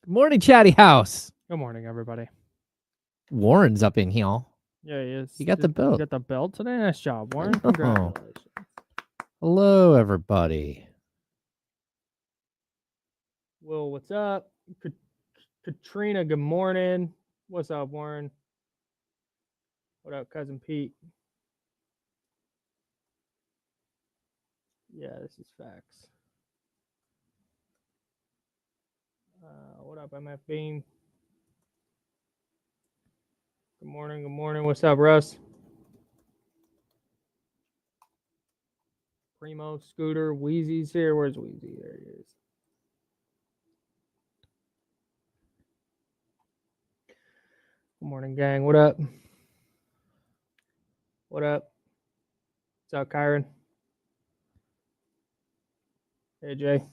Good morning, Chatty House. Good morning, everybody. Warren's up in here. Yeah, he is. You got the belt. You got the belt today? Nice job, Warren. Oh. Congratulations. Hello, everybody. Will, what's up? Katrina, good morning. What's up, Warren? What up, Cousin Pete? Yeah, this is facts. What up, MF Bean? Good morning, good morning. What's up, Russ? Primo, Scooter, Wheezy's here. Where's Wheezy? There he is. Good morning, gang. What up? What up? What's up, Kyron? Hey, Jay.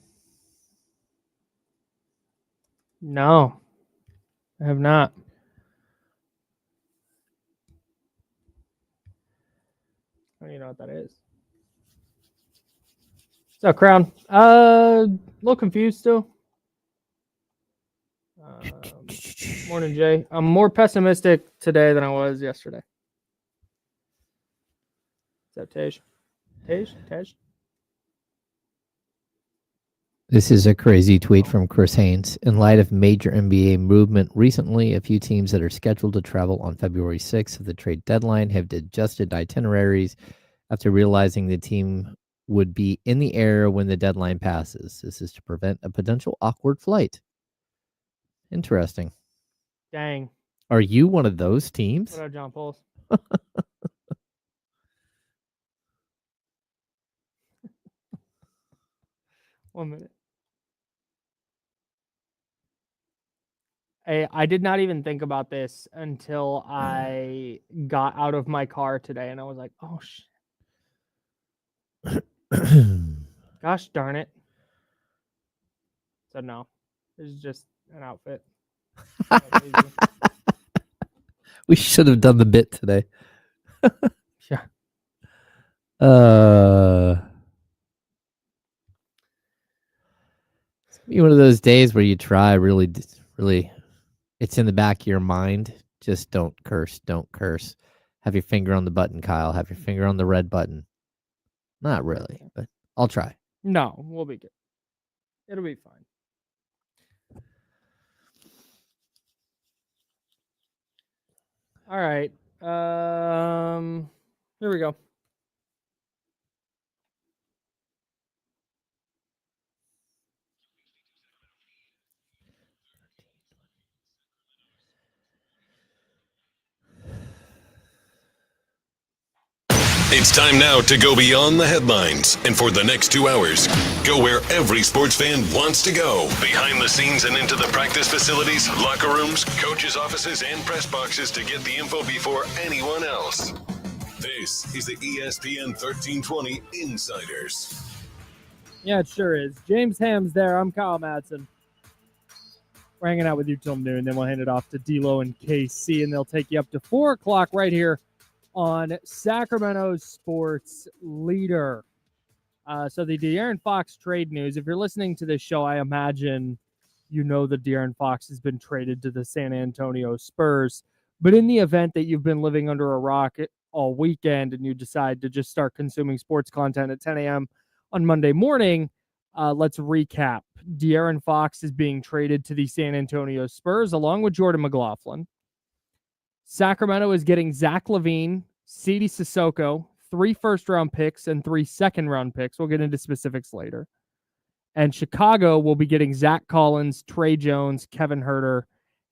No, I have not. I don't even know what that is. What's up, Crown? A little confused still. Morning, Jay. I'm more pessimistic today than I was yesterday. What's up, Tej? Tej? This is a crazy tweet from Chris Haynes. In light of major NBA movement recently, a few teams that are scheduled to travel on February 6th of the trade deadline have adjusted itineraries after realizing the team would be in the air when the deadline passes. This is to prevent a potential awkward flight. Interesting. Dang. Are you one of those teams? What up, John Pulse? 1 minute. I did not even think about this until I got out of my car today, and I was like, oh, shit. Gosh darn it. So, no. This is just an outfit. We should have done the bit today. Yeah. It's gonna be one of those days where you try really, it's in the back of your mind. Just don't curse. Don't curse. Have your finger on the button, Kyle. Have your finger on the red button. Not really, but I'll try. No, we'll be good. It'll be fine. All right. Here we go. It's time now to go beyond the headlines, and for the next 2 hours, go where every sports fan wants to go. Behind the scenes and into the practice facilities, locker rooms, coaches' offices, and press boxes to get the info before anyone else. This is the ESPN 1320 Insiders. Yeah, it sure is. James Ham's there. I'm Kyle Madsen. We're hanging out with you till noon, then we'll hand it off to D-Lo and KC, and they'll take you up to 4 o'clock right here on Sacramento's sports leader. So the De'Aaron Fox trade news, if you're listening to this show, I imagine you know that De'Aaron Fox has been traded to the San Antonio Spurs. But in the event that you've been living under a rock all weekend and you decide to just start consuming sports content at 10 a.m. on Monday morning, let's recap. De'Aaron Fox is being traded to the San Antonio Spurs along with Jordan McLaughlin. Sacramento is getting Zach LaVine, Sidi Sissoko, 3 first-round picks, and 3 second-round picks. We'll get into specifics later. And Chicago will be getting Zach Collins, Trey Jones, Kevin Huerter,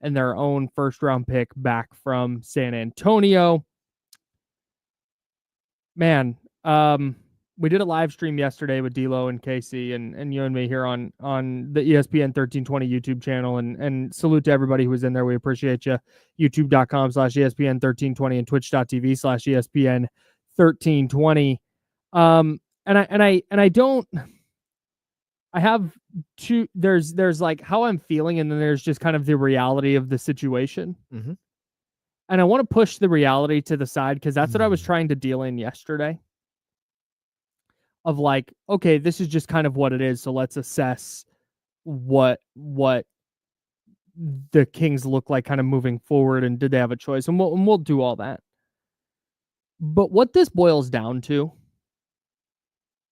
and their own first-round pick back from San Antonio. Man, we did a live stream yesterday with D-Lo and KC and you and me here on the ESPN 1320 YouTube channel. And salute to everybody who was in there. We appreciate you. YouTube.com/ESPN 1320 and Twitch.tv/ESPN 1320. I have two. There's like how I'm feeling, and then there's just kind of the reality of the situation. Mm-hmm. And I want to push the reality to the side because that's what I was trying to deal in yesterday. Of like, okay, this is just kind of what it is. So let's assess what the Kings look like kind of moving forward, and did they have a choice? And we'll do all that. But what this boils down to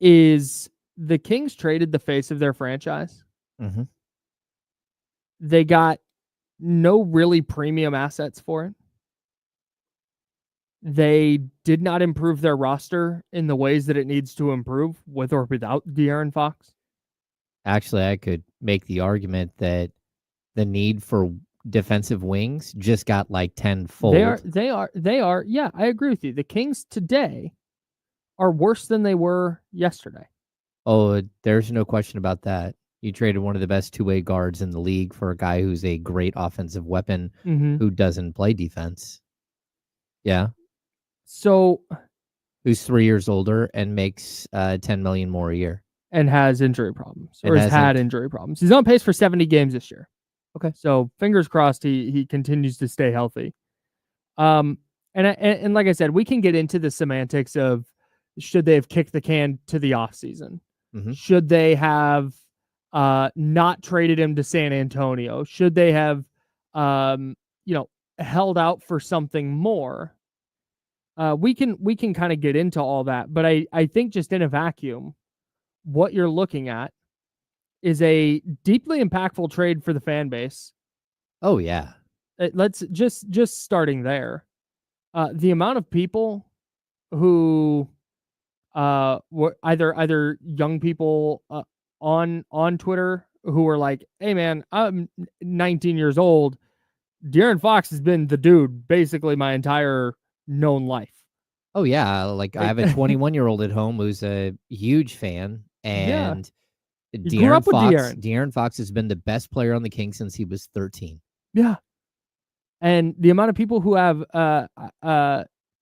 is the Kings traded the face of their franchise. Mm-hmm. They got no really premium assets for it. They did not improve their roster in the ways that it needs to improve, with or without De'Aaron Fox. Actually, I could make the argument that the need for defensive wings just got like tenfold. They are. Yeah, I agree with you. The Kings today are worse than they were yesterday. Oh, there's no question about that. You traded one of the best two-way guards in the league for a guy who's a great offensive weapon who doesn't play defense. Yeah. So, who's 3 years older and makes $10 million more a year. And has injury problems, or has had injury problems. He's on pace for 70 games this year. Okay. So fingers crossed he continues to stay healthy. And like I said, we can get into the semantics of should they have kicked the can to the offseason? Mm-hmm. Should they have not traded him to San Antonio? Should they have held out for something more? We can kind of get into all that, but I think just in a vacuum, what you're looking at is a deeply impactful trade for the fan base. Oh yeah. Let's just starting there. The amount of people who were either young people on Twitter who were like, "Hey man, I'm 19 years old. De'Aaron Fox has been the dude basically my entire known life." Oh yeah, like I have a 21-year-old at home who's a huge fan, and De'Aaron Fox has been the best player on the Kings since he was 13. Yeah. And the amount of people who have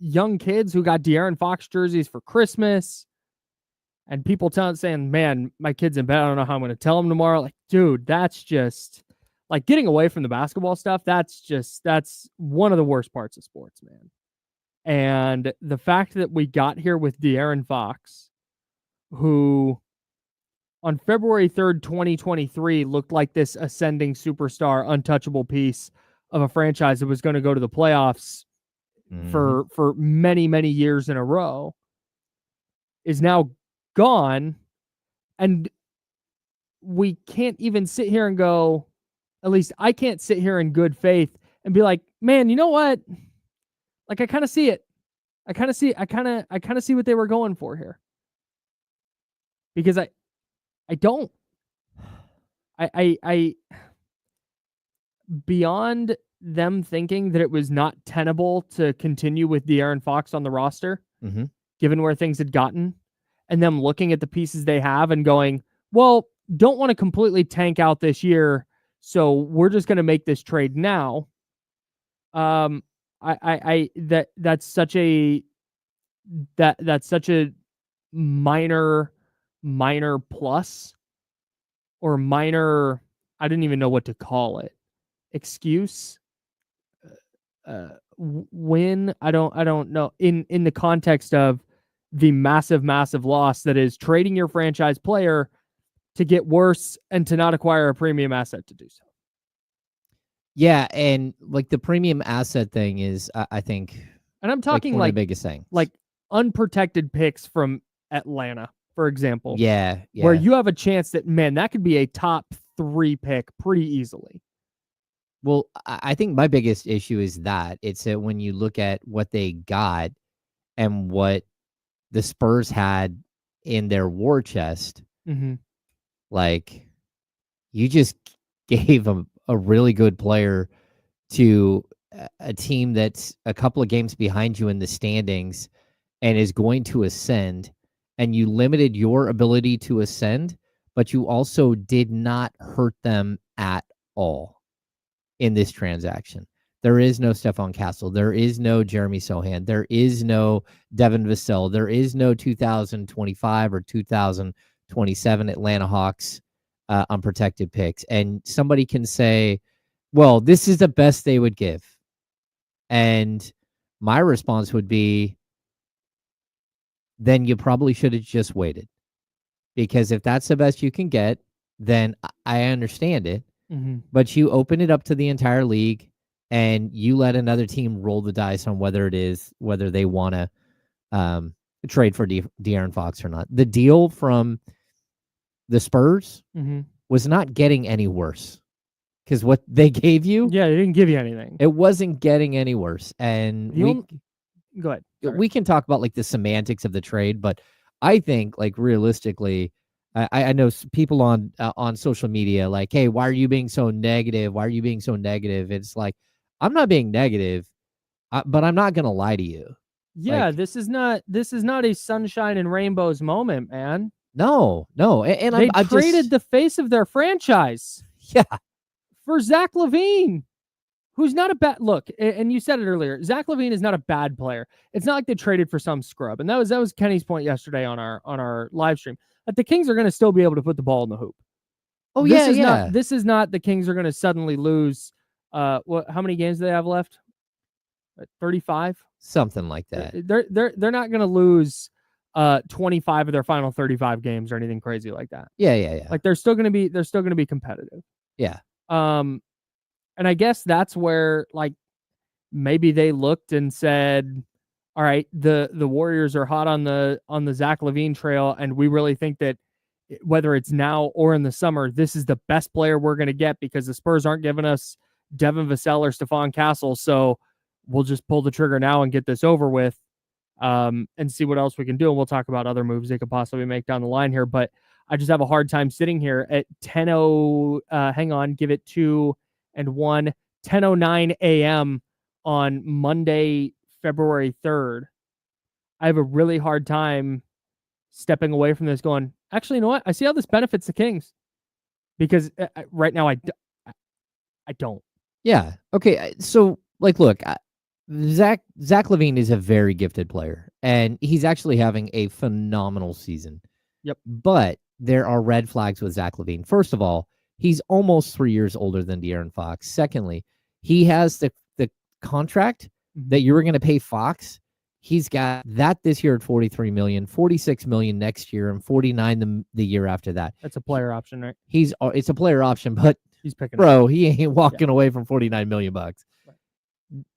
young kids who got De'Aaron Fox jerseys for Christmas, and people saying, "Man, my kid's in bed. I don't know how I'm going to tell him tomorrow." Like, dude, that's just like getting away from the basketball stuff. That's one of the worst parts of sports, man. And the fact that we got here with De'Aaron Fox, who on February 3rd, 2023, looked like this ascending superstar, untouchable piece of a franchise that was going to go to the playoffs for many, many years in a row, is now gone. And we can't even sit here and go, at least I can't sit here in good faith and be like, "Man, you know what? Like, I kind of see it. I kind of see what they were going for here." Because I don't. I beyond them thinking that it was not tenable to continue with De'Aaron Fox on the roster, given where things had gotten, and them looking at the pieces they have and going, "Well, don't want to completely tank out this year, so we're just going to make this trade now." That's such a minor plus, or minor, I didn't even know what to call it, excuse, win. I don't know, in the context of the massive loss that is trading your franchise player to get worse and to not acquire a premium asset to do so. Yeah, and like the premium asset thing is, I think, and I'm talking one of the biggest things, like unprotected picks from Atlanta, for example. Yeah. Where you have a chance that, man, that could be a top 3 pick pretty easily. Well, I think my biggest issue is that it's that when you look at what they got and what the Spurs had in their war chest, like, you just gave a really good player to a team that's a couple of games behind you in the standings and is going to ascend, and you limited your ability to ascend, but you also did not hurt them at all in this transaction. There is no Stephon Castle. There is no Jeremy Sohan. There is no Devin Vassell. There is no 2025 or 2027 Atlanta Hawks unprotected picks. And somebody can say, well, this is the best they would give. And my response would be, then you probably should have just waited. Because if that's the best you can get, then I understand it. but you open it up to the entire league and you let another team roll the dice on whether they want to trade for De'Aaron Fox or not. The deal from the Spurs was not getting any worse because what they gave you, they didn't give you anything. It wasn't getting any worse. And go ahead. Sorry. We can talk about like the semantics of the trade, but I think like realistically, I know people on social media like, hey, why are you being so negative? Why are you being so negative? It's like, I'm not being negative, but I'm not going to lie to you. Yeah, like, this is not a sunshine and rainbows moment, man. No. And they traded the face of their franchise. Yeah. For Zach LaVine, who's not a bad look. And you said it earlier. Zach LaVine is not a bad player. It's not like they traded for some scrub. And that was Kenny's point yesterday on our live stream. That the Kings are going to still be able to put the ball in the hoop. Oh, This is not the Kings are going to suddenly lose. How many games do they have left? 35? Something like that. They're not going to lose 25 of their final 35 games or anything crazy like that. Yeah. Like they're still going to be competitive. Yeah. And I guess that's where like maybe they looked and said, all right, the Warriors are hot on the Zach LaVine trail, and we really think that whether it's now or in the summer, this is the best player we're going to get because the Spurs aren't giving us Devin Vassell or Stephon Castle, so we'll just pull the trigger now and get this over with, and see what else we can do. And we'll talk about other moves they could possibly make down the line here. But I just have a hard time sitting here at 10:00. Hang on, give it 2 and 1, 10:09 a.m. on Monday, February 3rd. I have a really hard time stepping away from this going, actually, you know what? I see how this benefits the Kings because right now I don't. Yeah. Okay. So like, look, Zach LaVine is a very gifted player and he's actually having a phenomenal season. Yep. But there are red flags with Zach LaVine. First of all, he's almost 3 years older than De'Aaron Fox. Secondly, he has the contract that you were going to pay Fox. He's got that this year at $43 million, $46 million next year, and $49 the year after that. That's a player option, right? It's a player option, but he's picking. Bro, he ain't walking away from $49 million bucks. Right.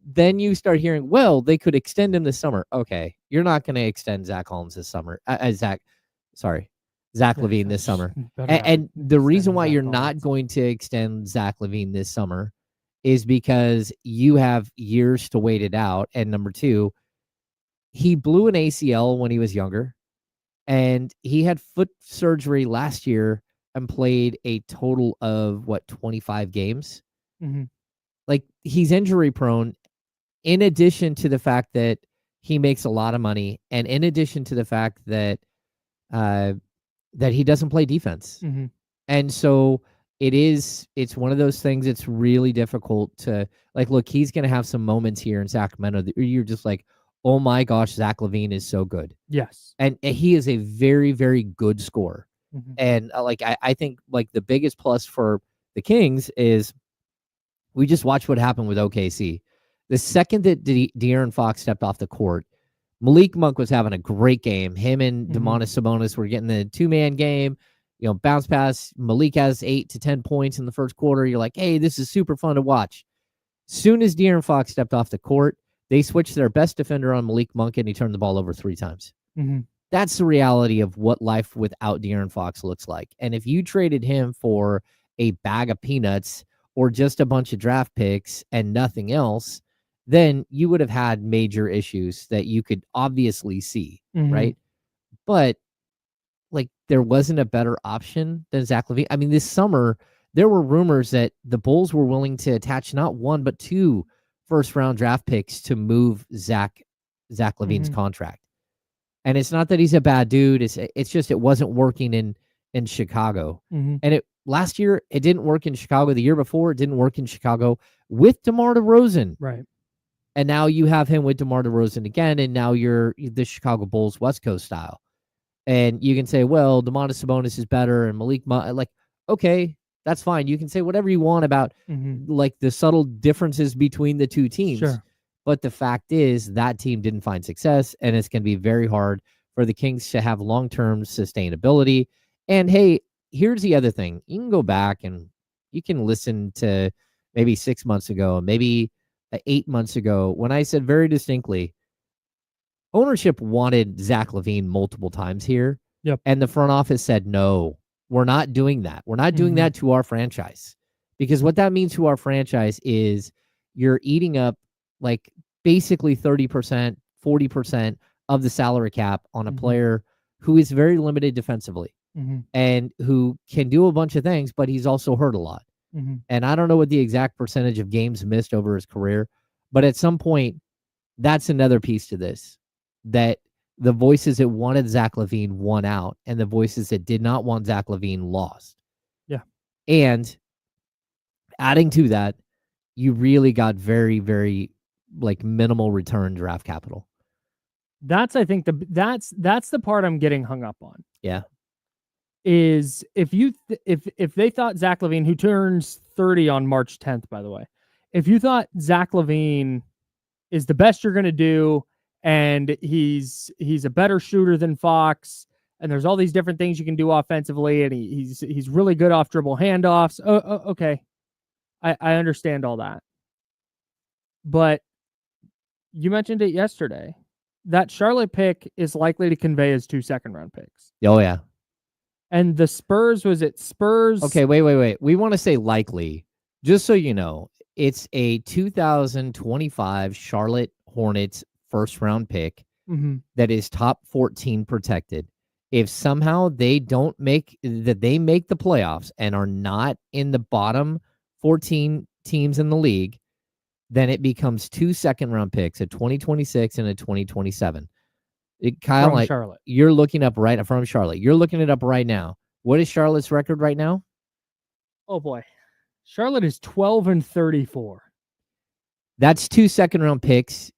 Then you start hearing, well, they could extend him this summer. Okay, you're not going to extend Zach Holmes this summer. Zach LaVine this summer. And the reason why you're not going to extend Zach LaVine this summer is because you have years to wait it out. And number two, he blew an ACL when he was younger, and he had foot surgery last year and played a total of 25 games. Mm-hmm. Like, he's injury prone, in addition to the fact that he makes a lot of money, and in addition to the fact that he doesn't play defense. Mm-hmm. And so it's one of those things that's really difficult to, like, look, he's going to have some moments here in Sacramento that you're just like, oh my gosh, Zach LaVine is so good. Yes. And he is a very, very good scorer. Mm-hmm. And I think like the biggest plus for the Kings is we just watched what happened with OKC. The second that De'Aaron Fox stepped off the court, Malik Monk was having a great game. Him and Domantas Sabonis were getting the two-man game. You know, bounce pass. Malik has 8 to 10 points in the first quarter. You're like, hey, this is super fun to watch. Soon as De'Aaron Fox stepped off the court, they switched their best defender on Malik Monk, and he turned the ball over 3 times. Mm-hmm. That's the reality of what life without De'Aaron Fox looks like. And if you traded him for a bag of peanuts or just a bunch of draft picks and nothing else, then you would have had major issues that you could obviously see, right? But like, there wasn't a better option than Zach LaVine. I mean, this summer, there were rumors that the Bulls were willing to attach not 1, but 2 first-round draft picks to move Zach LaVine's contract. And it's not that he's a bad dude. It's just it wasn't working in Chicago. And last year, it didn't work in Chicago. The year before, it didn't work in Chicago with DeMar DeRozan. Right. And now you have him with DeMar DeRozan again, and now you're the Chicago Bulls West Coast style. And you can say, well, Domantas Sabonis is better, and Malik Monk, like, okay, that's fine. You can say whatever you want about like the subtle differences between the two teams. Sure. But the fact is that team didn't find success, and it's going to be very hard for the Kings to have long-term sustainability. And hey, here's the other thing. You can go back and you can listen to maybe 6 months ago, maybe 8 months ago, when I said very distinctly, ownership wanted Zach LaVine multiple times here. Yep. And the front office said, no, we're not doing that. We're not doing that to our franchise. Because what that means to our franchise is you're eating up like basically 30%, 40% of the salary cap on a player who is very limited defensively and who can do a bunch of things, but he's also hurt a lot. And I don't know what the exact percentage of games missed over his career, but at some point, that's another piece to this, that the voices that wanted Zach LaVine won out, and the voices that did not want Zach LaVine lost. Yeah. And adding to that, you really got very, very like minimal return draft capital. That's, I think, that's the part I'm getting hung up on. Yeah. Is if they thought Zach LaVine, who turns 30 on March 10th, by the way, if you thought Zach LaVine is the best you're going to do, and he's a better shooter than Fox, and there's all these different things you can do offensively, and he's really good off dribble handoffs. Okay. I understand all that. But you mentioned it yesterday. That Charlotte pick is likely to convey as 2 second-round picks. Oh, yeah. And the Spurs, was it Spurs? Okay, wait. We want to say likely. Just so you know, it's a 2025 Charlotte Hornets first-round pick that is top 14 protected. If somehow they make the playoffs and are not in the bottom 14 teams in the league, then it becomes 2 second-round picks, a 2026 and a 2027. Kyle, from Charlotte. You're looking up from Charlotte. You're looking it up right now. What is Charlotte's record right now? Oh boy, Charlotte is 12-34. That's 2 second-round picks.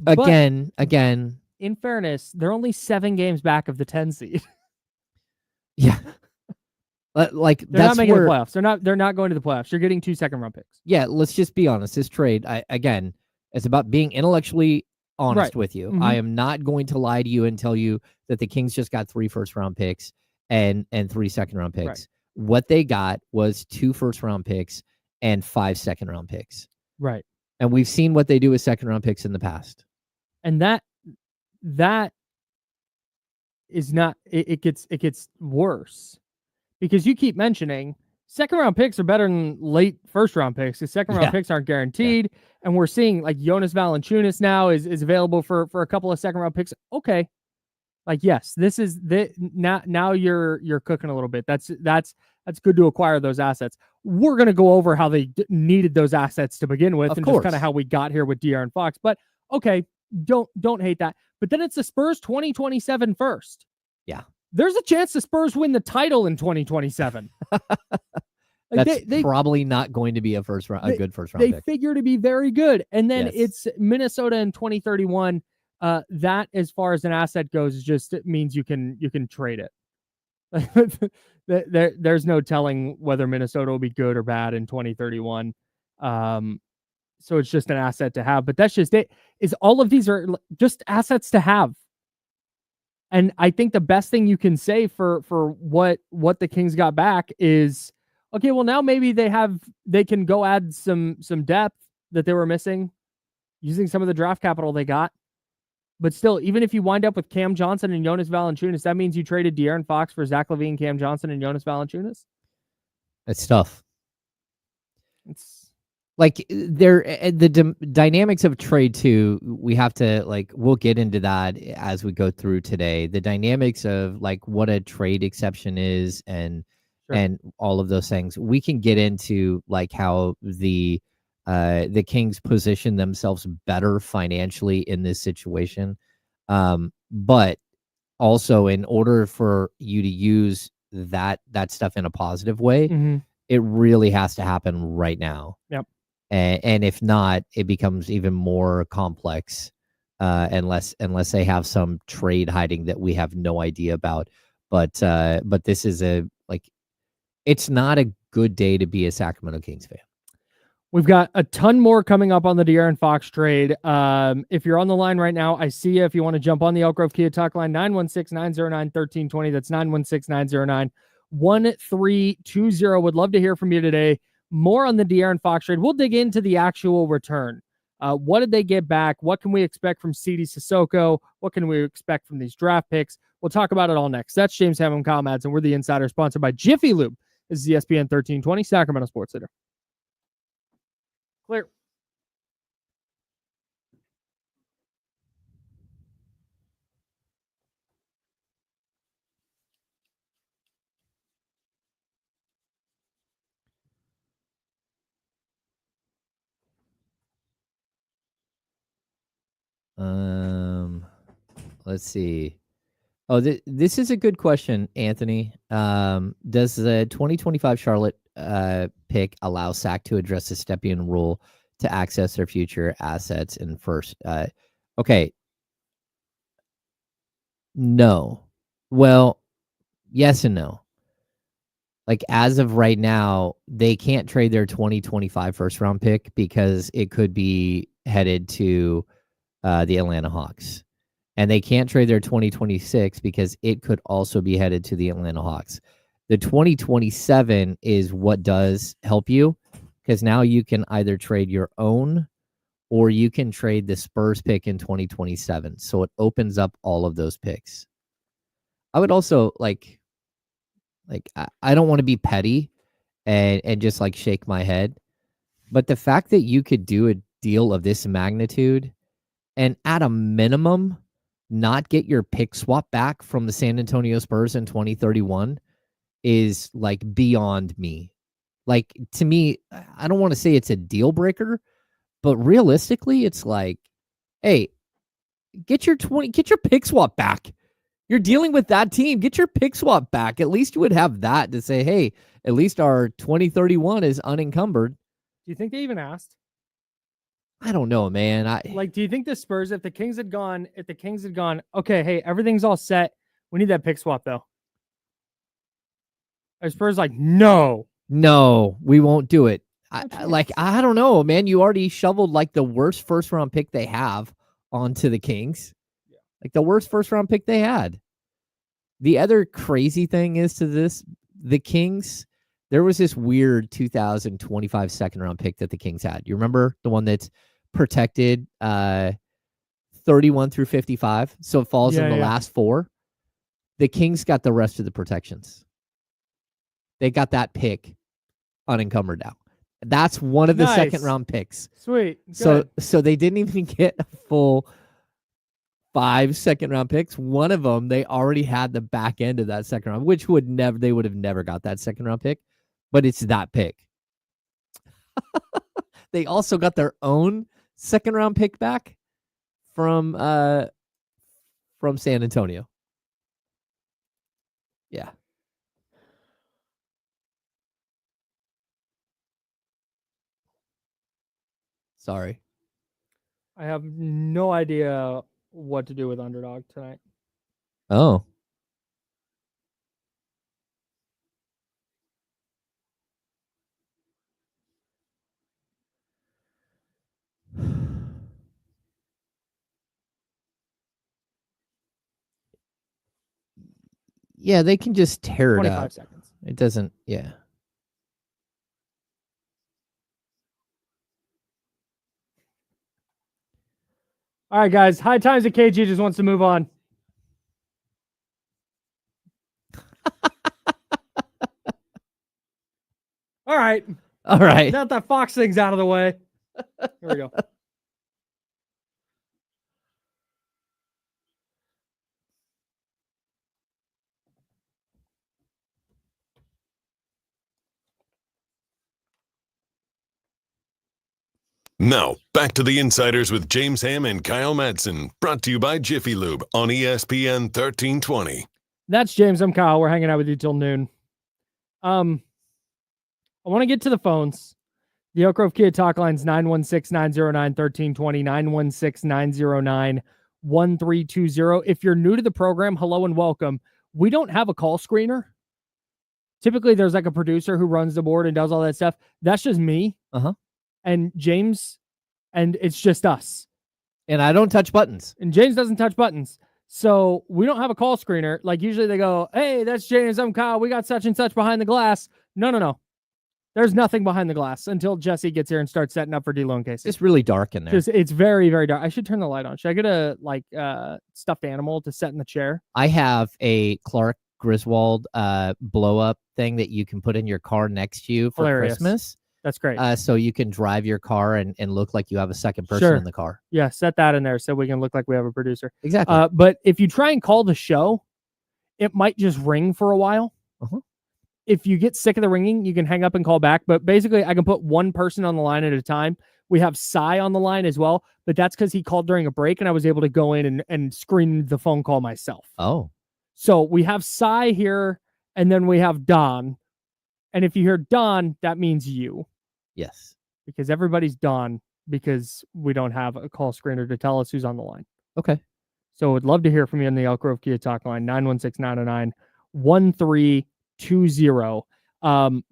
Again. In fairness, they're only 7 games back of the 10 seed. Yeah. Like they're not making the playoffs. They're not going to the playoffs. You're getting 2 second-round picks. Yeah, let's just be honest. This trade, again, it's about being intellectually honest with you. I am not going to lie to you and tell you that the Kings just got 3 first-round picks and 3 second-round picks. Right. What they got was 2 first-round picks and 5 second-round picks. Right. And we've seen what they do with second-round picks in the past. And that is not. It gets worse, because you keep mentioning second-round picks are better than late first-round picks, because second-round picks aren't guaranteed. Yeah. And we're seeing like Jonas Valanciunas now is available for a couple of second-round picks. Okay. Like, yes, this is now you're cooking a little bit. That's good to acquire those assets. We're going to go over how they needed those assets to begin with, just kind of how we got here with De'Aaron Fox. But okay, don't hate that. But then it's the Spurs 2027 first. Yeah. There's a chance the Spurs win the title in 2027 That's probably not going to be a good first round pick. They figure to be very good. And then it's Minnesota in 2031. That, as far as an asset goes, just means you can trade it. There's no telling whether Minnesota will be good or bad in 2031. So it's just an asset to have. But that's just it. Is all of these are just assets to have. And I think the best thing you can say for what the Kings got back is, okay, well, now maybe they can go add some depth that they were missing using some of the draft capital they got. But still, even if you wind up with Cam Johnson and Jonas Valanciunas, that means you traded De'Aaron Fox for Zach LaVine, Cam Johnson, and Jonas Valanciunas. It's tough. It's like the dynamics of trade too. We have to we'll get into that as we go through today. The dynamics of what a trade exception is and all of those things. We can get into how the Kings position themselves better financially in this situation. But also, in order for you to use that stuff in a positive way, it really has to happen right now. Yep. And if not, it becomes even more complex unless they have some trade hiding that we have no idea about. But this is it's not a good day to be a Sacramento Kings fan. We've got a ton more coming up on the De'Aaron Fox trade. If you're on the line right now, I see you. If you want to jump on the Elk Grove Kia Talk line, 916-909-1320. That's 1320. Would love to hear from you today. More on the De'Aaron Fox trade. We'll dig into the actual return. What did they get back? What can we expect from CD Sissoko? What can we expect from these draft picks? We'll talk about it all next. That's James Ham and Kyle Madsen. We're the Insider, sponsored by Jiffy Lube. This is ESPN 1320, Sacramento Sports Leader. Clear. Let's see. Oh, this is a good question, Anthony. Does the 2025 Charlotte pick allow SAC to address the Stepien rule to access their future assets in first? Okay. No. Well, yes and no. Like, as of right now, they can't trade their 2025 first round pick because it could be headed to the Atlanta Hawks. And they can't trade their 2026 because it could also be headed to the Atlanta Hawks. The 2027 is what does help you, because now you can either trade your own or you can trade the Spurs pick in 2027. So it opens up all of those picks. I would also like I don't want to be petty and just like shake my head, but the fact that you could do a deal of this magnitude and at a minimum not get your pick swap back from the San Antonio Spurs in 2031 is like beyond me. Like, to me, I don't want to say it's a deal breaker, but realistically, it's like, hey, get your pick swap back. You're dealing with that team. Get your pick swap back. At least you would have that to say, hey, at least our 2031 is unencumbered. Do you think they even asked? I don't know, man. Do you think the Spurs, if the Kings had gone, okay, hey, everything's all set. We need that pick swap, though. Are Spurs like, no, we won't do it. I don't know, man. You already shoveled like the worst first round pick they have onto the Kings. Yeah. Like the worst first round pick they had. The other crazy thing is to this, the Kings, there was this weird 2025 second round pick that the Kings had. You remember the one that's protected 31 through 55? So it falls in the last four. The Kings got the rest of the protections. They got that pick unencumbered now. That's one of the second round picks. Sweet. Good. So they didn't even get a full 5 second round picks. One of them, they already had the back end of that second round, which they would have never got that second round pick, but it's that pick. They also got their own second round pick back from San Antonio. Yeah. Sorry. I have no idea what to do with Underdog tonight. Oh. Yeah, they can just tear it 25 up. seconds. It doesn't, yeah. All right, guys. High times that KG just wants to move on. All right. Now that Fox thing's out of the way. Here we go. Now, back to the Insiders with James Ham and Kyle Madsen, brought to you by Jiffy Lube on ESPN 1320. That's James. I'm Kyle. We're hanging out with you till noon. I want to get to the phones. The Oak Grove Kia talk line's 916-909-1320, 916-909-1320. If you're new to the program, hello and welcome. We don't have a call screener. Typically, there's like a producer who runs the board and does all that stuff. That's just me. And James, and it's just us. And I don't touch buttons. And James doesn't touch buttons. So we don't have a call screener. Like usually they go, hey, that's James, I'm Kyle. We got such and such behind the glass. No. There's nothing behind the glass until Jesse gets here and starts setting up for D-Lo and Casey. It's really dark in there. It's very, very dark. I should turn the light on. Should I get a stuffed animal to set in the chair? I have a Clark Griswold blow up thing that you can put in your car next to you for Christmas. That's great. So you can drive your car and look like you have a second person in the car. Yeah, set that in there so we can look like we have a producer. Exactly. But if you try and call the show, it might just ring for a while. Uh-huh. If you get sick of the ringing, you can hang up and call back. But basically, I can put one person on the line at a time. We have Cy on the line as well, but that's because he called during a break, and I was able to go in and screen the phone call myself. Oh. So we have Cy here, and then we have Don. And if you hear Don, that means you. Yes. Because everybody's Don because we don't have a call screener to tell us who's on the line. Okay. So I'd love to hear from you on the Elk Grove Kia Talk line, 916-909-1320.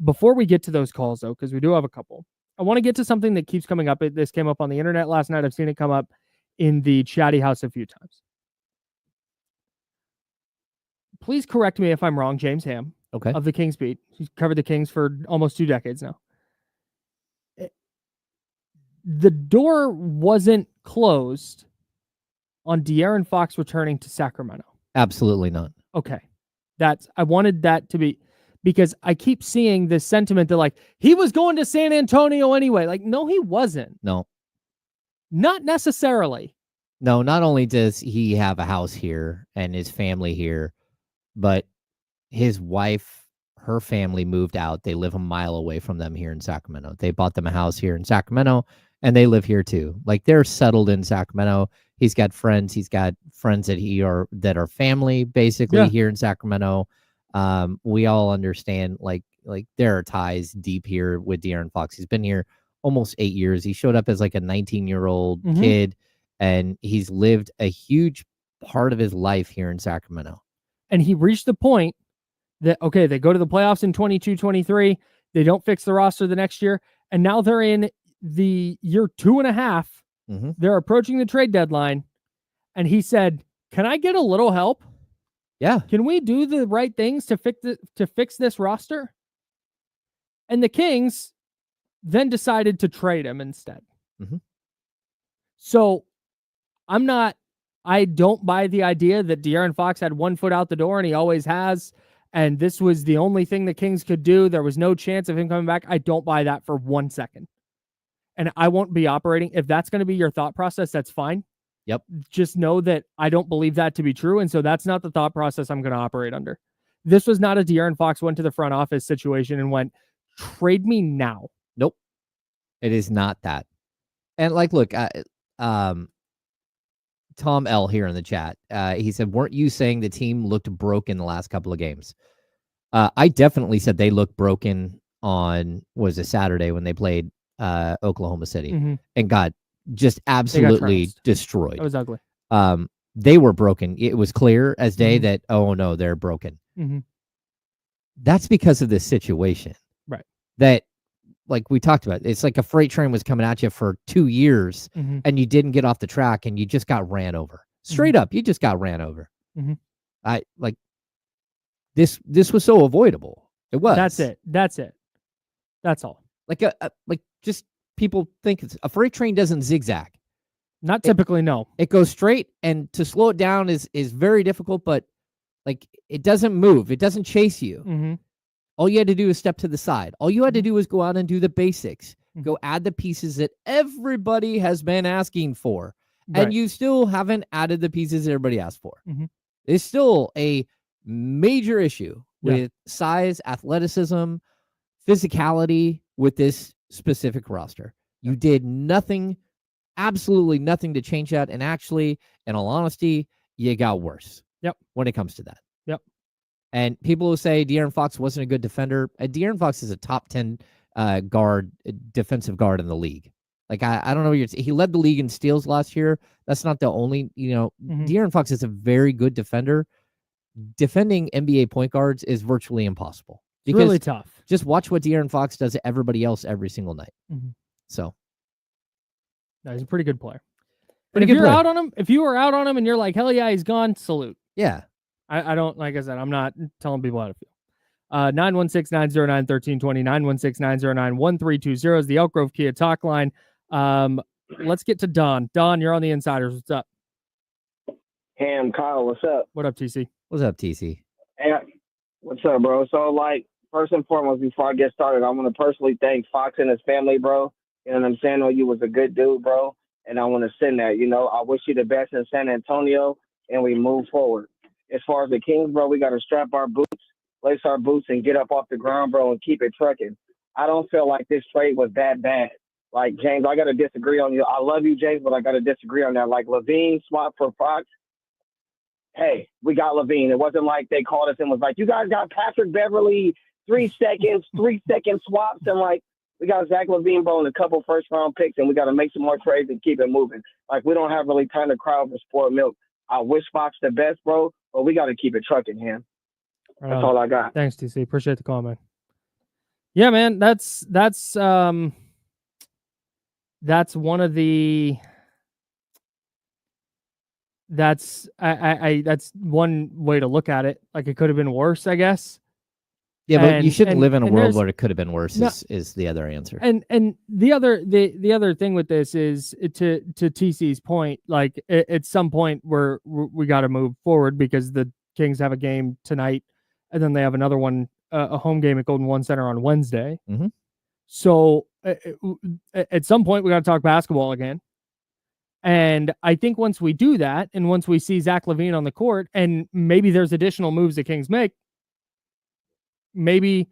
Before we get to those calls, though, because we do have a couple, I want to get to something that keeps coming up. This came up on the internet last night. I've seen it come up in the chatty house a few times. Please correct me if I'm wrong, James Ham, of the Kings Beat. He's covered the Kings for almost 2 decades now. The door wasn't closed on De'Aaron Fox returning to Sacramento. Absolutely not. Okay. I wanted that to be, because I keep seeing this sentiment that like he was going to San Antonio anyway. Like, no, he wasn't. No. Not necessarily. No, not only does he have a house here and his family here, but his wife, her family moved out. They live a mile away from them here in Sacramento. They bought them a house here in Sacramento, and they live here too. Like, they're settled in Sacramento. He's got friends. He's got friends that are family basically here in Sacramento. We all understand like there are ties deep here with De'Aaron Fox. He's been here almost 8 years. He showed up as like a 19-year-old kid, and he's lived a huge part of his life here in Sacramento. And he reached the point that, okay, they go to the playoffs in 22-23. They don't fix the roster the next year. And now they're in the year 2.5. They're approaching the trade deadline. And he said, can I get a little help? Yeah. Can we do the right things to fix this roster? And the Kings then decided to trade him instead. So I don't buy the idea that De'Aaron Fox had 1 foot out the door, and he always has, and this was the only thing the Kings could do. There was no chance of him coming back. I don't buy that for 1 second. And I won't be operating. If that's going to be your thought process, that's fine. Yep. Just know that I don't believe that to be true, and so that's not the thought process I'm going to operate under. This was not a De'Aaron Fox went to the front office situation and went, trade me now. Nope. It is not that. And like, look, Tom L here in the chat, he said, weren't you saying the team looked broken the last couple of games? I definitely said they looked broken on, was it Saturday when they played Oklahoma City and got just absolutely destroyed. It was ugly. They were broken. It was clear as day that, oh no, they're broken. That's because of this situation. Right. That, like we talked about, it's like a freight train was coming at you for 2 years and you didn't get off the track and you just got ran over. Straight up, you just got ran over. I like this was so avoidable. It was. That's it. That's all. Like just people think a freight train doesn't zigzag. Not typically, no. It goes straight, and to slow it down is very difficult, but like it doesn't move. It doesn't chase you. All you had to do is step to the side. All you had to do was go out and do the basics. Go add the pieces that everybody has been asking for. And you still haven't added the pieces everybody asked for. It's still a major issue with size, athleticism, physicality with this specific roster. You did nothing, absolutely nothing to change that. And actually, in all honesty, you got worse when it comes to that. And people who say De'Aaron Fox wasn't a good defender, De'Aaron Fox is a top 10 defensive guard in the league. Like, I don't know what he led the league in steals last year. That's not the only, De'Aaron Fox is a very good defender. Defending NBA point guards is virtually impossible. It's really tough. Just watch what De'Aaron Fox does to everybody else every single night. So. No, he's a pretty good player. But if you're out on him, if you were out on him and you're like, hell yeah, he's gone, salute. Yeah. I don't, like I said, I'm not telling people how to feel. 916-909-1320, 916-909-1320 is the Elk Grove Kia talk line. Let's get to Don. Don, you're on the Insiders. What's up? Ham, Kyle, what's up? What up, TC? What's up, TC? Hey, what's up, bro? So, like, first and foremost, before I get started, I want to personally thank Fox and his family, bro. You know what I'm saying? You was a good dude, bro. And I want to send that, I wish you the best in San Antonio, and we move forward. As far as the Kings, bro, we got to strap our boots, lace our boots, and get up off the ground, bro, and keep it trucking. I don't feel like this trade was that bad. Like, James, I got to disagree on you. I love you, James, but I got to disagree on that. Like, LaVine swapped for Fox. Hey, we got LaVine. It wasn't like they called us and was like, you guys got Patrick Beverly, 3 seconds, 3-second swaps. And, like, we got Zach LaVine, bro, and a couple first-round picks, and we got to make some more trades and keep it moving. Like, we don't have really time to cry over sport milk. I wish Fox the best, bro, but we got to keep it trucking, him. That's all I got. Thanks, TC. Appreciate the call, man. Yeah, man, that's one of the that's one way to look at it. Like, it could have been worse, I guess. Yeah, but you shouldn't live in a world where it could have been worse. Is the other answer. And the other thing with this is, to TC's point, like, at some point we got to move forward, because the Kings have a game tonight, and then they have another one, a home game at Golden One Center on Wednesday. Mm-hmm. So at some point we got to talk basketball again. And I think once we do that, and once we see Zach LaVine on the court, and maybe there's additional moves the Kings make, maybe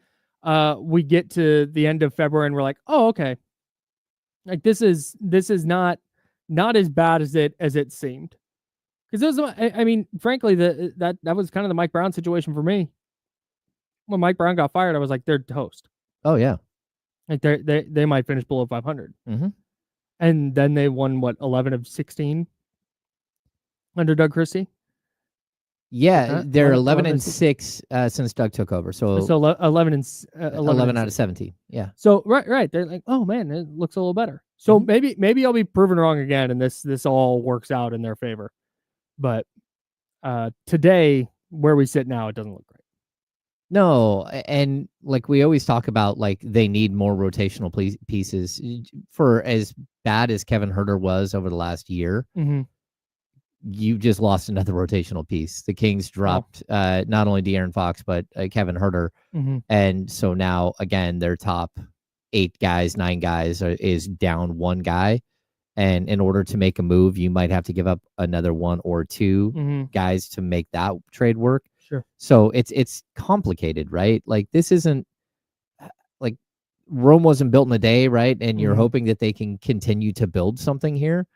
we get to the end of February and we're like, oh, okay, like this is not as bad as it seemed. Because I mean, frankly, that was kind of the Mike Brown situation for me. When Mike Brown got fired, I was like, they're toast. Oh yeah, like they might finish below 500. Mm-hmm. And then they won 11 of 16 under Doug Christie. Yeah, they're 11-6 since Doug took over. So 11 out of 17. Yeah. So right, they're like, oh man, it looks a little better. So maybe I'll be proven wrong again, and this all works out in their favor. But today, where we sit now, it doesn't look great. No, and like we always talk about, like, they need more rotational pieces. For as bad as Kevin Huerter was over the last year, you just lost another rotational piece. The Kings dropped not only De'Aaron Fox, but Kevin Huerter. And so now, again, their top 9 guys is down 1 guy. And in order to make a move, you might have to give up another 1 or 2 guys to make that trade work. Sure. So it's complicated, right? Like, this isn't like Rome wasn't built in a day, right? And you're hoping that they can continue to build something here.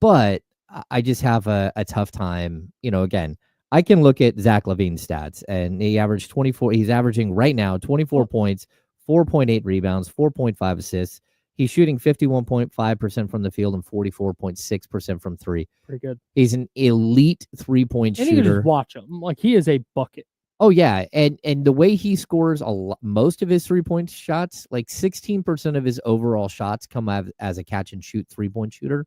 But I just have a tough time. Again, I can look at Zach LaVine's stats, and he averaged 24. He's averaging right now 24 points, 4.8 rebounds, 4.5 assists. He's shooting 51.5% from the field and 44.6% from 3. Pretty good. He's an elite 3-point shooter. And you can just watch him. Like, he is a bucket. Oh, yeah. And the way he scores most of his 3-point shots, like 16% of his overall shots come as a catch-and-shoot 3-point shooter.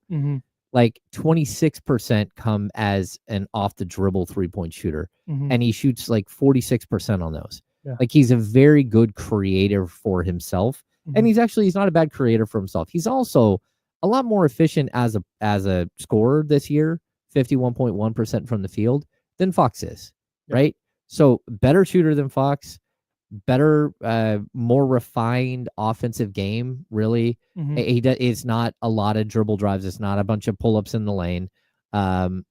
Like 26% come as an off-the-dribble 3-point shooter. And he shoots like 46% on those. Yeah. Like, he's a very good creator for himself. And he's not a bad creator for himself. He's also a lot more efficient as a scorer this year, 51.1% from the field, than Fox is, right? So better shooter than Fox, better, more refined offensive game, really. It's not a lot of dribble drives. It's not a bunch of pull-ups in the lane.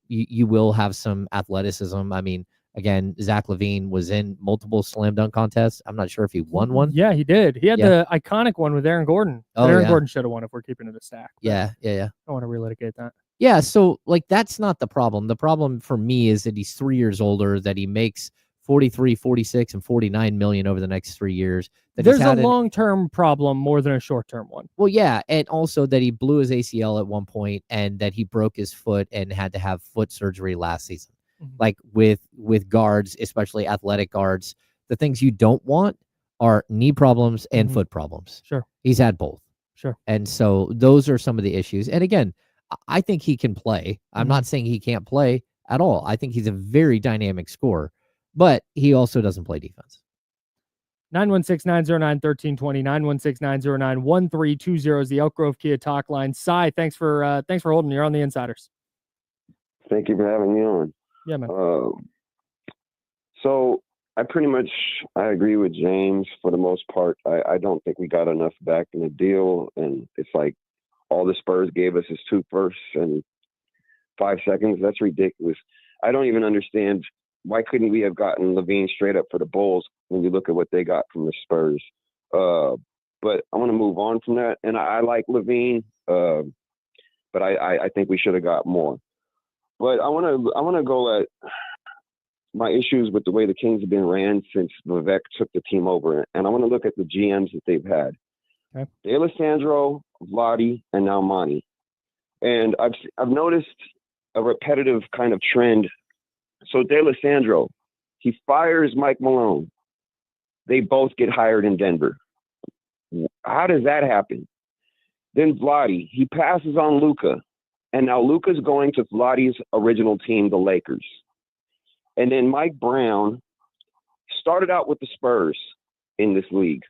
You will have some athleticism. I mean, again, Zach LaVine was in multiple slam dunk contests. I'm not sure if he won one. Yeah, he did. He had the iconic one with Aaron Gordon. Aaron Gordon should have won if we're keeping it a stack. Yeah. I don't want to relitigate that. Yeah, so, like, that's not the problem. The problem for me is that he's 3 years older, that he makes 43, 46, and 49 million over the next 3 years. There's a long-term problem more than a short-term one. Well, yeah, and also that he blew his ACL at one point, and that he broke his foot and had to have foot surgery last season. Like, with guards, especially athletic guards, the things you don't want are knee problems and foot problems. Sure. He's had both. Sure. And so those are some of the issues. And again, I think he can play. I'm not saying he can't play at all. I think he's a very dynamic scorer, but he also doesn't play defense. 916-909-1320, 916-909-1320 is the Elk Grove Kia talk line. Cy, thanks for holding. You're on the Insiders. Thank you for having me on. Yeah, man. So I agree with James for the most part. I don't think we got enough back in the deal, and it's like all the Spurs gave us is 2 firsts and 5 seconds. That's ridiculous. I don't even understand why couldn't we have gotten LaVine straight up for the Bulls when you look at what they got from the Spurs. But I want to move on from that, and I like LaVine, but I think we should have got more. But I want to go at my issues with the way the Kings have been ran since Vivek took the team over, and I want to look at the GMs that they've had. Okay. D'Alessandro, Vladi, and now Monty. And I've noticed a repetitive kind of trend. So D'Alessandro, he fires Mike Malone. They both get hired in Denver. How does that happen? Then Vladi, he passes on Luka, and now Luka's going to Vladi's original team, the Lakers. And then Mike Brown started out with the Spurs in this league.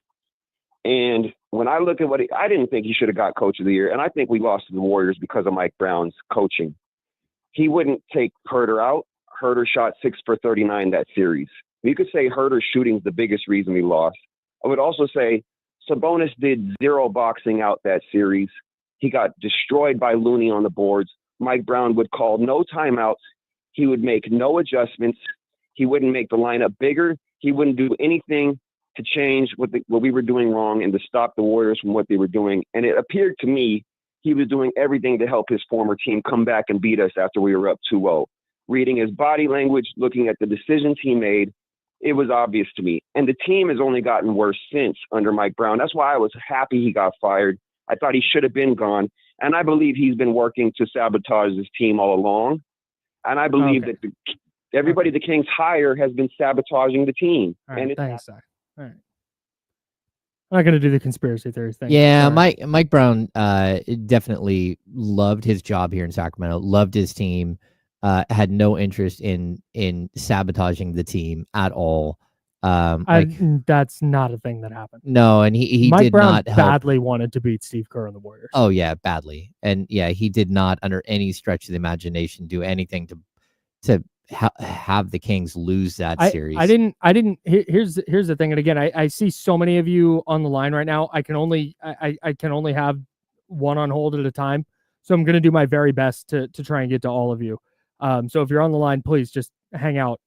And when I look at I didn't think he should have got Coach of the Year, and I think we lost to the Warriors because of Mike Brown's coaching. He wouldn't take Herter out. Herter shot 6 for 39 that series. You could say Herter's shooting is the biggest reason we lost. I would also say Sabonis did 0 boxing out that series. He got destroyed by Looney on the boards. Mike Brown would call no timeouts. He would make no adjustments. He wouldn't make the lineup bigger. He wouldn't do anything to change what we were doing wrong and to stop the Warriors from what they were doing. And it appeared to me he was doing everything to help his former team come back and beat us after we were up 2-0. Reading his body language, looking at the decisions he made, it was obvious to me. And the team has only gotten worse since under Mike Brown. That's why I was happy he got fired. I thought he should have been gone. And I believe he's been working to sabotage this team all along. And I believe that everybody the Kings hire has been sabotaging the team. All right, and thanks, Cy. All right. I'm not going to do the conspiracy theories thing. Yeah, Sorry. Mike Brown definitely loved his job here in Sacramento, loved his team, had no interest in sabotaging the team at all. That's not a thing that happened. No, and he Mike did Brown not help. badly wanted to beat Steve Kerr and the Warriors. Oh yeah, badly. And yeah, he did not, under any stretch of the imagination, do anything to have the Kings lose that series. I didn't. Here's the thing. And again, I see so many of you on the line right now. I can only have one on hold at a time. So I'm going to do my very best to try and get to all of you. So if you're on the line, please just hang out.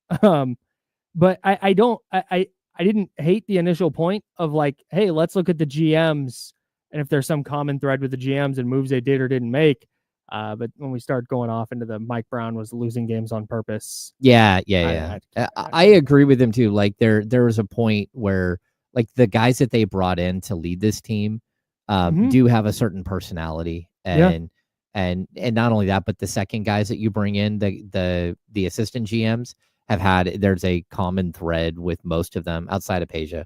But I didn't hate the initial point of like, hey, let's look at the GMs and if there's some common thread with the GMs and moves they did or didn't make. But when we start going off into the Mike Brown was losing games on purpose. Yeah. I agree with him too. Like there was a point where like the guys that they brought in to lead this team do have a certain personality, and not only that, but the second guys that you bring in, the assistant GMs there's a common thread with most of them outside of Peja.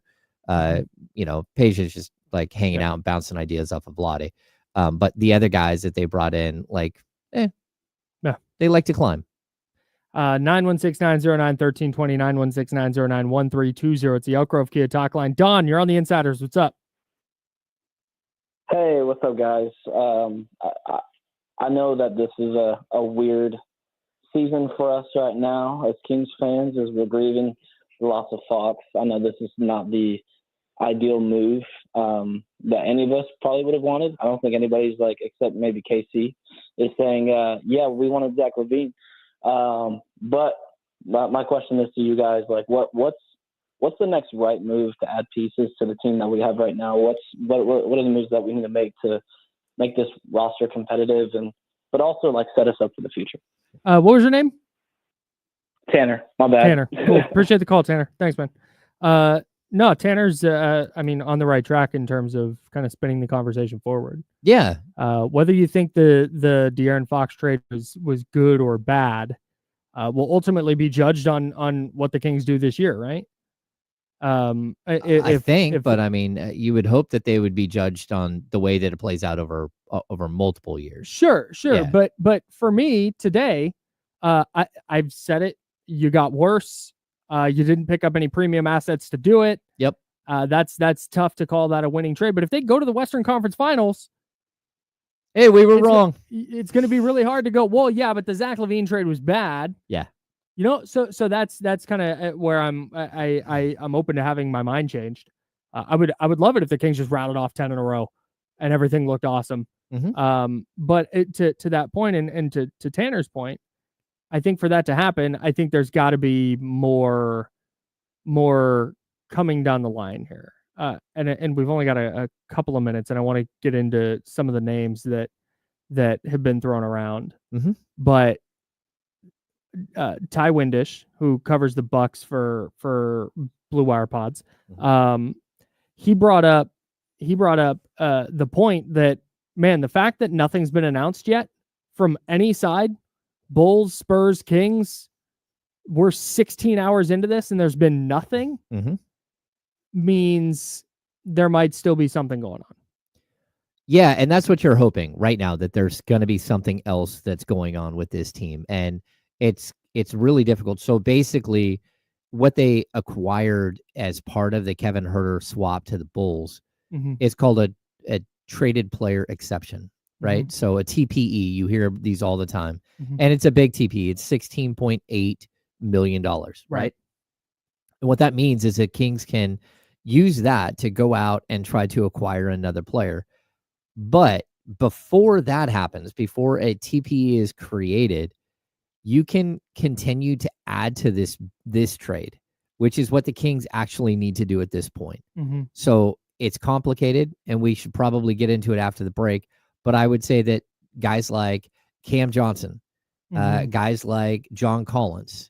Peja's just like hanging out and bouncing ideas off of Vlade. But the other guys that they brought in, like, they like to climb. 916-909-1320, 916-909-1320. It's the Elk Grove Kia talk line. Don, you're on the Insiders. What's up? Hey, what's up, guys? I know that this is a weird season for us right now as Kings fans, as we're grieving the loss of Fox. I know this is not the ideal move that any of us probably would have wanted. I don't think anybody's like, except maybe KC, is saying, we wanted Zach LaVine. But my question is to you guys, like, what's the next right move to add pieces to the team that we have right now? What are the moves that we need to make to make this roster competitive but also like set us up for the future? What was your name? Tanner. My bad. Tanner. Cool. Appreciate the call, Tanner. Thanks, man. No, Tanner's, on the right track in terms of kind of spinning the conversation forward. Yeah. Whether you think the De'Aaron Fox trade was good or bad will ultimately be judged on what the Kings do this year, right? I think, but I mean, you would hope that they would be judged on the way that it plays out over multiple years. Sure. Yeah. But for me today, I've said it. You got worse. You didn't pick up any premium assets to do it. Yep. That's tough to call that a winning trade. But if they go to the Western Conference Finals, hey, we were wrong. It's going to be really hard to go, well, yeah, but the Zach LaVine trade was bad. Yeah. You know, so that's kind of where I'm open to having my mind changed. I would love it if the Kings just rattled off 10 in a row and everything looked awesome. Mm-hmm. But to that point and to Tanner's point, I think for that to happen, I think there's got to be more coming down the line here. And we've only got a couple of minutes, and I want to get into some of the names that have been thrown around. Mm-hmm. But Ty Windish, who covers the Bucks for Blue Wire Pods, he brought up the point that, man, the fact that nothing's been announced yet from any side, Bulls, Spurs, Kings, we're 16 hours into this and there's been nothing, means there might still be something going on. Yeah, and that's what you're hoping right now, that there's going to be something else that's going on with this team. And it's really difficult. So basically, what they acquired as part of the Kevin Huerter swap to the Bulls is called a traded player exception, right? So a TPE, you hear these all the time. And it's a big TPE. It's $16.8 million, right? And what that means is that Kings can use that to go out and try to acquire another player. But before that happens, before a TPE is created, you can continue to add to this trade, which is what the Kings actually need to do at this point. So it's complicated, and we should probably get into it after the break. But I would say that guys like Cam Johnson, guys like John Collins,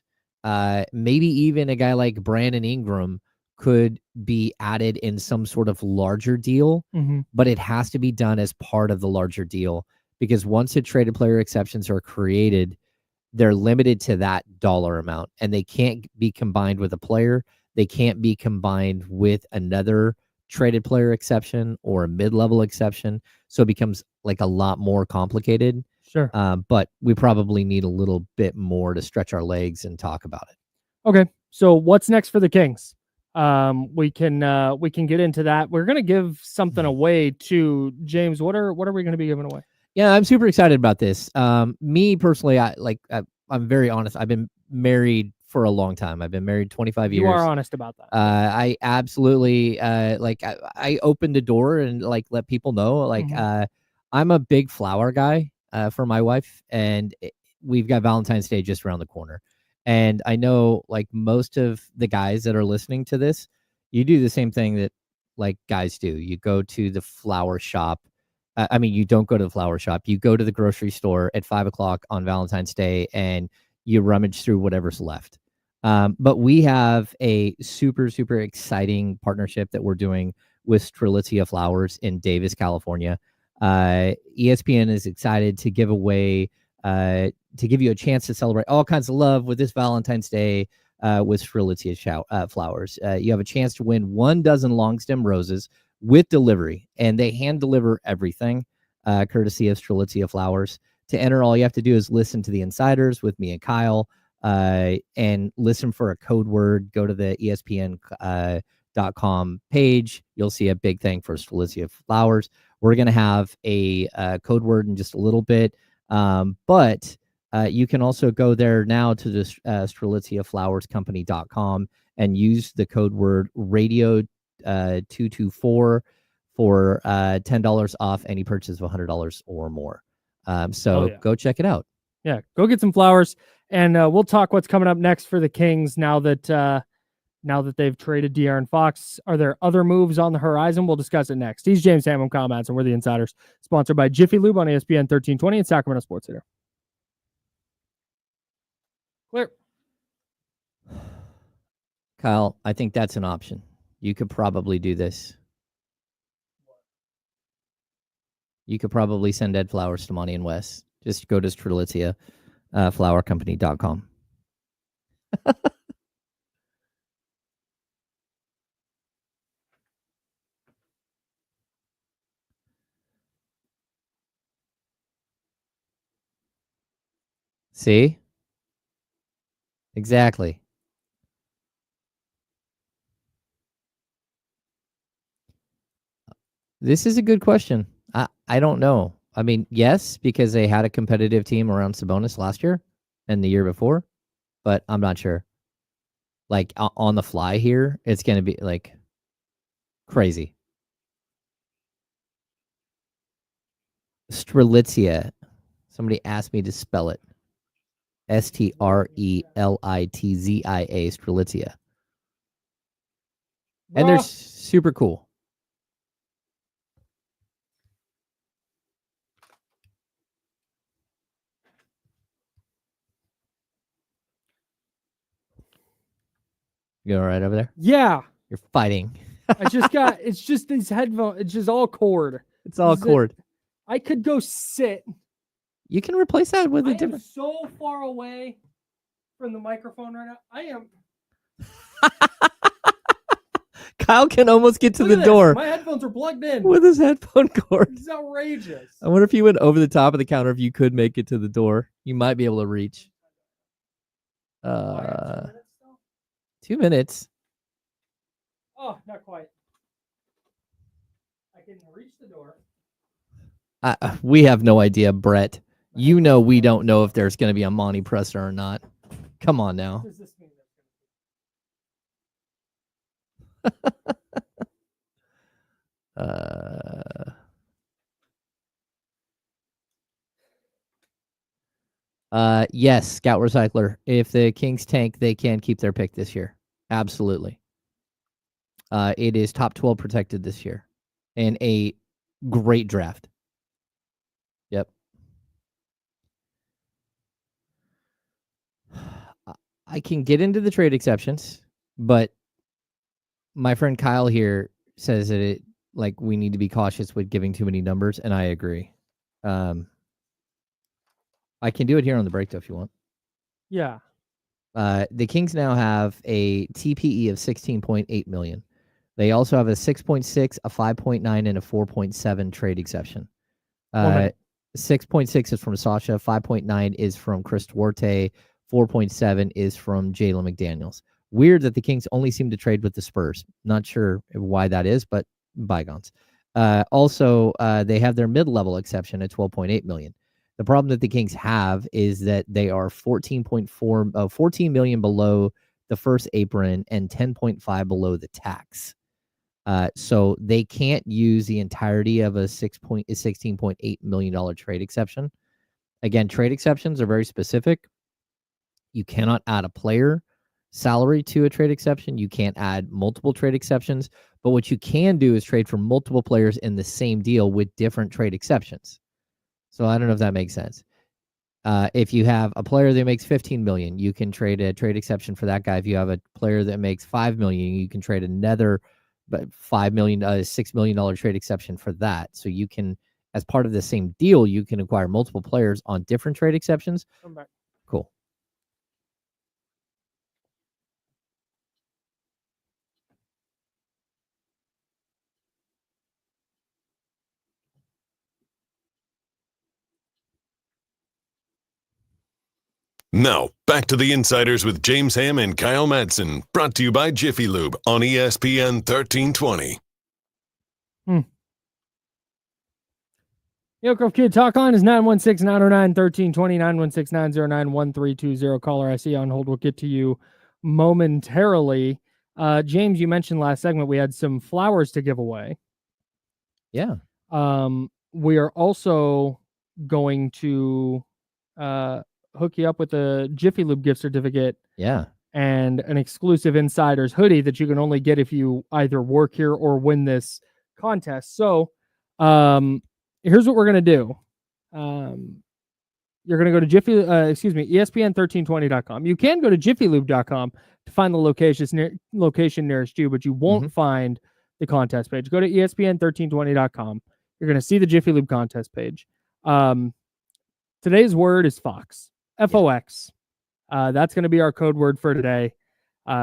maybe even a guy like Brandon Ingram could be added in some sort of larger deal, but it has to be done as part of the larger deal, because once the traded player exceptions are created, they're limited to that dollar amount, and they can't be combined with a player. They can't be combined with another traded player exception or a mid-level exception. So it becomes like a lot more complicated. Sure. But we probably need a little bit more to stretch our legs and talk about it. Okay. So what's next for the Kings? We can get into that. We're going to give something away to James. What are we going to be giving away? Yeah, I'm super excited about this. Me personally, I'm very honest. I've been married for a long time. I've been married 25 years. You are honest about that. I absolutely I opened the door and let people know I'm a big flower guy for my wife, and we've got Valentine's Day just around the corner. And I know most of the guys that are listening to this, you do the same thing that guys do. You go to the flower shop. You don't go to the flower shop. You go to the grocery store at 5:00 on Valentine's Day and you rummage through whatever's left. But we have a super, super exciting partnership that we're doing with Strelitzia Flowers in Davis, California. ESPN is excited to give away, to give you a chance to celebrate all kinds of love with this Valentine's Day with Strelitzia Flowers. You have a chance to win 1 dozen long stem roses with delivery, and they hand deliver everything, courtesy of Strelitzia Flowers. To enter, all you have to do is listen to the Insiders with me and Kyle, and listen for a code word. Go to the ESPN.com page. You'll see a big thing for Strelitzia Flowers. We're going to have a code word in just a little bit, but you can also go there now to the StrelitziaFlowersCompany.com and use the code word radio 224 for $10 off any purchase of $100 or more. Go check it out. Yeah, go get some flowers, and we'll talk what's coming up next for the Kings now that they've traded De'Aaron Fox. Are there other moves on the horizon? We'll discuss it next. He's James Ham, I'm Kyle Madsen. We're the Insiders, sponsored by Jiffy Lube on ESPN 1320 and Sacramento Sports Center. Clear. Kyle, I think that's an option. You could probably do this. You could probably send Ed flowers to Monty and Wes. Just go to Strelitzia flowercompany.com. See? Exactly. This is a good question. I don't know. I mean, yes, because they had a competitive team around Sabonis last year and the year before, but I'm not sure. Like on the fly here, it's going to be like crazy. Strelitzia. Somebody asked me to spell it. Strelitizia. Strelitzia. And they're super cool. You all right over there? Yeah. You're fighting. It's just these headphones. It's just all cord. It's all cord. I could go sit. You can replace that with a I am different. so far away from the microphone right now. I am. Kyle can almost get to Look the at this. door My headphones are plugged in. with his headphone cord. This is outrageous. I wonder if you went over the top of the counter, if you could make it to the door. You might be able to reach. 2 minutes. Oh, not quite. I can reach the door. We have no idea, Brett. You know we don't know if there's going to be a Monty presser or not. Come on now. What does this mean? Yes, Scout Recycler. If the Kings tank, they can keep their pick this year. Absolutely. It is top 12 protected this year. And a great draft. Yep. I can get into the trade exceptions, but my friend Kyle here says that we need to be cautious with giving too many numbers, and I agree. I can do it here on the break, though, if you want. Yeah. The Kings now have a TPE of $16.8 million. They also have a 6.6, a 5.9, and a 4.7 trade exception. 6.6 is from Sasha, 5.9 is from Chris Duarte, 4.7 is from Jalen McDaniels. Weird that the Kings only seem to trade with the Spurs. Not sure why that is, but bygones. Also, they have their mid-level exception at $12.8 million. The problem that the Kings have is that they are 14 million below the first apron and 10.5 below the tax. So they can't use the entirety of a $16.8 million trade exception. Again, trade exceptions are very specific. You cannot add a player salary to a trade exception. You can't add multiple trade exceptions. But what you can do is trade for multiple players in the same deal with different trade exceptions. So I don't know if that makes sense. If you have a player that makes $15 million, you can trade a trade exception for that guy. If you have a player that makes $5 million, you can trade another $5 million, $6 million trade exception for that. So you can, as part of the same deal, you can acquire multiple players on different trade exceptions. Come back. Cool. Now, back to the Insiders with James Ham and Kyle Madsen, brought to you by Jiffy Lube on ESPN 1320. Elk Grove Kid Talk Line is 916-909-1320, 916-909-1320. Caller I see on hold. We'll get to you momentarily. James, you mentioned last segment we had some flowers to give away. Yeah. We are also going to hook you up with a Jiffy Lube gift certificate. Yeah. And an exclusive Insiders hoodie that you can only get if you either work here or win this contest. So, here's what we're going to do. You're going to go to ESPN1320.com. You can go to jiffylube.com to find the location nearest you, but you won't find the contest page. Go to ESPN1320.com. You're going to see the Jiffy Lube contest page. Today's word is Fox. F-O-X. That's going to be our code word for today.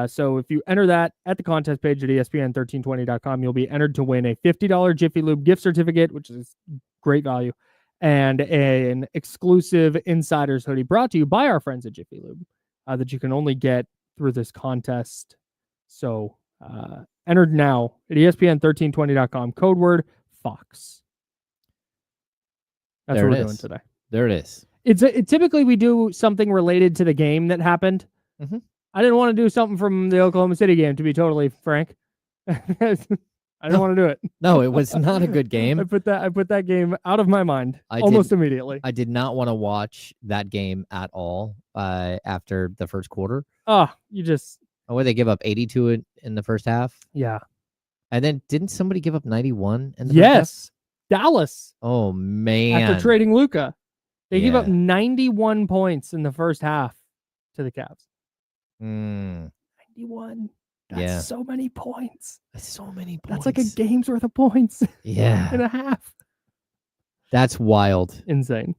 So if you enter that at the contest page at ESPN1320.com, you'll be entered to win a $50 Jiffy Lube gift certificate, which is great value, and an exclusive Insiders hoodie brought to you by our friends at Jiffy Lube that you can only get through this contest. So entered now at ESPN1320.com. Code word Fox. That's There what it we're doing is. today. There it is. Typically we do something related to the game that happened. Mhm. I didn't want to do something from the Oklahoma City game, to be totally frank. I didn't want to do it. No, it was not a good game. I put that game out of my mind I almost did- immediately. I did not want to watch that game at all after the first quarter. Oh, you just Oh, they give up 82 in the first half. yeah. And then didn't somebody give up 91 in the first half? Yes. Dallas Oh, man. after trading Luka. They gave up Yeah. 91 points in the first half to the Cavs. Mm, 91. That's Yeah. so many points. that's so many points. That's like a game's worth of points and Yeah. a half. That's wild. Insane.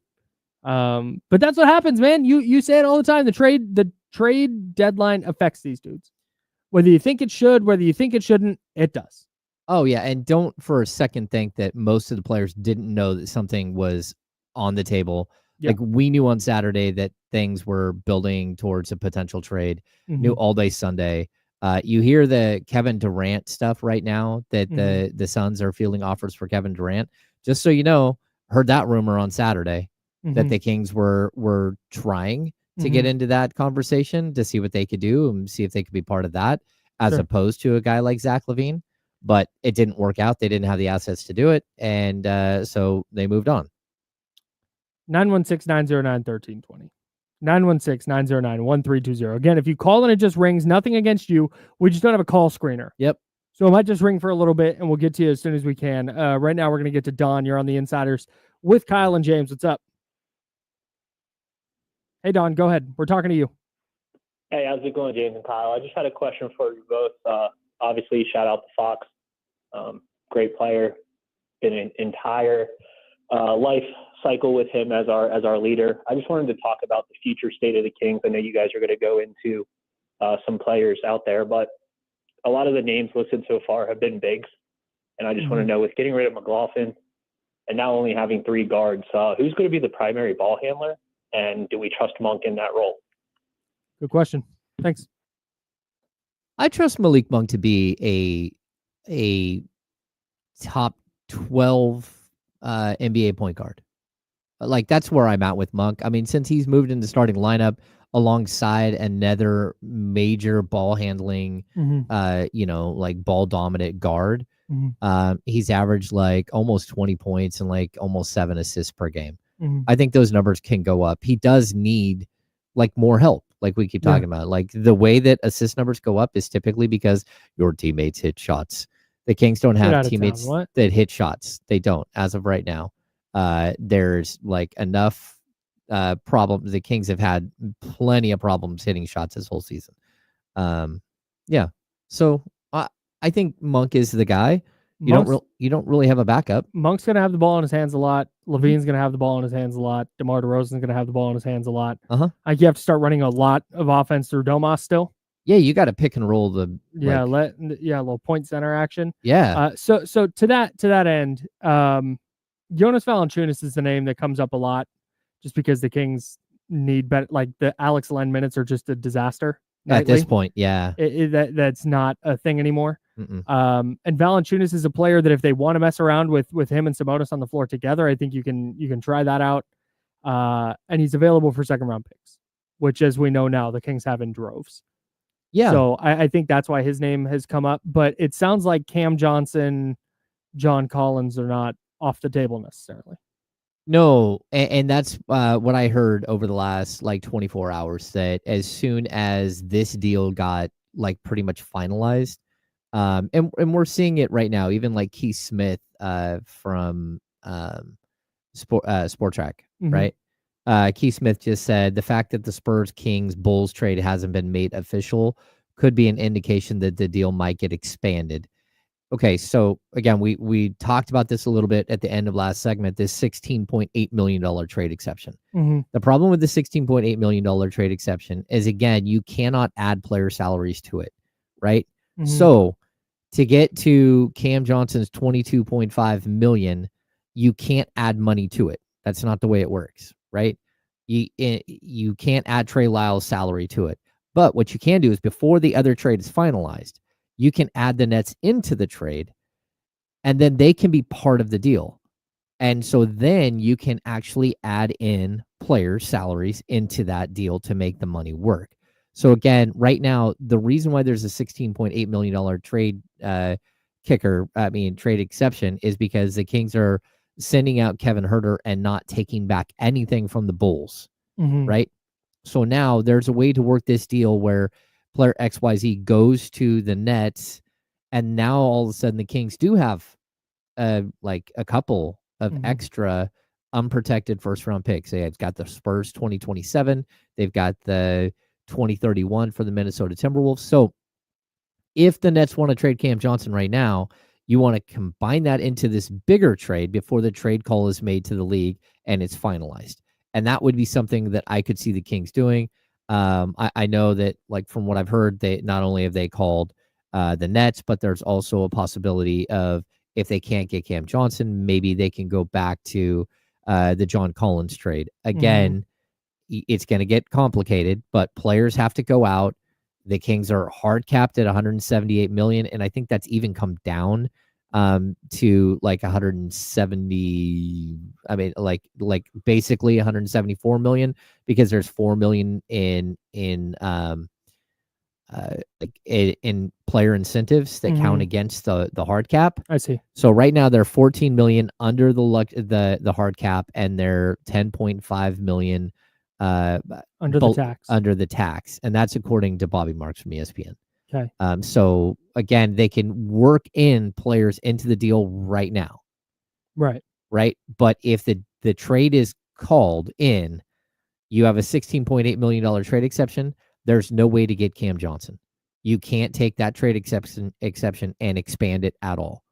But that's what happens, man. You say it all the time. The trade deadline affects these dudes. Whether you think it should, whether you think it shouldn't, it does. Oh, yeah. And don't for a second think that most of the players didn't know that something was on the table. Yeah. Like we knew on Saturday that things were building towards a potential trade. Knew all day Sunday. You hear the Kevin Durant stuff right now that the Suns are fielding offers for Kevin Durant. Just so you know, heard that rumor on Saturday that the Kings were trying to get into that conversation to see what they could do and see if they could be part of that, as Sure. opposed to a guy like Zach LaVine. But it didn't work out. They didn't have the assets to do it, and so they moved on. 916-909-1320. 916-909-1320. Again, if you call and it just rings, nothing against you. We just don't have a call screener. Yep. So it might just ring for a little bit, and we'll get to you as soon as we can. Right now, we're going to get to Don. You're on the Insiders with Kyle and James. What's up? Hey, Don, go ahead. We're talking to you. Hey, how's it going, James and Kyle? I just had a question for you both. Obviously, shout out to Fox. Great player. Been an entire life cycle with him as our leader. I just wanted to talk about the future state of the Kings. I know you guys are going to go into some players out there, but a lot of the names listed so far have been bigs. And I just want to know, with getting rid of McLaughlin and now only having 3 guards, who's going to be the primary ball handler? And do we trust Monk in that role? Good question. Thanks. I trust Malik Monk to be a top 12 NBA point guard. Like, that's where I'm at with Monk. I mean, since he's moved into starting lineup alongside another major ball handling, like ball dominant guard, he's averaged like almost 20 points and like almost 7 assists per game. I think those numbers can go up. He does need like more help, like we keep talking about. Like, the way that assist numbers go up is typically because your teammates hit shots. The Kings don't have teammates that hit shots. They don't, as of right now. There's like enough problems. The Kings have had plenty of problems hitting shots this whole season. So I think Monk is the guy. You don't really have a backup. Monk's going to have the ball in his hands a lot. LaVine's going to have the ball in his hands a lot. DeMar DeRozan's going to have the ball in his hands a lot. You have to start running a lot of offense through Domas still. Yeah, you got to pick and roll the a little point center action. Yeah. So to that end, Jonas Valanciunas is the name that comes up a lot, just because the Kings need better. Like, the Alex Len minutes are just a disaster at this point. Yeah, that's not a thing anymore. And Valanciunas is a player that if they want to mess around with him and Sabonis on the floor together, I think you can try that out. And he's available for 2nd round picks, which, as we know now, the Kings have in droves. Yeah. So I think that's why his name has come up. But it sounds like Cam Johnson, John Collins are not off the table necessarily. No, and that's what I heard over the last like 24 hours, that as soon as this deal got like pretty much finalized, and we're seeing it right now, even like Keith Smith from Sport Track, right? Keith Smith just said the fact that the Spurs-Kings-Bulls trade hasn't been made official could be an indication that the deal might get expanded. Okay, so again, we talked about this a little bit at the end of last segment, this $16.8 million trade exception. The problem with the $16.8 million trade exception is, again, you cannot add player salaries to it, right? So to get to Cam Johnson's $22.5 million, you can't add money to it. That's not the way it works, right? You can't add Trey Lyles' salary to it. But what you can do is before the other trade is finalized, you can add the Nets into the trade, and then they can be part of the deal. And so then you can actually add in players' salaries into that deal to make the money work. So again, right now, the reason why there's a $16.8 million trade trade exception is because the Kings are sending out Kevin Huerter and not taking back anything from the Bulls, right? So now there's a way to work this deal where player XYZ goes to the Nets, and now all of a sudden the Kings do have like a couple of extra unprotected first round picks. They've got the Spurs 2027. They've got the 2031 for the Minnesota Timberwolves. So if the Nets want to trade Cam Johnson right now, you want to combine that into this bigger trade before the trade call is made to the league and it's finalized. And that would be something that I could see the Kings doing. I know that, like, from what I've heard, they not only have they called the Nets, but there's also a possibility of, if they can't get Cam Johnson, maybe they can go back to the John Collins trade. Again, it's going to get complicated, but players have to go out. The Kings are hard capped at $178 million, and I think that's even come down to like 170. I mean, like basically 174 million, because there's 4 million in player incentives that count against the hard cap. I see. So right now they're 14 million under the hard cap, and they're 10.5 million under the tax. Under the tax, and that's according to Bobby Marks from ESPN. Okay. So again, they can work in players into the deal right now. Right. Right. But if the trade is called in, you have a $16.8 million trade exception. There's no way to get Cam Johnson. You can't take that trade exception and expand it at all.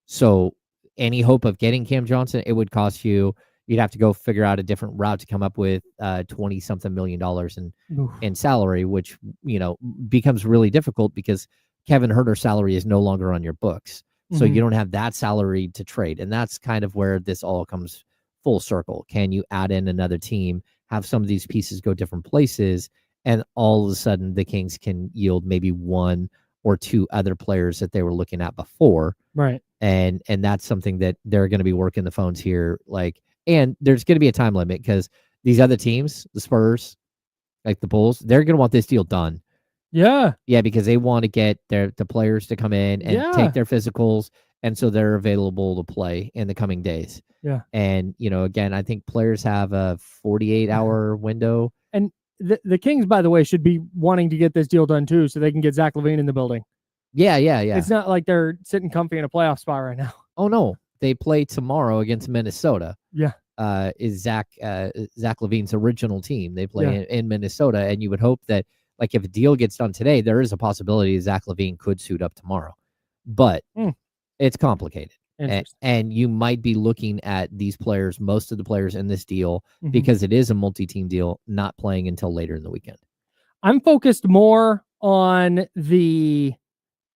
So any hope of getting Cam Johnson, it would cost you. You'd have to go figure out a different route to come up with $20-something million in salary, which, becomes really difficult because Kevin Huerter's salary is no longer on your books. So you don't have that salary to trade. And that's kind of where this all comes full circle. Can you add in another team, have some of these pieces go different places, and all of a sudden the Kings can yield maybe one or two other players that they were looking at before. Right. And that's something that they're going to be working the phones here. And there's going to be a time limit, because these other teams, the Spurs, like the Bulls, they're going to want this deal done. Yeah. Yeah, because they want to get the players to come in and take their physicals, and so they're available to play in the coming days. Yeah. And, again, I think players have a 48-hour window. And the Kings, by the way, should be wanting to get this deal done too, so they can get Zach LaVine in the building. Yeah. It's not like they're sitting comfy in a playoff spot right now. Oh, no. They play tomorrow against Minnesota. Yeah. Is Zach LaVine's original team. They play in Minnesota, and you would hope that, like, if a deal gets done today, there is a possibility Zach LaVine could suit up tomorrow. But it's complicated. And you might be looking at these players, most of the players in this deal, because it is a multi-team deal, not playing until later in the weekend. I'm focused more on the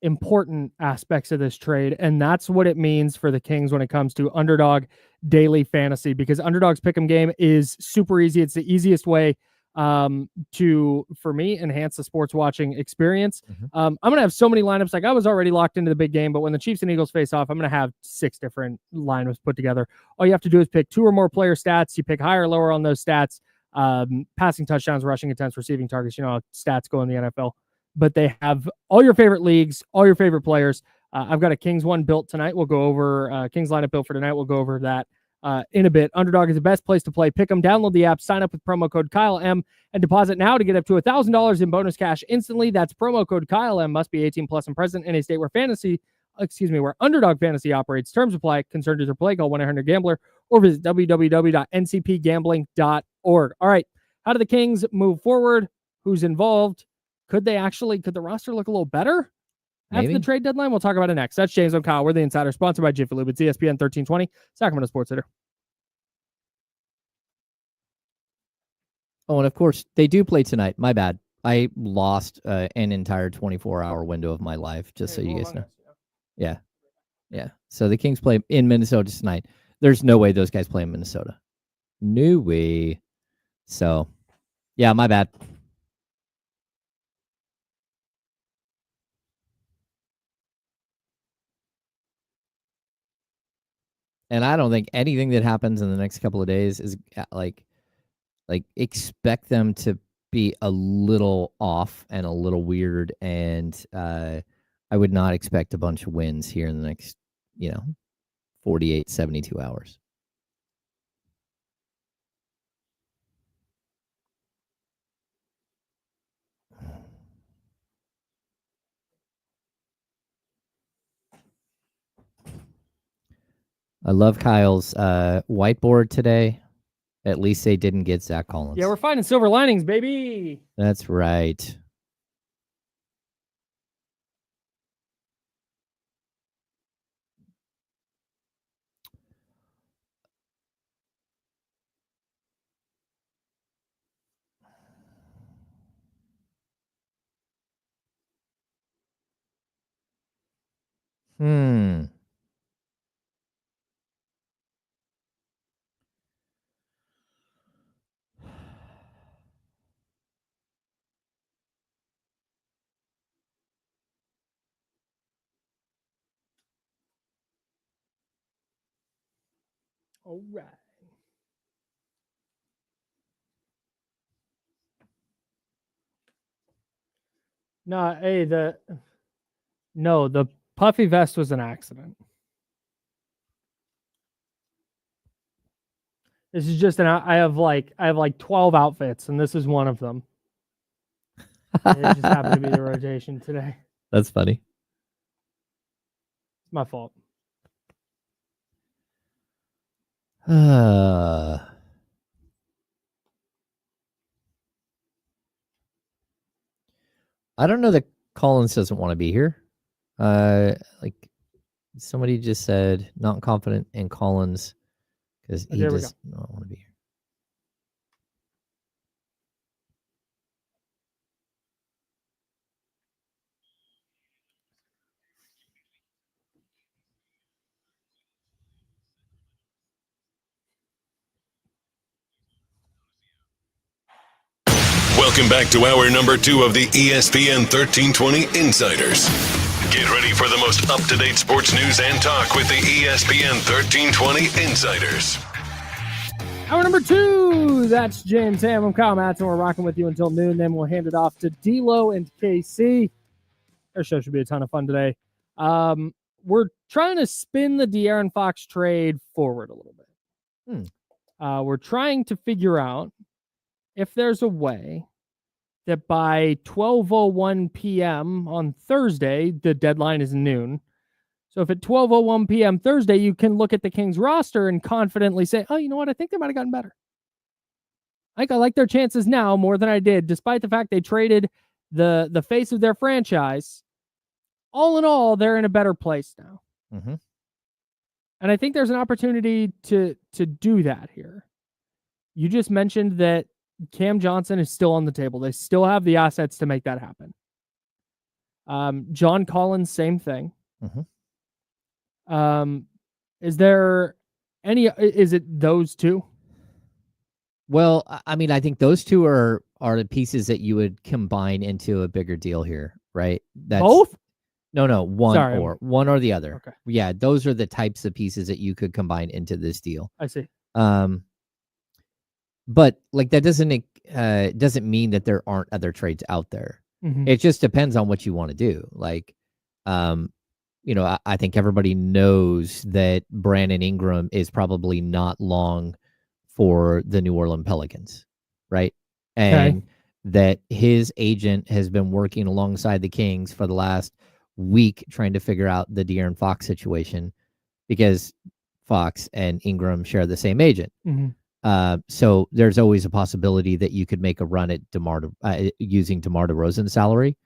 important aspects of this trade, and that's what it means for the Kings when it comes to Underdog Daily Fantasy, because Underdog's Pick'em game is super easy. It's the easiest way for me, enhance the sports watching experience. I'm going to have so many lineups. Like, I was already locked into the big game, but when the Chiefs and Eagles face off, I'm going to have 6 different lineups put together. All you have to do is pick 2 or more player stats. You pick higher or lower on those stats. Passing touchdowns, rushing attempts, receiving targets, how stats go in the NFL. But they have all your favorite leagues, all your favorite players. I've got a Kings one built tonight. We'll go over Kings lineup built for tonight. We'll go over that in a bit. Underdog is the best place to play. Pick them. Download the app. Sign up with promo code KyleM and deposit now to get up to $1,000 in bonus cash instantly. That's promo code KyleM. Must be 18 plus and present in a state where where Underdog Fantasy operates. Terms apply. Concerned user play. Call 1-800-GAMBLER or visit www.ncpgambling.org. All right. How do the Kings move forward? Who's involved? Could the roster look a little better after the trade deadline? We'll talk about it next. That's James and Kyle. We're the Insider, sponsored by Jiffy Lube. It's ESPN 1320, Sacramento Sports Center. Oh, and of course, they do play tonight. My bad. I lost an entire 24-hour window of my life, just so you guys know. Yeah. So the Kings play in Minnesota tonight. There's no way those guys play in Minnesota. Newey. So, yeah, my bad. And I don't think anything that happens in the next couple of days is like expect them to be a little off and a little weird. And I would not expect a bunch of wins here in the next, 48, 72 hours. I love Kyle's whiteboard today. At least they didn't get Zach Collins. Yeah, we're finding silver linings, baby. That's right. All right. No, hey, the puffy vest was an accident. This is just I have like 12 outfits, and this is one of them. It just happened to be the rotation today. That's funny. It's my fault. I don't know that Collins doesn't want to be here. Like somebody just said, not confident in Collins because he just don't want to be here. Welcome back to hour number 2 of the ESPN 1320 Insiders. Get ready for the most up-to-date sports news and talk with the ESPN 1320 Insiders. Hour number 2. That's James Ham. I'm Kyle Matson. We're rocking with you until noon. Then we'll hand it off to D'Lo and KC. Their show should be a ton of fun today. We're trying to spin the De'Aaron Fox trade forward a little bit. We're trying to figure out if there's a way that by 12:01 p.m. on Thursday, the deadline is noon. So if at 12:01 p.m. Thursday, you can look at the Kings roster and confidently say, oh, you know what? I think they might have gotten better. I like their chances now more than I did, despite the fact they traded the face of their franchise. All in all, they're in a better place now. Mm-hmm. And I think there's an opportunity to do that here. You just mentioned that Cam Johnson is still on the table. They still have the assets to make that happen. John Collins, same thing. Mm-hmm. Is it those two? Well, I mean, I think those two are the pieces that you would combine into a bigger deal here, right? Both? No, one. Sorry, one or the other. Okay. Yeah, those are the types of pieces that you could combine into this deal. I see. But like that doesn't mean that there aren't other trades out there. Mm-hmm. It just depends on what you want to do. Like, I think everybody knows that Brandon Ingram is probably not long for the New Orleans Pelicans, right? And that his agent has been working alongside the Kings for the last week trying to figure out the De'Aaron Fox situation because Fox and Ingram share the same agent. Mm-hmm. So there's always a possibility that you could make a run at using DeMar DeRozan's salary,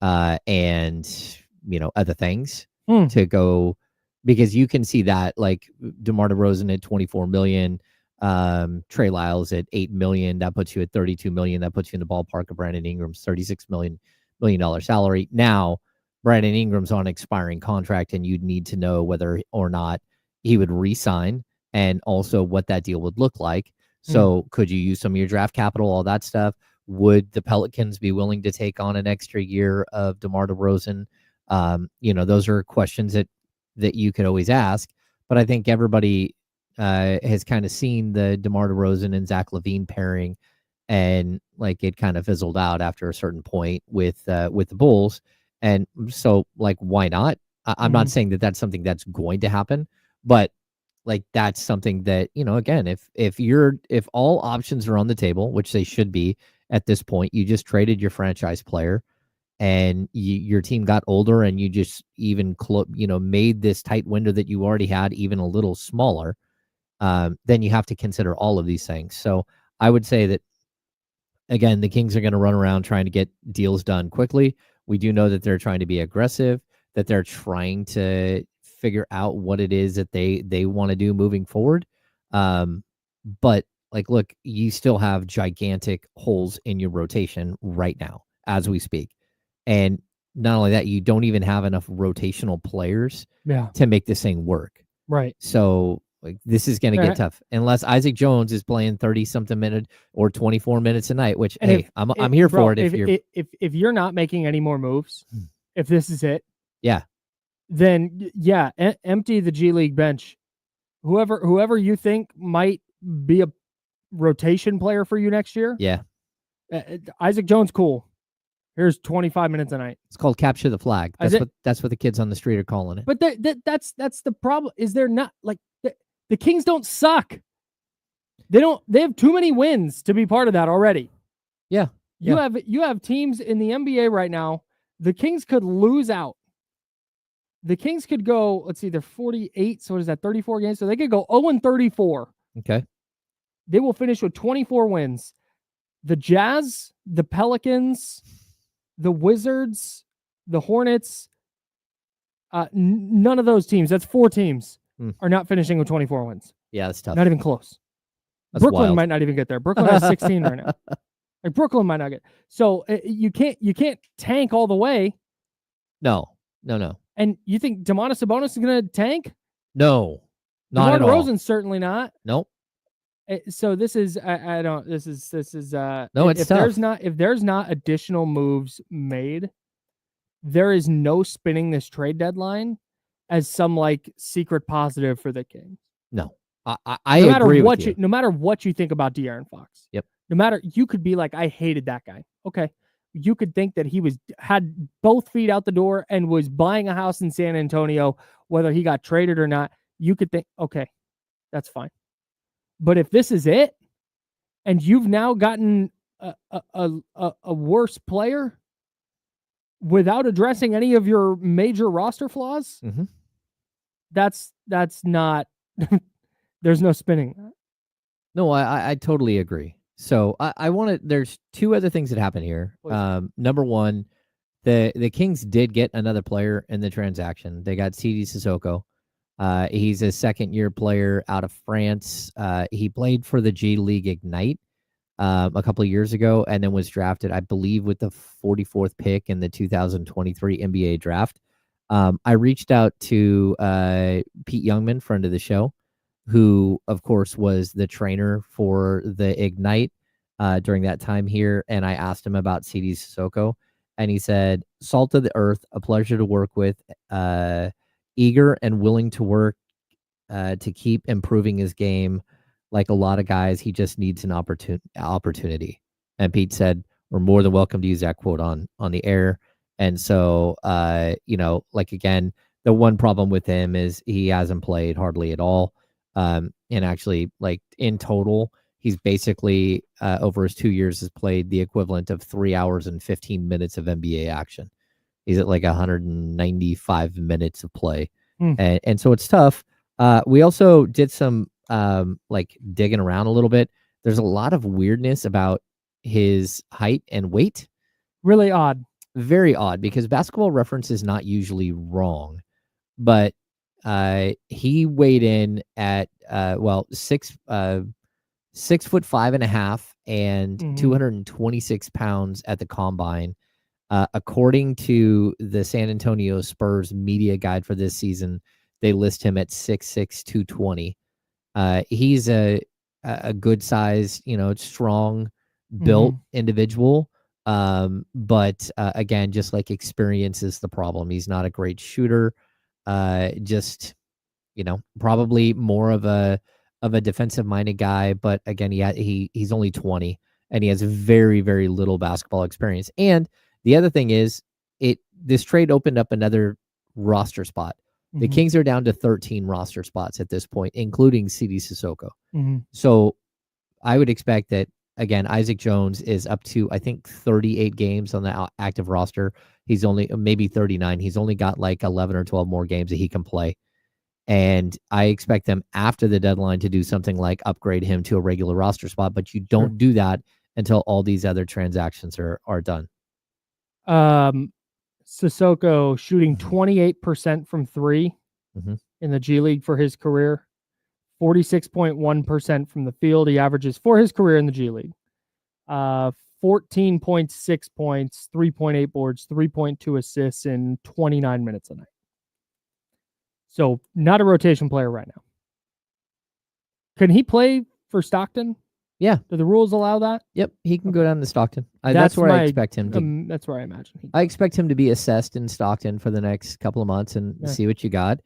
and other things to go, because you can see that like DeMar DeRozan at $24 million, Trey Lyles at $8 million, that puts you at $32 million, that puts you in the ballpark of Brandon Ingram's $36 million salary. Now Brandon Ingram's on an expiring contract, and you'd need to know whether or not he would re-sign, and also what that deal would look like. So could you use some of your draft capital, all that stuff? Would the Pelicans be willing to take on an extra year of DeMar DeRozan? Those are questions that you could always ask. But I think everybody has kind of seen the DeMar DeRozan and Zach LaVine pairing, and like it kind of fizzled out after a certain point with the Bulls. And so, like, why not? I'm not saying that that's something that's going to happen, but like that's something that, again, if all options are on the table, which they should be at this point, you just traded your franchise player, and your team got older, and you just even made this tight window that you already had even a little smaller. Then you have to consider all of these things. So I would say that, again, the Kings are going to run around trying to get deals done quickly. We do know that they're trying to be aggressive, that they're trying to figure out what it is that they want to do moving forward. But like, look, you still have gigantic holes in your rotation right now as we speak. And not only that, you don't even have enough rotational players to make this thing work. Right. So like, this is going to get tough unless Isaac Jones is playing 30-something minutes or 24 minutes a night, which, and hey, I'm here for it. If you're not making any more moves, if this is it, then empty the G League bench. Whoever you think might be a rotation player for you next year. Isaac Jones, cool. Here's 25 minutes a night. It's called capture the flag. That's what the kids on the street are calling it. But that's the problem. Is they're not like the Kings don't suck. They have too many wins to be part of that already. You have teams in the NBA right now. The Kings could lose out. The Kings could go, let's see, they're 48. So what is that, 34 games? So they could go 0-34. Okay. They will finish with 24 wins. The Jazz, the Pelicans, the Wizards, the Hornets, none of those teams, that's 4 teams, are not finishing with 24 wins. Yeah, that's tough. Not even close. That's Brooklyn wild. might not even get there. Brooklyn has 16 right now. Like Brooklyn might not get. So you can't tank all the way. No. And you think Domantas Sabonis is going to tank? No, not at all. DeRozan's certainly not. Nope. So this is I don't. This is no. It's if tough. there's not additional moves made, there is no spinning this trade deadline as some like secret positive for the Kings. No, I agree with you. No matter what you think about De'Aaron Fox. Yep. No matter, you could be like, I hated that guy. Okay. You could think that he had both feet out the door and was buying a house in San Antonio, whether he got traded or not. You could think, okay, that's fine. But if this is it, and you've now gotten a worse player without addressing any of your major roster flaws, that's not. There's no spinning that. No, I totally agree. So I want to. There's 2 other things that happen here. Number one, the Kings did get another player in the transaction. They got Sidi Sissoko. He's a second-year player out of France. He played for the G League Ignite a couple of years ago, and then was drafted, I believe, with the 44th pick in the 2023 NBA draft. I reached out to Pete Youngman, friend of the show, who, of course, was the trainer for the Ignite during that time here, and I asked him about Sidi Sissoko, and he said, "Salt of the earth, a pleasure to work with, eager and willing to work to keep improving his game. Like a lot of guys, he just needs an opportunity." And Pete said, "We're more than welcome to use that quote on the air." And so, like, again, the one problem with him is he hasn't played hardly at all. And actually, like, in total, he's basically over his 2 years has played the equivalent of 3 hours and 15 minutes of NBA action. He's at like 195 minutes of play. And so it's tough. We also did some like digging around a little bit. There's a lot of weirdness about his height and weight. Really odd. Very odd, because Basketball Reference is not usually wrong, but he weighed in at 6'5.5" and 226 pounds at the combine. According to the San Antonio Spurs media guide for this season, they list him at 6'6", 220. He's a a good size, strong built individual. But again, just like experience is the problem. He's not a great shooter. Just, probably more of a defensive minded guy. But again, he's only 20 and he has very, very little basketball experience. And the other thing is this trade opened up another roster spot. The Kings are down to 13 roster spots at this point, including CD Sissoko. So I would expect that, again, Isaac Jones is up to, I think, 38 games on the active roster. He's only maybe 39. He's only got like 11 or 12 more games that he can play. And I expect them after the deadline to do something like upgrade him to a regular roster spot. But you don't do that until all these other transactions are done. Sissoko shooting 28% from three in the G League for his career, 46.1% from the field. He averages for his career in the G League, 14.6 points, 3.8 boards, 3.2 assists in 29 minutes a night. So not a rotation player right now. Can he play for Stockton? Yeah. Do the rules allow that? Yep. He can go down to Stockton. That's where I expect him to. That's where I imagine. I expect him to be assessed in Stockton for the next couple of months and see what you got.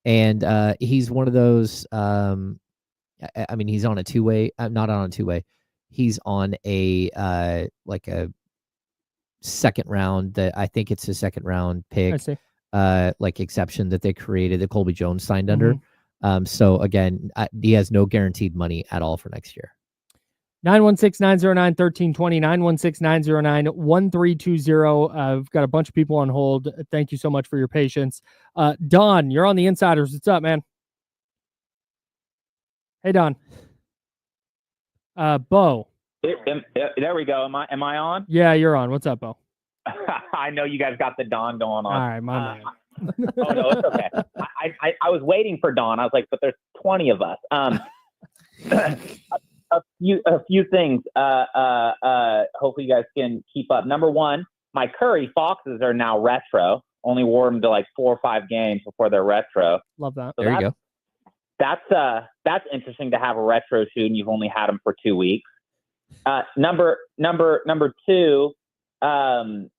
And he's one of those. I mean, he's on a two-way. Not on a two-way. He's on a like a second round. That I think it's a second round pick. I see. Like exception that they created that Colby Jones signed under. So again, he has no guaranteed money at all for next year. 916-909-1320, 916-909-1320. I've got a bunch of people on hold. Thank you so much for your patience. Don, you're on the Insiders. What's up, man? Hey, Don. Bo. There we go. Am I on? Yeah, you're on. What's up, Bo? I know you guys got the Don going on. All right, my man. Oh, no, it's okay. I was waiting for Don. I was like, but there's 20 of us. A few things. Hopefully you guys can keep up. Number one, my Curry Foxes are now retro. Only wore them to like 4 or 5 games before they're retro. Love that. So there you go. That's interesting to have a retro shoe and you've only had them for 2 weeks. Number two, I'm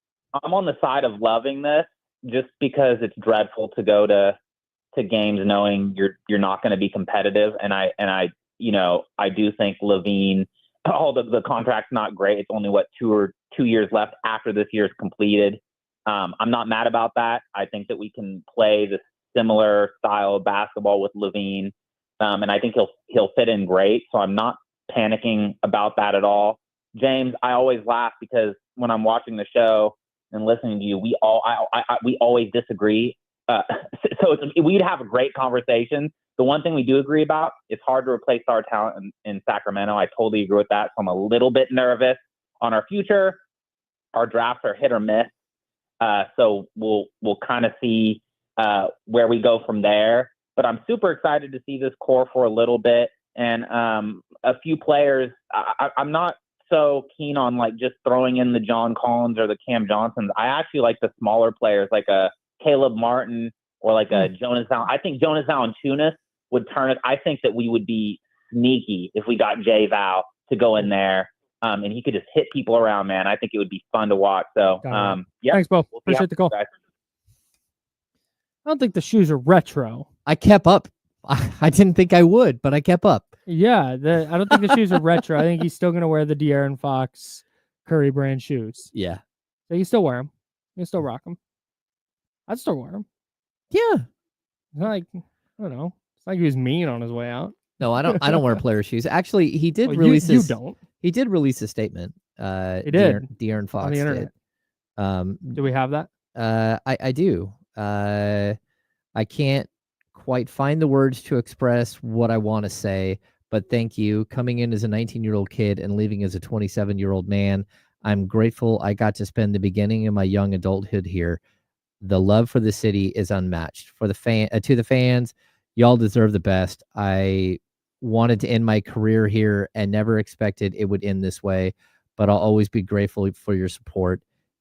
on the side of loving this just because it's dreadful to go to games knowing you're not going to be competitive. And I do think LaVine, the contract's not great. It's only 2 years left after this year's completed. I'm not mad about that. I think that we can play the similar style of basketball with LaVine. And I think he'll fit in great. So I'm not panicking about that at all. James, I always laugh because when I'm watching the show and listening to you, we always disagree. So we'd have a great conversation. The one thing we do agree about, it's hard to replace our talent in Sacramento. I totally agree with that. So I'm a little bit nervous on our future. Our drafts are hit or miss. So we'll kind of see where we go from there. But I'm super excited to see this core for a little bit. And a few players, I'm not so keen on like just throwing in the John Collins or the Cam Johnsons. I actually like the smaller players like a Caleb Martin or like a Jonas Valanciunas. I think Jonas Valanciunas would turn it. I think that we would be sneaky if we got J Val to go in there and he could just hit people around, man. I think it would be fun to watch. So, yeah. Thanks, Bo. Appreciate the call. I don't think the shoes are retro. I kept up. I didn't think I would, but I kept up. Yeah, I don't think the shoes are retro. I think he's still going to wear the De'Aaron Fox Curry brand shoes. Yeah. So you still wear them. You still rock them. I'd still wear them. Yeah. I don't know. It's like he was mean on his way out. No, I don't wear player shoes. Actually, he did release He did release a statement. He did. De'Aaron Fox on the internet. Do we have that? I do. I can't quite find the words to express what I want to say, but thank you. Coming in as a 19-year-old kid and leaving as a 27-year-old man, I'm grateful I got to spend the beginning of my young adulthood here. The love for the city is unmatched. For the to the fans, y'all deserve the best. I wanted to end my career here and never expected it would end this way, but I'll always be grateful for your support.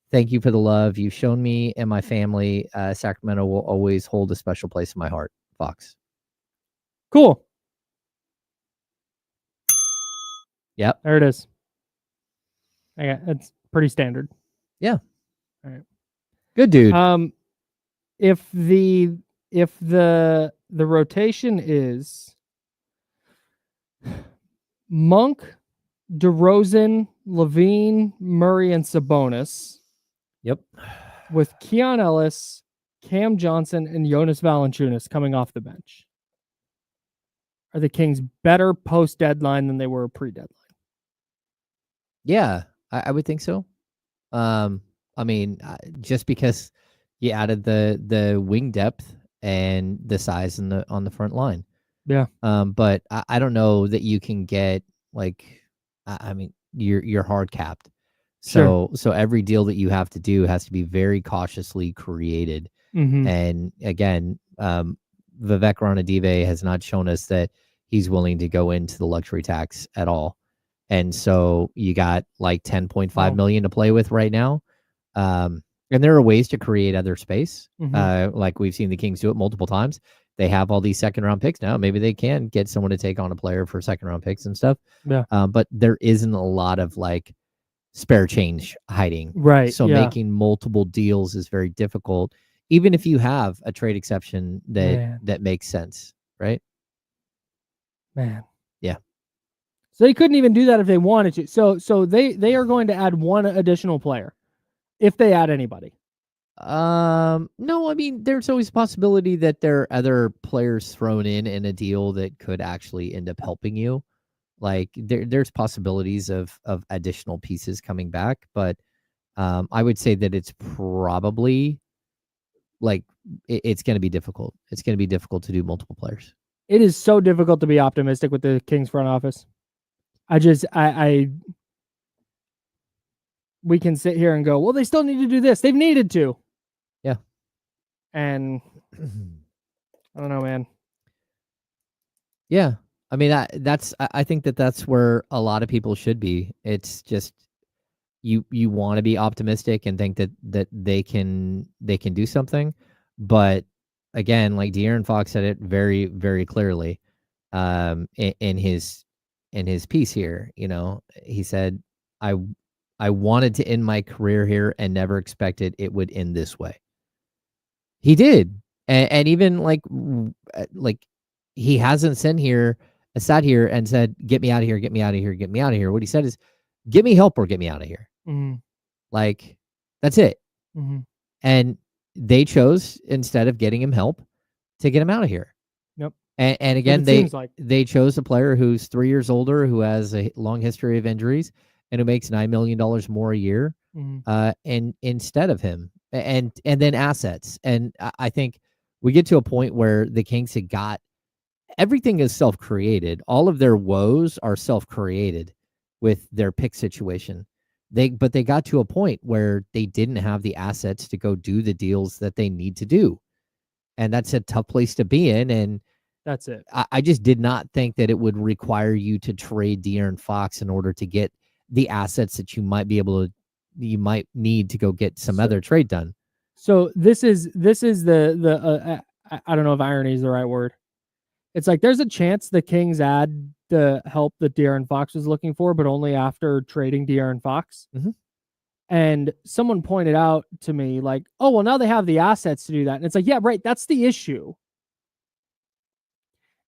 Thank you for the love you've shown me and my family. Sacramento will always hold a special place in my heart. Fox. Cool. Yep. There it is. Okay, it's pretty standard. Yeah. All right. Good dude. If the rotation is Monk, DeRozan, LaVine, Murray, and Sabonis, Yep. with Keon Ellis, Cam Johnson, and Jonas Valanciunas coming off the bench, are the Kings better post-deadline than they were pre-deadline? Yeah, I would think so. I mean, just because you added the wing depth and the size on the front line. Yeah. But I don't know that you can get like, I mean, you're hard capped. So every deal that you have to do has to be very cautiously created. Mm-hmm. And again, Vivek Ranadive has not shown us that he's willing to go into the luxury tax at all. And so you got like 10.5 million to play with right now. And there are ways to create other space. Like we've seen the Kings do it multiple times. They have all these second round picks now. Maybe they can get someone to take on a player for second round picks and stuff. Yeah. But there isn't a lot of like spare change hiding. Right. So making multiple deals is very difficult, even if you have a trade exception that makes sense. Right. Man. Yeah. So they couldn't even do that if they wanted to. So they are going to add one additional player if they add anybody. No, I mean, there's always a possibility that there are other players thrown in a deal that could actually end up helping you. Like there's possibilities of additional pieces coming back, but I would say that it's probably like it's going to be difficult. It's going to be difficult to do multiple players. It is so difficult to be optimistic with the Kings front office. We can sit here and go, well, they still need to do this. They've needed to. Yeah. And I don't know, man. Yeah. I mean, I think that's where a lot of people should be. It's just you want to be optimistic and think that they can do something. But again, like De'Aaron Fox said it very, very clearly in his piece here, he said, I wanted to end my career here and never expected it would end this way. He did. And even like he hasn't sat here and said, get me out of here, get me out of here, get me out of here. What he said is, get me help or get me out of here. Mm-hmm. Like, that's it. Mm-hmm. And they chose, instead of getting him help, to get him out of here. Yep. And again, they chose a player who's 3 years older, who has a long history of injuries, and who makes $9 million more a year, and instead of him, and then assets. And I think we get to a point where the Kings had got everything is self-created. All of their woes are self-created with their pick situation. But they got to a point where they didn't have the assets to go do the deals that they need to do. And that's a tough place to be in. And that's it. I just did not think that it would require you to trade De'Aaron Fox in order to get the assets that you might need to go get some other trade done. So this is the I don't know if irony is the right word. It's like there's a chance the Kings add the help that De'Aaron Fox was looking for, but only after trading De'Aaron Fox. Mm-hmm. And someone pointed out to me, like, oh, well, now they have the assets to do that. And it's like, yeah, right. That's the issue.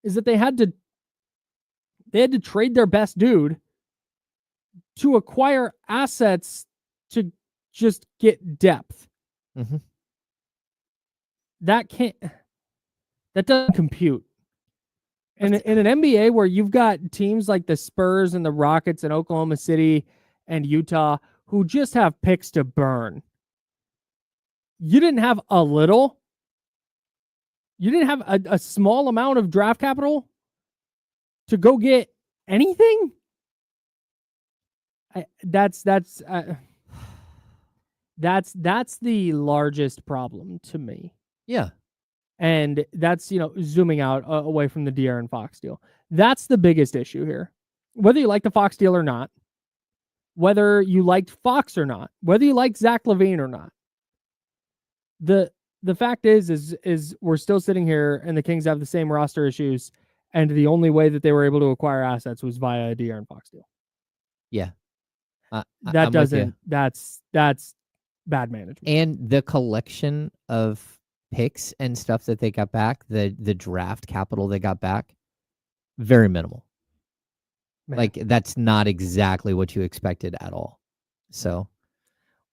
Is that they had to trade their best dude to acquire assets to just get depth. Mm-hmm. That doesn't compute. And in an NBA where you've got teams like the Spurs and the Rockets and Oklahoma City and Utah who just have picks to burn, you didn't have a little. You didn't have a small amount of draft capital to go get anything. That's the largest problem to me. Yeah. And that's, zooming out away from the De'Aaron Fox deal. That's the biggest issue here. Whether you like the Fox deal or not, whether you liked Fox or not, whether you like Zach LaVine or not, the fact is we're still sitting here and the Kings have the same roster issues, and the only way that they were able to acquire assets was via a De'Aaron Fox deal. Yeah. That I'm with you. doesn't. That's bad management. And the collection of picks and stuff that they got back, the draft capital they got back, very minimal. Man. Like, that's not exactly what you expected at all. So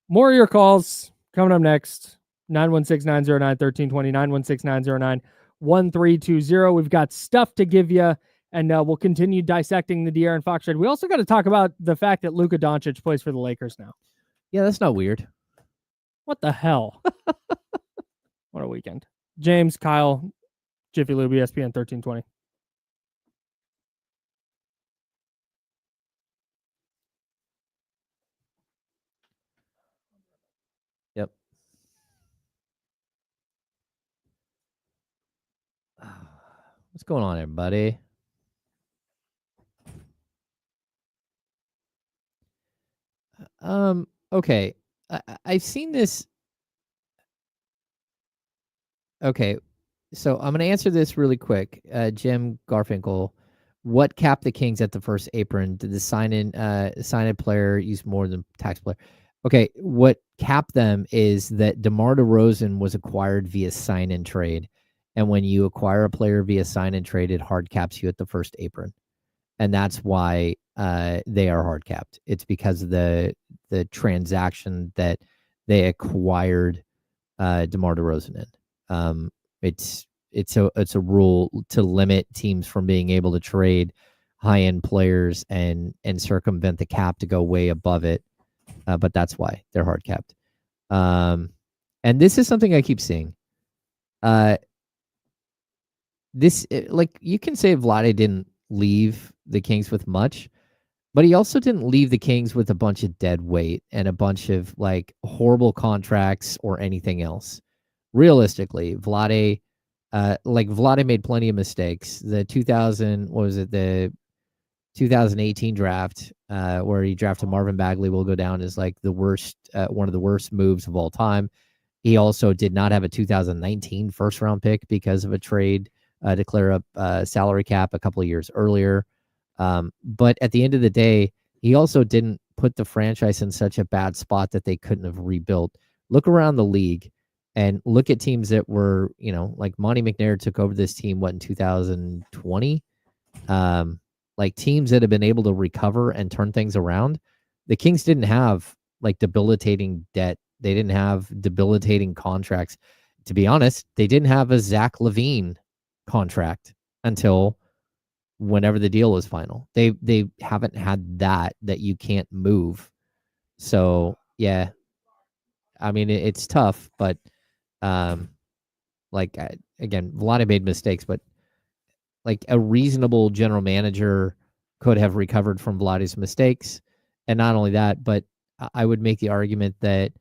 more of your calls coming up next. 916-909-1320, 916-909-1320. We've got stuff to give you, and we'll continue dissecting the De'Aaron Fox trade. We also got to talk about the fact that Luka Doncic plays for the Lakers now. yeah, that's not weird. What the hell? What a weekend. James, Kyle, Jiffy Lube, ESPN 1320. Yep. What's going on, everybody? Okay. I've seen this. Okay. So I'm going to answer this really quick. Jim Garfinkel, what capped the Kings at the first apron? Did the sign-in player use more than tax player? Okay, what capped them is that DeMar DeRozan was acquired via sign-in trade. And when you acquire a player via sign-in trade, it hard caps you at the first apron. And that's why they are hard capped. It's because of the transaction that they acquired DeMar DeRozan in. It's a rule to limit teams from being able to trade high-end players and circumvent the cap to go way above it. But that's why they're hard capped. And this is something I keep seeing. Like, you can say Vlade didn't leave the Kings with much, but he also didn't leave the Kings with a bunch of dead weight and a bunch of like horrible contracts or anything else. Realistically, Vlade made plenty of mistakes. The 2018 draft, where he drafted Marvin Bagley, will go down as like the worst, one of the worst moves of all time. He also did not have a 2019 first round pick because of a trade to clear up salary cap a couple of years earlier. But at the end of the day, he also didn't put the franchise in such a bad spot that they couldn't have rebuilt. Look around the league and look at teams that were, like Monty McNair took over this team, in 2020? Like teams that have been able to recover and turn things around. The Kings didn't have like debilitating debt. They didn't have debilitating contracts. To be honest, they didn't have a Zach LaVine contract until whenever the deal was final. They haven't had that you can't move. So yeah, I mean it's tough, but again, Vlade made mistakes, but like a reasonable general manager could have recovered from Vlade's mistakes. And not only that, but I would make the argument that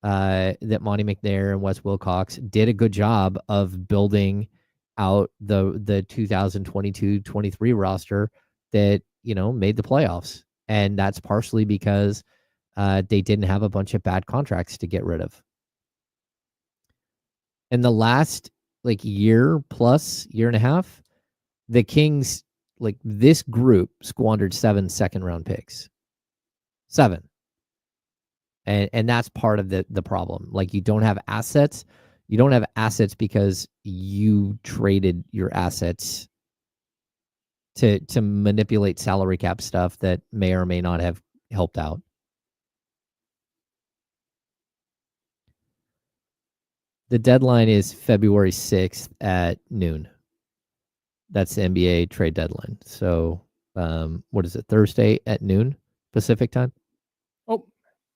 that Monty McNair and Wes Wilcox did a good job of building out the 2022-23 roster that, made the playoffs. And that's partially because they didn't have a bunch of bad contracts to get rid of. In the last year and a half, the Kings, this group, squandered 7 second-round picks. 7. And that's part of the problem. You don't have assets. You don't have assets because you traded your assets to manipulate salary cap stuff that may or may not have helped out. The deadline is February 6th at noon. That's the NBA trade deadline. So, what is it? Thursday at noon Pacific time? Oh,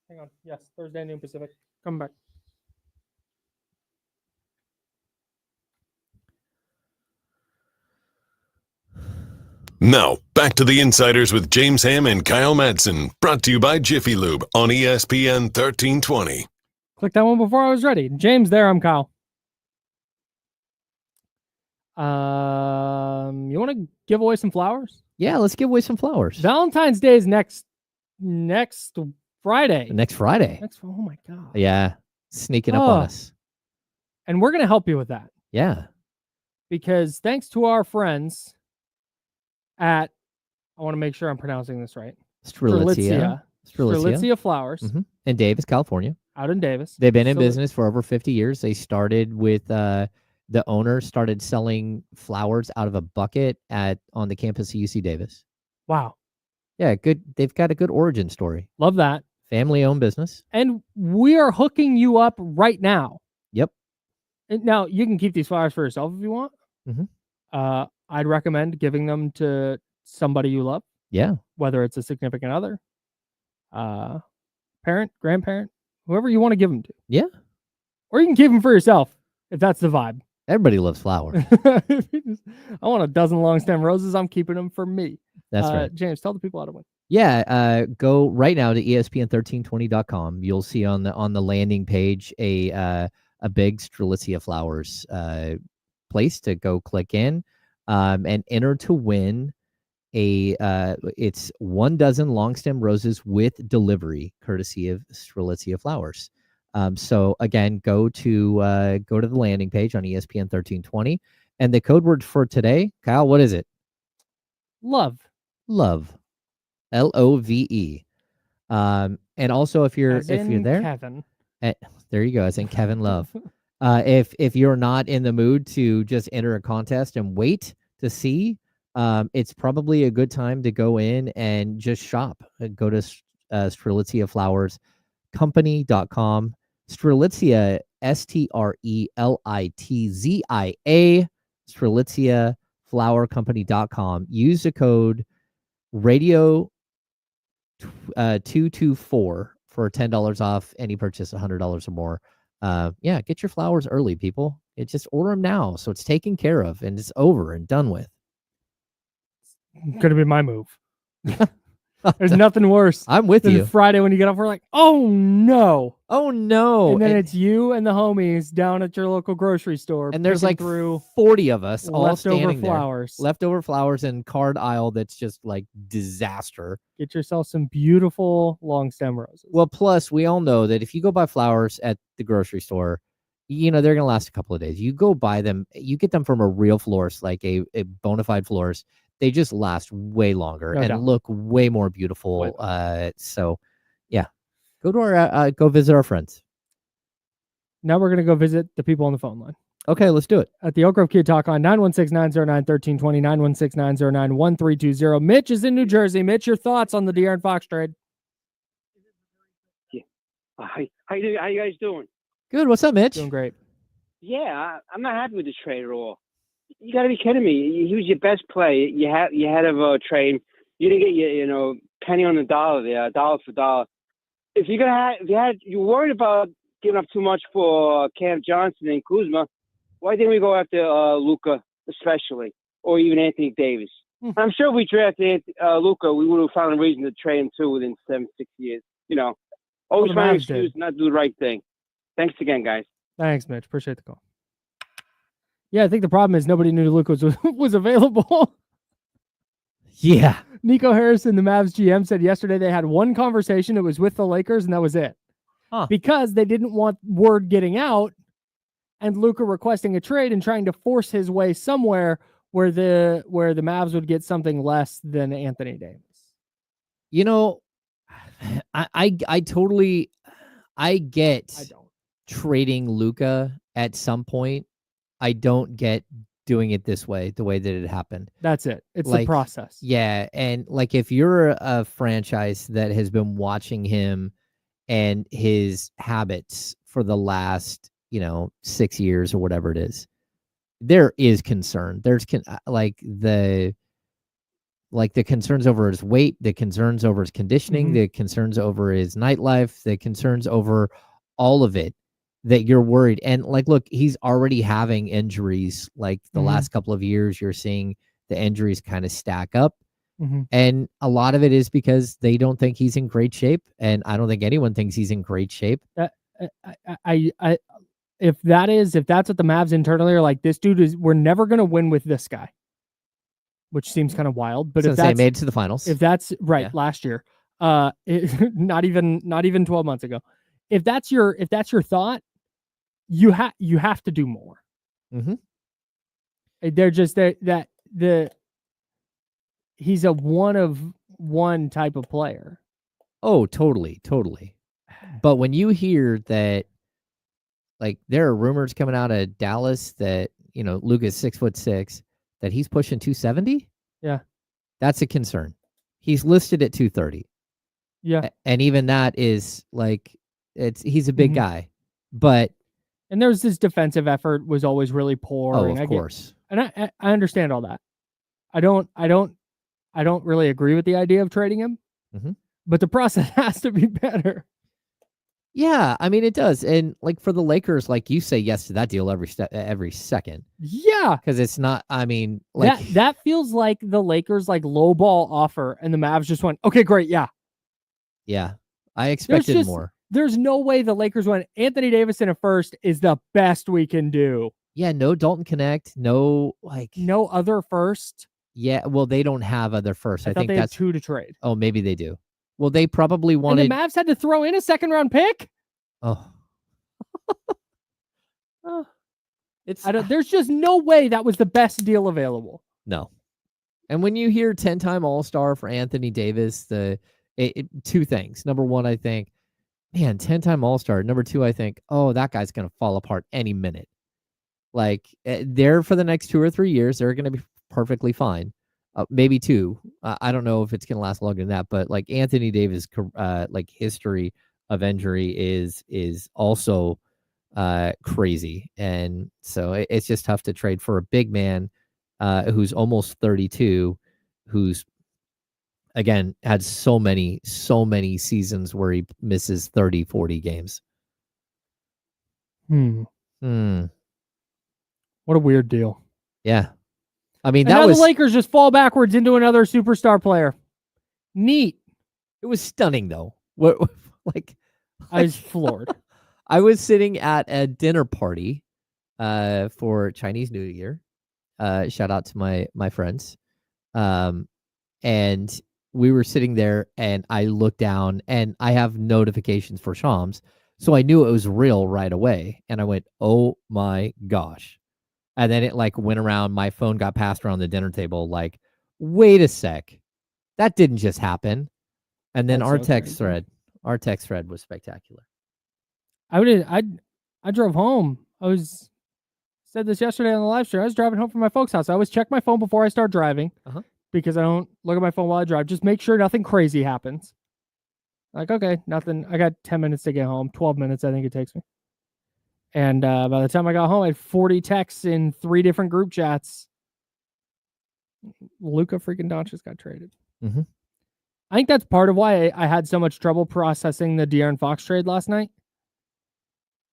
hang on. Yes, Thursday noon Pacific. Come back. Now, back to the Insiders with James Ham and Kyle Madsen, brought to you by Jiffy Lube on ESPN 1320. Click that one before I was ready. James there, I'm Kyle. You want to give away some flowers? Yeah, let's give away some flowers. Valentine's Day is next Friday. Next Friday. Oh my God. Yeah, sneaking up on us. And we're going to help you with that. Yeah. Because thanks to our friends at, I want to make sure I'm pronouncing this right, Strelitzia Flowers in Davis, California. out in Davis. They've been in business for over 50 years. They started with the owner started selling flowers out of a bucket on the campus of UC Davis. Wow. Yeah, good. They've got a good origin story. Love that. Family-owned business. And we are hooking you up right now. Yep. And now, you can keep these flowers for yourself if you want. I'd recommend giving them to somebody you love. Yeah. Whether it's a significant other, parent, grandparent, whoever you want to give them to. Yeah. Or you can keep them for yourself if that's the vibe. Everybody loves flowers. I want a dozen long stem roses. I'm keeping them for me. That's right. James, tell the people how to win. Yeah, go right now to ESPN1320.com. You'll see on the landing page a big Strelitzia Flowers place to go click in and enter to win it's 1 dozen long stem roses with delivery, courtesy of Strelitzia Flowers. So again, go to the landing page on ESPN 1320, and the code word for today, Kyle, what is it? Love. Love. LOVE. And also if you're there, Kevin. There you go, as in Kevin Love. If you're not in the mood to just enter a contest and wait to see, it's probably a good time to go in and just shop. Go to StrelitziaFlowersCompany.com. Strelitzia, STRELITZIA, StrelitziaFlowerCompany.com. Use the code radio 224 for $10 off any purchase $100 or more. Get your flowers early, people. Just order them now, so it's taken care of and it's over and done with. Gonna be my move. There's nothing worse. I'm with than you. Friday when you get up, we're like, oh no. And then it's you and the homies down at your local grocery store. And there's like through 40 of us all standing flowers. there. Leftover flowers and card aisle that's just like disaster. Get yourself some beautiful long stem roses. Well, plus we all know that if you go buy flowers at the grocery store, they're going to last a couple of days. You go buy them, you get them from a real florist, like a bona fide florist. They just last way longer and look way more beautiful. So, yeah, go visit our friends. Now we're gonna go visit the people on the phone line. Okay, let's do it. At the Oak Grove Kid Talk on 916-909-1320, 916-909-1320. Mitch is in New Jersey. Mitch, your thoughts on the De'Aaron Fox trade? Yeah. How you guys doing? Good. What's up, Mitch? Doing great. Yeah, I'm not happy with the trade at all. You got to be kidding me. He was your best player. You had to trade him. You didn't get your penny on the dollar there, dollar for dollar. If you're worried about giving up too much for Cam Johnson and Kuzma, why didn't we go after Luka especially, or even Anthony Davis? I'm sure if we drafted Luka, we would have found a reason to trade him too within 7-6 years. Always find an excuse not to do the right thing. Thanks again, guys. Thanks, Mitch. Appreciate the call. Yeah, I think the problem is nobody knew Luka was available. Yeah. Nico Harrison, the Mavs GM, said yesterday they had one conversation. It was with the Lakers, and that was it. Because they didn't want word getting out and Luka requesting a trade and trying to force his way somewhere where the Mavs would get something less than Anthony Davis. I get trading Luka at some point. I don't get doing it this way, the way that it happened. That's it. It's the process. Yeah. And if you're a franchise that has been watching him and his habits for the last, 6 years or whatever it is, there is concern. There's the concerns over his weight, the concerns over his conditioning, the concerns over his nightlife, the concerns over all of it. That you're worried. And look, he's already having injuries. The last couple of years, you're seeing the injuries kind of stack up. And a lot of it is because they don't think he's in great shape. And I don't think anyone thinks he's in great shape. If that's what the Mavs internally are like, this dude we're never going to win with this guy, which seems kind of wild. But if they made it to the finals, if that's right, last year, not even 12 months ago, if that's your thought, you have to do more. They're just that he's a one of one type of player. Oh, totally. But when you hear that, like, there are rumors coming out of Dallas that, Luka's 6'6", that he's pushing 270. Yeah. That's a concern. He's listed at 230. Yeah. And even that is like, he's a big guy, but. And there's this defensive effort was always really poor. Oh, and of course. I understand all that. I don't really agree with the idea of trading him, but the process has to be better. Yeah, I mean, it does. And like for the Lakers, like you say yes to that deal every second. Yeah. Because it's not, I mean, like that feels like the Lakers like low ball offer and the Mavs just went, okay, great. Yeah. Yeah. I expected more. There's no way the Lakers went Anthony Davis in a first is the best we can do. Yeah. No Dalton Connect. No other first. Yeah. Well, they don't have other first. I think they that's had 2 to trade. Oh, maybe they do. Well, they probably wanted. And the Mavs had to throw in a second round pick. Oh. There's just no way that was the best deal available. No. And when you hear 10-time All-Star for Anthony Davis, 2 things. Number one, I think, man, 10-time All-Star. Number 2, I think, oh, that guy's going to fall apart any minute. Like, there for the next 2 or 3 years, they're going to be perfectly fine. Maybe 2. I don't know if it's going to last longer than that, but like Anthony Davis, like history of injury is also crazy. And so it's just tough to trade for a big man who's almost 32, who's, again, had so many seasons where he misses 30, 40 games. What a weird deal. Yeah. I mean, and now the Lakers just fall backwards into another superstar player. Neat. It was stunning, though. What, I was floored. I was sitting at a dinner party for Chinese New Year. Shout out to my friends. And we were sitting there, and I looked down, and I have notifications for Shams, so I knew it was real right away. And I went, "Oh my gosh!" And then it like went around. My phone got passed around the dinner table. Like, wait a sec, that didn't just happen. And then our text thread was spectacular. I drove home. Said this yesterday on the live stream. I was driving home from my folks' house. I always check my phone before I start driving because I don't look at my phone while I drive. Just make sure nothing crazy happens. Like, okay, nothing. I got 10 minutes to get home. 12 minutes, I think it takes me. And by the time I got home, I had 40 texts in 3 different group chats. Luka freaking Doncic got traded. I think that's part of why I had so much trouble processing the De'Aaron Fox trade last night.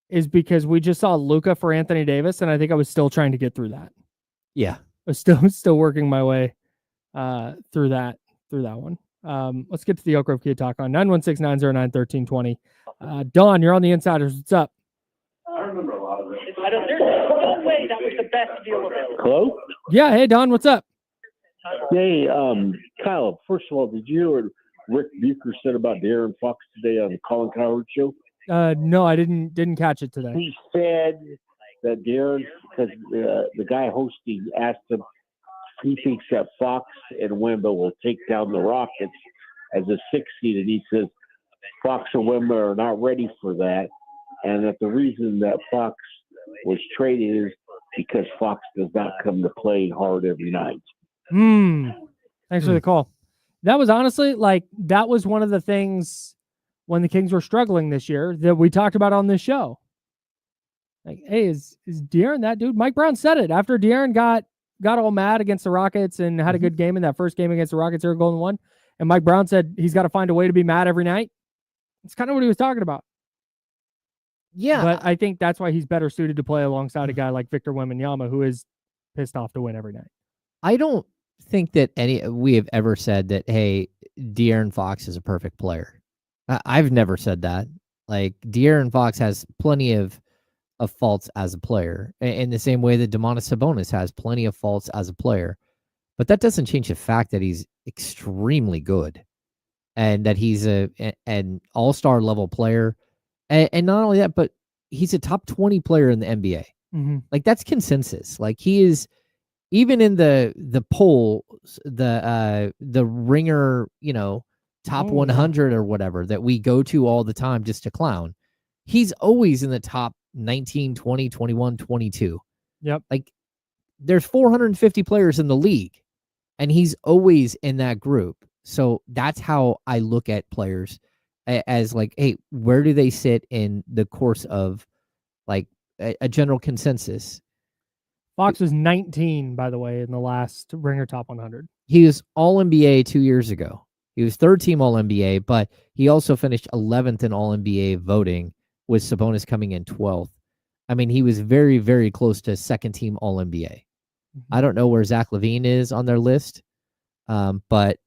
Is because we just saw Luka for Anthony Davis, and I think I was still trying to get through that. Yeah, I was still working my way through that one. Let's get to the Oak Grove Kid Talk on 916-909-1320. Dawn, you're on the Insiders. What's up? I remember a lot of it. There's no way that was the best deal available. Hello? Yeah, hey, Don, what's up? Hey, Kyle, first of all, did you hear what Rick Bucher said about De'Aaron Fox today on the Colin Cowherd show? No, I didn't catch it today. He said that De'Aaron, because the guy hosting asked him if he thinks that Fox and Wemba will take down the Rockets as a 6 seed, and he says Fox and Wemba are not ready for that, and that the reason that Fox was traded is because Fox does not come to play hard every night. Thanks for the call. That was honestly that was one of the things when the Kings were struggling this year that we talked about on this show. Like, hey, is De'Aaron that dude? Mike Brown said it after De'Aaron got all mad against the Rockets and had a good game in that first game against the Rockets here at Golden 1. And Mike Brown said he's got to find a way to be mad every night. It's kind of what he was talking about. Yeah. But I think that's why he's better suited to play alongside a guy like Victor Wembanyama, who is pissed off to win every night. I don't think that we have ever said that, hey, De'Aaron Fox is a perfect player. I've never said that. Like, De'Aaron Fox has plenty of faults as a player, in the same way that Domantas Sabonis has plenty of faults as a player. But that doesn't change the fact that he's extremely good and that he's an all-star level player. And not only that, but he's a top 20 player in the NBA. Like, that's consensus. Like, he is even in the poll, the Ringer, top 100 or whatever that we go to all the time just to clown, he's always in the top 19, 20, 21, 22. Yep. Like, there's 450 players in the league, and he's always in that group. So that's how I look at players as like, hey, where do they sit in the course of like a general consensus? Fox was 19, by the way, in the last Ringer Top 100. He was All-NBA 2 years ago. He was third team All-NBA, but he also finished 11th in All-NBA voting, with Sabonis coming in 12th. I mean, he was very, very close to second team All-NBA. I don't know where Zach LaVine is on their list, but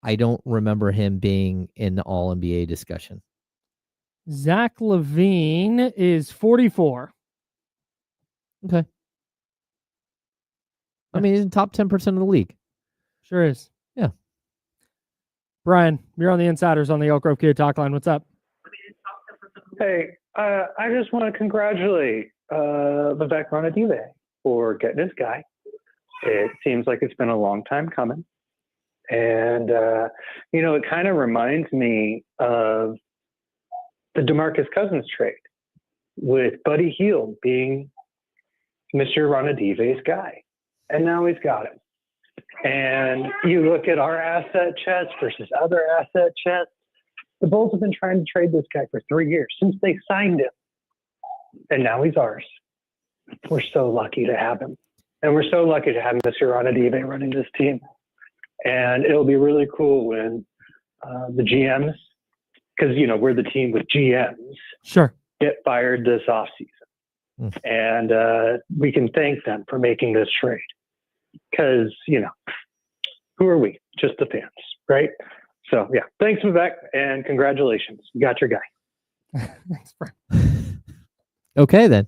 I don't remember him being in the All-NBA discussion. Zach LaVine is 44. Okay. I mean, he's in top 10% of the league. Sure is. Yeah. Brian, you're on the Insiders on the Elk Grove Kid Talk Line. What's up? Hey, I just want to congratulate Vivek Ranadive for getting his guy. It seems like it's been a long time coming. And, it kind of reminds me of the DeMarcus Cousins trade with Buddy Hield being Mr. Ranadive's guy. And now he's got him. And you look at our asset chest versus other asset chests. The Bulls have been trying to trade this guy for 3 years since they signed him. And now he's ours. We're so lucky to have him. And we're so lucky to have Mr. Ranadive running this team. And it'll be really cool when the GMs, because, we're the team with GMs, sure, get fired this offseason. And we can thank them for making this trade. Because, who are we? Just the fans, right? So, yeah, thanks, Vivek, and congratulations. You got your guy. Thanks, Brian. Okay, then.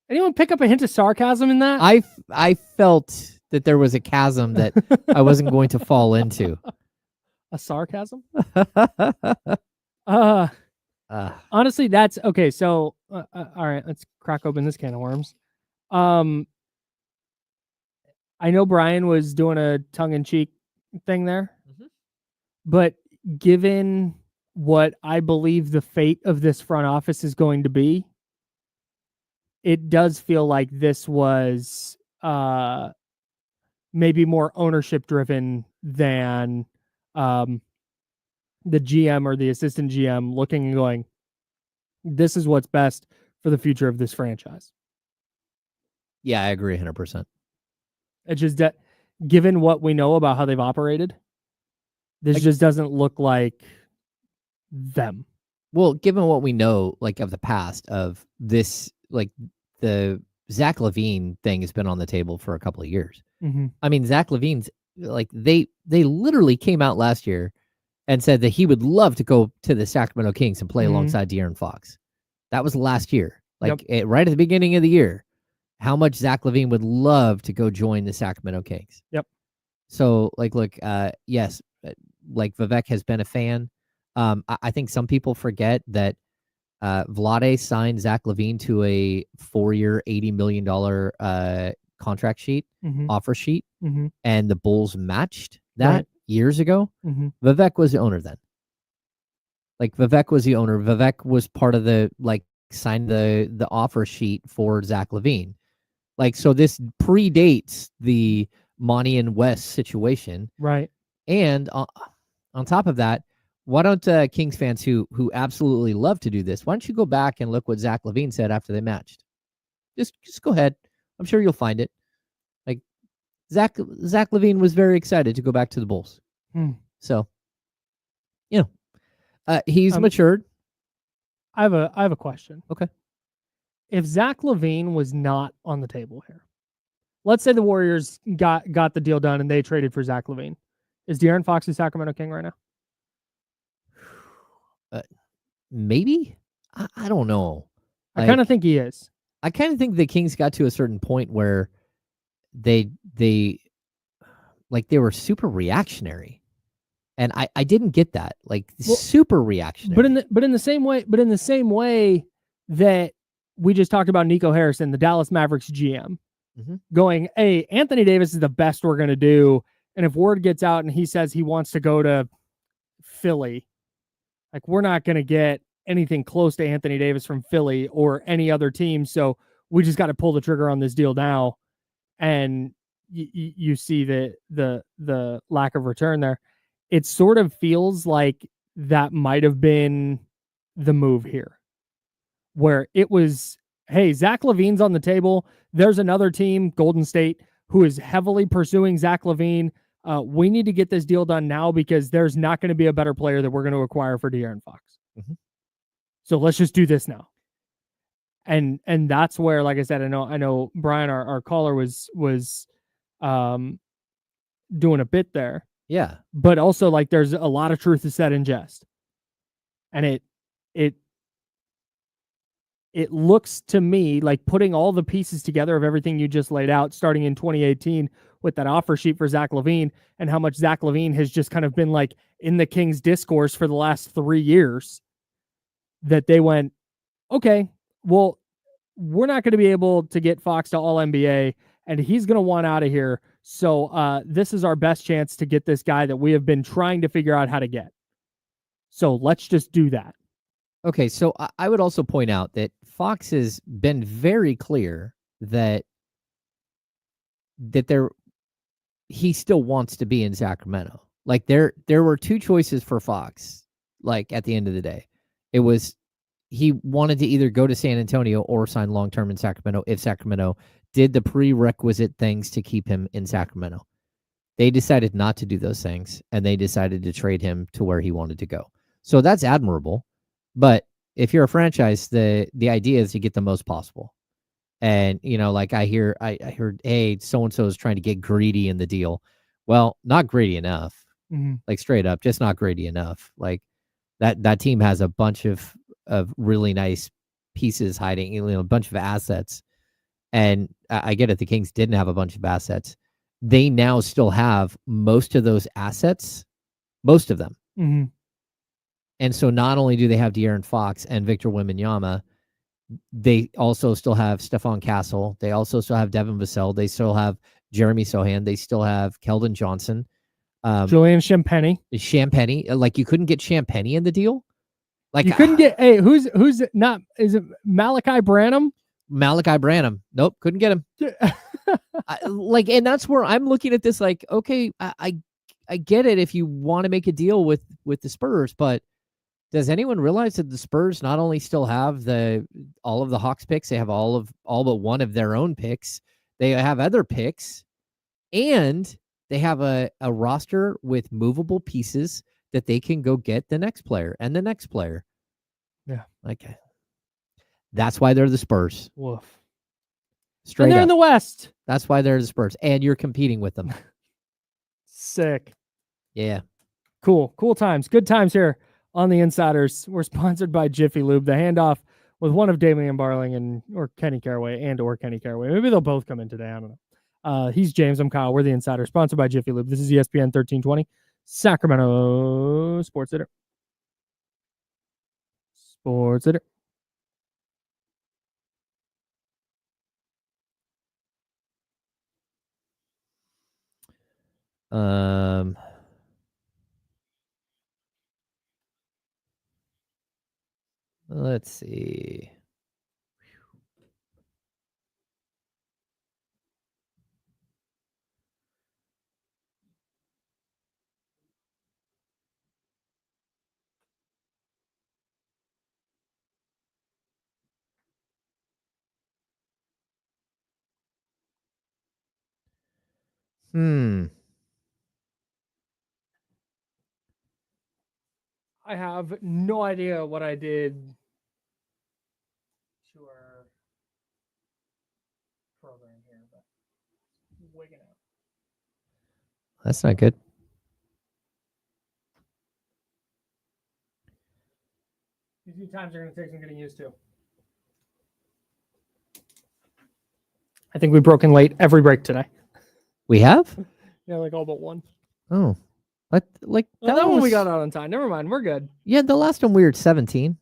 Anyone pick up a hint of sarcasm in that? I felt that there was a chasm that I wasn't going to fall into. A sarcasm? Honestly, that's okay. So, all right, let's crack open this can of worms. I know Brian was doing a tongue-in-cheek thing there, but given what I believe the fate of this front office is going to be, it does feel like this was maybe more ownership-driven than the GM or the assistant GM looking and going, this is what's best for the future of this franchise. Yeah, I agree 100%. It's just that, given what we know about how they've operated, this just doesn't look like them. Well, given what we know, like, of the past of this, like, the Zach LaVine thing has been on the table for a couple of years. Mm-hmm. I mean, Zach LaVine's, like, they literally came out last year and said that he would love to go to the Sacramento Kings and play alongside De'Aaron Fox. That was last year, like right at the beginning of the year. How much Zach LaVine would love to go join the Sacramento Kings. Yep. So, like, look, yes, like, Vivek has been a fan. I think some people forget that Vlade signed Zach LaVine to a 4-year, $80 million contract sheet, offer sheet, and the Bulls matched that years ago. Vivek was the owner then. Like, Vivek was the owner. Vivek was part of the, like, signed the offer sheet for Zach LaVine. Like, so this predates the Monty and West situation. Right. And on top of that, why don't Kings fans who absolutely love to do this, why don't you go back and look what Zach LaVine said after they matched? Just go ahead. I'm sure you'll find it. Like, Zach LaVine was very excited to go back to the Bulls. So, he's matured. I have a question. Okay. If Zach LaVine was not on the table here, let's say the Warriors got the deal done and they traded for Zach LaVine, is De'Aaron Fox a Sacramento King right now? Maybe. I don't know. I kind of think he is. I kind of think the Kings got to a certain point where they were super reactionary, and I didn't get that. Like, super reactionary. But in the same way that we just talked about Nico Harrison, the Dallas Mavericks GM, going, hey, Anthony Davis is the best we're going to do. And if word gets out and he says he wants to go to Philly, like, we're not going to get anything close to Anthony Davis from Philly or any other team. So we just got to pull the trigger on this deal now. And you see the lack of return there. It sort of feels like that might have been the move here, where it was, hey, Zach LaVine's on the table. There's another team, Golden State, who is heavily pursuing Zach LaVine. We need to get this deal done now because there's not going to be a better player that we're going to acquire for De'Aaron Fox. So let's just do this now. And that's where, like I said, I know Brian, our caller, was doing a bit there. Yeah. But also, like, there's a lot of truth is said in jest. And it looks to me like, putting all the pieces together of everything you just laid out, starting in 2018 with that offer sheet for Zach LaVine, and how much Zach LaVine has just kind of been like in the Kings discourse for the last 3 years, that they went, okay, well, we're not going to be able to get Fox to All NBA, and he's going to want out of here. So this is our best chance to get this guy that we have been trying to figure out how to get. So let's just do that. Okay, so I would also point out that Fox has been very clear that he still wants to be in Sacramento. Like, there were two choices for Fox. Like, at the end of the day, it was he wanted to either go to San Antonio or sign long term in Sacramento if Sacramento did the prerequisite things to keep him in Sacramento. They decided not to do those things, and they decided to trade him to where he wanted to go. So that's admirable. But if you're a franchise, the idea is to get the most possible. And, like I heard, hey, so-and-so is trying to get greedy in the deal. Well, not greedy enough. Like, straight up, just not greedy enough. Like, that team has a bunch of really nice pieces hiding, a bunch of assets. And I get it, the Kings didn't have a bunch of assets. They now still have most of those assets, most of them. And so not only do they have De'Aaron Fox and Victor Wembanyama, they also still have Stephon Castle. They also still have Devin Vassell. They still have Jeremy Sohan. They still have Keldon Johnson. Julian Champagny. Like, you couldn't get Champagny in the deal? Like, you couldn't get, hey, who's not, is it Malachi Branham? Malachi Branham. Nope, couldn't get him. And that's where I'm looking at this like, okay, I get it if you want to make a deal with the Spurs, but does anyone realize that the Spurs not only still have all of the Hawks picks, they have all but one of their own picks. They have other picks, and they have a roster with movable pieces that they can go get the next player and the next player. Yeah. Okay. That's why they're the Spurs. Woof. Straight and they're up. in the West. That's why they're the Spurs. And you're competing with them. Sick. Yeah. Cool times. Good times here on the Insiders. We're sponsored by Jiffy Lube. The handoff with one of Damian Barling or Kenny Caraway. Maybe they'll both come in today. I don't know. He's James. I'm Kyle. We're the Insiders, sponsored by Jiffy Lube. This is ESPN 1320, Sacramento Sports Center. Sports Center. Let's see. I have no idea what I did to our program here, but wigging out. That's not good. These new times are going to take some getting used to. I think we've broken late every break today. We have? Yeah, like all but one. Oh. That one we got out on time. Never mind. We're good. Yeah, the last one we were at 17.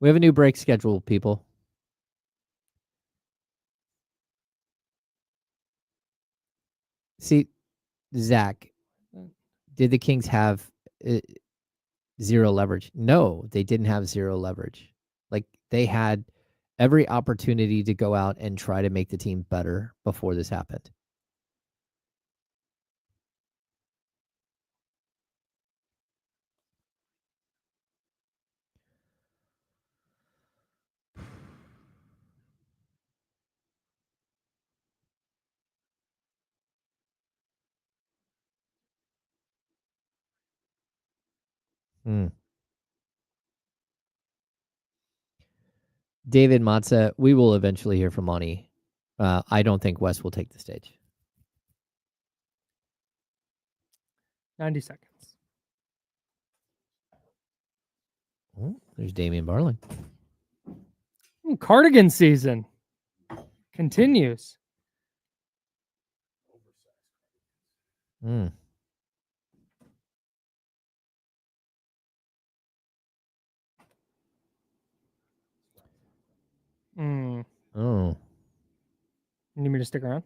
We have a new break schedule, people. See, Zach, did the Kings have zero leverage? No, they didn't have zero leverage. Like, they had every opportunity to go out and try to make the team better before this happened. David Matza, we will eventually hear from Monty. I don't think West will take the stage. 90 seconds. Oh, there's Damian Barling. Cardigan season continues. Oh. You need me to stick around?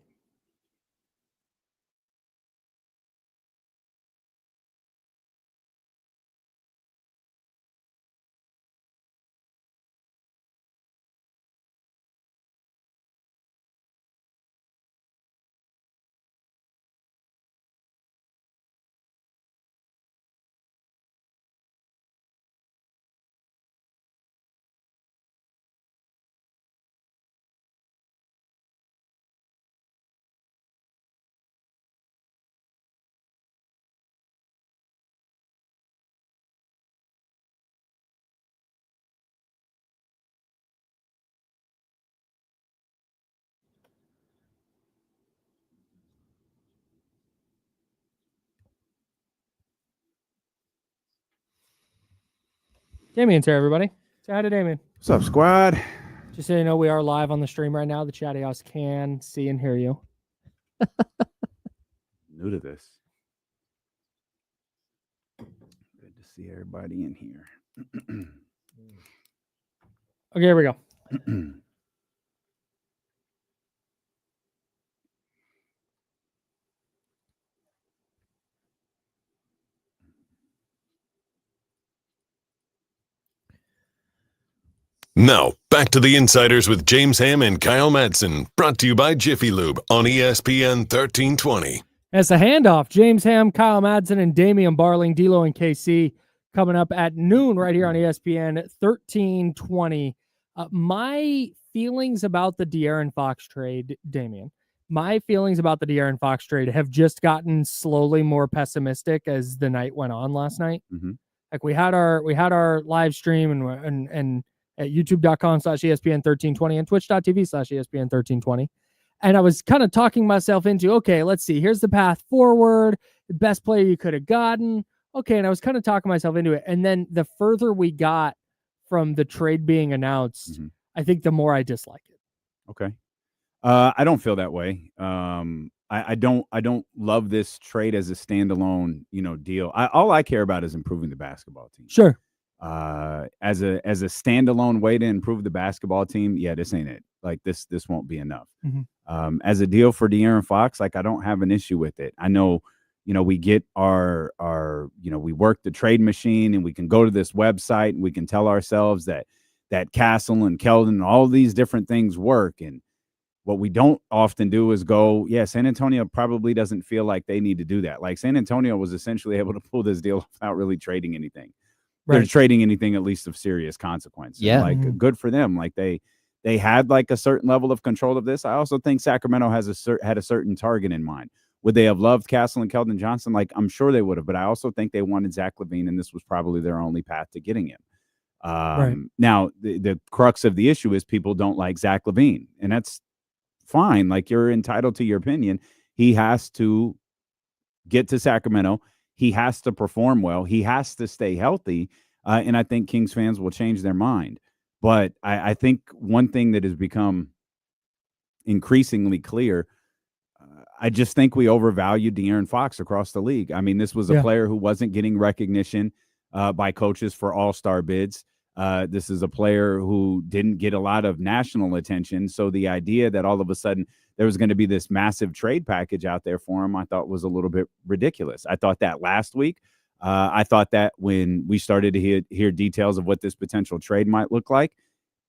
Damien's here, everybody. Say hi to Damien. What's up, squad? Just so you know, we are live on the stream right now. The chatty house can see and hear you. New to this. Good to see everybody in here. Okay, here we go. Now, back to the Insiders with James Ham and Kyle Madsen, brought to you by Jiffy Lube on ESPN 1320. As the handoff, James Ham, Kyle Madsen, and Damian Barling, D'Lo, and KC coming up at noon right here on ESPN 1320. My feelings about the De'Aaron Fox trade, Damian, my feelings about the De'Aaron Fox trade have just gotten slowly more pessimistic as the night went on last night. Like we had our live stream and at youtube.com/ESPN 1320 and twitch.tv/ESPN 1320. And I was kind of talking myself into, okay, let's see, here's the path forward, the best player you could have gotten. Okay. And I was kind of talking myself into it. And then the further we got from the trade being announced, I think the more I dislike it. Okay. I don't feel that way. I don't love this trade as a standalone, deal. All I care about is improving the basketball team. Sure. As a standalone way to improve the basketball team, yeah, this ain't it. Like this won't be enough. As a deal for De'Aaron Fox, like I don't have an issue with it. I know, we get our we work the trade machine and we can go to this website and we can tell ourselves that Castle and Keldon and all these different things work. And what we don't often do is go, San Antonio probably doesn't feel like they need to do that. Like San Antonio was essentially able to pull this deal without really trading anything. They're trading anything at least of serious consequence. Yeah. Like good for them. Like they had like a certain level of control of this. I also think Sacramento had a certain target in mind. Would they have loved Castle and Keldon Johnson? Like I'm sure they would have, but I also think they wanted Zach LaVine, and this was probably their only path to getting him. Now the crux of the issue is people don't like Zach LaVine, and that's fine. Like you're entitled to your opinion. He has to get to Sacramento. He has to perform well. He has to stay healthy. And I think Kings fans will change their mind. But I think one thing that has become increasingly clear, I just think we overvalued De'Aaron Fox across the league. I mean, this was a player who wasn't getting recognition by coaches for all-star bids. This is a player who didn't get a lot of national attention. So the idea that all of a sudden there was going to be this massive trade package out there for him, I thought was a little bit ridiculous. I thought that last week. I thought that when we started to hear details of what this potential trade might look like,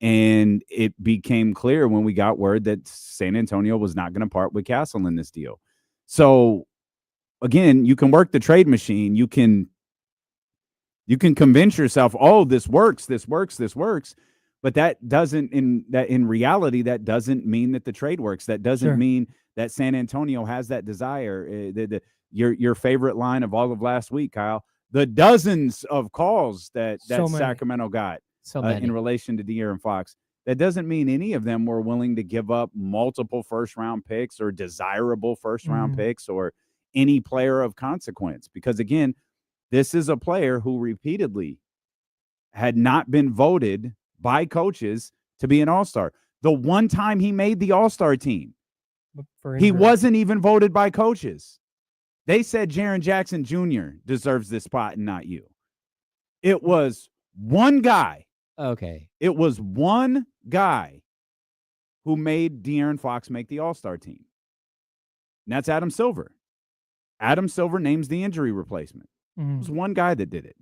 and it became clear when we got word that San Antonio was not going to part with Castle in this deal. So again, you can work the trade machine. You can convince yourself, oh, this works. But that doesn't, in reality, that doesn't mean that the trade works. That doesn't mean that San Antonio has that desire. Your favorite line of all of last week, Kyle, the dozens of calls that Sacramento got in relation to De'Aaron Fox. That doesn't mean any of them were willing to give up multiple first-round picks or desirable first-round picks or any player of consequence. Because, again, this is a player who repeatedly had not been voted by coaches to be an all-star. The one time he made the all-star team, he wasn't even voted by coaches. They said Jaren Jackson Jr. deserves this spot and not you. It was one guy. Okay. It was one guy who made De'Aaron Fox make the all-star team. And that's Adam Silver. Adam Silver names the injury replacement. It was one guy that did it.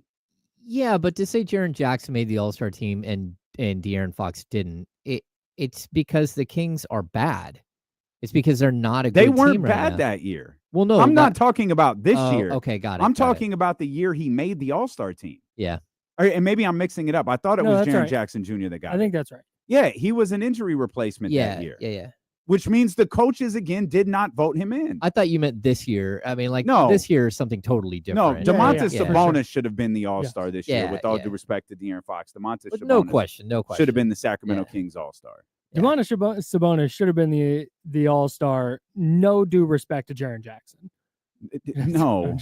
Yeah, but to say Jaren Jackson made the all-star team and De'Aaron Fox didn't, it's because the Kings are bad. It's because they're not a good team. They weren't right bad now. that year. Well, no. I'm not talking about this year. Okay, got it. I'm talking about the year he made the all-star team. Yeah. And maybe I'm mixing it up. I thought it was Jaren Jackson Jr. that got it. I think that's right. Yeah, he was an injury replacement that year. Yeah. Which means the coaches, again, did not vote him in. I thought you meant this year. I mean, no. This year is something totally different. No, Domantas Sabonis should have been the all-star this year, with all due respect to De'Aaron Fox. Domantas Sabonis no question. should have been the Sacramento Kings all-star. Domantas Sabonis should have been the all-star. No due respect to Jaren Jackson. No.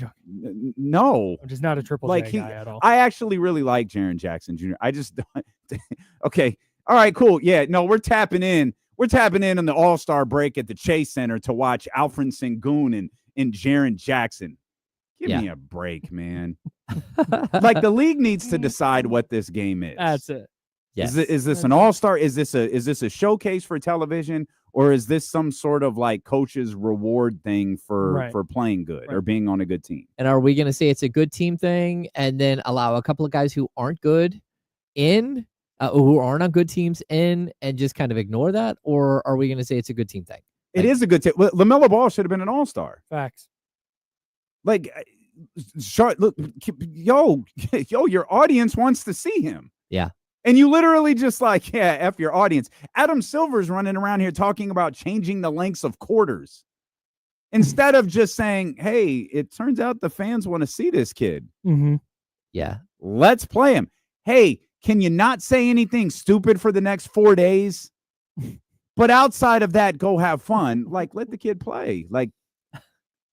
I'm just not a triple J guy at all. I actually really like Jaren Jackson Jr. I just okay. All right, cool. Yeah, no, we're tapping in. We're tapping in on the All-Star break at the Chase Center to watch Alfred Sengun and Jaren Jackson. Give me a break, man. Like, the league needs to decide what this game is. That's it. Yes. Is this an all-star? Is this a showcase for television, or is this some sort of like coach's reward thing for playing good or being on a good team? And are we going to say it's a good team thing and then allow a couple of guys who aren't good in, who aren't on good teams in, and just kind of ignore that? Or are we going to say it's a good team thing? It is a good team. LaMelo Ball should have been an all-star. Facts. Like, look, yo, your audience wants to see him. Yeah. And you literally just like, F your audience. Adam Silver's running around here talking about changing the lengths of quarters instead of just saying, hey, it turns out the fans want to see this kid. Mm-hmm. Yeah. Let's play him. Hey, can you not say anything stupid for the next 4 days? But outside of that, go have fun. Like, let the kid play. Like,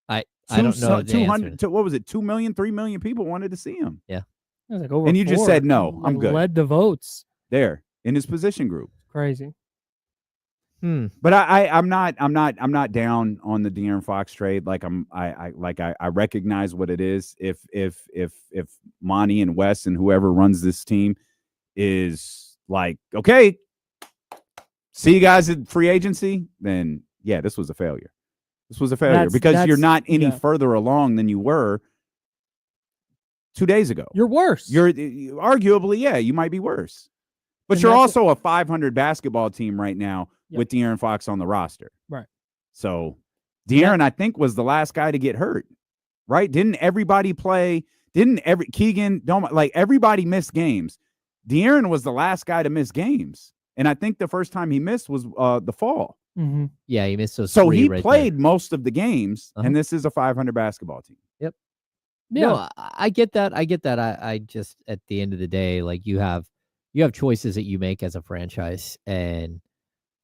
I don't know. 200, what was it? 2 million, 3 million people wanted to see him. Yeah. Like over and you just said no. I'm good. Led the votes there in his position group. Crazy. But I'm not down on the De'Aaron Fox trade. Like I recognize what it is. If Monty and Wes and whoever runs this team is like, okay, see you guys at free agency, then yeah, this was a failure. This was a failure because you're not any further along than you were 2 days ago. You're worse. You're arguably, you might be worse. But you're also a 500 basketball team right now with De'Aaron Fox on the roster. Right. So De'Aaron, I think, was the last guy to get hurt. Right? Didn't everybody play? Keegan, everybody missed games. De'Aaron was the last guy to miss games. And I think the first time he missed was the fall. Mm-hmm. Yeah, he missed those. So he played most of the games, and this is a 500 basketball team. Yep. Yeah. No, I get that. I just, at the end of the day, like you have choices that you make as a franchise, and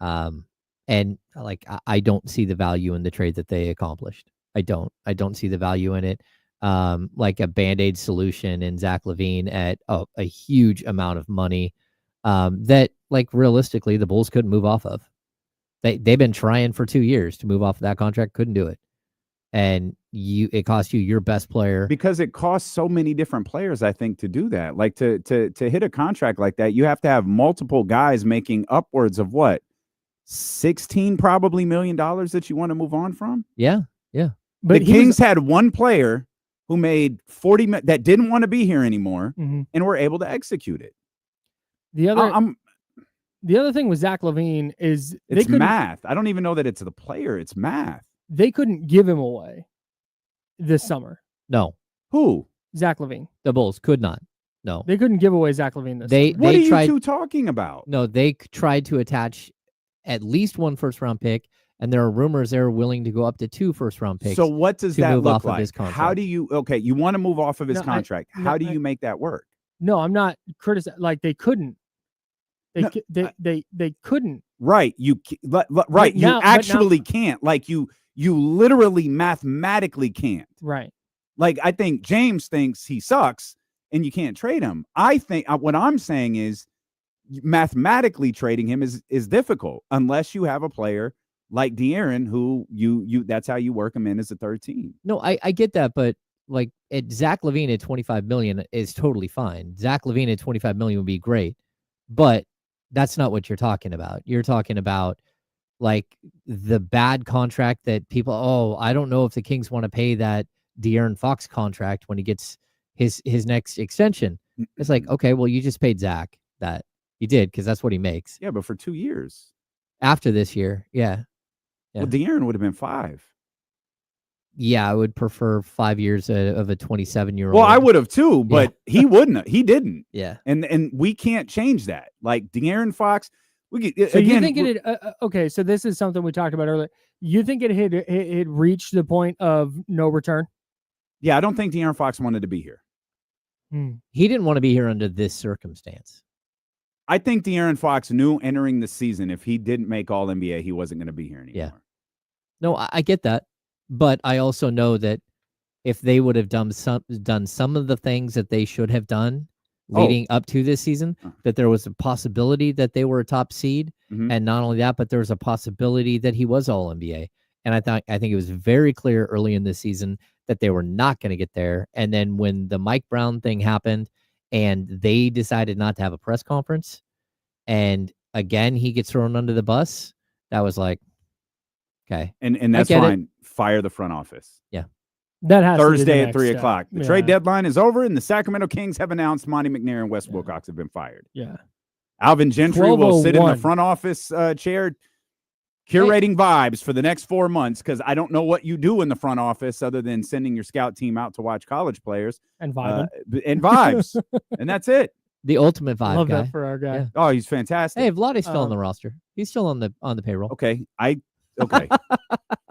like I don't see the value in the trade that they accomplished. I don't see the value in it. Like a Band-Aid solution in Zach LaVine at a huge amount of money that, like, realistically the Bulls couldn't move off of. They've been trying for 2 years to move off of that contract, couldn't do it. And it cost you your best player, because it costs so many different players, I think, to do that. Like to hit a contract like that, you have to have multiple guys making upwards of what, $16 probably $million that you want to move on from? Yeah. But the Kings had one player who made 40 that didn't want to be here anymore, Mm-hmm. and were able to execute it. The other thing with Zach LaVine is it's math. I don't even know that it's the player. It's math. They couldn't give him away this summer. No. Who? Zach LaVine. The Bulls could not. No. They couldn't give away Zach LaVine this summer. What are you two talking about? No, they tried to attach at least one first-round pick, and there are rumors they're willing to go up to 2 first-round picks. So what does that move look off like? Of his contract. How do you you want to move off of his contract? How do you make that work? No, I'm not criticizing. Like they couldn't. They couldn't. Right. You actually can't. Like you literally mathematically can't. Right. Like I think James thinks he sucks and you can't trade him. I think what I'm saying is mathematically trading him is difficult unless you have a player like De'Aaron who you that's how you work him in as a third team. No, I get that, but like Zach LaVine at $25 million is totally fine. Zach LaVine at $25 million would be great, but that's not what you're talking about. You're talking about like the bad contract that people. I don't know if the Kings want to pay that De'Aaron Fox contract when he gets his next extension. It's like, okay, well, you just paid Zach that. You did, because that's what he makes. Yeah, but for 2 years. After this year, yeah. Well, De'Aaron would have been 5. Yeah, I would prefer 5 years of a 27-year-old. Well, I would have too, but he wouldn't. He didn't. Yeah. And we can't change that. Like De'Aaron Fox, You think it had, okay, so this is something we talked about earlier. You think it had reached the point of no return? Yeah, I don't think De'Aaron Fox wanted to be here. He didn't want to be here under this circumstance. I think De'Aaron Fox knew entering the season if he didn't make All-NBA, he wasn't going to be here anymore. Yeah. No, I get that. But I also know that if they would have done some of the things that they should have done leading up to this season, that there was a possibility that they were a top seed. And not only that, but there was a possibility that he was All-NBA. And I think it was very clear early in the season that they were not going to get there. And then when the Mike Brown thing happened and they decided not to have a press conference, and again, he gets thrown under the bus, that was like, okay. And that's fine. Fire the front office. Yeah. That has Thursday at 3 o'clock. The trade deadline is over, and the Sacramento Kings have announced Monty McNair and Wes Wilcox have been fired. Yeah. Alvin Gentry will sit in the front office chair curating vibes for the next 4 months, because I don't know what you do in the front office other than sending your scout team out to watch college players. And vibes. And that's it. The ultimate vibe Love guy. that for our guy. Yeah. Oh, he's fantastic. Hey, Vladdy's still on the roster. He's still on the payroll. Okay.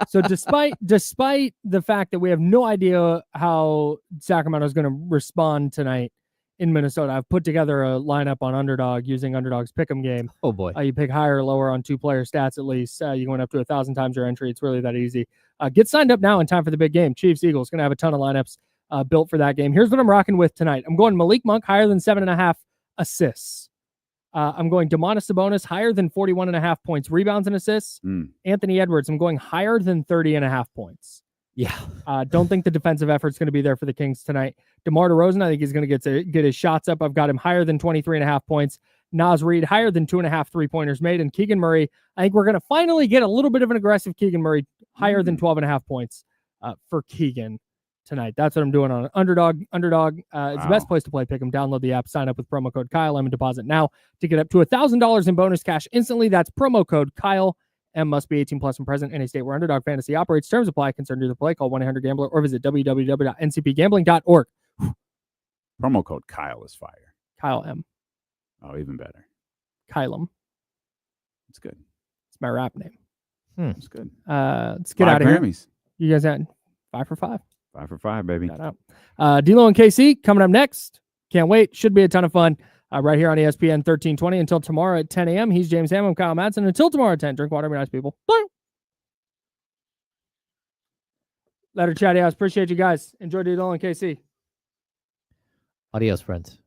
So despite the fact that we have no idea how Sacramento is going to respond tonight in Minnesota, I've put together a lineup on Underdog using Underdog's Pick'em game. Oh boy. You pick higher or lower on 2-player stats at least. You can win up to 1,000 times your entry. It's really that easy. Get signed up now in time for the big game. Chiefs Eagles, going to have a ton of lineups built for that game. Here's what I'm rocking with tonight. I'm going Malik Monk higher than 7.5 assists. I'm going Domantas Sabonis higher than 41.5 points, rebounds and assists. Anthony Edwards, I'm going higher than 30.5 points. Yeah. Don't think the defensive effort's going to be there for the Kings tonight. DeMar DeRozan, I think he's going to get his shots up. I've got him higher than 23.5 points. Nas Reed higher than 2.5 3-pointers made. And Keegan Murray, I think we're going to finally get a little bit of an aggressive Keegan Murray higher than 12.5 points for Keegan tonight. That's what I'm doing on Underdog. It's the best place to play Pick'em. Download the app, sign up with promo code Kyle M, and deposit now to get up to $1,000 in bonus cash instantly. That's promo code Kyle M. Must be 18 plus and present in a state where Underdog Fantasy operates. Terms apply. Concerned to the play. Call 1-800-GAMBLER or visit www.ncpgambling.org. Promo code Kyle is fire. Kyle M. Oh, even better. Kylem. It's good. It's my rap name. It's good. Let's get 5 out of here. Grammys. You guys had 5 for 5. 5 for 5, baby. Shout out. D'Lo and KC coming up next. Can't wait. Should be a ton of fun. Right here on ESPN 1320 until tomorrow at 10 a.m. He's James Ham. I'm Kyle Madsen. Until tomorrow at 10, drink water, be nice people. Bye. Later, chatty house. Appreciate you guys. Enjoy D'Lo and KC. Adios, friends.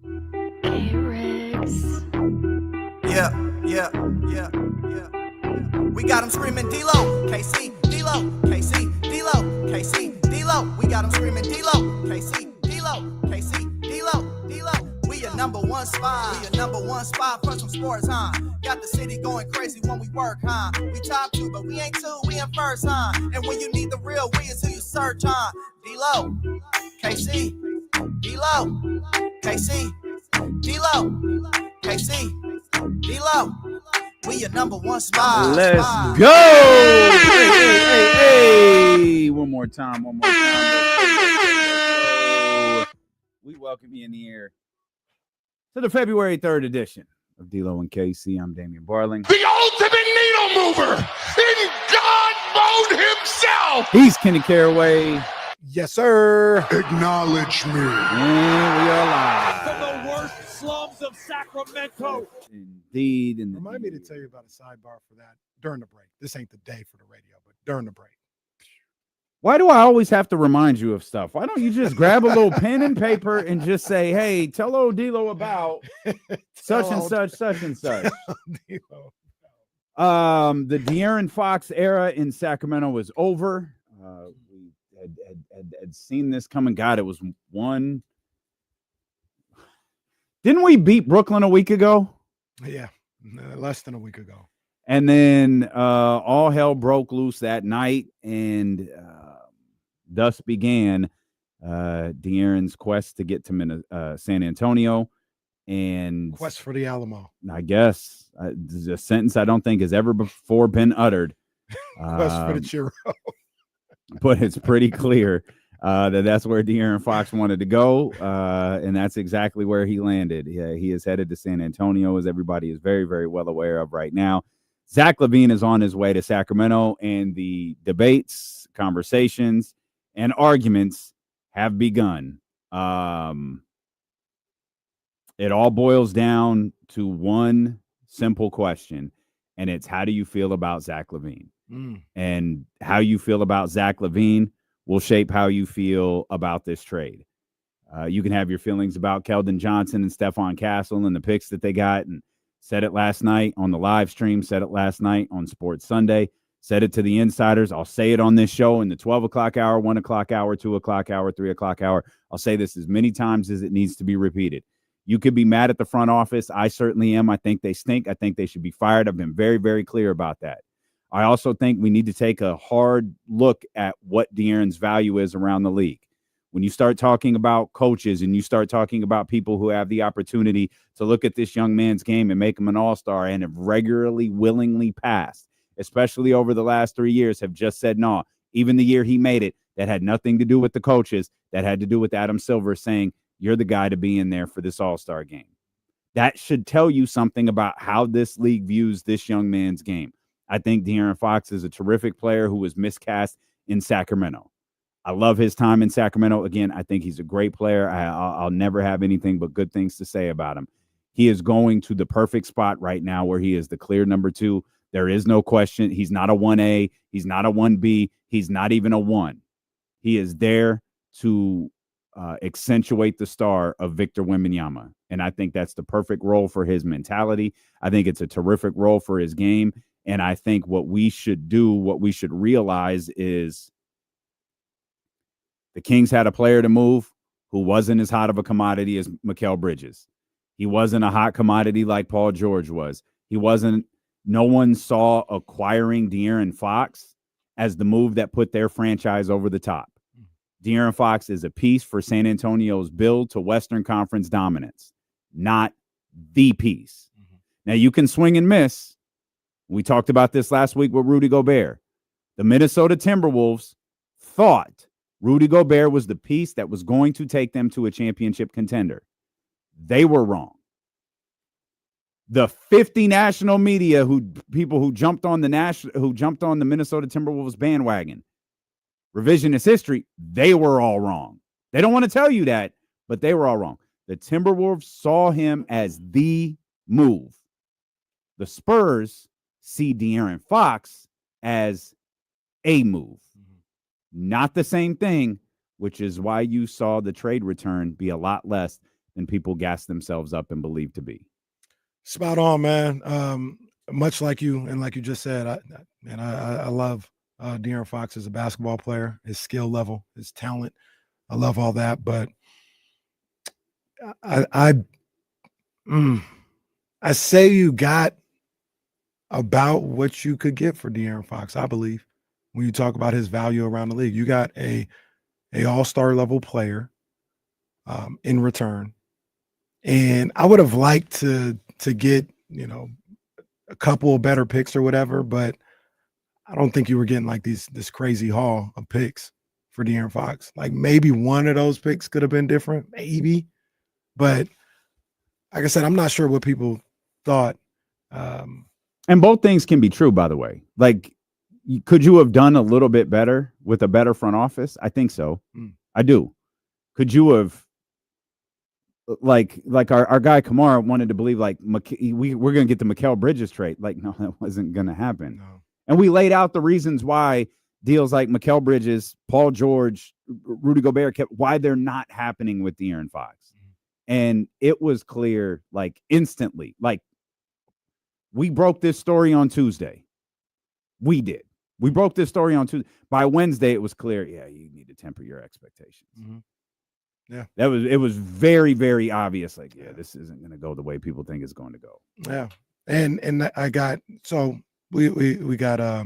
We got them screaming D-Lo, KC, D-Lo, KC, D-Lo, KC, D-Lo. We got them screaming D-Lo, KC, D-Lo, KC, D-Lo, D-Lo. We your number one spot. We your number one spot for some sports, huh? Got the city going crazy when we work, huh? We top 2, but we ain't 2, we in first, huh? And when you need the real, we is who you search, huh? D-Lo, KC, D-Lo, KC, D-Lo, KC, D-Lo. We your number one spot. Let's go. Hey. One more time. We welcome you in the air to the February 3rd edition of D-Lo and KC. I'm Damian Barling. The ultimate needle mover in God mode himself. He's Kenny Caraway. Yes, sir. Acknowledge me. And we are live. From the worst slums of Sacramento. Indeed. Remind me to tell you about a sidebar for that during the break. This ain't the day for the radio, but during the break. Why do I always have to remind you of stuff? Why don't you just grab a little pen and paper and just say, hey, tell old D-Lo about such and such. The De'Aaron Fox era in Sacramento was over. We had seen this coming. God, it was one. Didn't we beat Brooklyn a week ago? Yeah, less than a week ago. And then all hell broke loose that night, and thus began De'Aaron's quest to get to San Antonio. And quest for the Alamo. I guess a sentence I don't think has ever before been uttered. Quest for the Churro. But it's pretty clear that's where De'Aaron Fox wanted to go, and that's exactly where he landed. He is headed to San Antonio, as everybody is very, very well aware of right now. Zach LaVine is on his way to Sacramento, and the debates, conversations, and arguments have begun. It all boils down to one simple question, and it's how do you feel about Zach LaVine? And how you feel about Zach LaVine will shape how you feel about this trade. You can have your feelings about Keldon Johnson and Stephon Castle and the picks that they got, and said it last night on the live stream, said it last night on Sports Sunday, said it to the insiders. I'll say it on this show in the 12 o'clock hour, 1 o'clock hour, 2 o'clock hour, 3 o'clock hour. I'll say this as many times as it needs to be repeated. You could be mad at the front office. I certainly am. I think they stink. I think they should be fired. I've been very, very clear about that. I also think we need to take a hard look at what De'Aaron's value is around the league. When you start talking about coaches and you start talking about people who have the opportunity to look at this young man's game and make him an all-star and have regularly, willingly passed, especially over the last 3 years, have just said no. Even the year he made it, that had nothing to do with the coaches, that had to do with Adam Silver saying, you're the guy to be in there for this all-star game. That should tell you something about how this league views this young man's game. I think De'Aaron Fox is a terrific player who was miscast in Sacramento. I love his time in Sacramento. Again, I think he's a great player. I'll never have anything but good things to say about him. He is going to the perfect spot right now where he is the clear number 2. There is no question. He's not a 1A. He's not a 1B. He's not even a 1. He is there to accentuate the star of Victor Wembanyama. And I think that's the perfect role for his mentality. I think it's a terrific role for his game. And I think what we should do, what we should realize is the Kings had a player to move who wasn't as hot of a commodity as Mikal Bridges. He wasn't a hot commodity like Paul George was. No one saw acquiring De'Aaron Fox as the move that put their franchise over the top. De'Aaron Fox is a piece for San Antonio's build to Western Conference dominance, not the piece. Now, you can swing and miss. We talked about this last week with Rudy Gobert. The Minnesota Timberwolves thought Rudy Gobert was the piece that was going to take them to a championship contender. They were wrong. The 50 national media people who jumped on the Minnesota Timberwolves bandwagon, revisionist history, they were all wrong. They don't want to tell you that, but they were all wrong. The Timberwolves saw him as the move. The Spurs see De'Aaron Fox as a move. Not the same thing, which is why you saw the trade return be a lot less than people gas themselves up and believe to be. Spot on, man. Much like you, and like you just said, I love De'Aaron Fox as a basketball player, his skill level, his talent. I love all that, but I say you got about what you could get for De'Aaron Fox. I believe when you talk about his value around the league, you got a all-star level player in return, and I would have liked to get a couple of better picks or whatever, but I don't think you were getting like this crazy haul of picks for De'Aaron Fox. Like maybe one of those picks could have been different, maybe. But like I said, I'm not sure what people thought. And both things can be true, by the way. Like, could you have done a little bit better with a better front office? I think so. I do. Could you have, like our guy Kamara wanted to believe, like, we're going to get the Mikal Bridges trade. Like, no, that wasn't going to happen. No. And we laid out the reasons why deals like Mikal Bridges, Paul George, Rudy Gobert why they're not happening with De'Aaron Fox. And it was clear, like, instantly. Like, we broke this story on Tuesday. We did. We broke this story on Tuesday. By Wednesday, it was clear, yeah, you need to temper your expectations. Yeah. It was very, very obvious. Like, yeah, this isn't going to go the way people think it's going to go. Yeah. And I got, so we got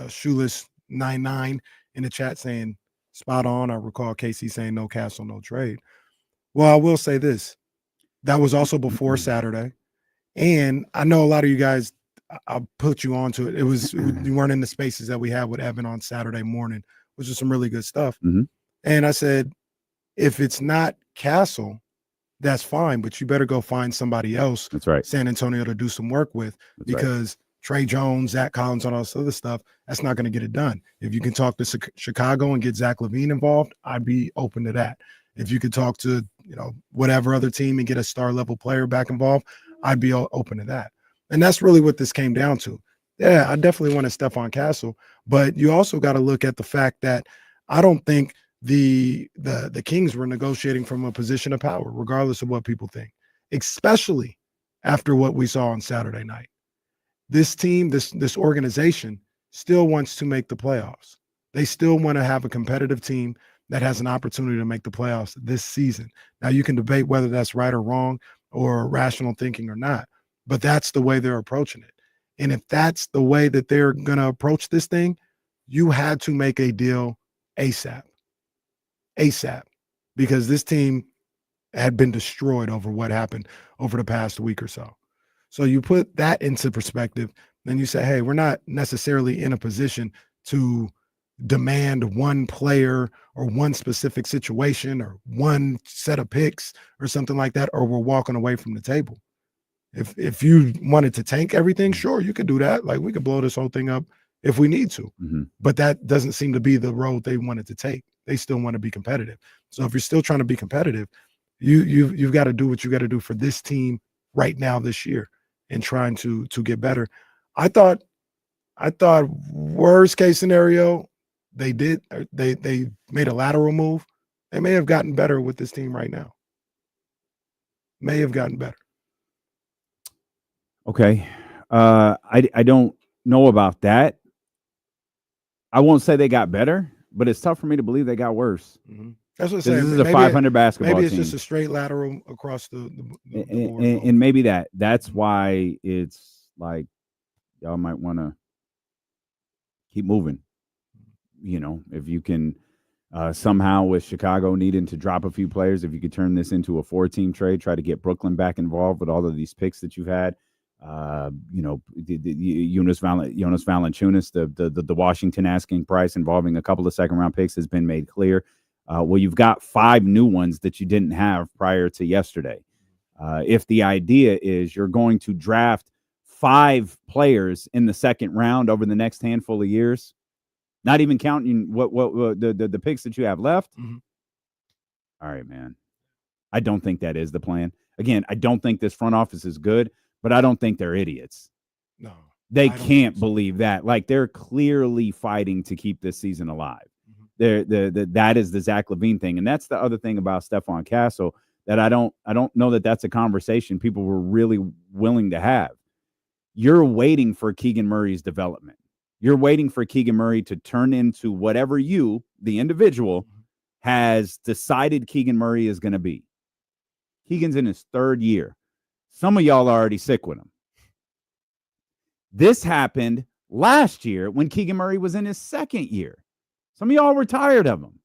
Shoeless 99 in the chat saying spot on. I recall Casey saying no Castle, no trade. Well, I will say this. That was also before Saturday. And I know a lot of you guys, I'll put you on to it. You weren't in the spaces that we had with Evan on Saturday morning, which is some really good stuff. And I said, if it's not Castle, that's fine, but you better go find somebody else. That's right. San Antonio to do some work with, because Trey Jones, Zach Collins, all this other stuff, that's not going to get it done. If you can talk to Chicago and get Zach LaVine involved, I'd be open to that. If you could talk to, whatever other team and get a star level player back involved, I'd be open to that. And that's really what this came down to. Yeah, I definitely wanted Stephon Castle, but you also got to look at the fact that I don't think the Kings were negotiating from a position of power, regardless of what people think, especially after what we saw on Saturday night. This team, this organization still wants to make the playoffs. They still want to have a competitive team that has an opportunity to make the playoffs this season. Now, you can debate whether that's right or wrong or rational thinking or not, but that's the way they're approaching it. And if that's the way that they're going to approach this thing, you had to make a deal ASAP, because this team had been destroyed over what happened over the past week or so. So you put that into perspective, then you say, hey, we're not necessarily in a position to demand one player or one specific situation or one set of picks or something like that, or we're walking away from the table. If you wanted to tank everything, sure, you could do that. Like, we could blow this whole thing up if we need to. But that doesn't seem to be the road they wanted to take. They still want to be competitive. So if you're still trying to be competitive, you've got to do what you got to do for this team right now this year and trying to get better. I thought worst case scenario, they made a lateral move. They may have gotten better with this team right now. May have gotten better. Okay. I don't know about that. I won't say they got better, but it's tough for me to believe they got worse. That's what I'm saying. This is a 500 basketball maybe it's team. just a straight lateral across the board. And maybe that's why it's like y'all might want to keep moving. If you can somehow, with Chicago needing to drop a few players, if you could turn this into a 4-team trade, try to get Brooklyn back involved with all of these picks that you've had. Jonas Valanciunas, the Washington asking price involving a couple of second-round picks has been made clear. Well, you've got 5 new ones that you didn't have prior to yesterday. If the idea is you're going to draft 5 players in the second round over the next handful of years, not even counting what the picks that you have left. All right, man. I don't think that is the plan. Again, I don't think this front office is good, but I don't think they're idiots. No. They can't believe that. Like, they're clearly fighting to keep this season alive. That is the Zach LaVine thing. And that's the other thing about Stephon Castle that I don't know that that's a conversation people were really willing to have. You're waiting for Keegan Murray's development. You're waiting for Keegan Murray to turn into whatever you, the individual, has decided Keegan Murray is going to be. Keegan's in his 3rd year. Some of y'all are already sick with him. This happened last year when Keegan Murray was in his 2nd year. Some of y'all were tired of him.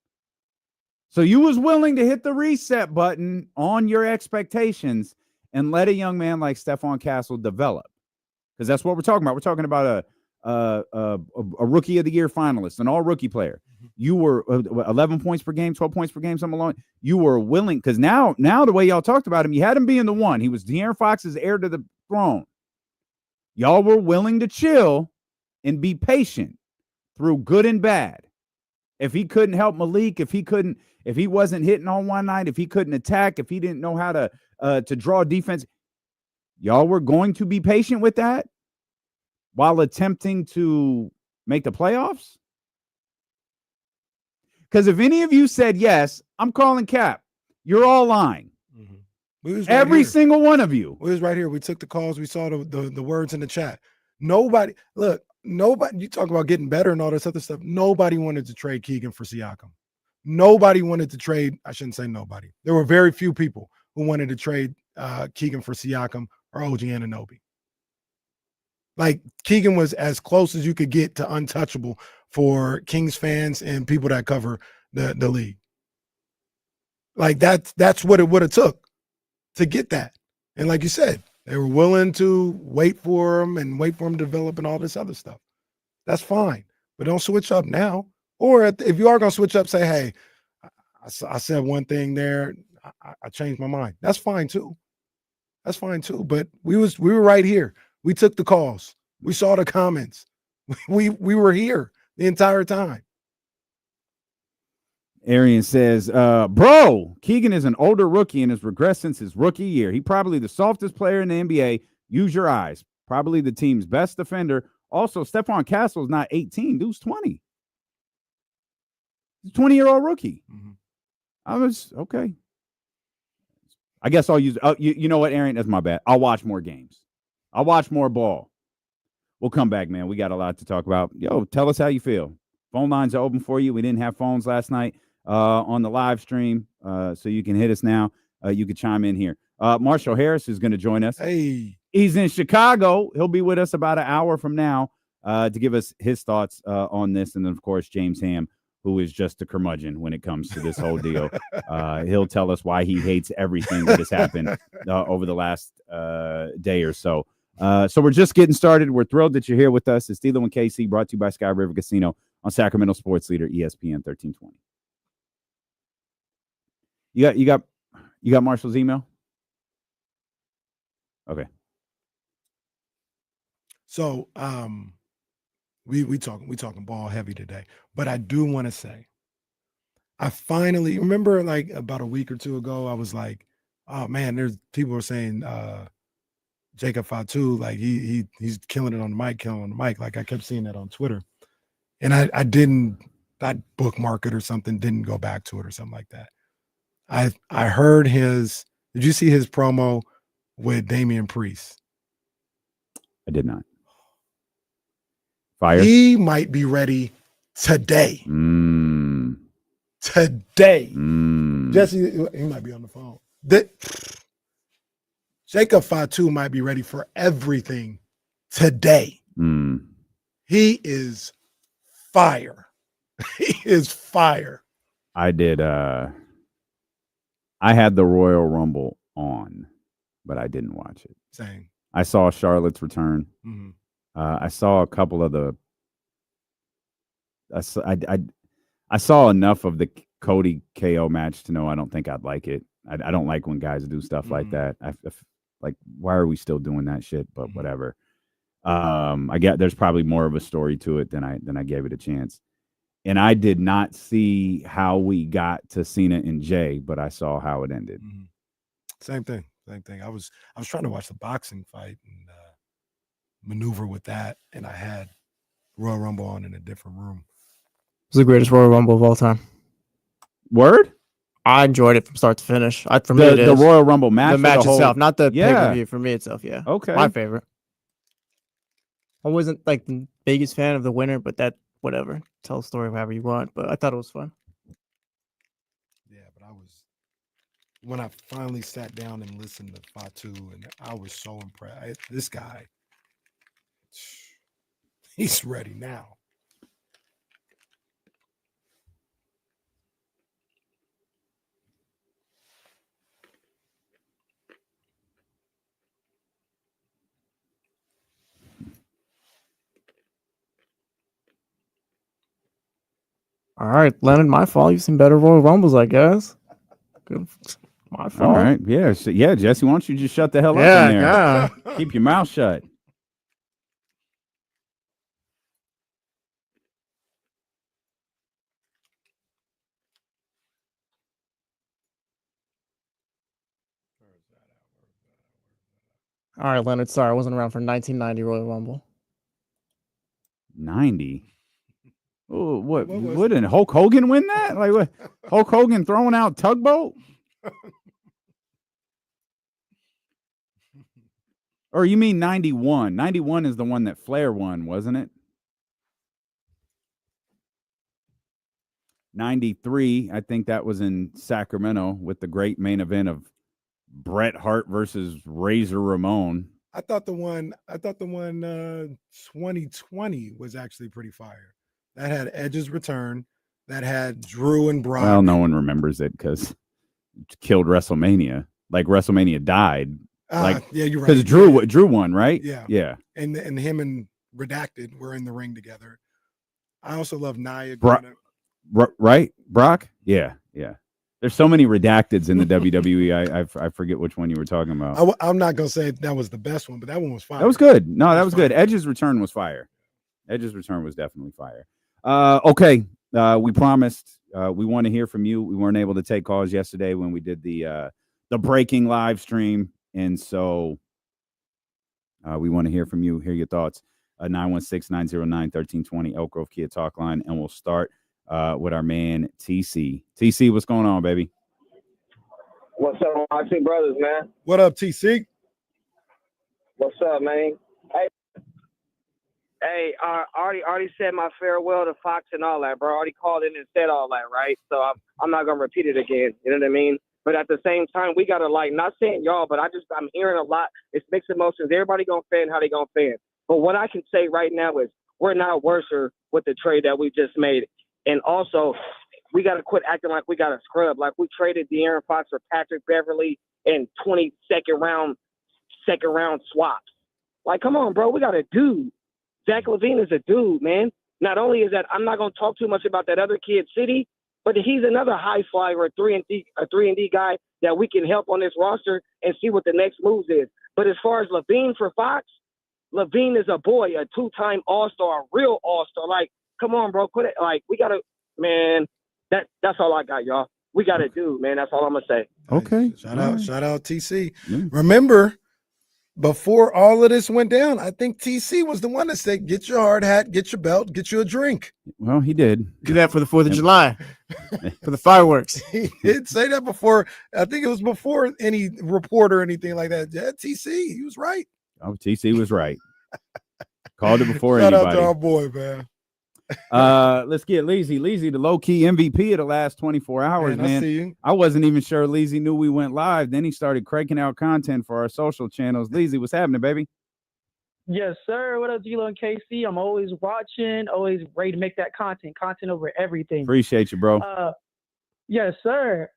So you was willing to hit the reset button on your expectations and let a young man like Stephon Castle develop. Because that's what we're talking about. We're talking about a rookie of the year finalist, an all-rookie player. You were 11 points per game, 12 points per game, something along. You were willing, because now the way y'all talked about him, you had him being the one. He was De'Aaron Fox's heir to the throne. Y'all were willing to chill and be patient through good and bad. If he couldn't help Malik, if he wasn't hitting on one night, if he couldn't attack, if he didn't know how to draw defense, y'all were going to be patient with that while attempting to make the playoffs? Because if any of you said yes, I'm calling cap. You're all lying. Every single one of you. We was right here. We took the calls. We saw the words in the chat. Nobody, you talk about getting better and all this other stuff. Nobody wanted to trade Keegan for Siakam. Nobody wanted to trade. I shouldn't say nobody. There were very few people who wanted to trade Keegan for Siakam or OG Anunoby. Like, Keegan was as close as you could get to untouchable for Kings fans and people that cover the league. Like, that's what it would have took to get that. And like you said, they were willing to wait for him to develop and all this other stuff. That's fine. But don't switch up now. Or if you are going to switch up, say, hey, I said one thing there. I changed my mind. That's fine too. That's fine too. But we were right here. We took the calls. We saw the comments. We were here the entire time. Arian says, bro, Keegan is an older rookie and has regressed since his rookie year. He probably the softest player in the NBA. Use your eyes. Probably the team's best defender. Also, Stephon Castle is not 18. Dude's 20. He's a 20-year-old rookie. I was, okay. I guess I'll use, you know what, Arian? That's my bad. I'll watch more games. I'll watch more ball. We'll come back, man. We got a lot to talk about. Yo, tell us how you feel. Phone lines are open for you. We didn't have phones last night on the live stream, so you can hit us now. You can chime in here. Marshall Harris is going to join us. Hey. He's in Chicago. He'll be with us about an hour from now to give us his thoughts on this. And then, of course, James Ham, who is just a curmudgeon when it comes to this whole deal. He'll tell us why he hates everything that has happened over the last day or so. So we're just getting started. We're thrilled that you're here with us. It's D'Lo and KC, brought to you by Sky River Casino on Sacramento Sports Leader ESPN 1320. You got Marshall's email? Okay. So we talking ball heavy today, but I do want to say, I finally remember, like about a week or two ago, I was like, oh man, there's people were saying Jacob Fatu, like he's killing it on the mic, like I kept seeing that on Twitter, and I bookmark it or something, didn't go back to it or something like that. I heard did you see his promo with Damian Priest? I did not. Fire. He might be ready today. Today. Jesse, he might be on the phone. Jacob Fatu might be ready for everything today. He is fire. He is fire. I did. I had the Royal Rumble on, but I didn't watch it. Same. I saw Charlotte's return. I saw a couple of the. I saw enough of the Cody KO match to know I don't think I'd like it. I don't like when guys do stuff like that. Like, why are we still doing that shit? But whatever. I get there's probably more of a story to it than I gave it a chance. And I did not see how we got to Cena and Jay, but I saw how it ended. Same thing. I was trying to watch the boxing fight and maneuver with that, and I had Royal Rumble on in a different room. It's the greatest Royal Rumble of all time. Word? I enjoyed it from start to finish. For me, it is the Royal Rumble match. The match whole, itself, not the yeah. pay-per-view. For me itself, yeah. Okay. My favorite. I wasn't like the biggest fan of the winner, but that whatever. Tell a story however you want. But I thought it was fun. Yeah, but when I finally sat down and listened to Fatu, and I was so impressed. This guy, he's ready now. All right, Leonard, my fault. You've seen better Royal Rumbles, I guess. Good. My fault. All right. Yeah. So, yeah, Jesse, why don't you just shut the hell up Yeah, in there? yeah. Keep your mouth shut. All right, Leonard. Sorry, I wasn't around for 1990 Royal Rumble. 90. Oh, what did Hulk Hogan win that? Like what? Hulk Hogan throwing out tugboat? Or you mean 91? 91 is the one that Flair won, wasn't it? 93, I think that was in Sacramento with the great main event of Bret Hart versus Razor Ramon. I thought the one 2020 was actually pretty fire. That had Edge's return. That had Drew and Brock. Well, no one remembers it because it killed WrestleMania. Like WrestleMania died. Yeah, you're right. Because Drew won, right? Yeah. Yeah. And him and Redacted were in the ring together. I also love Nia. Right? Brock? Yeah. Yeah. There's so many redacteds in the WWE. I forget which one you were talking about. I'm not going to say that was the best one, but that one was fire. That was good. No, that was good. Edge's return was fire. Edge's return was definitely fire. Okay. We promised we want to hear from you. We weren't able to take calls yesterday when we did the breaking live stream. And so we want to hear from you, hear your thoughts. 916-909-1320 Elk Grove Kia Talk Line. And we'll start with our man TC. TC, what's going on, baby? What's up, my two brothers, man? What up, TC? What's up, man? Hey, I already said my farewell to Fox and all that, bro. I already called in and said all that, right? So I'm not gonna repeat it again. You know what I mean? But at the same time, we gotta not saying y'all, but I'm hearing a lot. It's mixed emotions. Everybody gonna fan how they gonna fan. But what I can say right now is we're not worser with the trade that we just made. And also, we got to quit acting like we got a scrub. Like we traded De'Aaron Fox for Patrick Beverly and 20 second round swaps. Like, come on, bro. We got a dude. Zach LaVine is a dude, man. Not only is that, I'm not going to talk too much about that other kid, City, but he's another high flyer, a 3-and-D guy that we can help on this roster and see what the next moves is. But as far as LaVine for Fox, LaVine is a boy, a two-time All-Star, a real All-Star. Like, come on, bro. Quit it. Like, we got to, man, that's all I got, y'all. We got to do, man. That's all I'm going to say. Okay. Shout out TC. Yeah. Remember, before all of this went down, I think TC was the one that said, get your hard hat, get your belt, get you a drink. Well, he did. Do that for the 4th of July, for the fireworks. He did say that before. I think it was before any report or anything like that. Yeah, TC, he was right. Oh, TC was right. Called it before Shout anybody. Shout out to our boy, man. Let's get Leezy. Leezy, the low-key MVP of the last 24 hours, man. I see you. I wasn't even sure Leezy knew we went live. Then he started cranking out content for our social channels. Leezy, what's happening, baby? Yes, sir. What up, D-Lo and KC? I'm always watching, always ready to make that content over everything. Appreciate you, bro. Yes, sir.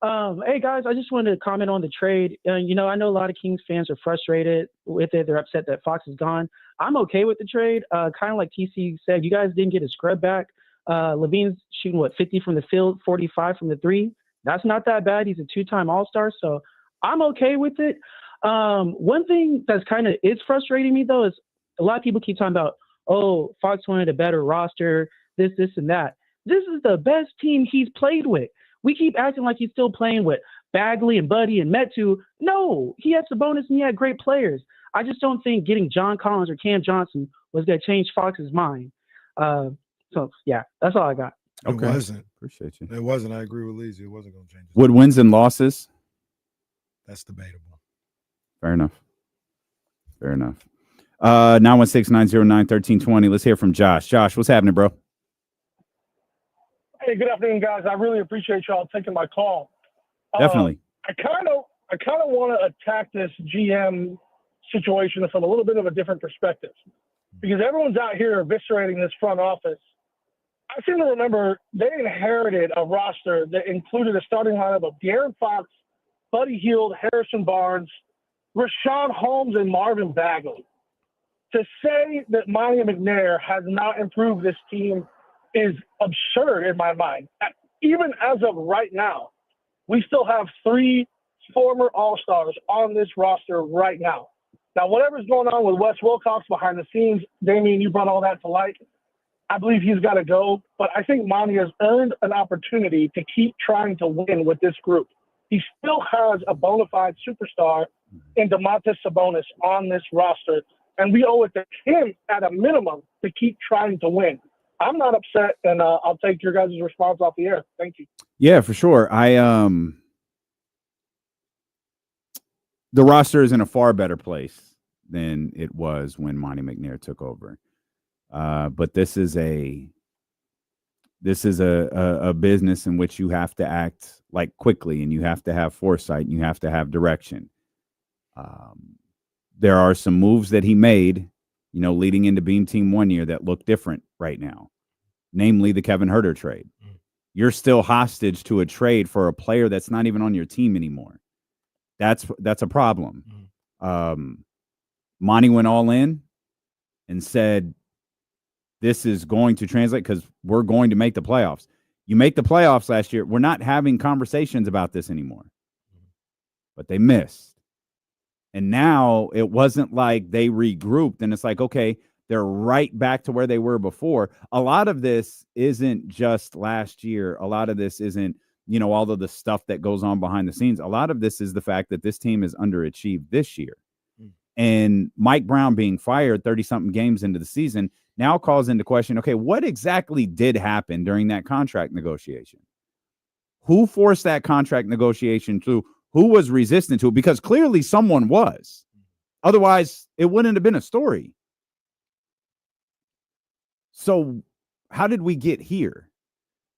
Hey, guys, I just wanted to comment on the trade. I know a lot of Kings fans are frustrated with it. They're upset that Fox is gone. I'm okay with the trade. Kind of like TC said, you guys didn't get a scrub back. LaVine's shooting, 50 from the field, 45 from the three. That's not that bad. He's a two-time All-Star, so I'm okay with it. One thing that's is frustrating me, though, is a lot of people keep talking about, oh, Fox wanted a better roster, this, and that. This is the best team he's played with. We keep acting like he's still playing with Bagley and Buddy and Metu. No, he had Sabonis and he had great players. I just don't think getting John Collins or Cam Johnson was going to change Fox's mind. So, yeah, that's all I got. It wasn't. Appreciate you. It wasn't. I agree with Leezy. It wasn't going to change. Would wins and losses? That's debatable. Fair enough. 916-909-1320. Let's hear from Josh. Josh, what's happening, bro? Hey, good afternoon, guys. I really appreciate y'all taking my call. Definitely. I kind of want to attack this GM situation from a little bit of a different perspective, because everyone's out here eviscerating this front office. I seem to remember they inherited a roster that included a starting lineup of De'Aaron Fox, Buddy Hield, Harrison Barnes, Rashawn Holmes, and Marvin Bagley. To say that Monty McNair has not improved this team is absurd in my mind. Even as of right now, we still have 3 former All-Stars on this roster right now. Now, whatever's going on with Wes Wilcox behind the scenes, Damian, you brought all that to light. I believe he's got to go, but I think Monty has earned an opportunity to keep trying to win with this group. He still has a bona fide superstar in Domantas Sabonis on this roster, and we owe it to him at a minimum to keep trying to win. I'm not upset, and I'll take your guys' response off the air. Thank you. Yeah, for sure. The roster is in a far better place than it was when Monty McNair took over. But this is a business in which you have to act like quickly, and you have to have foresight, and you have to have direction. There are some moves that he made, leading into Beam Team 1 year that look different right now, namely the Kevin Huerter trade. You're still hostage to a trade for a player that's not even on your team anymore. That's a problem. Monty went all in and said, this is going to translate because we're going to make the playoffs. You make the playoffs last year. We're not having conversations about this anymore. But they missed. And now it wasn't like they regrouped and it's like, okay, they're right back to where they were before. A lot of this isn't just last year. A lot of this isn't, all of the stuff that goes on behind the scenes. A lot of this is the fact that this team is underachieved this year. And Mike Brown being fired 30-something games into the season now calls into question, okay, what exactly did happen during that contract negotiation? Who forced that contract negotiation through? Who was resistant to it? Because clearly someone was. Otherwise, it wouldn't have been a story. So how did we get here?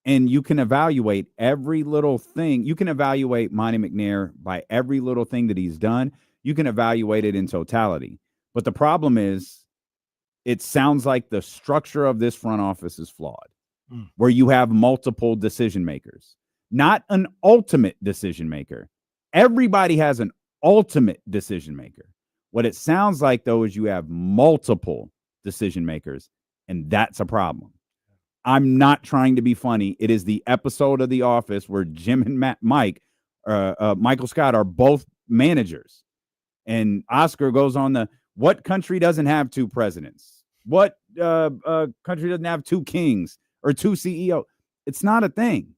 And you can evaluate every little thing. You can evaluate Monty McNair by every little thing that he's done. You can evaluate it in totality. But the problem is, it sounds like the structure of this front office is flawed, where you have multiple decision makers, not an ultimate decision maker. Everybody has an ultimate decision maker. What it sounds like, though, is you have multiple decision makers, and that's a problem. I'm not trying to be funny. It is the episode of The Office where Jim and Michael Scott are both managers. And Oscar goes on what country doesn't have 2 presidents? What country doesn't have 2 kings or 2 CEOs? It's not a thing.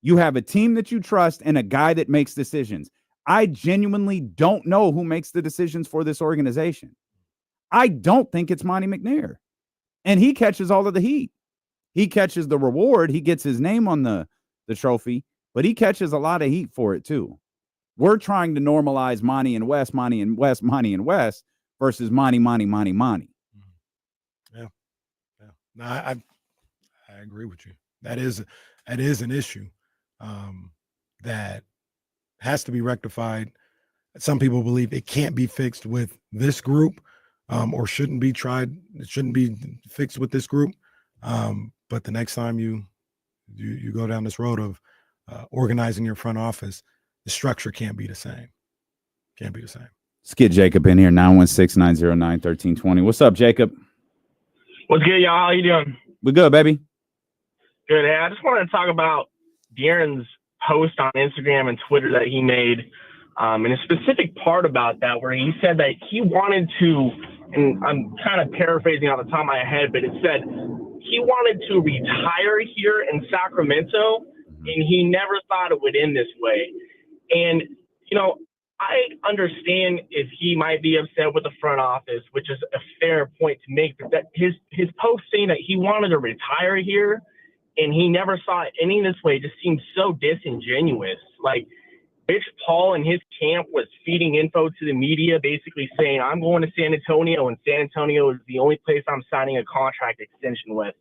You have a team that you trust and a guy that makes decisions. I genuinely don't know who makes the decisions for this organization. I don't think it's Monty McNair. And he catches all of the heat. He catches the reward. He gets his name on the trophy, but he catches a lot of heat for it too. We're trying to normalize Monty and West, Monty and West, Monty and West versus Monty. Yeah. No, I agree with you. That is an issue that has to be rectified. Some people believe it can't be fixed with this group, or shouldn't be tried. It shouldn't be fixed with this group. But the next time you go down this road of organizing your front office, the structure can't be the same. Can't be the same. Let's get Jacob in here, 916-909-1320. What's up, Jacob? What's good, y'all? How you doing? We good, baby. Good. Hey, I just wanted to talk about De'Aaron's post on Instagram and Twitter that he made, and a specific part about that where he said that he wanted to, and I'm kind of paraphrasing off the top of my head, but it said he wanted to retire here in Sacramento, and he never thought it would end this way. And, I understand if he might be upset with the front office, which is a fair point to make, but that his post saying that he wanted to retire here and he never saw it ending this way. It just seemed so disingenuous. Like, Rich Paul and his camp was feeding info to the media, basically saying, I'm going to San Antonio, and San Antonio is the only place I'm signing a contract extension with.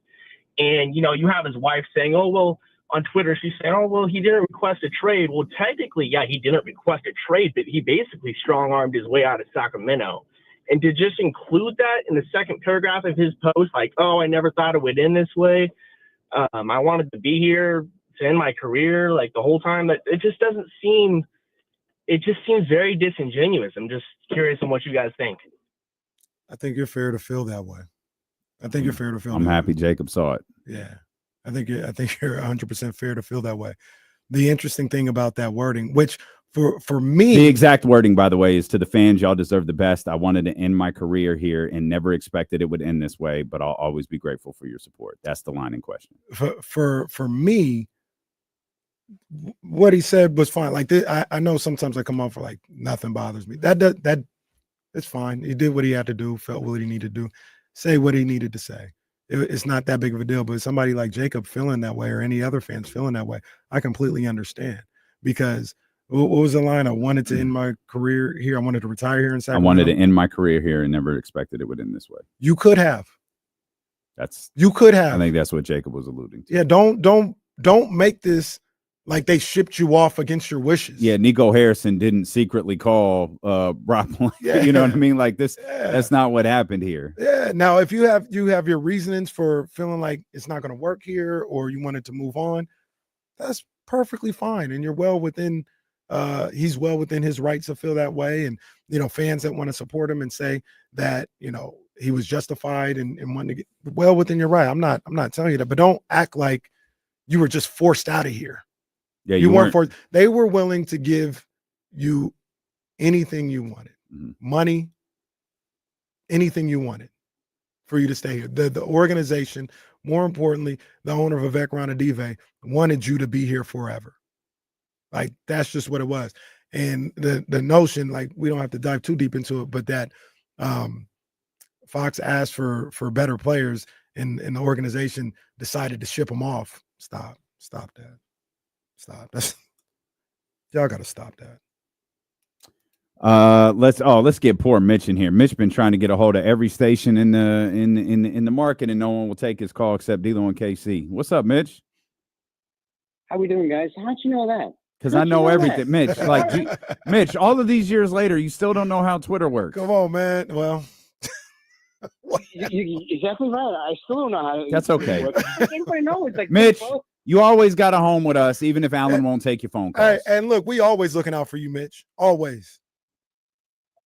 And, you have his wife saying, oh, well, on Twitter, she's saying, oh, well, he didn't request a trade. Well, technically, yeah, he didn't request a trade, but he basically strong-armed his way out of Sacramento. And to just include that in the second paragraph of his post, like, oh, I never thought it would end this way. I wanted to be here to end my career, like, the whole time. That it just doesn't seem – it just seems very disingenuous. I'm just curious on what you guys think. I think you're fair to feel that way. I'm happy Jacob saw it. Yeah. I think you're 100% fair to feel that way. The interesting thing about that wording, which for me, the exact wording, by the way, is to the fans, y'all deserve the best. I wanted to end my career here and never expected it would end this way, but I'll always be grateful for your support. That's the line in question. For me, what he said was fine. Like I know sometimes I come off for like nothing bothers me. That it's fine. He did what he had to do, felt what he needed to do, say what he needed to say. It's not that big of a deal, but somebody like Jacob feeling that way or any other fans feeling that way, I completely understand. Because what was the line? I wanted to end my career here. I wanted to retire here in Sacramento. I wanted to end my career here and never expected it would end this way. You could have. You could have. I think that's what Jacob was alluding to. Yeah, don't make this like they shipped you off against your wishes. Yeah, Nico Harrison didn't secretly call Rob Blanc. Yeah. You know what I mean? Like this, that's not what happened here. Yeah. Now, if you have your reasonings for feeling like it's not going to work here or you wanted to move on, that's perfectly fine. And you're well within he's well within his rights to feel that way. And fans that want to support him and say that, he was justified and wanting to get well within your right. I'm not telling you that, but don't act like you were just forced out of here. Yeah, you weren't forced. They were willing to give you anything you wanted, money, anything you wanted for you to stay here. The organization, more importantly, the owner of Avec Ranadive wanted you to be here forever. Like that's just what it was. And the notion, like we don't have to dive too deep into it, but that Fox asked for better players and the organization decided to ship them off. Stop that. Stop. Y'all got to stop that. Let's get poor Mitch in here. Mitch been trying to get a hold of every station in the market, and no one will take his call except D'Lo and KC. What's up, Mitch? How we doing, guys? How'd you know that? Because I know everything, Mitch. Like Mitch, all of these years later, you still don't know how Twitter works. Come on, man. Well, you exactly right. I still don't know how to. That's okay. Everybody knows. Like Mitch, you always got a home with us, even if Alan won't take your phone calls. Hey, and look, we always looking out for you, Mitch. Always.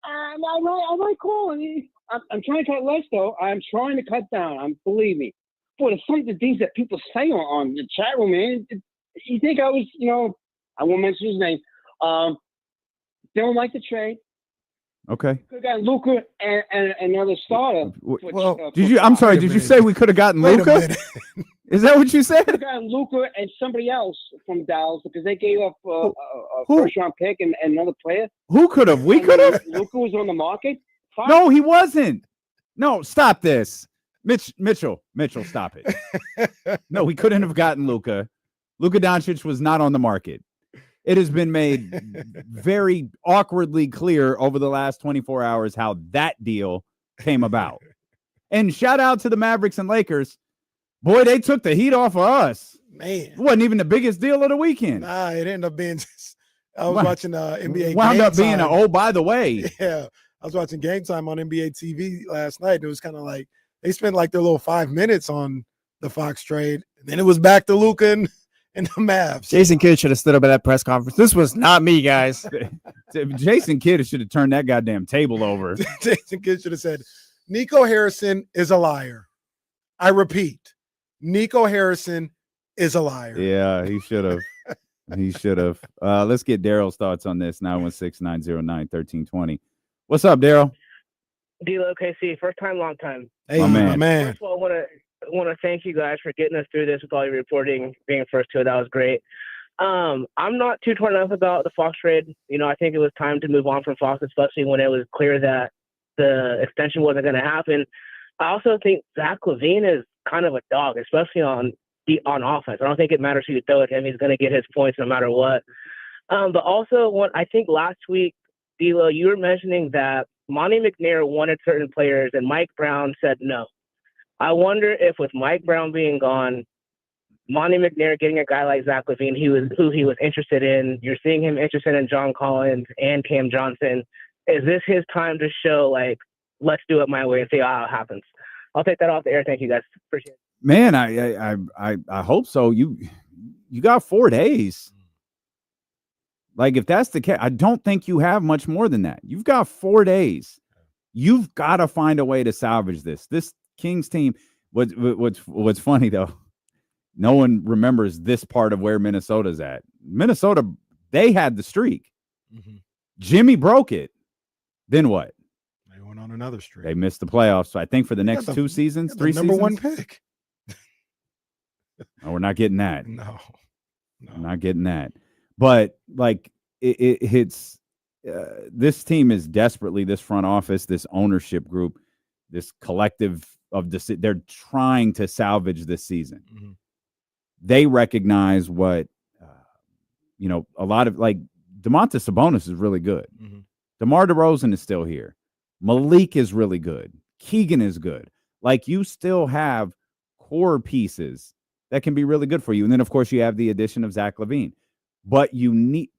I might call. I'm trying to cut less, though. I'm trying to cut down. Believe me. Boy, some of the things that people say on the chat room, man. You think I was, I won't mention his name. Don't like the trade. Okay. Could have gotten Luka and another starter. I'm sorry. Did you say we could have gotten Luka? Is that what you said? Could have gotten Luka and somebody else from Dallas because they gave up a first-round pick and another player. Who could have? We could have. Luka was on the market. Fine. No, he wasn't. No, stop this. Mitchell, stop it. No, we couldn't have gotten Luka. Luka Doncic was not on the market. It has been made very awkwardly clear over the last 24 hours how that deal came about. And shout out to the Mavericks and Lakers. Boy, they took the heat off of us. Man. It wasn't even the biggest deal of the weekend. Nah, it ended up being just, I was watching NBA Wound Game up being Time. oh, by the way. Yeah. I was watching Game Time on NBA TV last night. And it was kind of like they spent like their little 5 minutes on the Fox trade. And then it was back to Luka and the Mavs. Jason Kidd should have stood up at that press conference. This was not me, guys. Jason Kidd should have turned that goddamn table over. Jason Kidd should have said, Nico Harrison is a liar. I repeat, Nico Harrison is a liar. Yeah, he should have. He should have. Let's get Daryl's thoughts on this. 916-909-1320. What's up, Daryl? D'Lo, KC, first time, long time. Hey, my man. First of all, I want to thank you guys for getting us through this with all your reporting, being first to it. That was great. I'm not too torn up about the Fox trade. I think it was time to move on from Fox, especially when it was clear that the extension wasn't going to happen. I also think Zach LaVine is kind of a dog, especially on on offense. I don't think it matters who you throw at him. He's going to get his points no matter what. But also, I think last week, D'Lo, you were mentioning that Monty McNair wanted certain players and Mike Brown said no. I wonder if with Mike Brown being gone, Monty McNair getting a guy like Zach LaVine, who he was interested in, you're seeing him interested in John Collins and Cam Johnson. Is this his time to show, like, let's do it my way and see how it happens? I'll take that off the air. Thank you, guys. Appreciate it. Man, I hope so. You got 4 days. Like, if that's the case, I don't think you have much more than that. You've got 4 days. You've got to find a way to salvage this. This Kings team. What's funny though, no one remembers this part of where Minnesota's at. Minnesota, they had the streak. Mm-hmm. Jimmy broke it. Then what? They went on another streak. They missed the playoffs. So I think for the next 2 seasons, 3 seasons. Number 1 pick. No, we're not getting that. No. I'm not getting that. But like it hits. This team is desperately, this front office, this ownership group, this collective of this. They're trying to salvage this season. Mm-hmm. They recognize what, a lot of, like, Domantas Sabonis is really good. Mm-hmm. DeMar DeRozan is still here. Malik is really good. Keegan is good. Like, you still have core pieces that can be really good for you. And then, of course, you have the addition of Zach LaVine. But you need,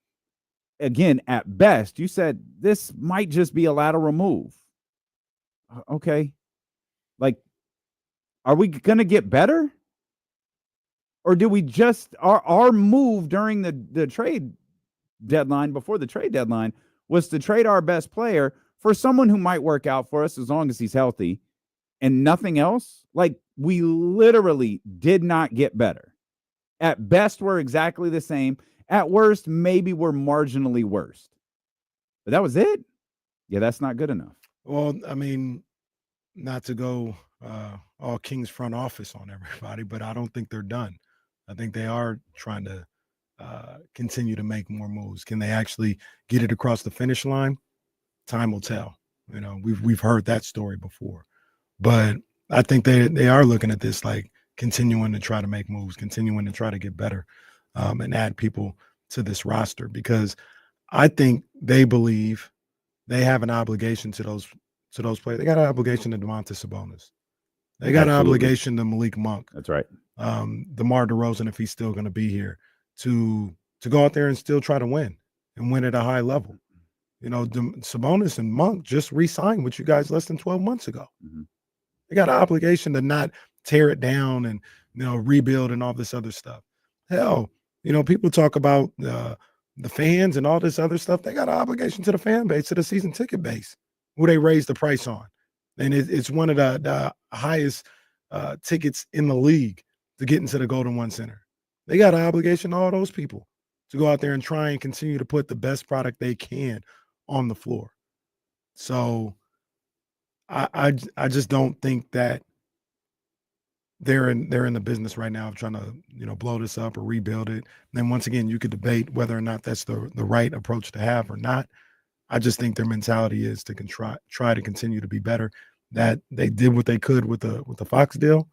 again, at best, you said this might just be a lateral move. Okay. Like, are we going to get better? Or do we just, our move during the trade deadline, before the trade deadline, was to trade our best player for someone who might work out for us as long as he's healthy and nothing else? Like, we literally did not get better. At best, we're exactly the same. At worst, maybe we're marginally worse. But that was it? Yeah, that's not good enough. Well, I mean, not to go all Kings front office on everybody, but I don't think they're done. I think they are trying to continue to make more moves. Can they actually get it across the finish line? Time will tell. We've heard that story before. But I think they are looking at this like continuing to try to make moves, continuing to try to get better. And add people to this roster, because I think they believe they have an obligation to those players. They got an obligation to Domantas Sabonis. They got an obligation to Malik Monk. That's right. DeMar DeRozan, if he's still going to be here, to go out there and still try to win and win at a high level. Sabonis and Monk just re-signed with you guys less than 12 months ago. Mm-hmm. They got an obligation to not tear it down and rebuild and all this other stuff. Hell, people talk about the fans and all this other stuff. They got an obligation to the fan base, to the season ticket base, who they raise the price on. And it's one of the highest tickets in the league to get into the Golden One Center. They got an obligation to all those people to go out there and try and continue to put the best product they can on the floor. So I just don't think that they're in the business right now of trying to blow this up or rebuild it. And then once again, you could debate whether or not that's the right approach to have or not. I just think their mentality is to try to continue to be better. That they did what they could with the Fox deal,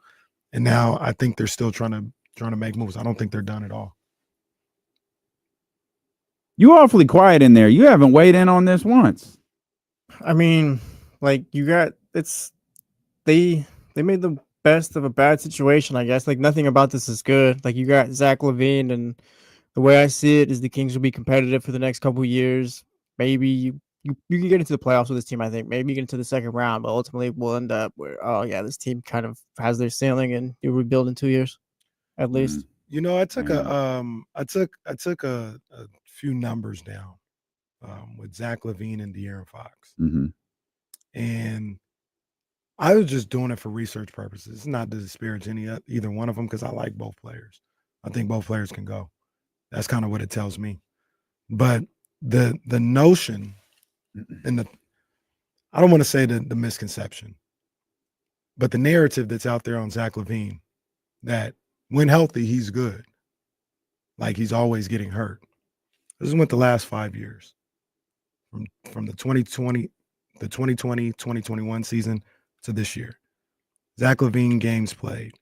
and now I think they're still trying to make moves. I don't think they're done at all. You awfully quiet in there. You haven't weighed in on this once. I mean, like, they made the best of a bad situation, I guess. Like, nothing about this is good. Like, you got Zach LaVine, and the way I see it is the Kings will be competitive for the next couple of years. Maybe you can get into the playoffs with this team, I think. Maybe you get into the second round, but ultimately we'll end up where, this team kind of has their ceiling and you rebuild in 2 years, at least. I took a few numbers down with Zach LaVine and De'Aaron Fox. Mm-hmm. And I was just doing it for research purposes. It's not to disparage either one of them, because I like both players. I think both players can go. That's kind of what it tells me. But the notion and I don't want to say the misconception, but the narrative that's out there on Zach LaVine, that when healthy, he's good. Like, he's always getting hurt. This is what the last 5 years, from the 2020, 2021 season to this year. Zach LaVine games played,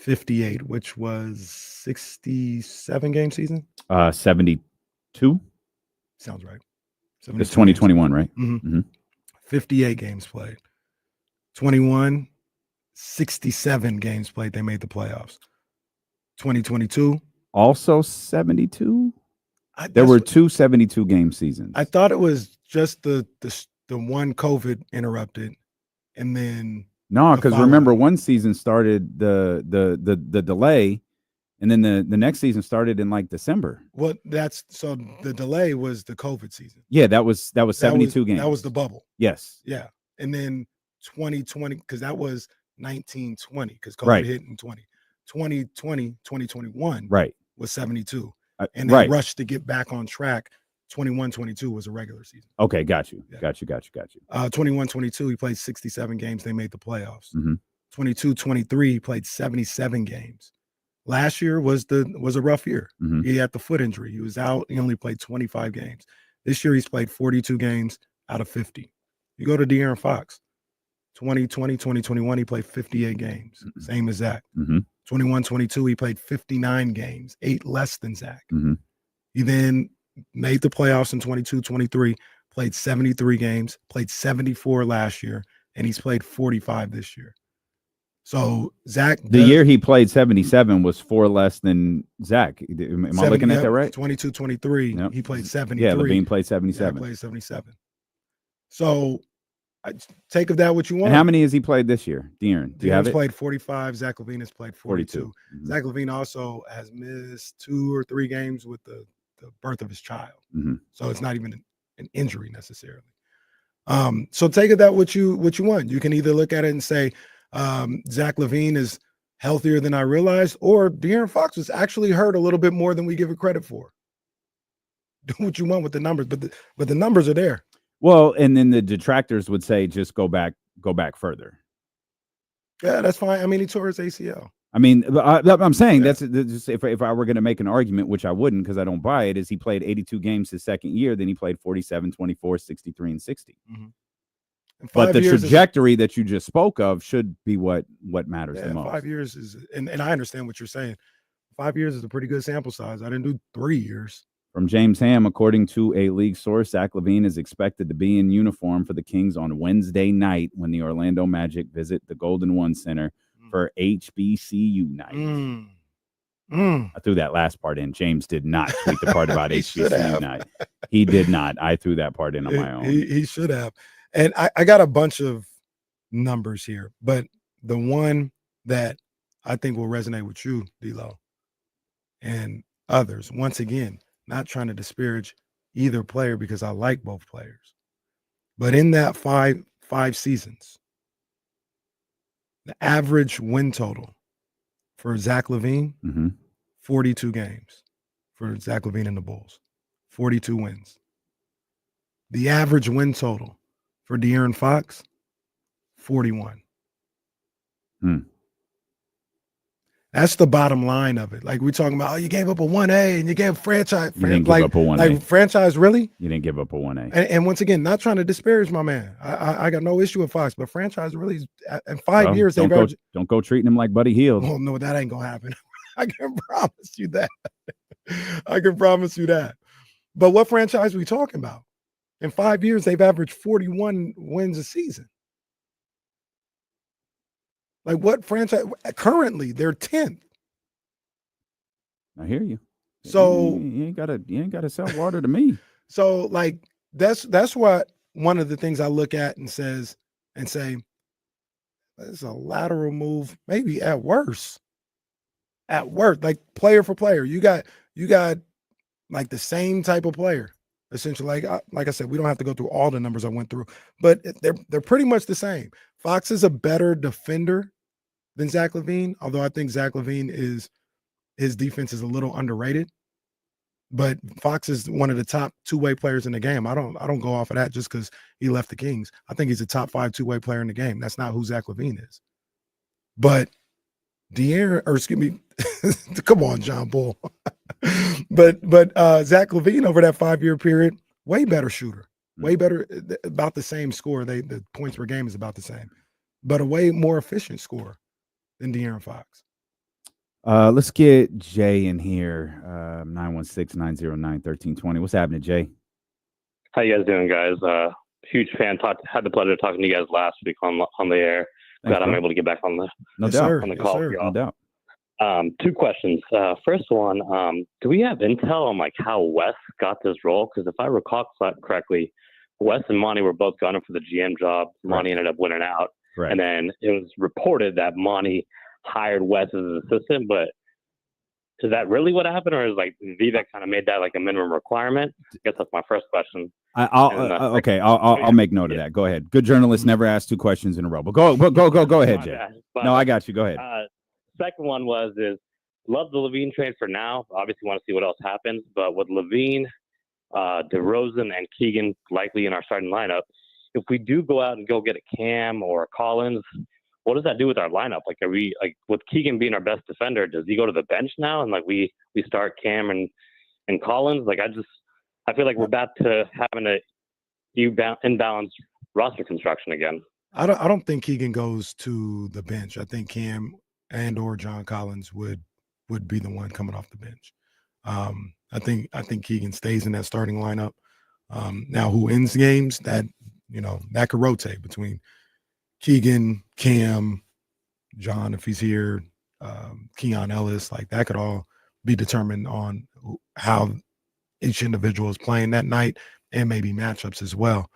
58, which was 67 game season. 72. Sounds right. It's 2021, right? Mm-hmm. 58 games played. 21, 67 games played. They made the playoffs. 2022. Also 72. There were two 72 game seasons. I thought it was just the one COVID interrupted, and then no, because remember one season started the delay, and then the next season started in like December. Well, so the delay was the COVID season. Yeah, that was 72 games. That was the bubble. Yes. Yeah, and then 2020, because that was 1920, because COVID hit in 20. 2020, 2021 was 72. And they rushed to get back on track. 21-22 was a regular season. Okay, got you. 21-22, he played 67 games. They made the playoffs. Mm-hmm. 22-23, he played 77 games. Last year was a rough year. Mm-hmm. He had the foot injury. He was out. He only played 25 games. This year, he's played 42 games out of 50. You go to De'Aaron Fox, 2020, 2021, he played 58 games, same as Zach. Mm-hmm. 21-22, he played 59 games, 8 less than Zach. Mm-hmm. He then made the playoffs in 22-23, played 73 games, played 74 last year, and he's played 45 this year. So Zach, the year he played 77 was 4 less than Zach. Am I looking at that right? 22-23, he played 73. Yeah, LaVine played 77. Yeah, played 77. So I take of that what you want. And how many has he played this year, De'Aaron? Do you have it? Played 45. Zach LaVine has played 42. Mm-hmm. Zach LaVine also has missed 2 or 3 games with the birth of his child. Mm-hmm. So it's not even an injury necessarily. So take of that what you want. You can either look at it and say Zach LaVine is healthier than I realized, or De'Aaron Fox was actually hurt a little bit more than we give it credit for. Do what you want with the numbers, but the numbers are there. Well, and then the detractors would say, just go back further. Yeah, that's fine. I mean, he tore his ACL. I mean, I'm saying that's if I were going to make an argument, which I wouldn't because I don't buy it, is he played 82 games his second year, then he played 47, 24, 63, and 60. Mm-hmm. And but the trajectory that you just spoke of should be what matters the most. 5 years is, and I understand what you're saying. 5 years is a pretty good sample size. I didn't do 3 years. From James Ham, according to a league source, Zach LaVine is expected to be in uniform for the Kings on Wednesday night when the Orlando Magic visit the Golden One Center for HBCU night. I threw that last part in. James did not tweet the part about HBCU night. He did not. I threw that part in on my own. He should have. And I got a bunch of numbers here, but the one that I think will resonate with you, D-Lo, and others, once again, not trying to disparage either player because I like both players. But in that five seasons, the average win total for Zach LaVine, 42 games for Zach LaVine and the Bulls, 42 wins. The average win total for De'Aaron Fox, 41. That's the bottom line of it. Like we're talking about, you gave up a 1A and you gave franchise. You didn't give up a 1A. Like franchise, really? You didn't give up a 1A. And once again, not trying to disparage my man. I got no issue with Fox, but franchise really, in 5 years, don't go treating him like Buddy Hield. Oh, no, that ain't going to happen. I can promise you that. I can promise you that. But what franchise are we talking about? In 5 years, they've averaged 41 wins a season. Like what franchise? Currently, they're 10th. I hear you. So you ain't gotta sell water to me. So like that's what one of the things I look at and say, it's a lateral move, maybe at worst. At worst, like player for player, you got like the same type of player. Essentially, like I said, we don't have to go through all the numbers I went through, but they're pretty much the same. Fox is a better defender than Zach LaVine, although I think Zach LaVine his defense is a little underrated. But Fox is one of the top two-way players in the game. I don't go off of that just because he left the Kings. I think he's a top 5 two-way player in the game. That's not who Zach LaVine is. But come on, John Bull. but Zach LaVine over that 5-year period, way better shooter, way better, about the same score. The points per game is about the same, but a way more efficient scorer than De'Aaron Fox. Let's get Jay in here. 916-909-1320. What's happening, Jay? How you guys doing, guys? Huge fan. Had the pleasure of talking to you guys last week on the air. Thanks, Glad I'm bro. able to get back on the No doubt. on the call for y'all. No doubt. Two questions. First one, do we have intel on like how Wes got this role? Because if I recall correctly, Wes and Monty were both gunning for the GM job. Monty ended up winning out, Correct. and then it was reported that Monty hired Wes as his assistant. But is that really what happened, or is like Vivek kind of made that like a minimum requirement? I guess that's my first question. I'll make note of that. Go ahead. Good journalists never ask two questions in a row. But go ahead, Jay. No, I got you. Go ahead. Second one is love the LaVine trade for now. Obviously, want to see what else happens. But with LaVine, DeRozan, and Keegan likely in our starting lineup, if we do go out and go get a Cam or a Collins, what does that do with our lineup? Like, are we like with Keegan being our best defender? Does he go to the bench now and like we start Cam and Collins? Like, I feel like we're back to having a imbalanced roster construction again. I don't think Keegan goes to the bench. I think Cam and or John Collins would be the one coming off the bench. I think Keegan stays in that starting lineup. Now, who ends games, that that could rotate between Keegan, Cam, John if he's here, Keon Ellis. Like, that could all be determined on how each individual is playing that night and maybe matchups as well.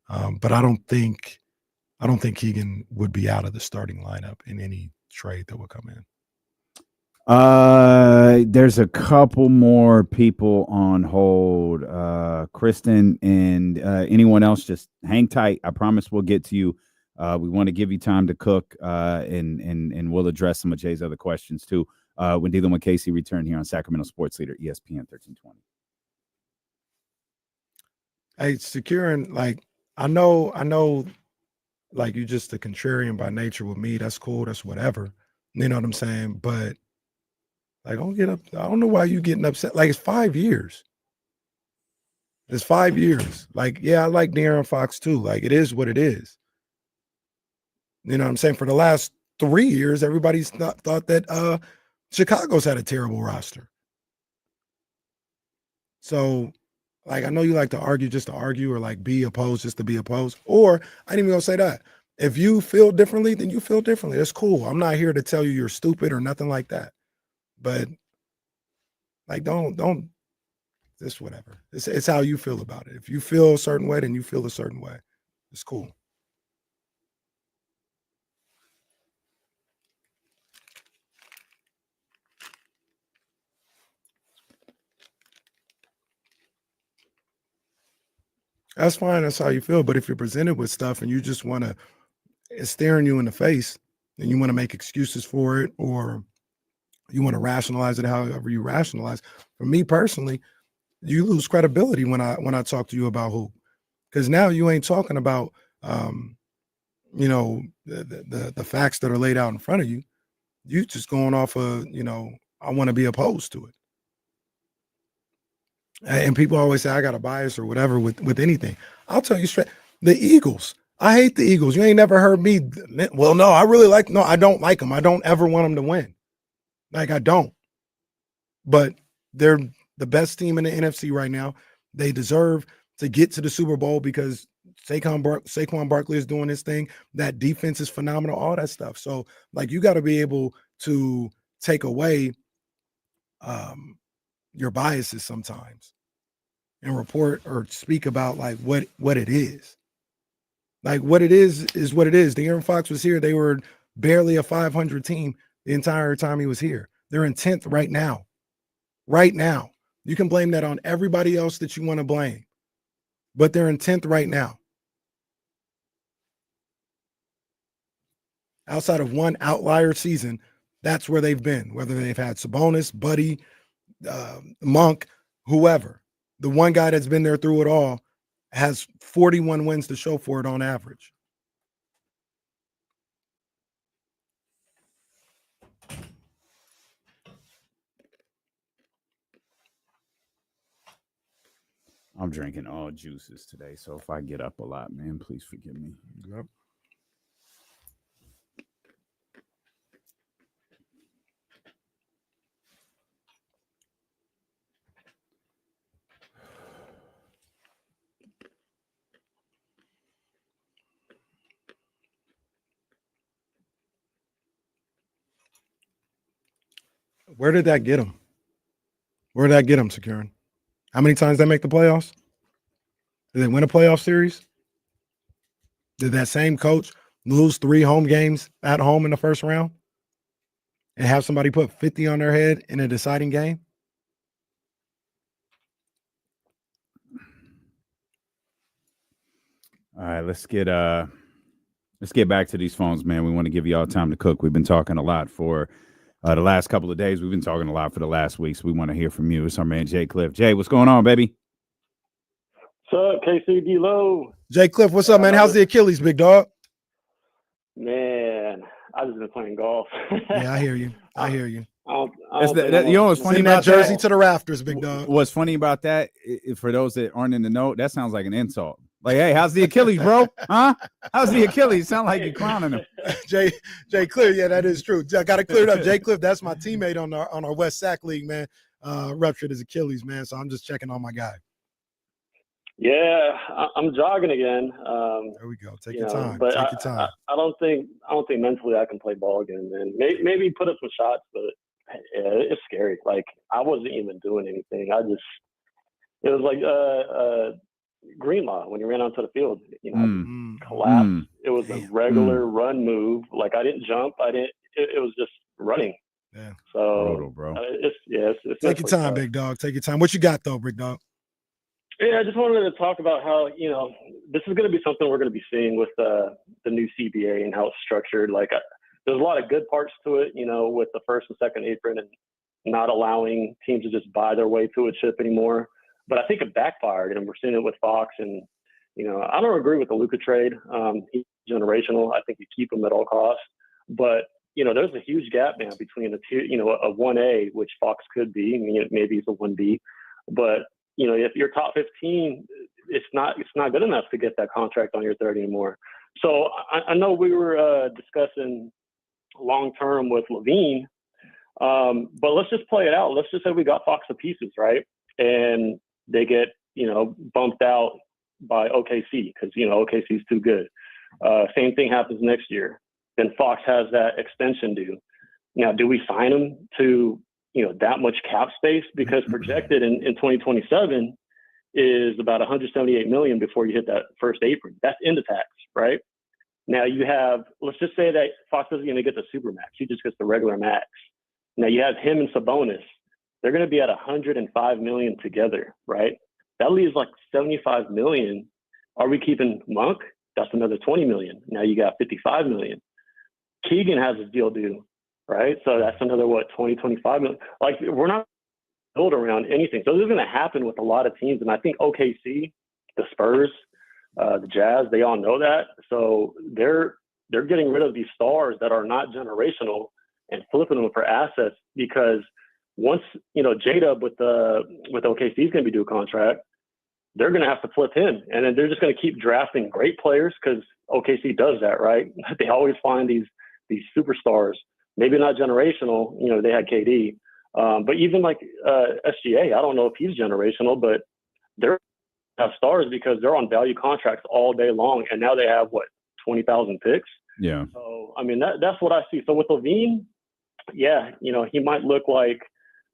But I don't think Keegan would be out of the starting lineup in any trade that would come in. There's a couple more people on hold. Kristen and anyone else, just hang tight. I promise we'll get to you. We want to give you time to cook, and we'll address some of Jay's other questions too. When dealing with Casey, return here on Sacramento Sports Leader ESPN 1320. Hey, securing, like, I know, like, you're just a contrarian by nature with me. That's cool. That's whatever. You know what I'm saying? But like, don't get up. I don't know why you getting upset. Like, it's 5 years. It's 5 years. Like, yeah, I like De'Aaron Fox too. Like, it is what it is. You know what I'm saying? For the last 3 years, everybody's thought that Chicago's had a terrible roster. So, like, I know you like to argue just to argue, or like be opposed just to be opposed. Or I ain't even gonna say that. If you feel differently, then you feel differently. That's cool. I'm not here to tell you you're stupid or nothing like that. But like, don't just whatever. It's how you feel about it. If you feel a certain way, then you feel a certain way. It's cool. That's fine. That's how you feel. But if you're presented with stuff and you just want to, it's staring you in the face, and you want to make excuses for it, or you want to rationalize it however you rationalize. For me personally, you lose credibility when I talk to you about hoop, because now you ain't talking about the facts that are laid out in front of you. You just going off of I want to be opposed to it. And people always say I got a bias or whatever with anything. I'll tell you straight, the Eagles. I hate the Eagles. You ain't never heard me. Well, no, I don't like them. I don't ever want them to win. Like, I don't. But they're the best team in the NFC right now. They deserve to get to the Super Bowl because Saquon Barkley is doing his thing. That defense is phenomenal, all that stuff. So, like, you got to be able to take away your biases sometimes and report or speak about like what it is. Like, what it is what it is. De'Aaron Fox was here. They were barely a 500 team the entire time he was here. They're in 10th right now. Right now. You can blame that on everybody else that you want to blame, but they're in 10th right now. Outside of one outlier season, that's where they've been, whether they've had Sabonis, Buddy, Monk, whoever. The one guy that's been there through it all has 41 wins to show for it on average. I'm drinking all juices today, so if I get up a lot, man, please forgive me. Yep. Where did that get him? Where did that get him, Securin? How many times they make the playoffs? Did they win a playoff series? Did that same coach lose 3 home games at home in the first round and have somebody put 50 on their head in a deciding game? All right, let's get back to these phones, man. We want to give you all time to cook. We've been talking a lot for the last couple of days. We've been talking a lot for the last week, so we want to hear from you. It's our man Jay Cliff. Jay, what's going on, baby? What's up, KCD Low? Jay Cliff, what's up, man? How's the Achilles, big dog? Man, I just been playing golf. Yeah, I hear you. I hear you. You know what's funny Send about that jersey that? to the rafters, big dog. What's funny about that, for those that aren't in the know, that sounds like an insult. Like, hey, how's the Achilles, bro? Huh? How's the Achilles? Sound like you're clowning him. Jay Cliff, yeah, that is true. I got to clear it up. Jay Cliff, that's my teammate on our West Sac League, man. Ruptured his Achilles, man. So I'm just checking on my guy. Yeah, I'm jogging again. There we go. Take your time. But Take your time. I don't think mentally I can play ball again, man. Maybe put up some shots, but yeah, it's scary. Like I wasn't even doing anything. It was like Greenlaw when he ran onto the field. You know, collapsed. It was a regular run move. Like I didn't jump. It was just running. Yeah. So brutal, bro. It's Take your time, big dog. Take your time. What you got though, big dog? Yeah, I just wanted to talk about how, this is going to be something we're going to be seeing with the new CBA and how it's structured. Like, there's a lot of good parts to it, with the first and second apron and not allowing teams to just buy their way to a chip anymore. But I think it backfired, and we're seeing it with Fox. And, I don't agree with the Luka trade. He's generational. I think you keep him at all costs. But, there's a huge gap now between the two, a 1A, which Fox could be. Maybe it's a 1B. But if you're top 15, it's not good enough to get that contract on your 30 anymore. So I know we were discussing long-term with LaVine, but let's just play it out. Let's just say we got Fox to pieces, right? And they get, bumped out by OKC because, OKC is too good. Same thing happens next year. Then Fox has that extension due. Now, do we sign him to that much cap space? Because projected in 2027 is about $178 million before you hit that first apron. That's into tax, right? Now you have, let's just say that Fox isn't going to get the super max. He just gets the regular max. Now you have him and Sabonis. They're going to be at $105 million together, right? That leaves like $75 million. Are we keeping Monk? That's another $20 million. Now you got $55 million. Keegan has his deal due, right? So that's another, 25 million. Like, we're not built around anything. So this is going to happen with a lot of teams. And I think OKC, the Spurs, the Jazz, they all know that. So they're getting rid of these stars that are not generational and flipping them for assets, because once, J-Dub with OKC is going to be due a contract, they're going to have to flip him. And then they're just going to keep drafting great players because OKC does that, right? They always find these superstars. Maybe not generational, they had KD, but even like SGA, I don't know if he's generational, but they're have stars because they're on value contracts all day long, and now they have 20,000 picks. Yeah. So I mean that's what I see. So with LaVine, yeah, he might look like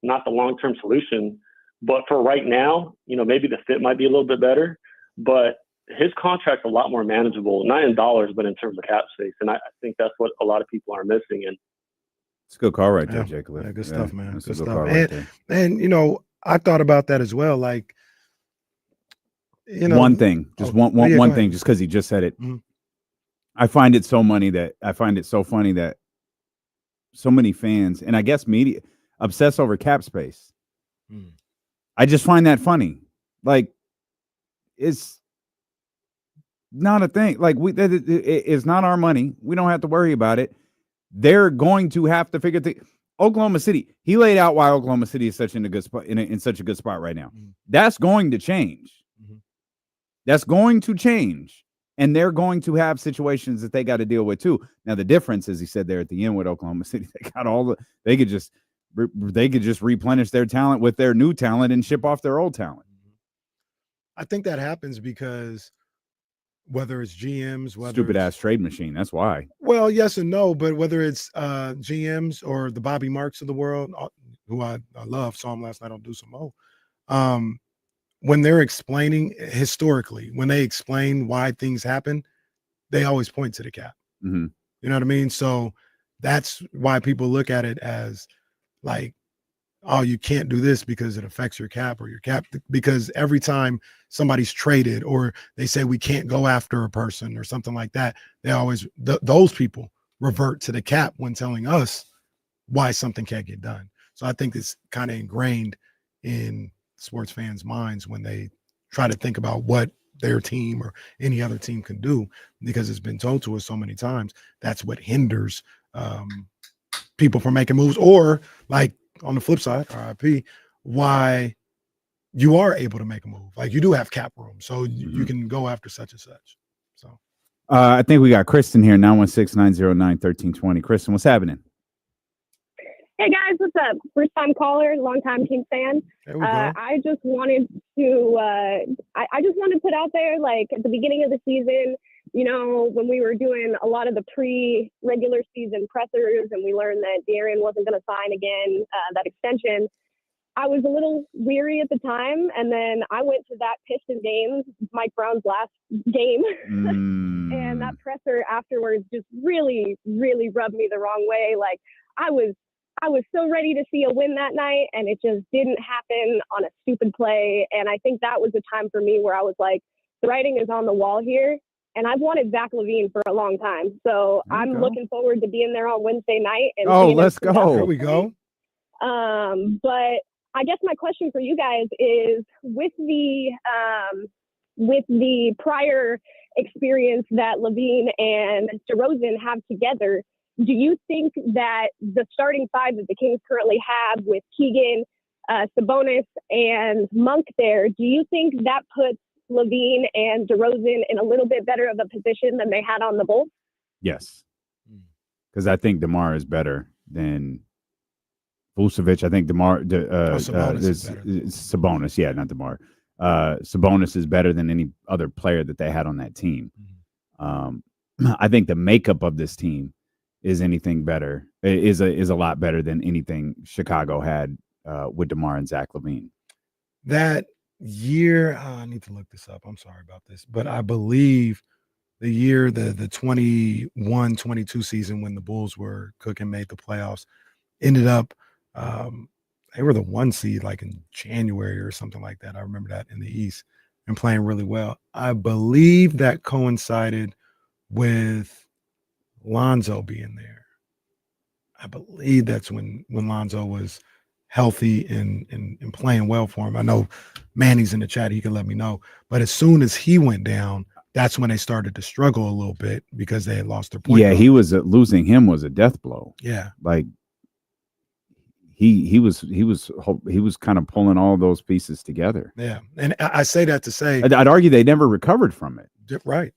not the long-term solution, but for right now, maybe the fit might be a little bit better, but his contract's a lot more manageable, not in dollars, but in terms of cap space, and I think that's what a lot of people are missing. And it's a good call right there, Jake. Yeah, good stuff, man. That's Good a good stuff. call right there. And I thought about that as well. Like, one thing, just one thing, just because he just said it. Mm-hmm. I find it so funny that so many fans, and I guess media, obsess over cap space. I just find that funny. Like, it's not a thing. Like, it's not our money. We don't have to worry about it. They're going to have to figure things. Oklahoma City. He laid out why Oklahoma City is such in a good spot, in such a good spot right now. That's going to change. That's going to change, and they're going to have situations that they got to deal with too. Now, the difference, as he said there at the end with Oklahoma City, they got they could just replenish their talent with their new talent and ship off their old talent. I think that happens because whether it's GMs, Stupid ass trade machine. That's why. Well, yes and no, but whether it's GMs or the Bobby Marks of the world, who I love, saw him last night on Do Some Mo. When they're explaining historically, when they explain why things happen, they always point to the cap. Mm-hmm. You know what I mean? So that's why people look at it as like, oh, you can't do this because it affects your cap or your cap. Because every time somebody's traded or they say we can't go after a person or something like that, they always, those people revert to the cap when telling us why something can't get done. So I think it's kind of ingrained in sports fans' minds when they try to think about what their team or any other team can do, because it's been told to us so many times. That's what hinders people from making moves, or like on the flip side, RIP, why you are able to make a move. Like you do have cap room, so you can go after such and such. So I think we got Kristen here, 916-909-1320. Kristen, what's happening? Hey guys, what's up? First time caller, long time Kings fan. There we go. I just wanted to I just wanted to put out there, like at the beginning of the season, you know, when we were doing a lot of the pre-regular season pressers and we learned that De'Aaron wasn't going to sign again, that extension, I was a little weary at the time. And then I went to that Piston game, Mike Brown's last game. And that presser afterwards just really, really rubbed me the wrong way. Like I was so ready to see a win that night, and it just didn't happen on a stupid play. And I think that was the time for me where I was like, the writing is on the wall here. And I've wanted Zach LaVine for a long time. So I'm looking forward to being there on Wednesday night. And Let's go. There we go. But I guess my question for you guys is with the prior experience that LaVine and DeRozan have together, do you think that the starting five that the Kings currently have with Keegan, Sabonis, and Monk there, do you think that puts LaVine and DeRozan in a little bit better of a position than they had on the Bulls? Yes. Because I think DeMar is better than Vucevic. I think Sabonis. Yeah, not DeMar. Sabonis is better than any other player that they had on that team. I think the makeup of this team is a lot better than anything Chicago had with DeMar and Zach LaVine. That year, I need to look this up. I'm sorry about this, but I believe the year, the 21-22 season when the Bulls were cooking, made the playoffs, ended up they were the 1 seed like in January or something like that. I remember that in the East and playing really well. I believe that coincided with Lonzo being there. I believe that's when Lonzo was healthy and playing well for him. I know Manny's in the chat. He can let me know. But as soon as he went down, that's when they started to struggle a little bit because they had lost their point guard. He was losing him was a death blow. Yeah. Like he was kind of pulling all those pieces together. Yeah. And I say that to say, I'd argue they never recovered from it. Right.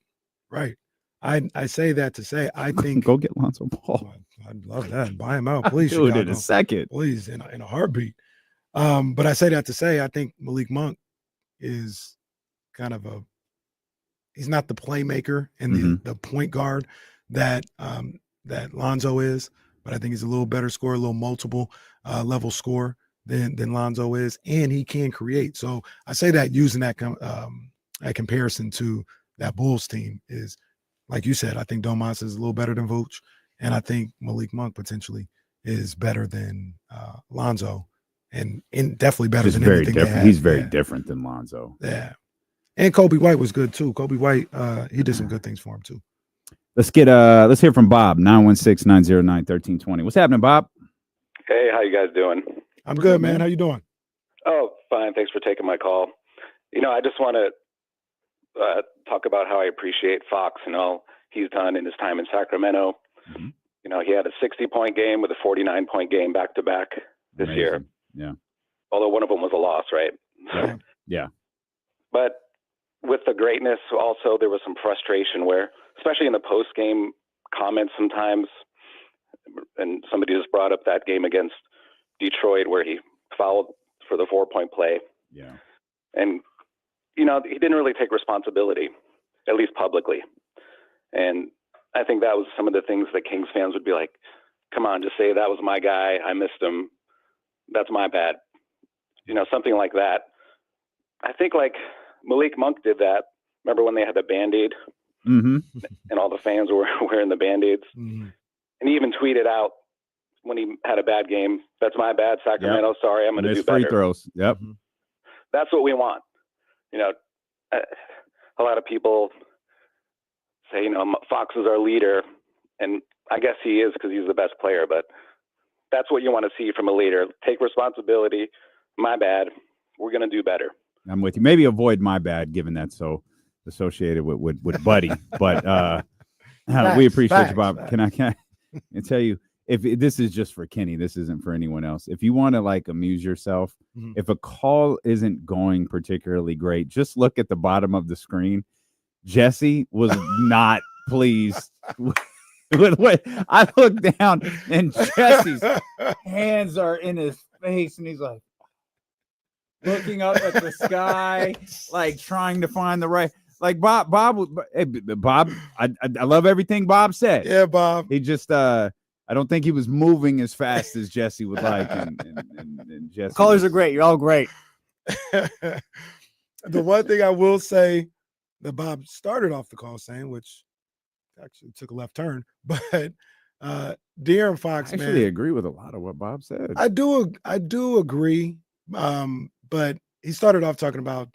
I say that to say, I think go get Lonzo Ball. I'd love that. Buy him out, please. Do it Chicago. in a second. Please, in a heartbeat. But I say that to say, I think Malik Monk is kind of he's not the playmaker and the point guard that Lonzo is, but I think he's a little better scorer, a little multiple level scorer than Lonzo is, and he can create. So I say that using that comparison to that Bulls team is, like you said, I think Domas is a little better than Vooch, and I think Malik Monk potentially is better than Lonzo, and definitely better than very anything different. they had. He's very different than Lonzo. Yeah, and Kobe White was good too. Kobe White, he did some good things for him too. Let's hear from Bob, 916-909-1320. What's happening, Bob? Hey, how you guys doing? I'm good, man. How you doing? Oh, fine. Thanks for taking my call. I just want to talk about how I appreciate Fox and all he's done in his time in Sacramento. He had a 60-point game with a 49-point game back-to-back this year. Yeah. Although one of them was a loss, right? Yeah. But with the greatness, also, there was some frustration where, especially in the post-game comments sometimes, and somebody just brought up that game against Detroit where he fouled for the 4-point play. Yeah. And, he didn't really take responsibility, at least publicly. And I think that was some of the things that Kings fans would be like, come on, just say that was my guy. I missed him. That's my bad. Something like that. I think like Malik Monk did that. Remember when they had the Band-Aid Mm-hmm. and all the fans were wearing the Band-Aids? Mm-hmm. And he even tweeted out when he had a bad game, "That's my bad, Sacramento. Sorry, I'm going to do better." Free throws. Yep. That's what we want. A lot of people say, Fox is our leader, and I guess he is because he's the best player, but that's what you want to see from a leader. Take responsibility. My bad. We're going to do better. I'm with you. Maybe avoid my bad, given that's so associated with Buddy. But we appreciate you, Bob. Can I tell you, if this is just for Kenny, this isn't for anyone else. If you want to amuse yourself, if a call isn't going particularly great, just look at the bottom of the screen. Jesse was not pleased with what I looked down, and Jesse's hands are in his face, and he's like looking up at the sky, trying to find the right. Bob, I love everything Bob said. Yeah, Bob. He just I don't think he was moving as fast as Jesse would like. And Jesse, colors are great. You're all great. The one thing I will say that Bob started off the call saying, which actually took a left turn, but De'Aaron Fox, I actually agree with a lot of what Bob said. I do agree. But he started off talking about,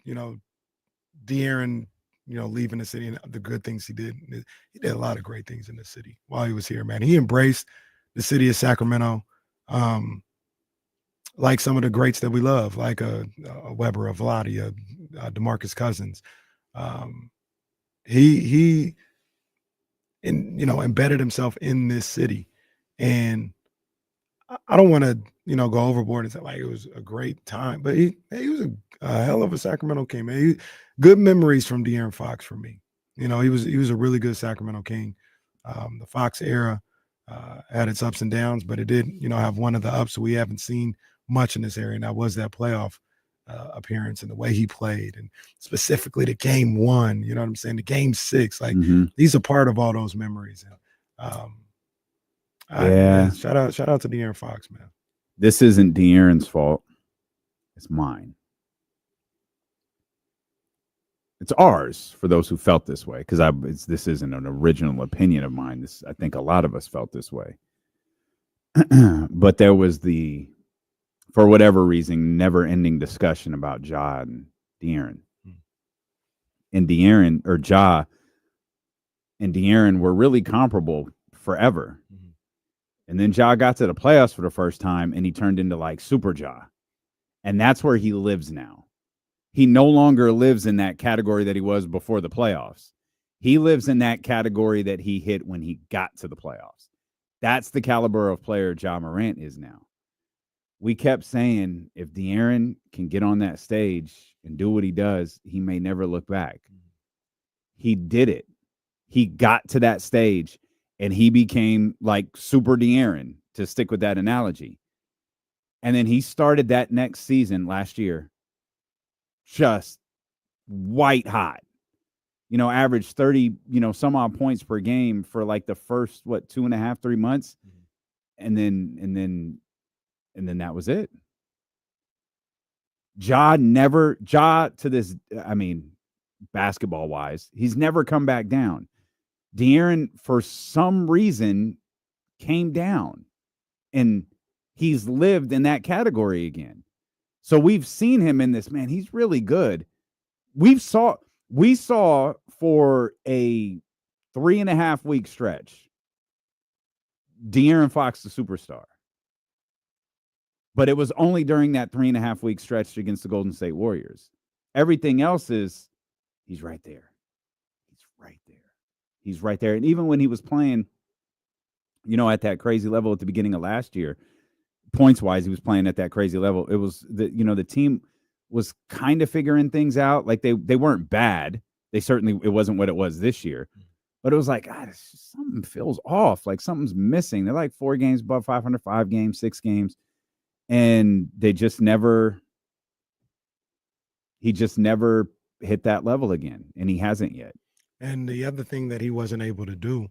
De'Aaron, leaving the city and the good things he did. He did a lot of great things in the city while he was here, man. He embraced the city of Sacramento, like some of the greats that we love, like a Weber, a Vlade, a DeMarcus Cousins. He embedded himself in this city, and I don't want to, go overboard and say it was a great time, but he was a hell of a Sacramento King, man. Good memories from De'Aaron Fox for me. He was a really good Sacramento King. The Fox era had its ups and downs, but it did, have one of the ups we haven't seen much in this area, and that was that playoff appearance and the way he played, and specifically the game 1. You know what I'm saying? The game 6, these are part of all those memories. Yeah. Shout out to De'Aaron Fox, man. This isn't De'Aaron's fault. It's mine. It's ours for those who felt this way, because this isn't an original opinion of mine. I think a lot of us felt this way. But there was for whatever reason, never-ending discussion about Ja and De'Aaron. And Ja and De'Aaron were really comparable forever. And then Ja got to the playoffs for the first time, and he turned into Super Ja. And that's where he lives now. He no longer lives in that category that he was before the playoffs. He lives in that category that he hit when he got to the playoffs. That's the caliber of player Ja Morant is now. We kept saying, if De'Aaron can get on that stage and do what he does, he may never look back. He did it. He got to that stage, and he became Super De'Aaron, to stick with that analogy. And then he started that next season last year just white hot. Averaged 30, some odd points per game for the first 2.5, 3 months. And then that was it. Ja to this, basketball wise, he's never come back down. De'Aaron, for some reason, came down, and he's lived in that category again. So we've seen him in this, man. He's really good. We saw for a 3.5 week stretch, De'Aaron Fox, the superstar. But it was only during that 3.5 week stretch against the Golden State Warriors. Everything else is, he's right there. He's right there. And even when he was playing, at that crazy level at the beginning of last year, points wise, he was playing at that crazy level. It was the team was kind of figuring things out. They weren't bad. It wasn't what it was this year, but it was something feels off. Something's missing. They're 4 games above 500, 5 games, 6 games. And he just never hit that level again. And he hasn't yet. And the other thing that he wasn't able to do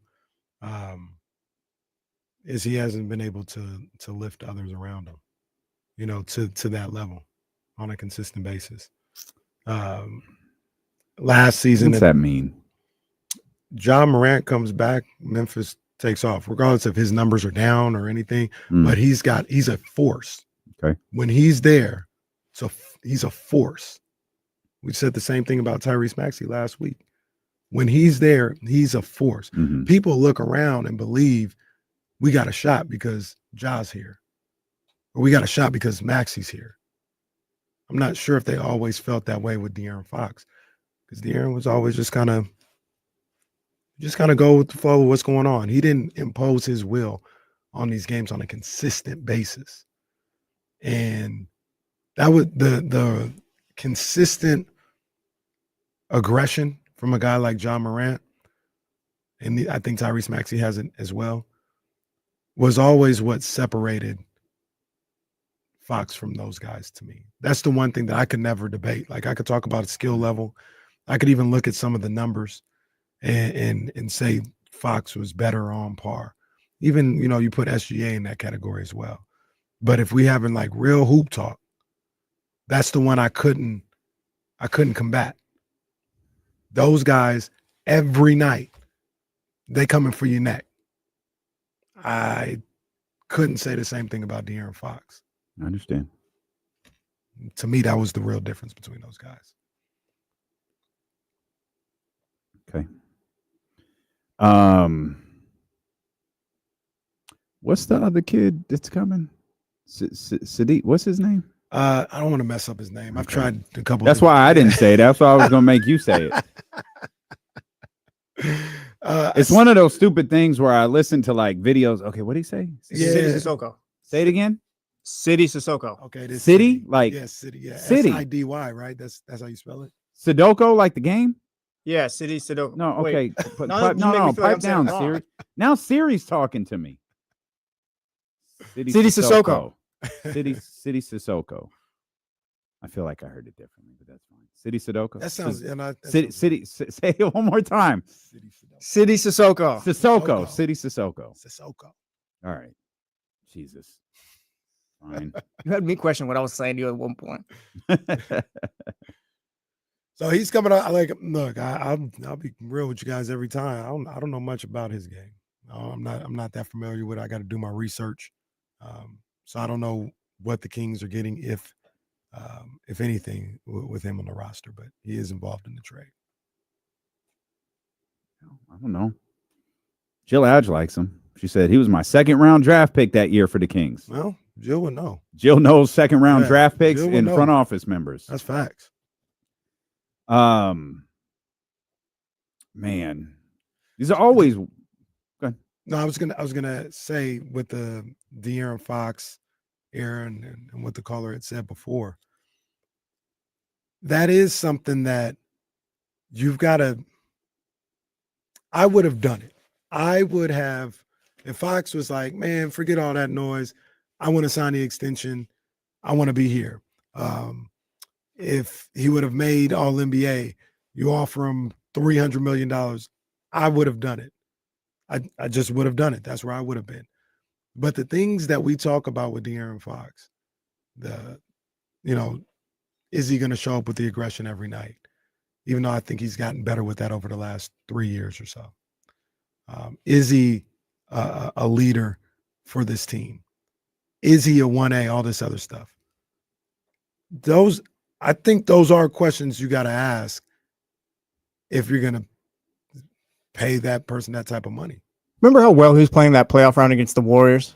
is he hasn't been able to lift others around him. to that level on a consistent basis. Last season, What's that mean? John Morant comes back, Memphis takes off, regardless if his numbers are down or anything. But he's a force. Okay. When he's there, so he's a force. We said the same thing about Tyrese Maxey last week. When he's there, he's a force. People look around and believe we got a shot because Ja's here, or we got a shot because Maxey's here. I'm not sure if they always felt that way with De'Aaron Fox, because De'Aaron was always just kind of go with the flow of what's going on. He didn't impose his will on these games on a consistent basis. And that was the consistent aggression from a guy like John Morant, and I think Tyrese Maxey has it as well, was always what separated Fox from those guys to me. That's the one thing that I could never debate. Like, I could talk about a skill level. I could even look at some of the numbers and say Fox was better on par. Even, you put SGA in that category as well. But if we having like real hoop talk, that's the one I couldn't combat. Those guys every night, they coming for your neck. I couldn't say the same thing about De'Aaron Fox. I understand. To me, that was the real difference between those guys. Okay. What's the other kid that's coming? Sadiq, what's his name? I don't want to mess up his name. I've tried a couple. That's why I didn't say it. That's why I was gonna make you say it. It's one of those stupid things where I listen to like videos. Okay, what did he say? City Sissoko. Say it again. City Sissoko. Okay, this City, like City, yeah, City. Sidy, right? That's how you spell it. Sudoku, like the game. Yeah, City Sudoku. No, okay. Wait. No, pipe down, Siri. Now Siri's talking to me. City Sissoko. City Sissoko. I feel like I heard it differently, but that's fine. City Sudoku. That sounds. City. Say it one more time. City Sissoko. Sissoko. City Sissoko. Sissoko. All right. Jesus. Fine. You had me question what I was saying to you at one point. So he's coming out. Like, look, I'll be real with you guys every time. I don't know much about his game. I'm not that familiar with it. I got to do my research. So I don't know what the Kings are getting, if anything, with him on the roster. But he is involved in the trade. I don't know. Jill Adge likes him. She said he was my second-round draft pick that year for the Kings. Well, Jill would know. Jill knows second-round draft picks and front office members. That's facts. Man, these are always. Go ahead. No, I was gonna say with the De'Aaron Fox, Aaron, and what the caller had said before. That is something that you've got to. I would have done it. I would have, if Fox was like, man, forget all that noise. I want to sign the extension. I want to be here. If he would have made All NBA, you offer him $300 million, I would have done it. I just would have done it. That's where I would have been. But the things that we talk about with De'Aaron Fox, is he going to show up with the aggression every night? Even though I think he's gotten better with that over the last 3 years or so. Is he a leader for this team? Is he a 1A? All this other stuff. I think those are questions you got to ask if you're going to pay that person that type of money. Remember how well he was playing that playoff round against the Warriors?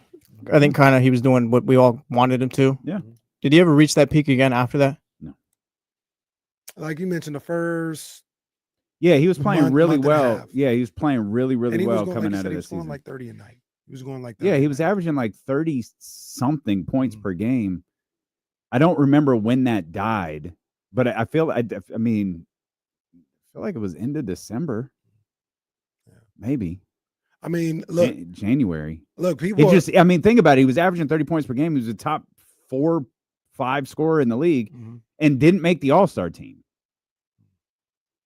I think kind of he was doing what we all wanted him to. Yeah. Did he ever reach that peak again after that? No. Like you mentioned, the first. Yeah, he was playing really well. Half. Yeah, he was playing really well coming out of this season. He was going like 30 a night. He was going like that. Yeah, he was averaging like 30-something points per game. I don't remember when that died, but I feel like it was end of December. Maybe. I mean, look, January. Look, people. Think about it. He was averaging 30 points per game. He was a top 4-5 scorer in the league and didn't make the All-Star team.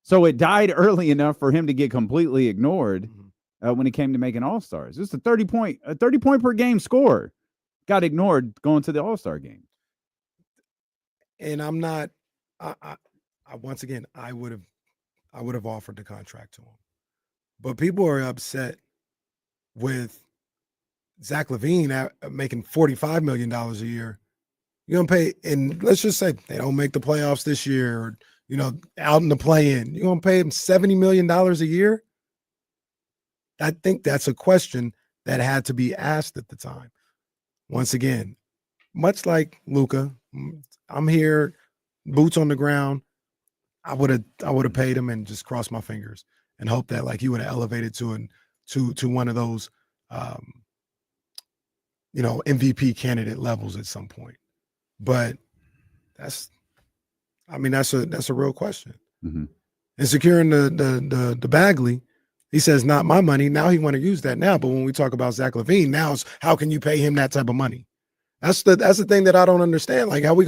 So it died early enough for him to get completely ignored when it came to making All-Stars. This is a 30 point per game score. Got ignored going to the All-Star game. and I'm not. I once again, I would have offered the contract to him, but people are upset with Zach LaVine making $45 million a year. You're gonna pay, and let's just say they don't make the playoffs this year, or out in the play-in. You're gonna pay him $70 million a year. I think that's a question that had to be asked at the time. Once again, much like Luka, I'm here, boots on the ground. I would have paid him and just crossed my fingers and hope that like he would have elevated to one of those MVP candidate levels at some point. But that's a real question. Mm-hmm. And securing the Bagley, he says not my money. Now he want to use that now. But when we talk about Zach LaVine, now it's how can you pay him that type of money? That's the thing that I don't understand. Like how are we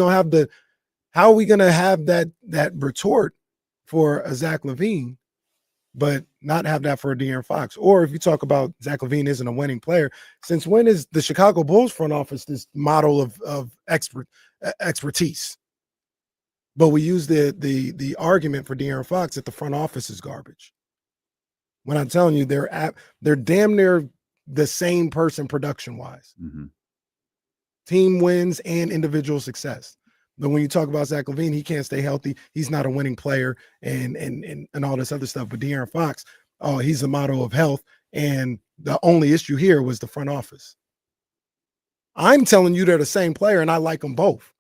gonna have that retort for a Zach LaVine, but not have that for a De'Aaron Fox? Or if you talk about Zach LaVine isn't a winning player, since when is the Chicago Bulls front office this model of expertise? But we use the argument for De'Aaron Fox that the front office is garbage. When I'm telling you, they're damn near the same person production wise. Mm-hmm. Team wins and individual success. But when you talk about Zach LaVine, he can't stay healthy. He's not a winning player and all this other stuff. But De'Aaron Fox, he's the model of health. And the only issue here was the front office. I'm telling you they're the same player and I like them both.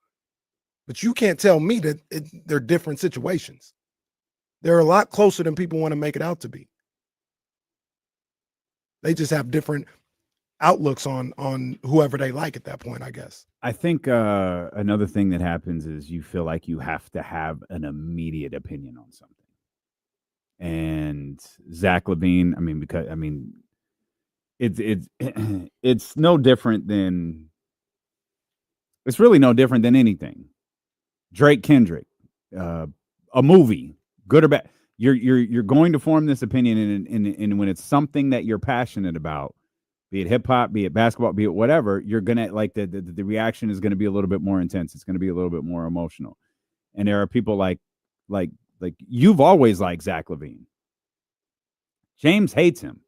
But you can't tell me that they're different situations. They're a lot closer than people want to make it out to be. They just have different outlooks on whoever they like at that point, I guess. I think another thing that happens is you feel like you have to have an immediate opinion on something. And Zach LaVine, it's no different than it's really no different than anything. Drake Kendrick, a movie, good or bad. You're going to form this opinion, and when it's something that you're passionate about, be it hip hop, be it basketball, be it whatever, you're gonna like the reaction is going to be a little bit more intense. It's going to be a little bit more emotional. And there are people like you've always liked Zach LaVine. James hates him.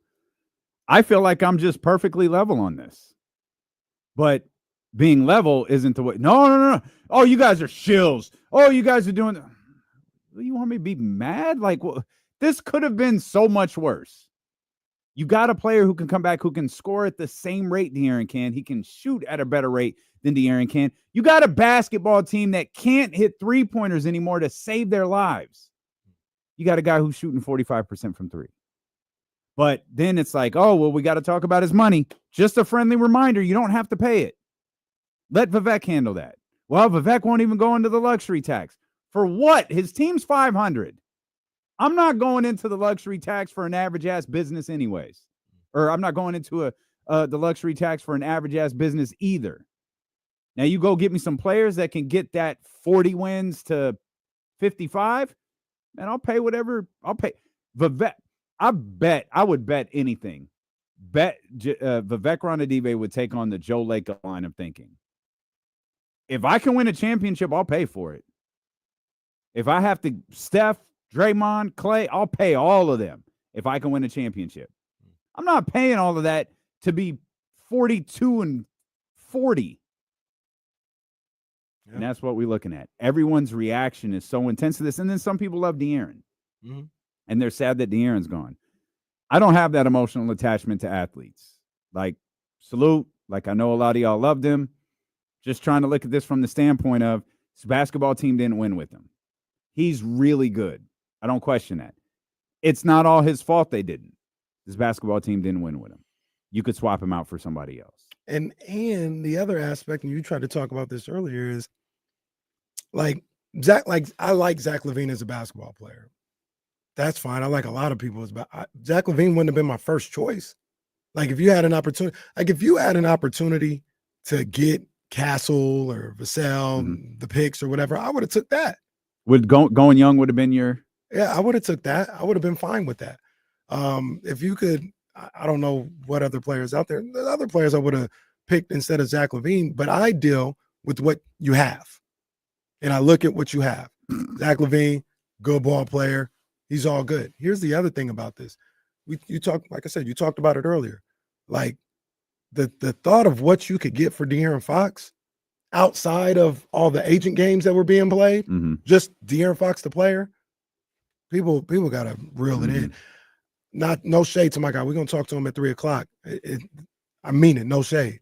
I feel like I'm just perfectly level on this, but being level isn't the way. No. Oh, you guys are shills. Oh, you guys are doing. You want me to be mad? Like, well, this could have been so much worse. You got a player who can come back, who can score at the same rate De'Aaron can. He can shoot at a better rate than De'Aaron can. You got a basketball team that can't hit three-pointers anymore to save their lives. You got a guy who's shooting 45% from three. But then it's like, oh, well, we got to talk about his money. Just a friendly reminder, you don't have to pay it. Let Vivek handle that. Well, Vivek won't even go into the luxury tax. For what? His team's 500. I'm not going into the luxury tax for an average-ass business anyways. Or I'm not going into the luxury tax for an average-ass business either. Now, you go get me some players that can get that 40 wins to 55, and I'll pay whatever. I'll pay. Vivek, I would bet anything. Vivek Ranadive would take on the Joe Lake line of thinking. If I can win a championship, I'll pay for it. If I have to, Steph, Draymond, Clay, I'll pay all of them if I can win a championship. I'm not paying all of that to be 42 and 40. Yeah. And that's what we're looking at. Everyone's reaction is so intense to this. And then some people love De'Aaron. Mm-hmm. And they're sad that De'Aaron's gone. I don't have that emotional attachment to athletes. Like, salute. Like, I know a lot of y'all loved him. Just trying to look at this from the standpoint of his basketball team didn't win with him. He's really good. I don't question that. It's not all his fault they didn't. His basketball team didn't win with him. You could swap him out for somebody else. And the other aspect, and you tried to talk about this earlier, is I like Zach LaVine as a basketball player. That's fine. I like a lot of people as Zach LaVine wouldn't have been my first choice. Like if you had an opportunity to get Castle or Vassell, the picks or whatever, I would have took that. Would going young would have been your? Yeah, I would have took that. I would have been fine with that. If you could, I don't know what other players out there. The other players I would have picked instead of Zach LaVine, but I deal with what you have. and I look at what you have. Zach LaVine, good ball player. He's all good. Here's the other thing about this. You talked, like I said, you talked about it earlier. Like the thought of what you could get for De'Aaron Fox outside of all the agent games that were being played, just De'Aaron Fox, the player, people got to reel it in. No shade to my guy. We're going to talk to him at 3:00. I mean it, no shade.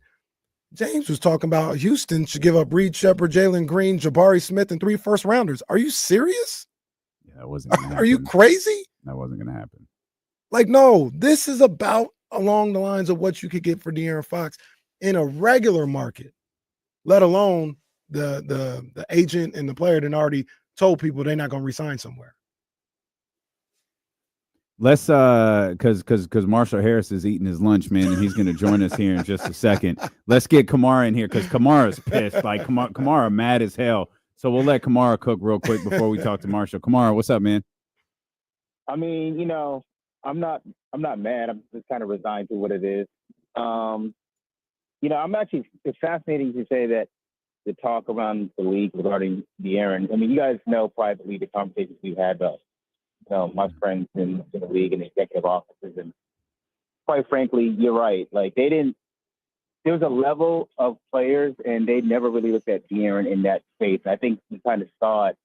James was talking about Houston should give up Reed Shepard, Jalen Green, Jabari Smith, and 3 first-rounders. Are you serious? Yeah, that wasn't gonna happen. Are you crazy? That wasn't going to happen. Like, no, this is about along the lines of what you could get for De'Aaron Fox in a regular market, let alone the agent and the player that already told people they're not going to resign somewhere. Let's because Marshall Harris is eating his lunch, man, and he's going to join us here in just a second. Let's get Kamara in here because Kamara's pissed. Like Kamara mad as hell. So we'll let Kamara cook real quick before we talk to Marshall. Kamara, what's up, man? I mean, you know, I'm not mad. I'm just kind of resigned to what it is. You know, it's fascinating to say that the talk around the league regarding De'Aaron. I mean, you guys know privately the conversations we've had about, you know, my friends in the league and executive offices. And quite frankly, you're right. Like there was a level of players and they never really looked at De'Aaron in that space. I think we kind of saw it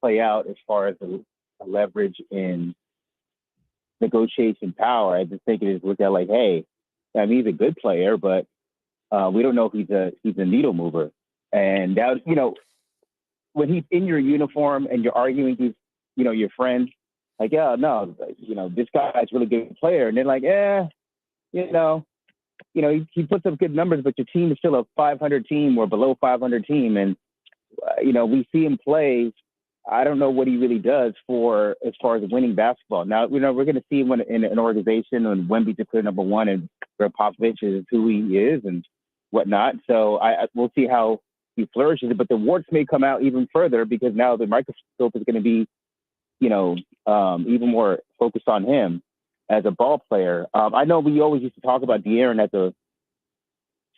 play out as far as the leverage in negotiation power. I just think it is looked at like, hey, I mean, he's a good player, but we don't know if he's a needle mover. And that, you know, when he's in your uniform and you're arguing with, you know, your friends, like, yeah, no, you know, this guy's really good player. And they're like, you know, he puts up good numbers, but your team is still a 500 team or below 500 team. And, you know, we see him play. I don't know what he really does as far as winning basketball. Now, you know, we're going to see him in an organization when Wemby's declared number one and Greg Popovich is who he is and whatnot. So we'll see how he flourishes. But the warts may come out even further because now the microscope is going to be, you know, even more focused on him as a ball player. I know we always used to talk about De'Aaron as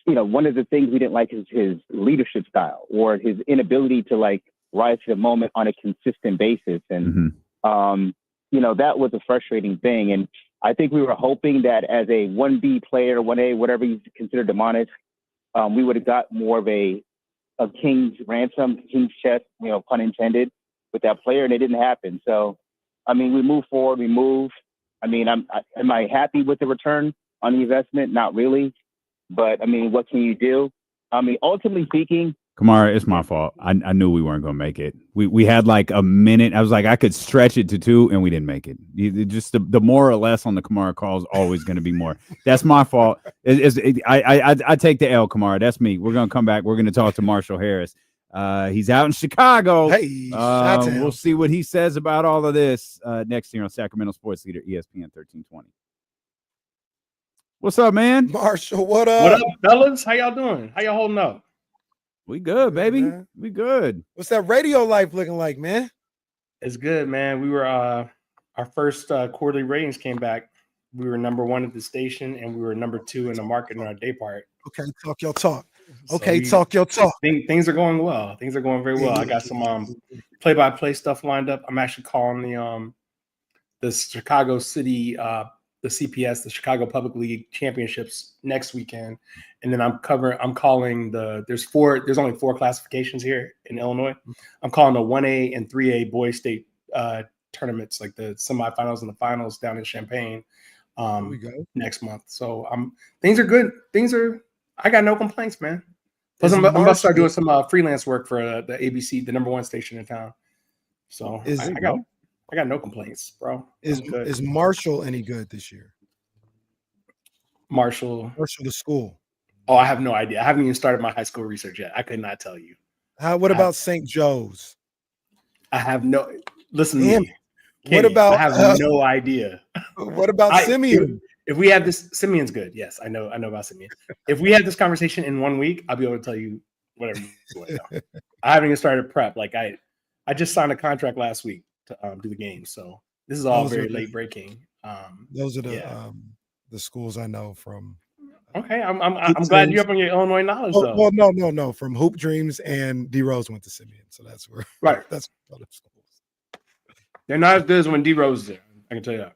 you know, one of the things we didn't like is his leadership style or his inability to like rise to the moment on a consistent basis. And, you know, that was a frustrating thing. And I think we were hoping that as a 1B player, 1A, whatever you consider demonic, we would have got more of a king's ransom, king's chest, you know, pun intended, with that player, and it didn't happen. So, I mean, we move forward, we move. I mean, am I happy with the return on the investment? Not really. But, I mean, what can you do? I mean, ultimately speaking, Kamara, it's my fault. I knew we weren't going to make it. We had like a minute. I was like, I could stretch it to 2, and we didn't make it. Just the more or less on the Kamara call is always going to be more. That's my fault. I take the L, Kamara. That's me. We're going to come back. We're going to talk to Marshall Harris. He's out in Chicago. Hey, we'll see what he says about all of this next year on Sacramento Sports Leader, ESPN 1320. What's up, man? Marshall, what up? What up, fellas? How y'all doing? How y'all holding up? We good, baby. Man. We good. What's that radio life looking like, man? It's good, man. We were our first quarterly ratings came back. We were number 1 at the station, and we were number 2 in the market in our day part. Okay, talk your talk. So Okay, talk your talk. Things are going well. Things are going very well. I got some play-by-play stuff lined up. I'm actually calling the Chicago City the CPS, the Chicago Public League Championships next weekend, and then I'm calling there's only 4 classifications here in Illinois. I'm calling the 1A and 3A boys state tournaments, like the semifinals and the finals down in Champaign next month. So things are good. I got no complaints, man. Plus, I'm about to start doing some freelance work for the ABC, the number 1 station in town. So I got no complaints, bro. Is Marshall any good this year? Marshall the school. Oh, I have no idea. I haven't even started my high school research yet. I could not tell you. What about St. Joe's? I have no. Listen to me. What about? I have no idea. What about Simeon? If we have this, Simeon's good. Yes, I know about Simeon. If we had this conversation in 1 week, I'll be able to tell you whatever you want to know. I haven't even started prep. Like I just signed a contract last week to do the game. So this is all very late breaking. Those are the schools I know from Okay, I'm glad you're up on your Illinois knowledge though. Well, no. From Hoop Dreams and D Rose went to Simeon, so that's where. Right. That's They're not as good as when D Rose is there. I can tell you that.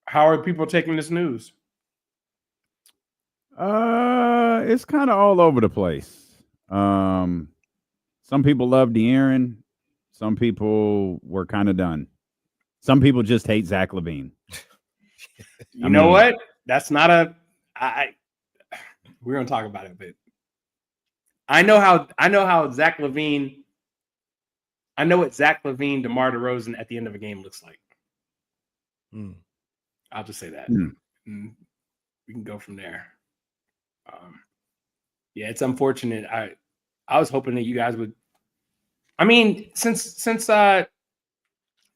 How are people taking this news? It's kind of all over the place. Some people love De'Aaron. Some people were kind of done. Some people just hate Zach LaVine. You know what? That's not a. We're gonna talk about it, but I know how Zach LaVine. I know what Zach LaVine, DeMar DeRozan at the end of a game looks like. I'll just say that. We can go from there. Yeah, it's unfortunate. I was hoping that you guys would. I mean, since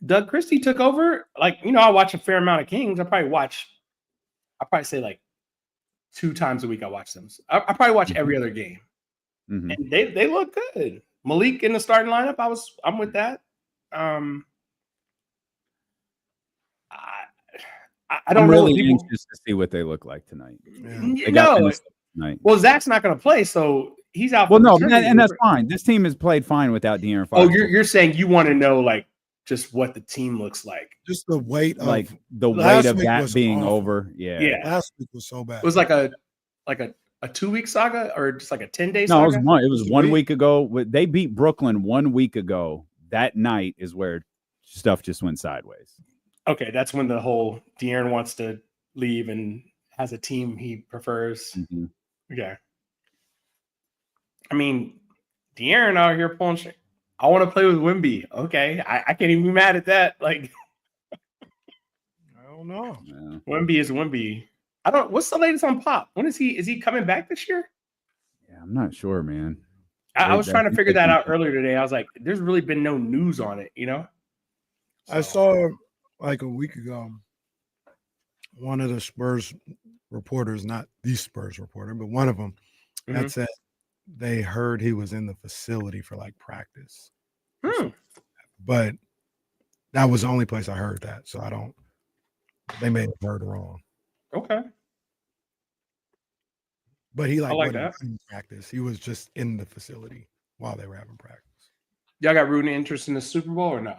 Doug Christie took over, like, I watch a fair amount of Kings. I probably say like 2 times a week I watch them. I probably watch every other game, and they look good. Malik in the starting lineup, I'm with that. I don't I'm know. really anxious to see what they look like tonight. Tonight. Well, Zach's not going to play, so he's out. Well, no, and that's fine. This team has played fine without De'Aaron Fox. Oh, you're saying you want to know like just what the team looks like, just the weight of like the weight of that being awful. over. Yeah, last week was so bad. It was like a 2-week saga or just like a 10-day no, saga? it was 1 week ago. They beat Brooklyn 1 week ago. That night is where stuff just went sideways. Okay, that's when the whole De'Aaron wants to leave and has a team he prefers. Okay. I mean, De'Aaron out here pulling shit. I want to play with Wemby. Okay, I can't even be mad at that. Like, I don't know. Yeah. Wemby is Wemby. What's the latest on Pop? When is he coming back this year? Yeah, I'm not sure, man. I was trying to figure that out earlier today. I was like, there's really been no news on it, I saw like a week ago one of the Spurs reporters, not the Spurs reporter, but one of them that said they heard he was in the facility for like practice. But that was the only place I heard that. So they may have heard wrong. Okay. But he wasn't that. in practice. He was just in the facility while they were having practice. Y'all got rooting interest in the Super Bowl or no?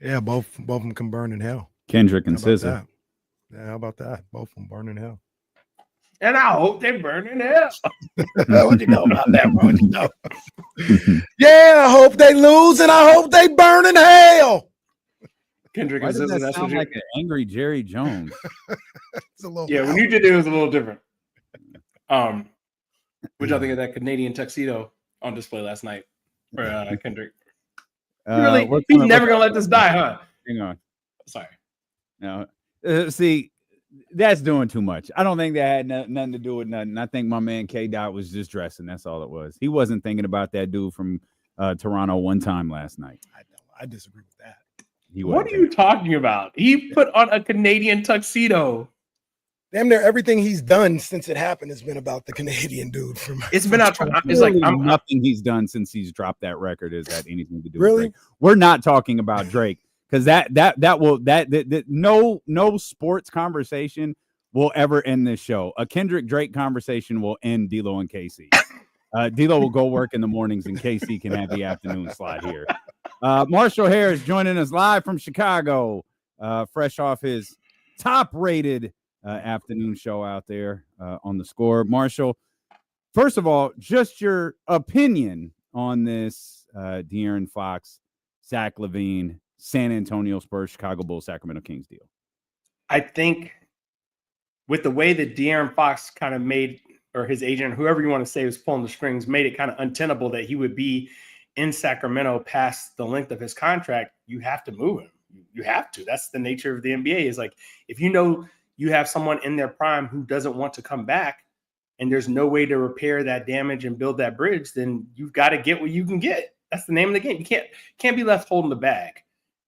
Yeah, both of them can burn in hell. Kendrick and How about SZA. that? Yeah, how about that? Both of them burn in hell. And I hope they burn in hell. What you know about that, bro? What you know? Yeah, I hope they lose and I hope they burn in hell. Kendrick Why and does SZA. that That's sound what like an angry Jerry Jones? It's a little when you did it was a little different. What y'all think of that Canadian tuxedo on display last night for Kendrick? He's never gonna let this die, huh? Hang on. Sorry. No. See, that's doing too much. I don't think that had nothing to do with nothing. I think my man K-Dot was just dressing. That's all it was. He wasn't thinking about that dude from Toronto one time last night. I disagree with that. What are you talking about? He put on a Canadian tuxedo. Damn near everything he's done since it happened has been about the Canadian dude. It's been out. It's like nothing he's done since he's dropped that record has had anything to do with Really? Drake. We're not talking about Drake because that no sports conversation will ever end this show. A Kendrick Drake conversation will end D'Lo and KC. D'Lo will go work in the mornings and KC can have the afternoon slot here. Marshall Harris joining us live from Chicago, fresh off his top-rated afternoon show out there on the Score. Marshall, first of all, just your opinion on this De'Aaron Fox, Zach LaVine, San Antonio Spurs, Chicago Bulls, Sacramento Kings deal. I think with the way that De'Aaron Fox kind of made, or his agent, whoever you want to say was pulling the strings, made it kind of untenable that he would be in Sacramento past the length of his contract, you have to move him. You have to. That's the nature of the NBA. Is like, if you know you have someone in their prime who doesn't want to come back and there's no way to repair that damage and build that bridge, then you've got to get what you can get. That's the name of the game. You can't be left holding the bag.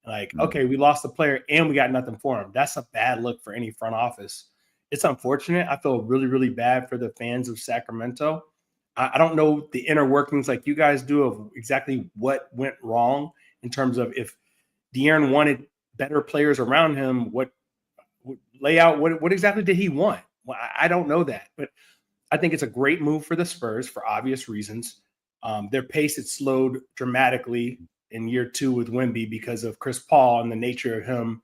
Like, okay, we lost the player and we got nothing for him. That's a bad look for any front office. It's unfortunate. I feel really, really bad for the fans of Sacramento. I don't know the inner workings like you guys do of exactly what went wrong in terms of if De'Aaron wanted better players around him, what exactly did he want? Well, I don't know that, but I think it's a great move for the Spurs for obvious reasons. Their pace had slowed dramatically in year 2 with Wemby because of Chris Paul and the nature of him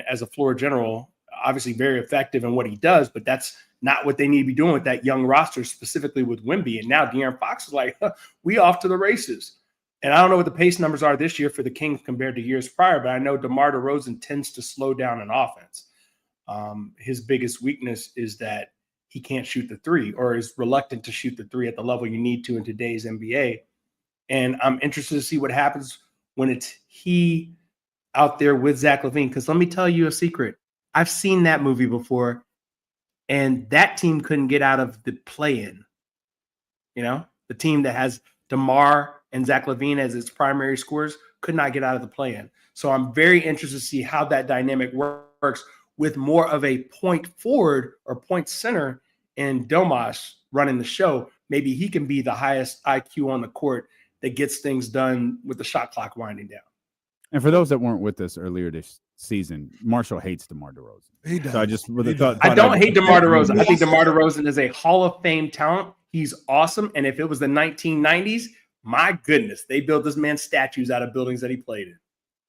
as a floor general. Obviously very effective in what he does, but that's not what they need to be doing with that young roster, specifically with Wemby. And now De'Aaron Fox is like, we off to the races. And I don't know what the pace numbers are this year for the Kings compared to years prior, but I know DeMar DeRozan tends to slow down in offense. His biggest weakness is that he can't shoot the three, or is reluctant to shoot the three at the level you need to in today's NBA. And I'm interested to see what happens when it's he out there with Zach LaVine. Because let me tell you a secret. I've seen that movie before, and that team couldn't get out of the play-in. You know, the team that has DeMar and Zach LaVine as its primary scorers could not get out of the play-in. So I'm very interested to see how that dynamic works with more of a point forward or point center and Domas running the show. Maybe he can be the highest IQ on the court that gets things done with the shot clock winding down. And for those that weren't with us earlier this season, Marshall hates DeMar DeRozan. He does. So I just I don't hate DeMar DeRozan. I think DeMar DeRozan is a Hall of Fame talent. He's awesome. And if it was the 1990s, my goodness, they built this man statues out of buildings that he played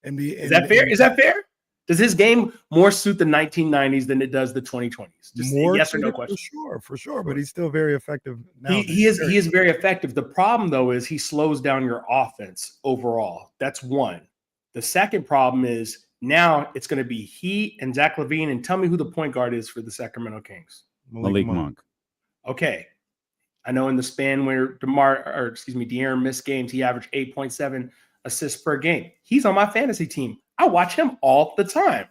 in. Is that fair? Is that fair? Does his game more suit the 1990s than it does the 2020s? Just More yes or no question. For sure. But he's still very effective now. He is very effective. The problem, though, is he slows down your offense overall. That's one. The second problem is now it's going to be he and Zach LaVine. And tell me who the point guard is for the Sacramento Kings. Malik Monk. Okay. I know in the span where De'Aaron missed games, he averaged 8.7 assists per game. He's on my fantasy team. I watch him all the time.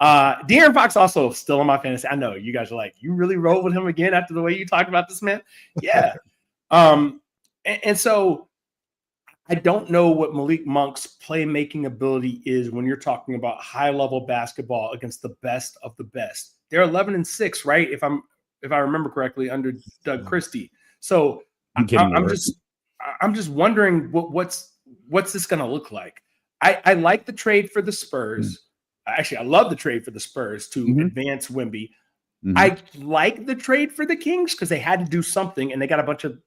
De'Aaron Fox also still on my fantasy. I know you guys are like, you really roll with him again after the way you talked about this man? Yeah. And so I don't know what Malik Monk's playmaking ability is when you're talking about high-level basketball against the best of the best. They're 11-6, right? If I remember correctly, under Doug Christie. So I'm just wondering what's this going to look like. I like the trade for the Spurs. Actually, I love the trade for the Spurs to advance Wemby. I like the trade for the Kings because they had to do something, and they got a bunch of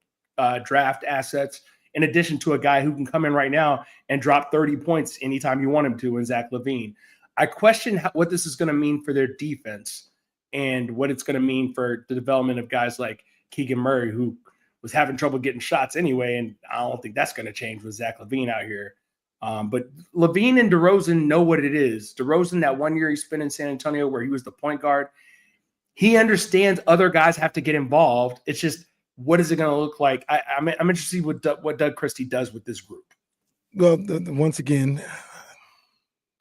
draft assets in addition to a guy who can come in right now and drop 30 points anytime you want him to in Zach LaVine. I question what this is going to mean for their defense and what it's going to mean for the development of guys like Keegan Murray, who was having trouble getting shots anyway, and I don't think that's going to change with Zach LaVine out here. But LaVine and DeRozan know what it is. DeRozan, that 1 year he spent in San Antonio where he was the point guard, he understands other guys have to get involved. It's just, what is it going to look like? I'm interested to see what Doug Christie does with this group. Well, once again,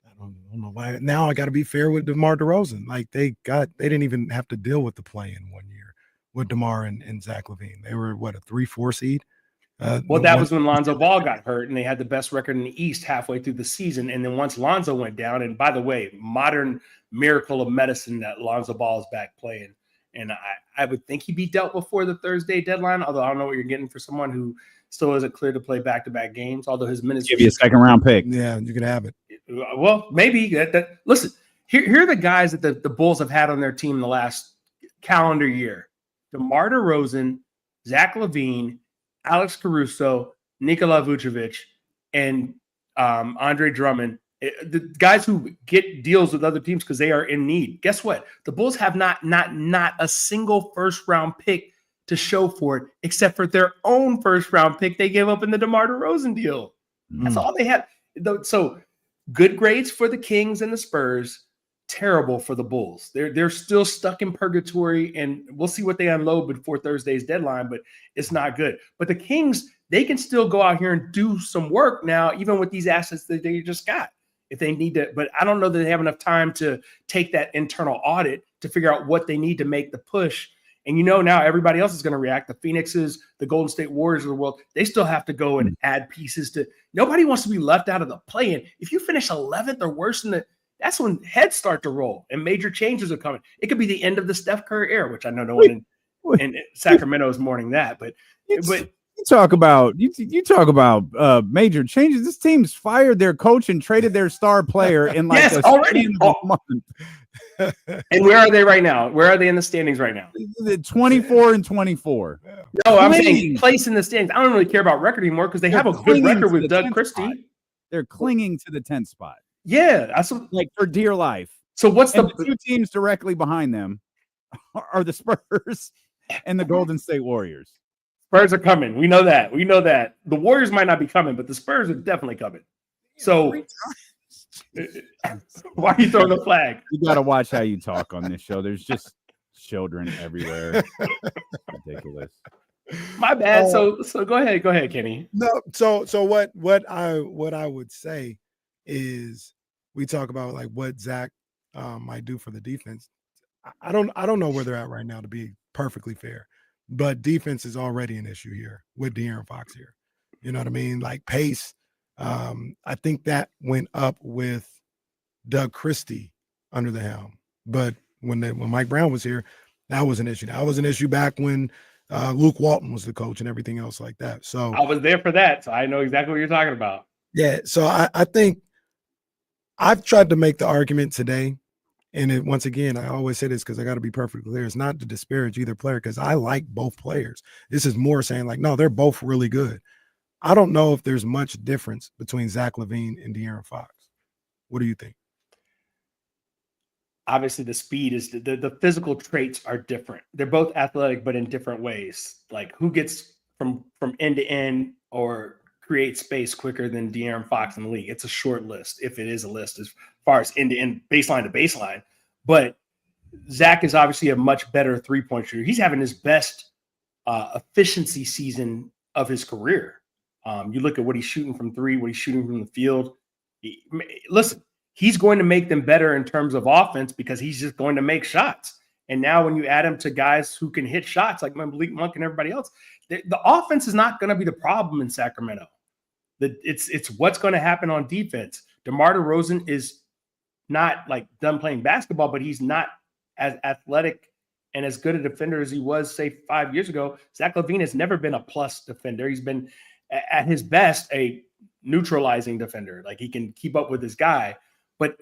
I don't know why. Now I got to be fair with DeMar DeRozan. Like they didn't even have to deal with the play-in 1 year with DeMar and Zach LaVine. They were a 3-4 seed. Well, that was when Lonzo Ball got hurt, and they had the best record in the East halfway through the season. And then once Lonzo went down, and by the way, modern miracle of medicine that Lonzo Ball is back playing. And I would think he'd be dealt before the Thursday deadline, although I don't know what you're getting for someone who still isn't clear to play back-to-back games, although his minutes... Give you a second-round pick. Yeah, you can have it. Well, maybe. Listen, here are the guys that the Bulls have had on their team the last calendar year. DeMar DeRozan, Zach LaVine, Alex Caruso, Nikola Vucevic, and Andre Drummond. The guys who get deals with other teams because they are in need. Guess what? The Bulls have not a single first-round pick to show for it, except for their own first-round pick they gave up in the DeMar DeRozan deal. That's all they have. So good grades for the Kings and the Spurs, terrible for the Bulls. They're still stuck in purgatory, and we'll see what they unload before Thursday's deadline, but it's not good. But the Kings, they can still go out here and do some work now, even with these assets that they just got. If they need to, but I don't know that they have enough time to take that internal audit to figure out what they need to make the push. And now everybody else is going to react. The Phoenixes, the Golden State Warriors of the world, they still have to go and add pieces to. Nobody wants to be left out of the play-in. If you finish 11th or worse that's when heads start to roll and major changes are coming. It could be the end of the Steph Curry era, which I know no one in Sacramento is mourning that, but You talk about major changes. This team's fired their coach and traded their star player in like already. month. And where are they right now? Where are they in the standings right now? 24 and 24. No, I'm saying place in the standings. I don't really care about record anymore because they have a good record with Doug Christie. Spot. They're clinging to the 10th spot. Yeah, that's like for dear life. So what's the two teams directly behind them are the Spurs and the Golden State Warriors. Spurs are coming. We know that. We know that. The Warriors might not be coming, but the Spurs are definitely coming. So why are you throwing the flag? You got to watch how you talk on this show. There's just children everywhere. Ridiculous. My bad. So go ahead, Kenny. No, so what I would say is we talk about like what Zach might do for the defense. I don't know where they're at right now, to be perfectly fair, but defense is already an issue here with De'Aaron Fox here. You know what I mean? Like pace. I think that went up with Doug Christie under the helm, but when Mike Brown was here, that was an issue. That was an issue back when Luke Walton was the coach and everything else like that. So I was there for that, so I know exactly what you're talking about. Yeah, so I think I've tried to make the argument today, and once again, I always say this because I got to be perfectly clear. It's not to disparage either player because I like both players. This is more saying like, no, they're both really good. I don't know if there's much difference between Zach LaVine and De'Aaron Fox. What do you think? Obviously, the speed is the physical traits are different. They're both athletic, but in different ways. Like who gets from end to end or create space quicker than De'Aaron Fox in the league? It's a short list, if it is a list, as far as end to end, baseline to baseline. But Zach is obviously a much better three-point shooter. He's having his best efficiency season of his career. You look at what he's shooting from three, what he's shooting from the field. Listen, he's going to make them better in terms of offense because he's just going to make shots. And now when you add him to guys who can hit shots like Malik Monk and everybody else, the offense is not going to be the problem in Sacramento. It's what's going to happen on defense. DeMar DeRozan is not like done playing basketball, but he's not as athletic and as good a defender as he was, say, 5 years ago. Zach LaVine has never been a plus defender. He's been at his best a neutralizing defender. Like he can keep up with his guy. But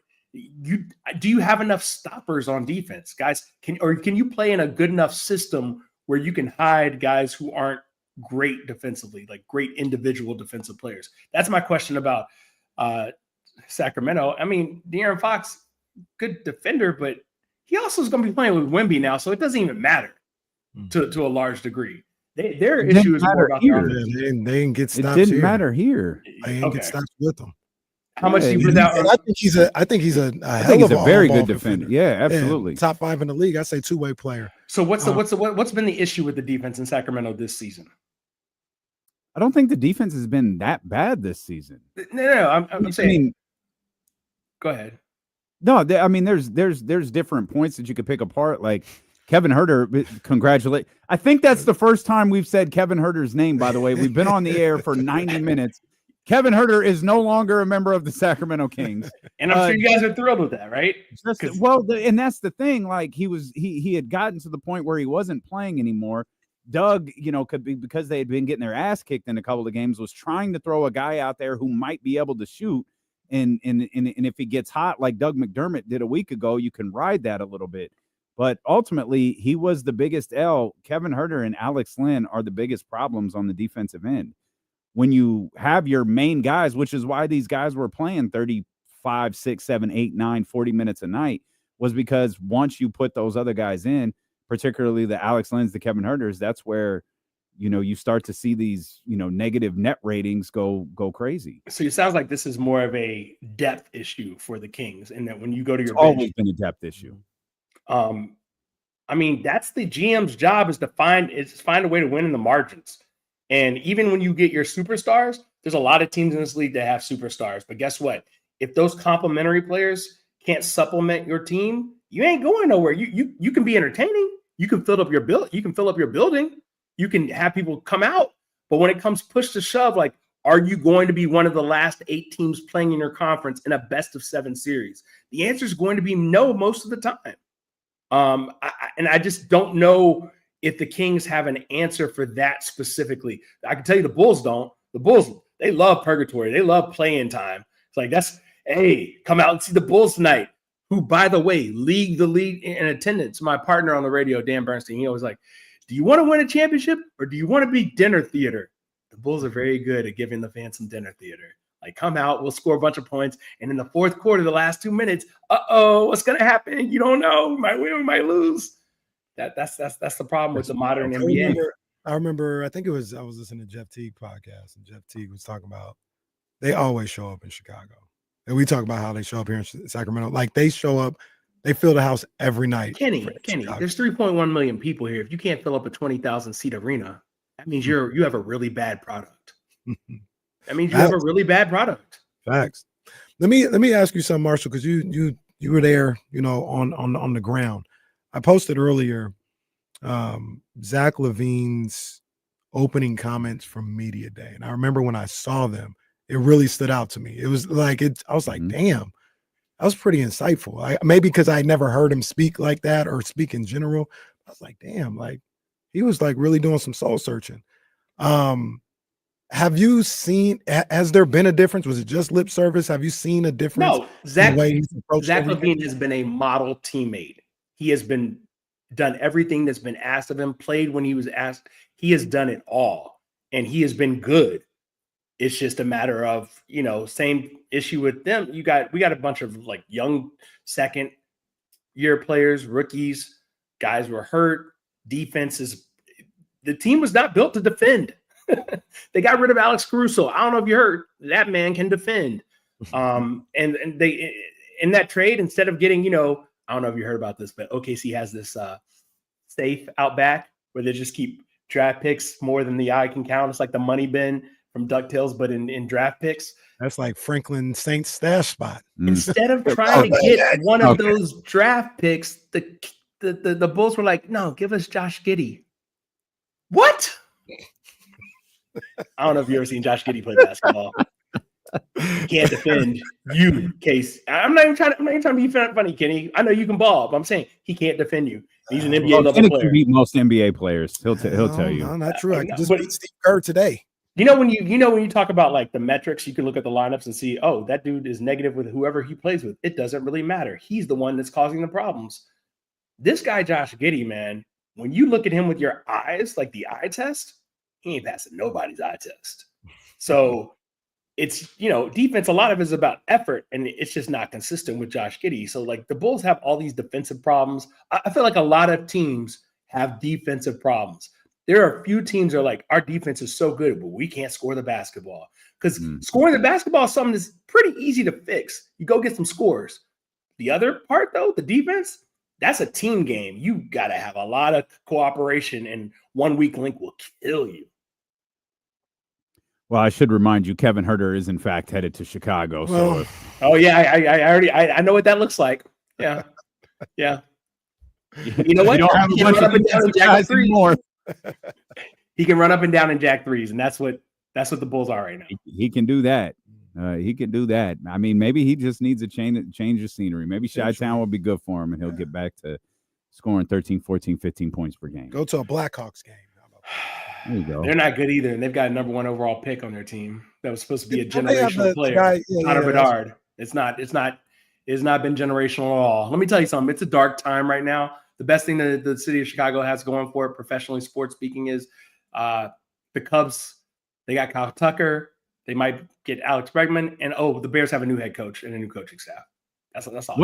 do you have enough stoppers on defense, guys? Can you play in a good enough system where you can hide guys who aren't great defensively, like great individual defensive players? That's my question about Sacramento. I mean, De'Aaron Fox, good defender, but he also is going to be playing with Wemby now, so it doesn't even matter to a large degree. Their issue is more about here. They didn't get stops. It didn't matter here. They didn't get stops with them. How much do you put out? I think he's a hell of a very good defender. Yeah, absolutely. Yeah, top 5 in the league. I say two-way player. So what's been the issue with the defense in Sacramento this season? I don't think the defense has been that bad this season. No, I'm saying. Go ahead. No, I mean, there's different points that you could pick apart. Like Kevin Huerter, congratulate. I think that's the first time we've said Kevin Huerter's name. By the way, we've been on the air for 90 minutes. Kevin Huerter is no longer a member of the Sacramento Kings, and I'm sure you guys are thrilled with that, right? And that's the thing. Like he had gotten to the point where he wasn't playing anymore. Doug, could be because they had been getting their ass kicked in a couple of games, was trying to throw a guy out there who might be able to shoot. And if he gets hot like Doug McDermott did a week ago, you can ride that a little bit. But ultimately, he was the biggest L. Kevin Huerter and Alex Len are the biggest problems on the defensive end. When you have your main guys, which is why these guys were playing 35, 6, 7, 8, 9, 40 minutes a night, was because once you put those other guys in, particularly the Alex Lens, the Kevin Huerters, that's where, you start to see these, negative net ratings go crazy. So it sounds like this is more of a depth issue for the Kings, and that when you go to your bench, always been a depth issue. I mean, that's the GM's job is to find a way to win in the margins. And even when you get your superstars, there's a lot of teams in this league that have superstars. But guess what? If those complementary players can't supplement your team, you ain't going nowhere. You can be entertaining. You can fill up your building. You can have people come out. But when it comes push to shove, like, are you going to be one of the last 8 teams playing in your conference in a best of 7 series? The answer is going to be no most of the time. I just don't know if the Kings have an answer for that specifically. I can tell you the Bulls don't. The Bulls, they love purgatory. They love playing time. It's like, hey, come out and see the Bulls tonight. who, by the way, lead the league in attendance. My partner on the radio, Dan Bernstein, he was like, do you want to win a championship or do you want to be dinner theater? The Bulls are very good at giving the fans some dinner theater. Like, come out, we'll score a bunch of points. And in the fourth quarter, the last 2 minutes, what's going to happen? You don't know. We might win, we might lose. That's the problem with the modern NBA. I remember, I think I was listening to Jeff Teague podcast, and Jeff Teague was talking about they always show up in Chicago. And we talk about how they show up here in Sacramento. Like, they show up, they fill the house every night. Kenny, there's 3.1 million people here. If you can't fill up a 20,000 seat arena, that means you have a really bad product. That means you have a really bad product. Facts. Let me ask you something, Marshall, because you were there, on the ground. I posted earlier Zach LaVine's opening comments from Media Day, and I remember when I saw them, it really stood out to me. It was like I was like, damn, that was pretty insightful. Maybe because I never heard him speak like that or speak in general. I was like, damn, like he was like really doing some soul searching. Have you seen? Has there been a difference? Was it just lip service? Have you seen a difference? No, Zach LaVine has been a model teammate. He has done everything that's been asked of him, played when he was asked. He has done it all, and he has been good. It's just a matter of, same issue with them. We got a bunch of like young second-year players, rookies, guys were hurt. The team was not built to defend. They got rid of Alex Caruso. I don't know if you heard, that man can defend. And they in that trade, instead of getting, I don't know if you heard about this, but OKC has this safe out back where they just keep draft picks more than the eye can count. It's like the money bin from DuckTales, but in draft picks. That's like Franklin Saint's stash spot. Instead of trying to get one of those draft picks, the Bulls were like, no, give us Josh Giddey. What? I don't know if you've ever seen Josh Giddey play basketball. He can't defend you, Case. I'm not even trying to be funny, Kenny. I know you can ball, but I'm saying he can't defend you. He's an NBA level player. Can beat most NBA players. He'll tell you. No, not true. I can just beat Steve Kerr today. When you talk about like the metrics, you can look at the lineups and see, oh, that dude is negative with whoever he plays with. It doesn't really matter. He's the one that's causing the problems. This guy, Josh Giddey, man, when you look at him with your eyes, like the eye test, he ain't passing nobody's eye test. So it's, defense, a lot of it is about effort, and it's just not consistent with Josh Giddey. So like the Bulls have all these defensive problems. I feel like a lot of teams have defensive problems. There are a few teams that are like, our defense is so good, but we can't score the basketball. Because scoring the basketball is something that's pretty easy to fix. You go get some scores. The other part, though, the defense, that's a team game. You got to have a lot of cooperation, and one weak link will kill you. Well, I should remind you, Kevin Huerter is in fact headed to Chicago. So, I know what that looks like. Yeah, yeah. You know what? You don't have a bunch of guys anymore. He can run up and down and jack threes, and that's what the Bulls are right now. He can do that. He can do that. I mean, maybe he just needs a change of scenery. Maybe Chi-Town will be good for him, and he'll get back to scoring 13, 14, 15 points per game. Go to a Blackhawks game. There you go. They're not good either, and they've got a number 1 overall pick on their team that was supposed to be a generational player. Connor Bedard. It's not been generational at all. Let me tell you something. It's a dark time right now. The best thing that the city of Chicago has going for it, professionally sports speaking, is the Cubs. They got Kyle Tucker. They might get Alex Bregman, and the Bears have a new head coach and a new coaching staff. That's all.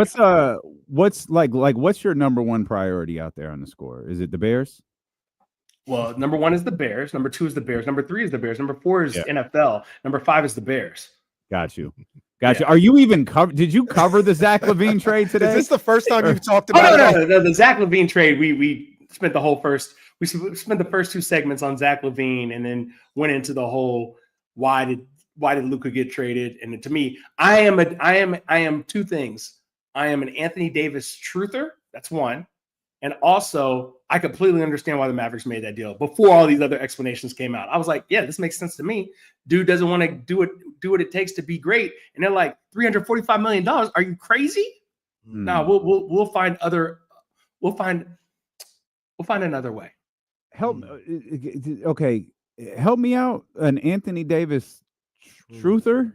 What's your number 1 priority out there on the score? Is it the Bears? Well, number 1 is the Bears. Number 2 is the Bears. Number 3 is the Bears. Number 4 is NFL. Number 5 is the Bears. Got you. Are you even covered? Did you cover the Zach LaVine trade today? Is this the first time you've talked about it? No. The Zach LaVine trade, we spent the first 2 segments on Zach LaVine, and then went into the whole why did Luka get traded? And to me, I am 2 things. I am an Anthony Davis truther. That's 1. And also, I completely understand why the Mavericks made that deal before all these other explanations came out. I was like, yeah, this makes sense to me. Dude doesn't want to do what it takes to be great. And they're like, $345 million. Are you crazy? No, we'll find another way. Help me out. An Anthony Davis truther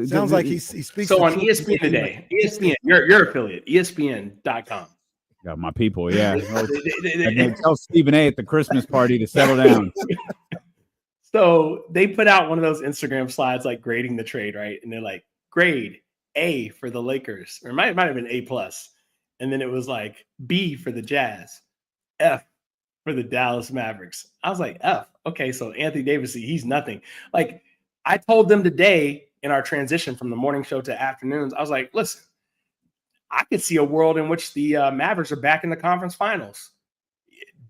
Sounds like he speaks. So the on truth. ESPN today, ESPN, your affiliate, ESPN.com. Got my people, yeah. And then tell Stephen A. at the Christmas party to settle down. So they put out one of those Instagram slides like grading the trade, right? And they're like, grade A for the Lakers, or it might have been A+. And then it was like B for the Jazz, F for the Dallas Mavericks. I was like, F. Okay, so Anthony Davis, he's nothing. Like, I told them today in our transition from the morning show to afternoons, I was like, listen, I could see a world in which the Mavericks are back in the conference finals.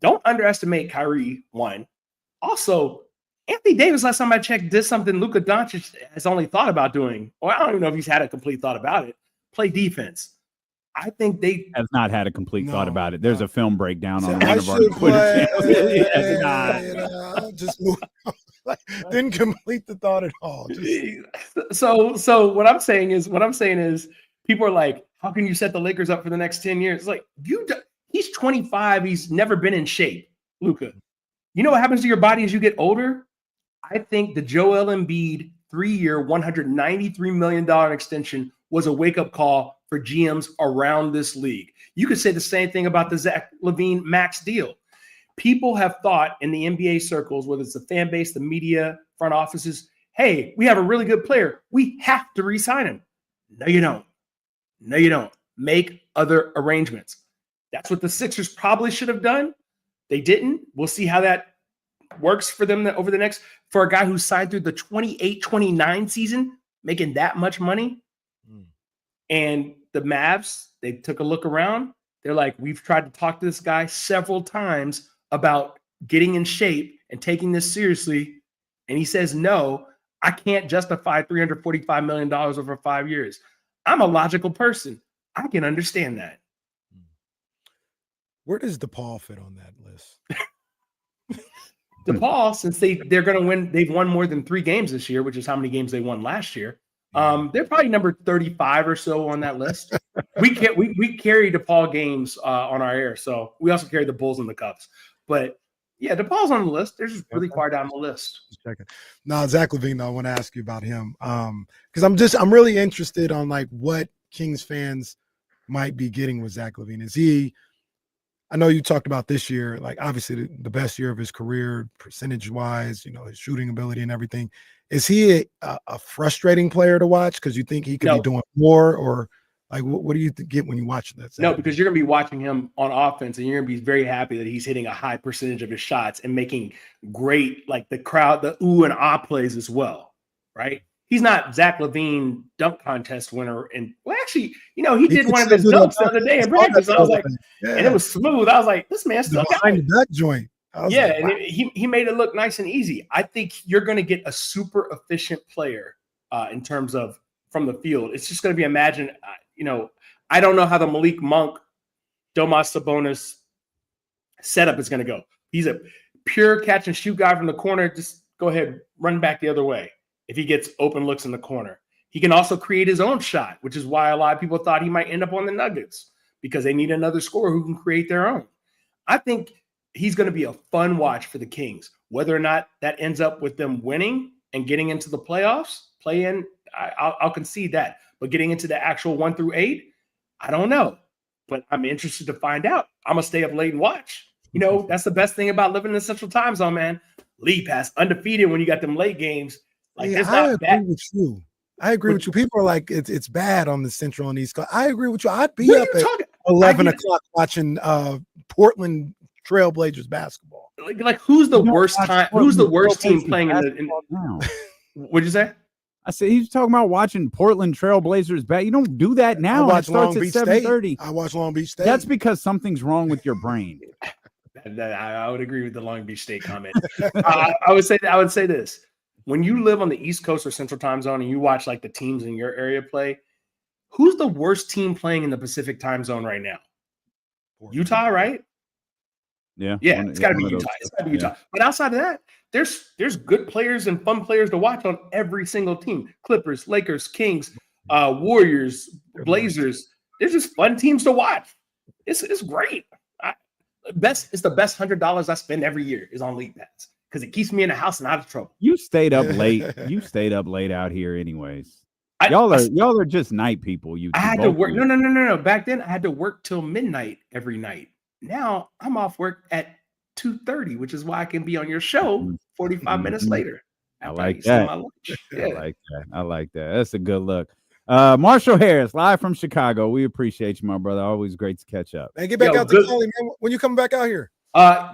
Don't underestimate Kyrie, one. Also, Anthony Davis, last time I checked, did something Luka Doncic has only thought about doing. Or I don't even know if he's had a complete thought about it. Play defense. I think they have not had a complete thought about it. There's a film breakdown on one of our should Twitter play, channels. just move on. Like, didn't complete the thought at all. So what I'm saying is people are like, how can you set the Lakers up for the next 10 years? It's like, he's 25. He's never been in shape, Luka. You know what happens to your body as you get older? I think the Joel Embiid 3-year, $193 million extension was a wake-up call for GMs around this league. You could say the same thing about the Zach LaVine max deal. People have thought in the NBA circles, whether it's the fan base, the media, front offices, hey, we have a really good player. We have to re-sign him. No, you don't. No, you don't. Make other arrangements. That's what the Sixers probably should have done. They didn't. We'll see how that works for them over the next, for a guy who signed through the 28-29 season, making that much money. And the Mavs, they took a look around. They're like, we've tried to talk to this guy several times about getting in shape and taking this seriously. And he says, no, I can't justify $345 million over 5 years. I'm a logical person. I can understand that. Where does DePaul fit on that list? DePaul, since they're going to win, they've won more than 3 games this year, which is how many games they won last year. They're probably number 35 or so on that list. We carry DePaul games on our air, so we also carry the Bulls and the Cubs. But yeah, DePaul's on the list. They're just really far down the list. No, Zach LaVine, though, I want to ask you about him because I'm really interested on like what Kings fans might be getting with Zach LaVine. Is he? I know you talked about this year, like obviously the best year of his career, percentage-wise, his shooting ability and everything. Is he a frustrating player to watch because you think he could be doing more, or like what do you get when you watch that? No, because you're going to be watching him on offense, and you're going to be very happy that he's hitting a high percentage of his shots and making great, like the crowd, the ooh and ah plays as well, right? He's not Zach LaVine dunk contest winner. And well, actually, he did one of his dunks the other day in practice. I was like, and it was smooth. I was like, this man still got it. That joint. Yeah, like, wow. And he made it look nice and easy. I think you're going to get a super efficient player in terms of from the field. It's just going to be I don't know how the Malik Monk, Domas Sabonis setup is going to go. He's a pure catch and shoot guy from the corner. Just go ahead, run back the other way if he gets open looks in the corner. He can also create his own shot, which is why a lot of people thought he might end up on the Nuggets because they need another scorer who can create their own. I think he's going to be a fun watch for the Kings. Whether or not that ends up with them winning and getting into the playoffs, I'll concede that. But getting into the actual 1 through 8, I don't know. But I'm interested to find out. I'm going to stay up late and watch. That's the best thing about living in the Central Time Zone, man. League Pass, undefeated when you got them late games. Like, yeah, I agree with you. People are like, it's bad on the Central and East Coast. I agree with you. I'd be up at 11 o'clock watching Portland Trailblazers basketball. Like who's the worst time? Who's the worst team playing in the? What'd you say? I said he's talking about watching Portland Trailblazers back. You don't do that now. It starts at 7:30. I watch Long Beach State. That's because something's wrong with your brain. I would agree with the Long Beach State comment. I would say this: when you live on the East Coast or Central Time Zone and you watch like the teams in your area play, who's the worst team playing in the Pacific Time Zone right now? Utah, right? Yeah, it's got to be Utah. It's got to be Utah. Yeah. But outside of that, there's good players and fun players to watch on every single team. Clippers, Lakers, Kings, Warriors, Blazers. There's just fun teams to watch. It's great. It's the best $100 I spend every year is on League Pass because it keeps me in the house and out of trouble. You stayed up late. You stayed up late out here, anyways. Y'all are just night people. I had to work. No. Back then, I had to work till midnight every night. Now I'm off work at 2:30, which is why I can be on your show 45 minutes later. I like that. My lunch. Yeah. I like that. I like that. That's a good look. Marshall Harris, live from Chicago. We appreciate you, my brother. Always great to catch up. Man, get back out to Cali, man. When you come back out here?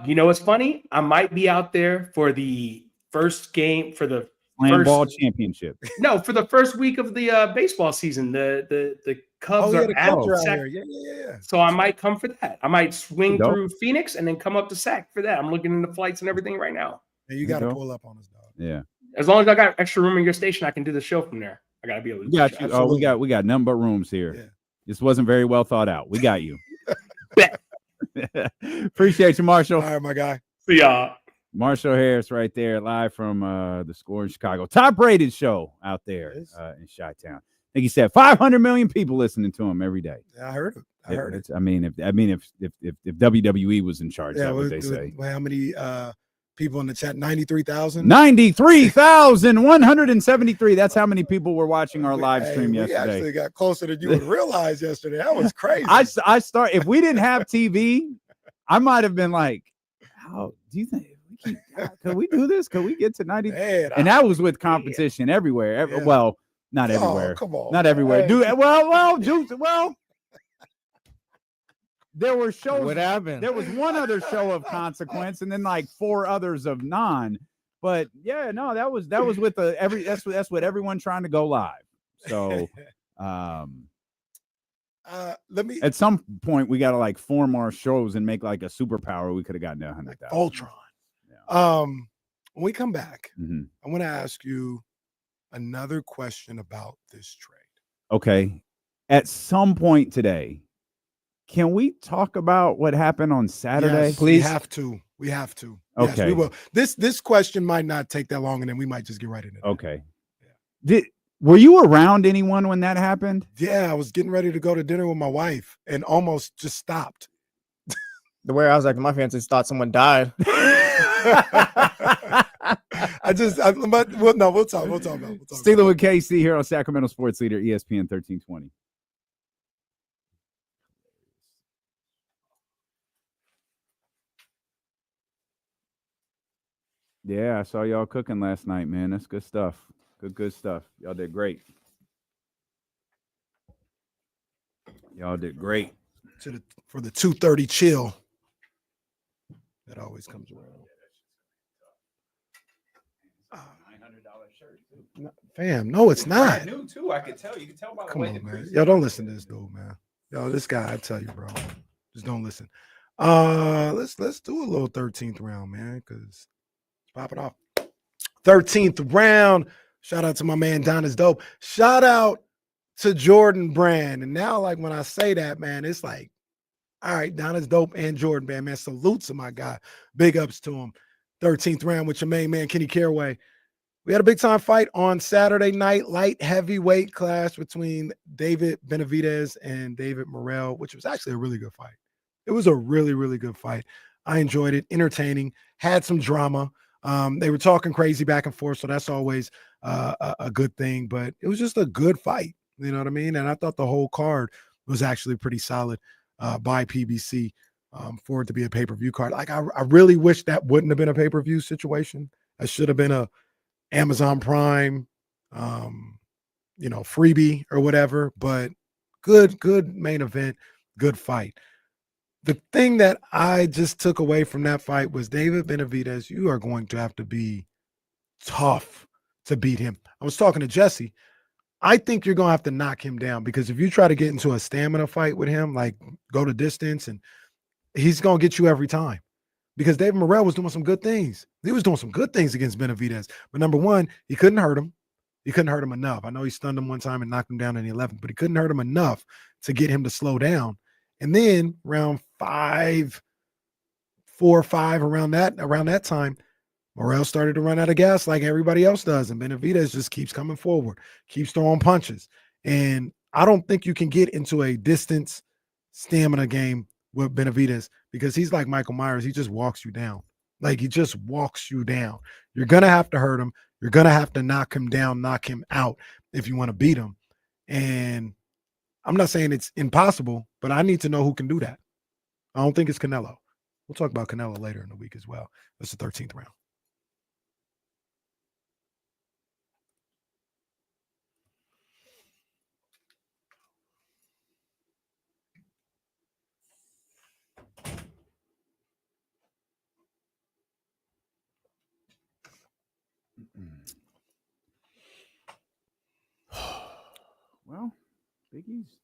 You know what's funny? I might be out there for the first game for the ball championship. No, for the first week of the baseball season. The Cubs are at Sac. Yeah. So I might come for that. I might swing through Phoenix and then come up to Sac for that. I'm looking into flights and everything right now. And you got to pull up on us, dog. Yeah. As long as I got extra room in your station, I can do the show from there. I gotta be able to. Got you. Oh, we got nothing but rooms here. Yeah. This wasn't very well thought out. We got you. Appreciate you, Marshall. All right, my guy. See y'all. Marshall Harris right there, live from the Score in Chicago. Top-rated show out there in Chi-Town. I think he said 500 million people listening to him every day. Yeah, I heard it. I mean, if WWE was in charge, that would they say. Well, how many people in the chat? 93,000? 93,173. That's how many people were watching our live stream yesterday. We actually got closer than you would realize yesterday. That was crazy. If we didn't have TV, I might have been like, how do you think? Could we do this? Could we get to 90? And that was with competition everywhere. Well, not everywhere. Come on. Not everywhere. Well, there were shows. What happened? There was one other show of consequence, and then like 4 others of non. But yeah, no, that was with that's what everyone trying to go live. So, at some point we got to like form our shows and make like a superpower. We could have gotten to 100,000. Ultron. When we come back, I want to ask you another question about this trade. Okay. At some point today, can we talk about what happened on Saturday? Yes, please. We have to. Okay. Yes, we will. This question might not take that long, and then we might just get right into it. Okay. Were you around anyone when that happened? Yeah, I was getting ready to go to dinner with my wife and almost just stopped. The way I was acting, my fiance thought someone died. We'll talk about it. Steeler with KC here on Sacramento Sports Leader, ESPN 1320. Yeah, I saw y'all cooking last night, man. That's good stuff. Good stuff. Y'all did great. Y'all did great. For the 2:30 chill. That always comes around. $900 shirt too. Fam, no, it's not. I knew too. I could tell. You could tell by the Come way. on, man. Yo, don't listen to this dude, man. Yo, this guy, I tell you, bro. Just don't listen. Let's do a little 13th round, man, because it's popping off. 13th round. Shout out to my man Don is Dope. Shout out to Jordan Brand. And now, like when I say that, man, it's like, all right, Don is Dope and Jordan Brand, man. Salute to my guy. Big ups to him. 13th round with your main man, Kenny Caraway. We had a big time fight on Saturday night, light heavyweight clash between David Benavidez and David Morrell, which was actually a really good fight. It was a really, really good fight. I enjoyed it, entertaining, had some drama. They were talking crazy back and forth, so that's always a good thing, but it was just a good fight. You know what I mean? And I thought the whole card was actually pretty solid by PBC for it to be a pay-per-view card. Like, I really wish that wouldn't have been a pay-per-view situation. It should have been a Amazon Prime, freebie or whatever, but good main event, good fight. The thing that I just took away from that fight was David Benavidez, you are going to have to be tough to beat him. I was talking to Jesse. I think you're going to have to knock him down, because if you try to get into a stamina fight with him, like go to distance, and he's going to get you every time, because David Morrell was doing some good things. He was doing some good things against Benavidez. But number one, he couldn't hurt him. He couldn't hurt him enough. I know he stunned him one time and knocked him down in the 11th, but he couldn't hurt him enough to get him to slow down. And then around 4 or 5, around that time, Morrell started to run out of gas like everybody else does. And Benavidez just keeps coming forward, keeps throwing punches. And I don't think you can get into a distance stamina game with Benavidez, because he's like Michael Myers. He just walks you down. Like, he just walks you down. You're going to have to hurt him. You're going to have to knock him down, knock him out if you want to beat him. And I'm not saying it's impossible, but I need to know who can do that. I don't think it's Canelo. We'll talk about Canelo later in the week as well. That's the 13th round. Well, Big East.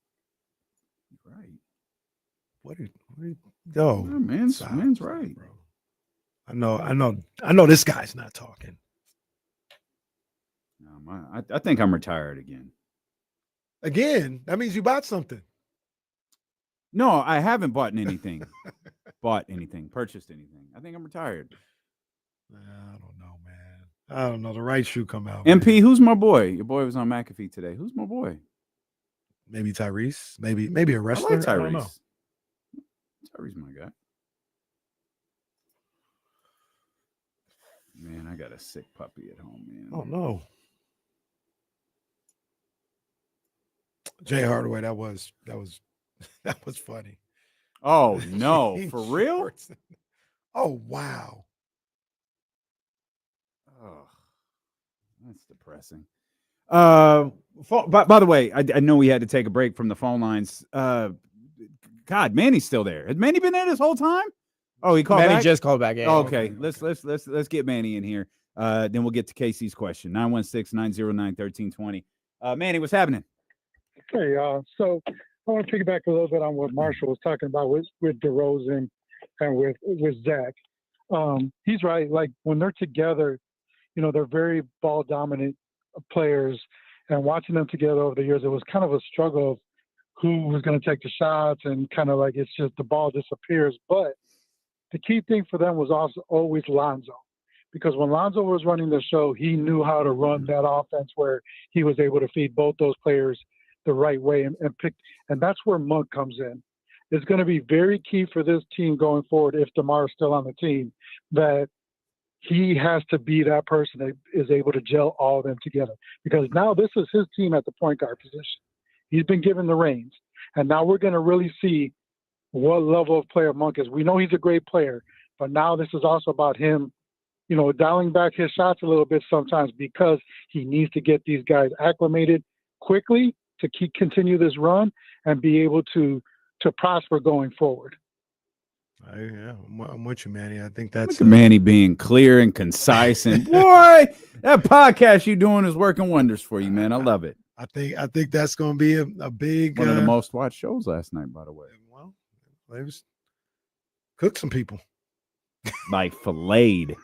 Right. What did yo, man's right. Bro. I know this guy's not talking. I think I'm retired again. Again, that means you bought something. No, I haven't bought anything. Purchased anything. I think I'm retired. I don't know, man. I don't know. The right shoe come out. MP, man. who's my boy? Your boy was on McAfee today. Who's my boy? Maybe Tyrese. Maybe a wrestler. I like Tyrese. I don't know. Tyrese, my guy. Man, I got a sick puppy at home, man. Oh no. Jay Hardaway, that was funny. Oh no, for real? Oh wow. Oh, that's depressing. By the way, I know we had to take a break from the phone lines. God, Manny's still there. Has Manny been there this whole time? Oh, he called Manny back? just called back. Yeah. Okay, let's get Manny in here. Then we'll get to Casey's question. 916-909-1320. Manny, what's happening? Hey, so I want to piggyback a little bit on what Marshall was talking about with DeRozan and with Zach. He's right. Like, when they're together, they're very ball dominant players, and watching them together over the years, it was kind of a struggle of who was going to take the shots, and kind of like it's just the ball disappears. But the key thing for them was also always Lonzo, because when Lonzo was running the show, he knew how to run that offense where he was able to feed both those players the right way and pick. And that's where Monk comes in. It's going to be very key for this team going forward, if DeMar is still on the team, that he has to be that person that is able to gel all of them together, because now this is his team at the point guard position. He's been given the reins, and now we're going to really see what level of player Monk is. We know he's a great player, but now this is also about him, dialing back his shots a little bit sometimes, because he needs to get these guys acclimated quickly to continue this run and be able to prosper going forward. I'm with you, Manny. I think that's Manny being clear and concise, and boy, that podcast you're doing is working wonders for you, man. I love it. I think that's going to be a big one of the most watched shows last night, by the way. Well, they was cooked some people, like filleted.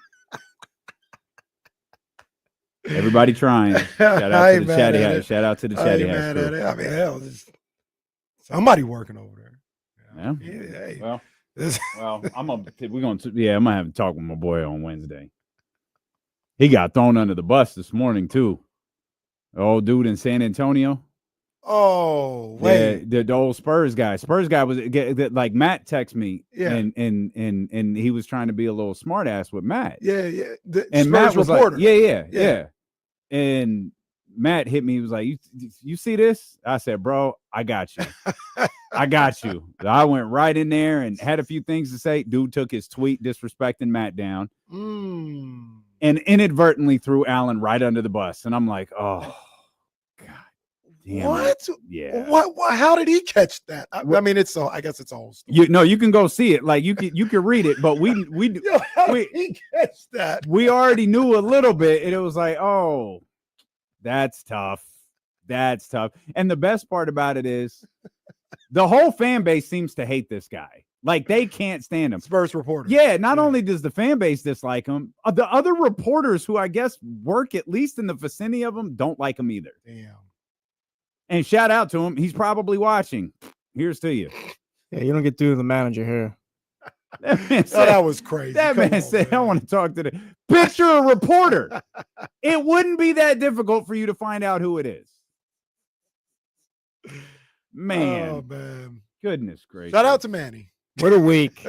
Everybody trying. Shout out to the chatty hat. Shout out to the chatty hat. I mean, hell, somebody working over there. Yeah. Hey. Well, I'm gonna have to talk with my boy on Wednesday. He got thrown under the bus this morning too. The old dude in San Antonio. Oh, wait. Yeah, the old Spurs guy. Spurs guy was like Matt texted me, yeah, and he was trying to be a little smart ass with Matt. Yeah. And Spurs Matt was reporter. like, yeah. And Matt hit me. He was like, "You see this?" I said, "Bro, I got you. I got you." I went right in there and had a few things to say. Dude took his tweet disrespecting Matt down, and inadvertently threw Allen right under the bus. And I'm like, "Oh, God damn what? it. Yeah. What? How did he catch that? I mean, I guess it's all. You can go see it. Like you can read it, but we how did he catch that? We already knew a little bit, and it was like, oh, that's tough. That's tough. And the best part about it is the whole fan base seems to hate this guy. Like, they can't stand him. Spurs reporter. Yeah, not only does the fan base dislike him, the other reporters who I guess work at least in the vicinity of him don't like him either. Damn. And shout out to him. He's probably watching. Here's to you. Yeah, you don't get through the manager here. That man said, that was crazy. That man said, I want to talk to the picture a reporter. It wouldn't be that difficult for you to find out who it is. Man. Oh, man. Goodness gracious. Shout out to Manny. What a week.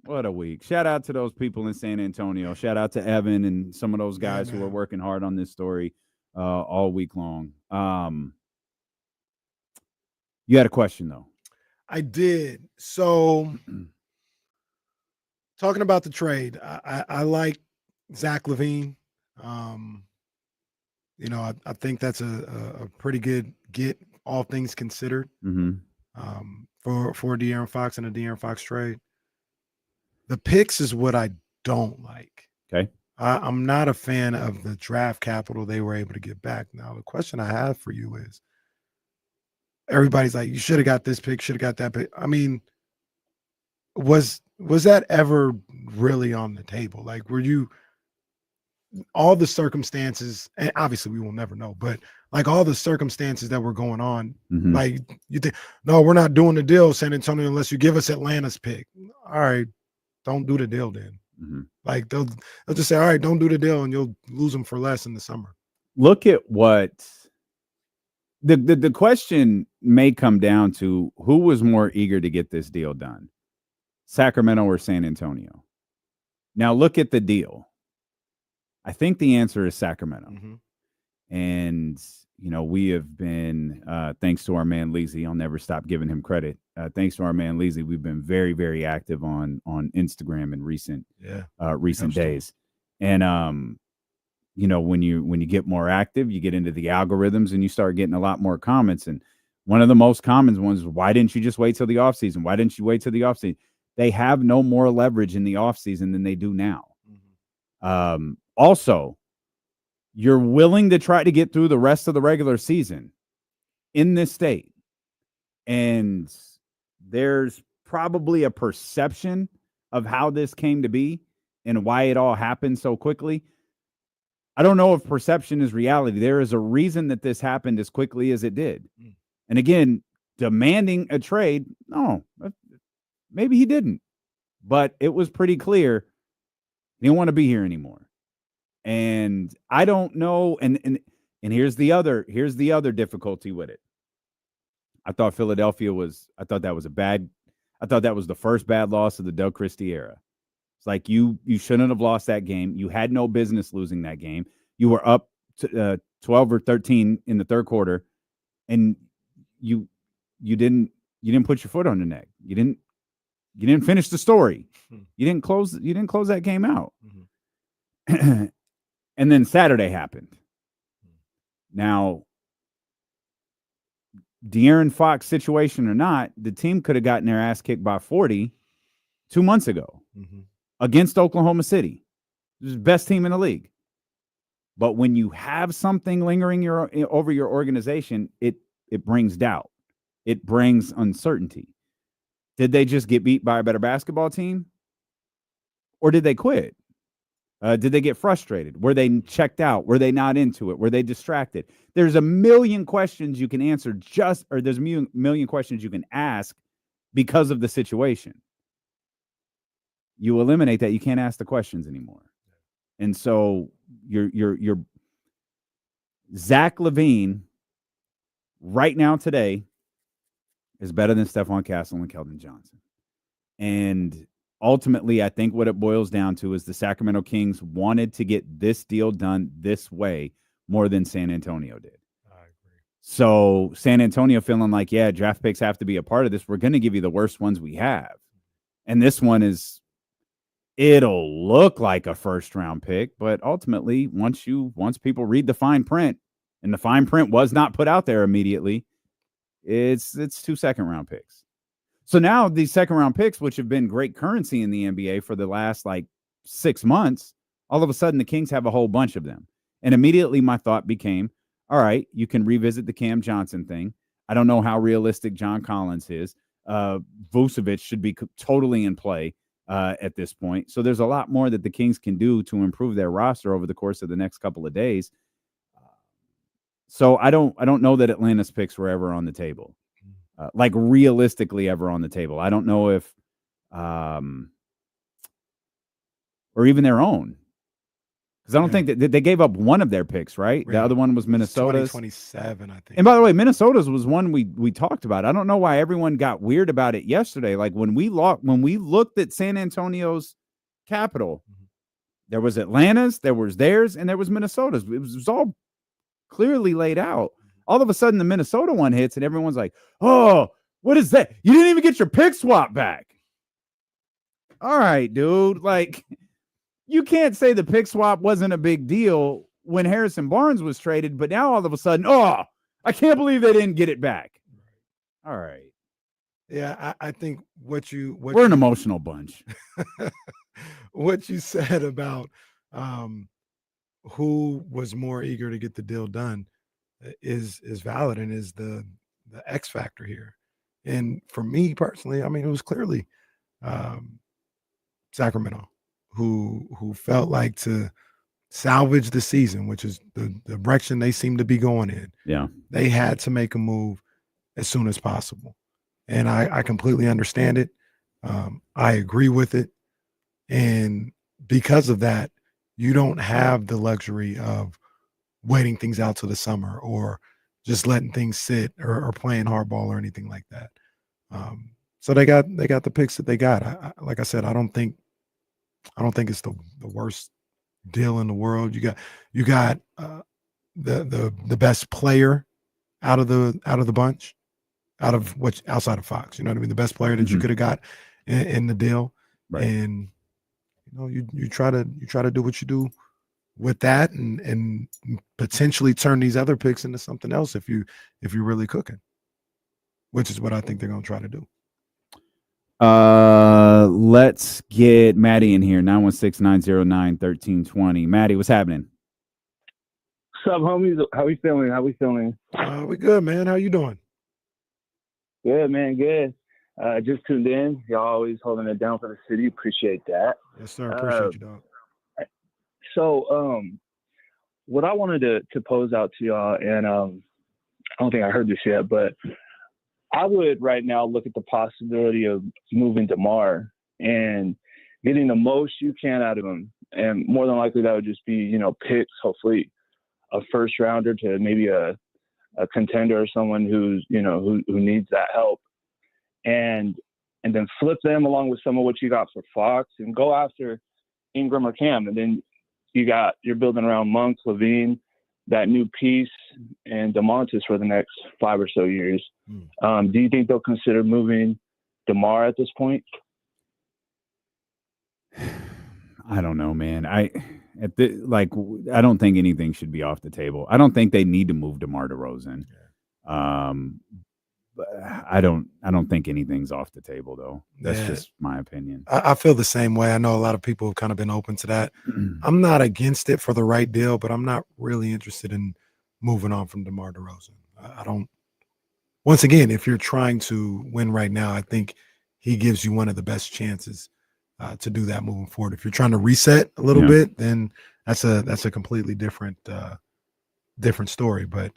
What a week. Shout out to those people in San Antonio. Shout out to Evan and some of those guys who are working hard on this story all week long. You had a question, though. I did. So, talking about the trade, I like Zach LaVine. You know, I think that's a pretty good get, all things considered, for De'Aaron Fox and a De'Aaron Fox trade. The picks is what I don't like. Okay. I'm not a fan of the draft capital they were able to get back. Now, the question I have for you is, everybody's like, you should have got this pick, should have got that pick. I mean, was that ever really on the table? Like, were you, all the circumstances, and obviously we will never know, but like all the circumstances that were going on, like you think, no, we're not doing the deal, San Antonio, unless you give us Atlanta's pick. All right, don't do the deal then. Like they'll just say, all right, don't do the deal, and you'll lose them for less in the summer. Look at what the question may come down to: who was more eager to get this deal done, Sacramento or San Antonio? Now look at the deal. I think the answer is Sacramento. And, you know, we have been, thanks to our man Leezy, I'll never stop giving him credit. Thanks to our man Leezy, we've been very, very active on Instagram in recent days. And, you know, when you get more active, you get into the algorithms and you start getting a lot more comments. And one of the most common ones is, why didn't you just wait till the offseason? Why didn't you wait till the offseason? They have no more leverage in the offseason than they do now. Also, you're willing to try to get through the rest of the regular season in this state. And there's probably a perception of how this came to be and why it all happened so quickly. I don't know if perception is reality. There is a reason that this happened as quickly as it did. And again, demanding a trade, no, maybe he didn't. But it was pretty clear he didn't want to be here anymore. And I don't know. And here's the other difficulty with it. I thought that was the first bad loss of the Doug Christie era. It's like you shouldn't have lost that game. You had no business losing that game. You were up to 12 or 13 in the third quarter, and you didn't put your foot on the neck. You didn't finish the story. You didn't close that game out. And then Saturday happened. Now, De'Aaron Fox situation or not, the team could have gotten their ass kicked by 40 2 months ago against Oklahoma City. It was the best team in the league. But when you have something lingering over your organization, it brings doubt. It brings uncertainty. Did they just get beat by a better basketball team? Or did they quit? Did they get frustrated? Were they checked out? Were they not into it? Were they distracted? There's a million questions you can answer there's a million questions you can ask because of the situation. You eliminate that, you can't ask the questions anymore. And so you're Zach LaVine right now today is better than Stephon Castle and Keldon Johnson. And ultimately, I think what it boils down to is the Sacramento Kings wanted to get this deal done this way more than San Antonio did. I agree. So San Antonio feeling like, yeah, draft picks have to be a part of this. We're going to give you the worst ones we have. And this one it'll look like a first round pick, but ultimately, once people read the fine print, and the fine print was not put out there immediately, it's 2 second round picks. So now these second round picks, which have been great currency in the NBA for the last 6 months, all of a sudden the Kings have a whole bunch of them. And immediately my thought became, all right, you can revisit the Cam Johnson thing. I don't know how realistic John Collins is. Vucevic should be totally in play at this point. So there's a lot more that the Kings can do to improve their roster over the course of the next couple of days. So I don't know that Atlanta's picks were ever on the table. Realistically ever on the table. I don't know if, or even their own, Because I don't think that they gave up one of their picks, right? The other one was Minnesota's. 2027, I think. And by the way, Minnesota's was one we talked about. I don't know why everyone got weird about it yesterday. Like when we looked at San Antonio's capital, there was Atlanta's, there was theirs, and there was Minnesota's. It was all clearly laid out. All of a sudden, the Minnesota one hits, and everyone's like, "Oh, what is that? You didn't even get your pick swap back." All right, dude. Like, you can't say the pick swap wasn't a big deal when Harrison Barnes was traded, but now all of a sudden, oh, I can't believe they didn't get it back. All right. Yeah, I think we're an emotional bunch. What you said about who was more eager to get the deal done is valid and is the X factor here. And for me personally, I mean, it was clearly Sacramento who felt like to salvage the season, which is the direction they seem to be going in. Yeah. They had to make a move as soon as possible. And I completely understand it. I agree with it. And because of that, you don't have the luxury of waiting things out till the summer or just letting things sit or playing hardball or anything like that. So they got the picks that they got. Like I said, I don't think it's the worst deal in the world. You got the best player out of the bunch, outside of Fox. You know what I mean? The best player that you could have got in the deal. Right. And you try to do what you do with that and potentially turn these other picks into something else if you're really cooking, which is what I think they're going to try to do. Let's get Maddie in here. 916-909-1320. Maddie, what's happening? What's up, homies? How we feeling? We good, man. How you doing? Good, man. Good. Just tuned in. Y'all always holding it down for the city. Appreciate that. Yes, sir. Appreciate you, dog. So, what I wanted to pose out to y'all, and I don't think I heard this yet, but I would right now look at the possibility of moving DeMar and getting the most you can out of him. And more than likely that would just be, picks, hopefully a first rounder to maybe a contender or someone who's, who needs that help. And then flip them along with some of what you got for Fox and go after Ingram or Cam. And then you're building around Monk, LaVine, that new piece, and DeMontis for the next 5 or so years. Do you think they'll consider moving DeMar at this point? I don't know, man. I don't think anything should be off the table. I don't think they need to move DeMar DeRozan. I don't think anything's off the table though. That's just my opinion. I feel the same way. I know a lot of people have kind of been open to that. I'm not against it for the right deal, but I'm not really interested in moving on from DeMar DeRozan. I don't. Once again, if you're trying to win right now, I think he gives you one of the best chances to do that moving forward. If you're trying to reset a little bit, then that's a completely different story. But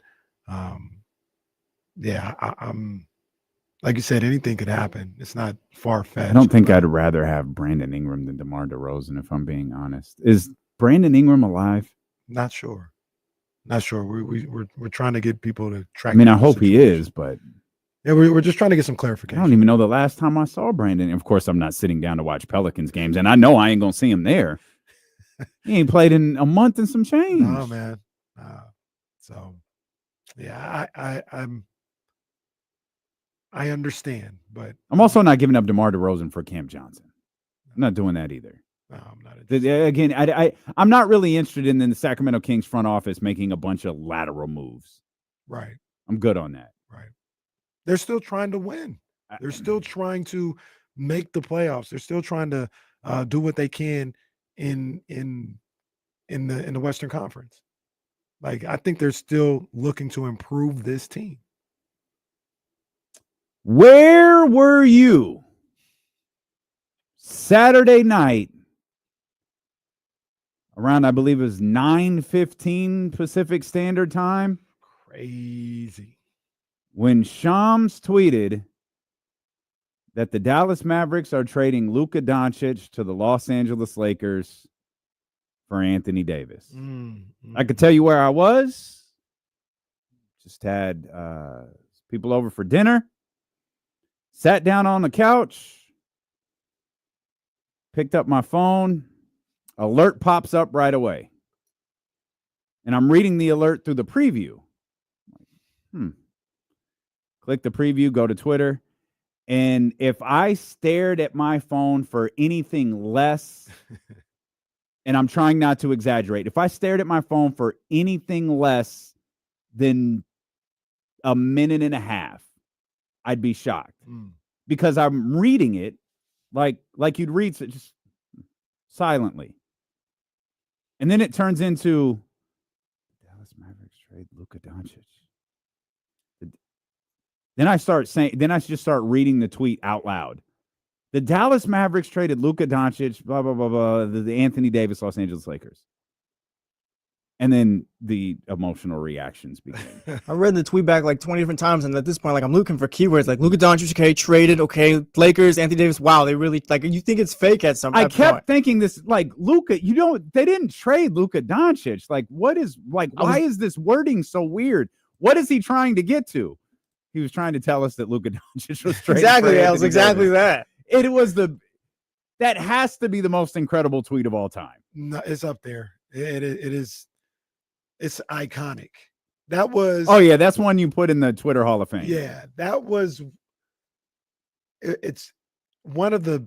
I'm like you said, anything could happen. It's not far-fetched. I don't think I'd rather have Brandon Ingram than DeMar DeRozan, if I'm being honest. Is Brandon Ingram alive? Not sure. We're trying to get people to track. I mean, I hope he is, but yeah, we're just trying to get some clarification. I don't even know the last time I saw Brandon. Of course, I'm not sitting down to watch Pelicans games, and I know I ain't gonna see him there. He ain't played in a month and some change. Oh man. So yeah, I understand, but I'm also not giving up DeMar DeRozan for Cam Johnson. I'm not doing that either. No, I'm not. Again, I'm not really interested in the Sacramento Kings front office making a bunch of lateral moves. Right. I'm good on that. Right. They're still trying to win. They're still trying to make the playoffs. They're still trying to do what they can in the Western Conference. Like, I think they're still looking to improve this team. Where were you Saturday night around, I believe it was 9:15 Pacific Standard Time? Crazy. When Shams tweeted that the Dallas Mavericks are trading Luka Doncic to the Los Angeles Lakers for Anthony Davis. I could tell you where I was. Just had people over for dinner. Sat down on the couch. Picked up my phone. Alert pops up right away. And I'm reading the alert through the preview. Click the preview, go to Twitter. And if I stared at my phone for anything less, and I'm trying not to exaggerate, if I stared at my phone for anything less than a minute and a half, I'd be shocked. Because I'm reading it like you'd read it just silently. And then it turns into Dallas Mavericks trade Luka Doncic. Then I just start reading the tweet out loud. The Dallas Mavericks traded Luka Doncic, blah, blah, blah, blah, the Anthony Davis, Los Angeles Lakers. And then the emotional reactions begin. I read the tweet back like 20 different times, and at this point, like I'm looking for keywords like Luka Doncic, okay, traded, okay, Lakers, Anthony Davis. Wow, they really like you think it's fake at some point. I kept thinking this, like Luka, they didn't trade Luka Doncic. Like, why is this wording so weird? What is he trying to get to? He was trying to tell us that Luka Doncic was traded. Exactly, that was exactly that. That has to be the most incredible tweet of all time. No, it's up there. It is. It's iconic. That was. Oh yeah, that's one you put in the Twitter Hall of Fame. Yeah, that was. It's one of the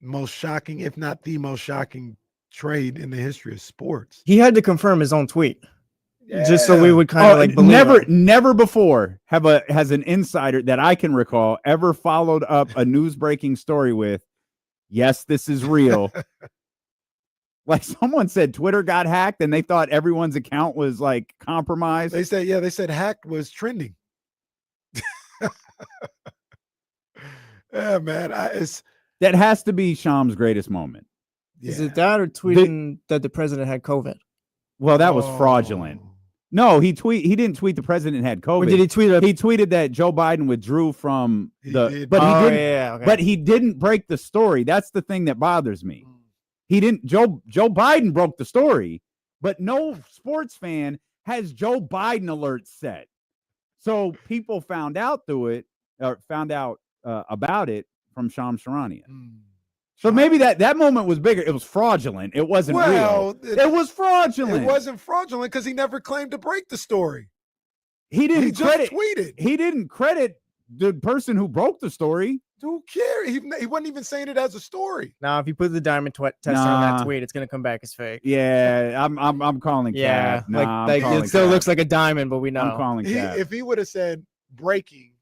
most shocking, if not the most shocking, trade in the history of sports. He had to confirm his own tweet, just so we would kind of like believe never before has an insider that I can recall ever followed up a news breaking story with, "Yes, this is real." Like someone said Twitter got hacked and they thought everyone's account was like compromised. They said hacked was trending. Yeah, man. That has to be Sham's greatest moment. Yeah. Is it that or tweeting that the president had COVID? Well, that was fraudulent. No, he didn't tweet the president had COVID. Or did he tweet? He tweeted that Joe Biden withdrew from but he didn't break the story. That's the thing that bothers me. He didn't. Joe Biden broke the story, but no sports fan has Joe Biden alerts set. So people found out about it from Shams Charania. So maybe that moment was bigger. It was fraudulent. It wasn't real. It was fraudulent. It wasn't fraudulent because he never claimed to break the story. He just tweeted. He didn't credit the person who broke the story. Who cares? He wasn't even saying it as a story. Now, if you put the diamond test on that tweet, it's gonna come back as fake. Yeah, I'm calling. Yeah, cap. It still looks like a diamond, but we know. I'm calling. Cap. If he would have said breaking,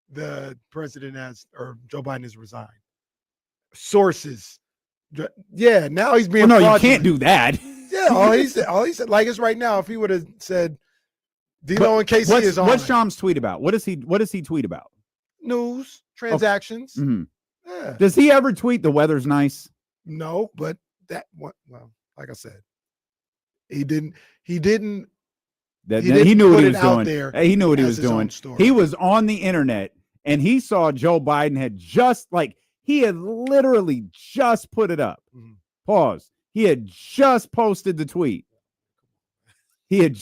the president or Joe Biden has resigned. Sources. Yeah, now he's being. Well, no, fraudulent. you can't do that. Yeah, all he said, like it's right now. If he would have said, D'Lo and KC is on. What's Shams tweet about? What does he tweet about? News, transactions. Okay. Mm-hmm. Yeah. Does he ever tweet the weather's nice? No, but well, like I said, he didn't. He knew what he was doing. He knew what he was doing. He was on the internet and he saw Joe Biden he had literally just put it up. Mm-hmm. Pause. He had just posted the tweet. You want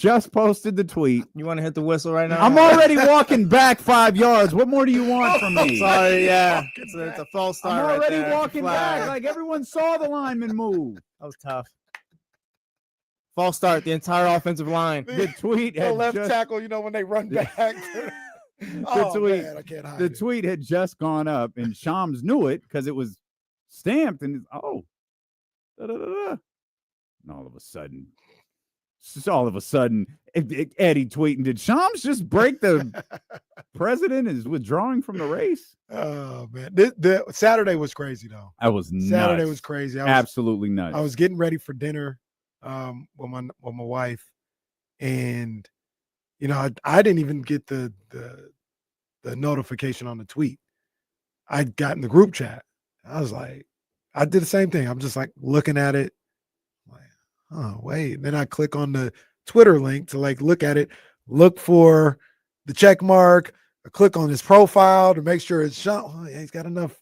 to hit the whistle right now? I'm already walking back 5 yards. What more do you want from me? Sorry, yeah. It's a false start. I'm already right there. walking back. Like everyone saw the lineman move. That was tough. False start. The entire offensive line. The tweet the had left tackle. When they run back. Man, I can't hide it. Tweet had just gone up, and Shams knew it because it was stamped. And and all of a sudden, Eddie tweeting, did Shams just break the president is withdrawing from the race? Oh man, the Saturday was crazy though. I was nuts. Saturday was crazy. Absolutely nuts. I was getting ready for dinner with my wife, and I didn't even get the notification on the tweet. I got in the group chat. I was like, I did the same thing. I'm just like looking at it. Oh, wait. And then I click on the Twitter link to look at it, look for the check mark, click on his profile to make sure it's shot. Oh, yeah, he's got enough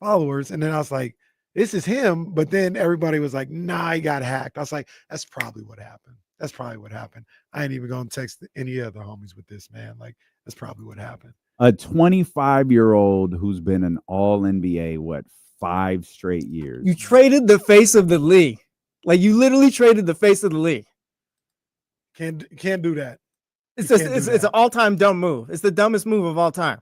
followers. And then I was like, this is him. But then everybody was like, nah, he got hacked. I was like, that's probably what happened. That's probably what happened. I ain't even going to text any other homies with this, man. Like, that's probably what happened. A 25-year-old who's been an all-NBA, 5 straight years. You traded the face of the league. Like, you literally traded the face of the league. Can't do that. It's an all-time dumb move. It's the dumbest move of all time.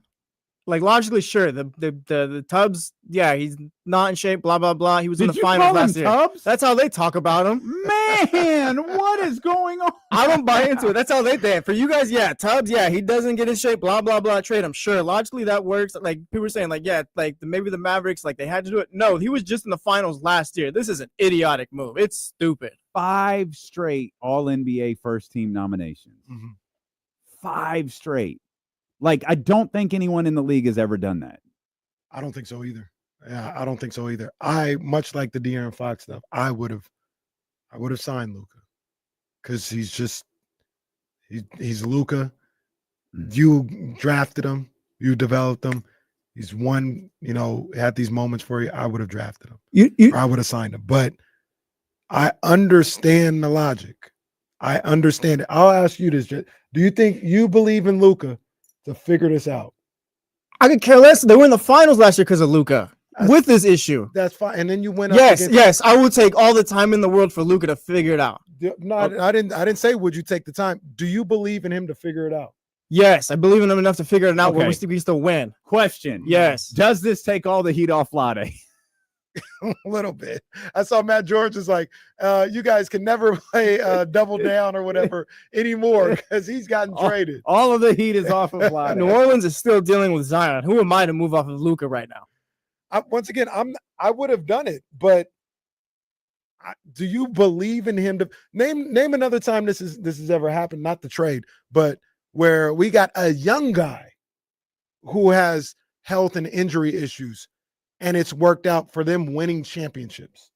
Like, logically, sure, the Tubbs, yeah, he's not in shape, blah, blah, blah. He was in the finals last year. Tubbs? That's how they talk about him. Man, what is going on? I don't buy into it. That's how they did. For you guys, yeah, Tubbs, yeah, he doesn't get in shape, blah, blah, blah, trade him. Sure, logically, that works. Like, people were saying, like, yeah, like, maybe the Mavericks, like, they had to do it. No, he was just in the finals last year. This is an idiotic move. It's stupid. 5 straight all-NBA first-team nominations. Mm-hmm. 5 straight. Like, I don't think anyone in the league has ever done that. I don't think so either. Yeah, I don't think so either. I, much like the De'Aaron Fox stuff, I would have signed Luka because he's Luka. You drafted him, you developed him. He's won, had these moments for you. I would have drafted him. Or I would have signed him. But I understand the logic. I understand it. I'll ask you this. Do you think you believe in Luka to figure this out? I could care less. They were in the finals last year because of Luka with this issue. That's fine. And then you went up Yes, against— yes. I would take all the time in the world for Luka to figure it out. No, I didn't say would you take the time. Do you believe in him to figure it out? Yes, I believe in him enough to figure it out where Okay. we still win. Question. Yes. Does this take all the heat off Vlade? A little bit. I saw Matt George is like, you guys can never play double down or whatever anymore because he's gotten traded. All of the heat is off of Vlade. New Orleans is still dealing with Zion. Who am I to move off of Luka right now? Once again, I would have done it, but do you believe in him to name another time this has ever happened? Not the trade, but where we got a young guy who has health and injury issues, and it's worked out for them winning championships.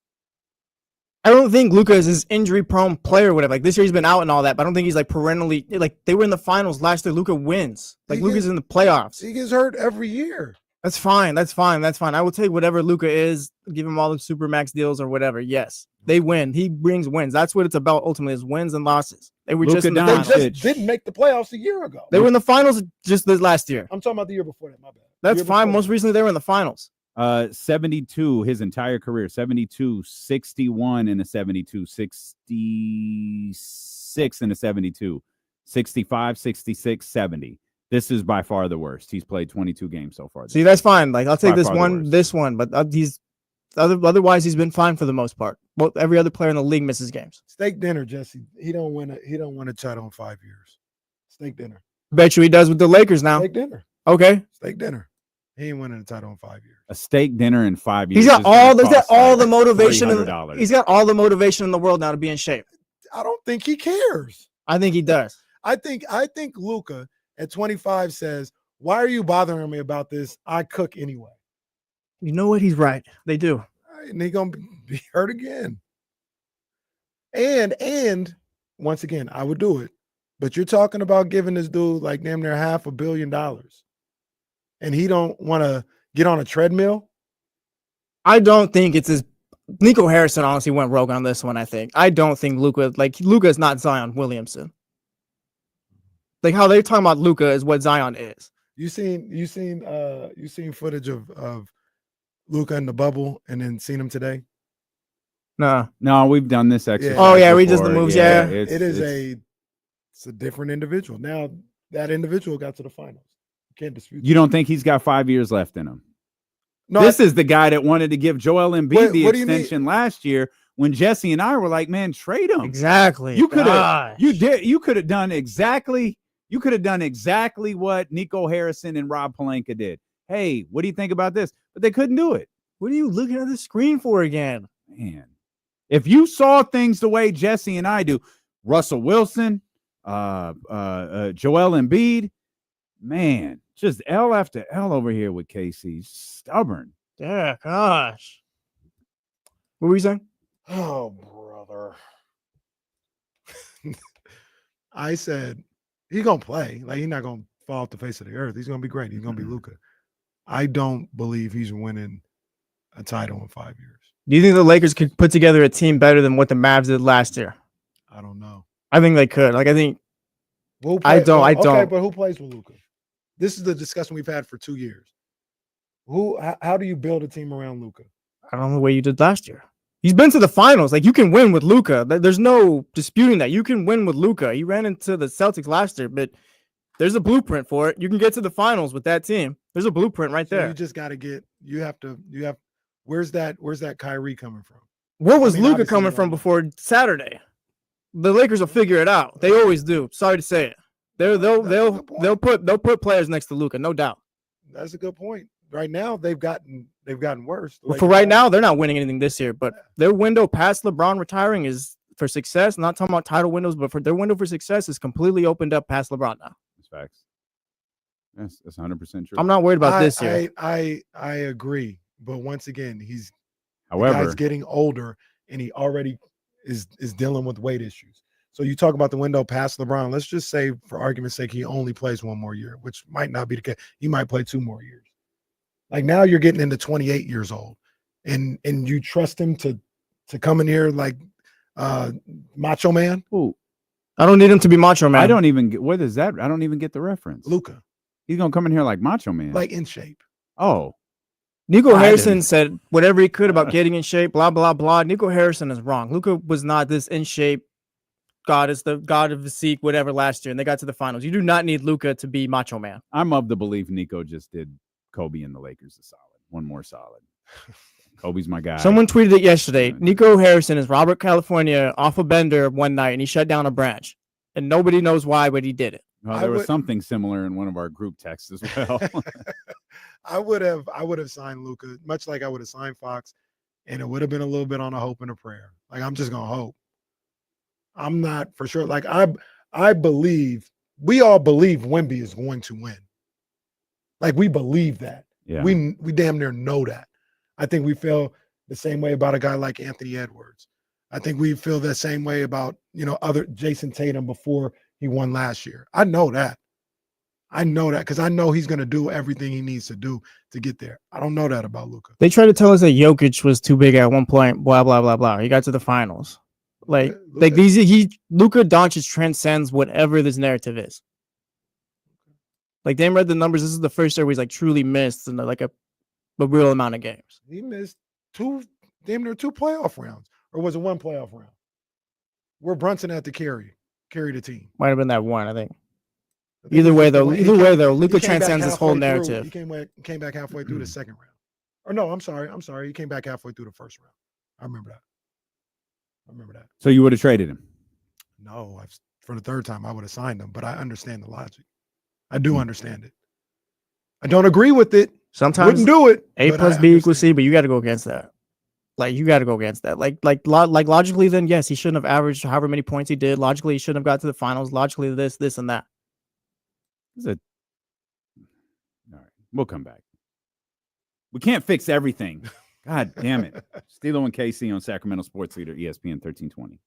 I don't think Luka is his injury-prone player or whatever. Like, this year he's been out and all that, but I don't think he's, like, perennially – like, they were in the finals last year. Luka wins. Like, Luka's in the playoffs. He gets hurt every year. That's fine. That's fine. That's fine. I will take whatever Luka is, give him all the Supermax deals or whatever. Yes, they win. He brings wins. That's what it's about ultimately is wins and losses. They were just in the finals. They just didn't make the playoffs a year ago. They were in the finals just this last year. I'm talking about the year before that. My bad. That's fine. Most recently, they were in the finals. 72 his entire career, 72, 61 in a 72, 66 in a 72, 65, 66, 70. This is by far the worst. He's played 22 games so far. See, that's fine. Like, I'll take this worst. one, but otherwise he's been fine for the most part. Well, every other player in the league misses games. Steak dinner, Jesse. He don't win a title in 5 years. Steak dinner. Bet you he does with the Lakers now. Steak dinner. Okay. Steak dinner. He ain't winning a title in 5 years. A steak dinner in 5 years. He's got all the motivation. $300. He's got all the motivation in the world now to be in shape. I don't think he cares. I think he does. I think Luka at 25 says, "Why are you bothering me about this? I cook anyway." You know what? He's right. They do. And he's gonna be hurt again. And once again, I would do it. But you're talking about giving this dude like damn near $500 million. And he don't want to get on a treadmill? I don't think it's his. Nico Harrison honestly went rogue on this one, I think. I don't think Luka is not Zion Williamson. Like how they're talking about Luka is what Zion is. You seen footage of Luka in the bubble and then seen him today? No, we've done this exercise. Oh yeah, we just the moves. Yeah, it's a different individual. Now that individual got to the finals. Can't dispute. You don't think he's got 5 years left in him? No, this is the guy that wanted to give Joel Embiid the extension last year when Jesse and I were like, "Man, trade him." Exactly. You could have. You could have done exactly. You could have done exactly what Nico Harrison and Rob Pelinka did. Hey, what do you think about this? But they couldn't do it. What are you looking at the screen for again? Man, if you saw things the way Jesse and I do, Russell Wilson, Joel Embiid, man. Just L after L over here with KC. Stubborn. Yeah, gosh. What were you saying? Oh, brother. I said he's going to play. Like, he's not going to fall off the face of the earth. He's going to be great. He's going to be Luka. I don't believe he's winning a title in 5 years. Do you think the Lakers could put together a team better than what the Mavs did last year? I don't know. I think they could. Like, I think. I don't. Okay, but who plays with Luka? This is the discussion we've had for 2 years. How do you build a team around Luka? I don't know the way you did last year. He's been to the finals. Like, you can win with Luka. There's no disputing that. You can win with Luka. He ran into the Celtics last year, but there's a blueprint for it. You can get to the finals with that team. There's a blueprint right there. You just got to get. You have. Where's that Kyrie coming from? Where was Luka coming from before Saturday? The Lakers will figure it out. They always do. Sorry to say it. They'll put players next to Luka, no doubt. That's a good point. Right now, they've gotten worse. Well, for right now, they're not winning anything this year, but their window past LeBron retiring is for success. I'm not talking about title windows, but for their window for success is completely opened up past LeBron now. That's facts. That's 100% true. I'm not worried about this year. I agree, but once again, however, the guy's getting older and he already is dealing with weight issues. So you talk about the window past LeBron. Let's just say, for argument's sake, he only plays 1 more year, which might not be the case. He might play 2 more years. Like, now you're getting into 28 years old, and you trust him to come in here like Macho Man? Ooh. I don't need him to be Macho Man. I don't even get what is that? I don't even get the reference. Luka. He's gonna come in here like Macho Man. Like in shape. Oh. Nico Harrison said whatever he could about getting in shape, blah, blah, blah. Nico Harrison is wrong. Luka was not this in shape God is the God of physique, whatever, last year, and they got to the finals. You do not need Luka to be Macho Man. I'm of the belief Nico just did Kobe and the Lakers a solid. One more solid. Kobe's my guy. Someone tweeted it yesterday. Nico Harrison is Robert California off a bender one night, and he shut down a branch. And nobody knows why, but he did it. Well, there was something similar in one of our group texts as well. I would have signed Luka, much like I would have signed Fox, and it would have been a little bit on a hope and a prayer. Like, I'm just gonna hope. I'm not for sure. Like, I believe, we all believe Wemby is going to win. Like, we believe that. Yeah. We damn near know that. I think we feel the same way about a guy like Anthony Edwards. I think we feel the same way about, other Jason Tatum before he won last year. I know that. Because I know he's going to do everything he needs to do to get there. I don't know that about Luka. They tried to tell us that Jokic was too big at one point, blah, blah, blah, blah. He got to the finals. Luka Doncic transcends whatever this narrative is. Like, Dan read the numbers. This is the first year where he's like truly missed in like a real amount of games. He missed damn near two playoff rounds. Or was it one playoff round? Where Brunson had to carry the team. Might have been that one, I think. Either way, though, Luka transcends this whole narrative. He came back halfway through the second round. Or no, I'm sorry. He came back halfway through the first round. I remember that. So you would have traded him? No, for the third time, I would have signed him. But I understand the logic. I do understand it. I don't agree with it. Sometimes wouldn't do it. A plus B equals C, but you got to go against that. Like, you got to go against that. Like logically, then yes, he shouldn't have averaged however many points he did. Logically, he shouldn't have got to the finals. Logically, this, and that. All right, we'll come back. We can't fix everything. God damn it. Stilo and KC on Sacramento Sports Leader, ESPN 1320.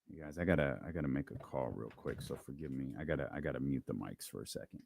You guys, I gotta make a call real quick, so forgive me. I gotta mute the mics for a second.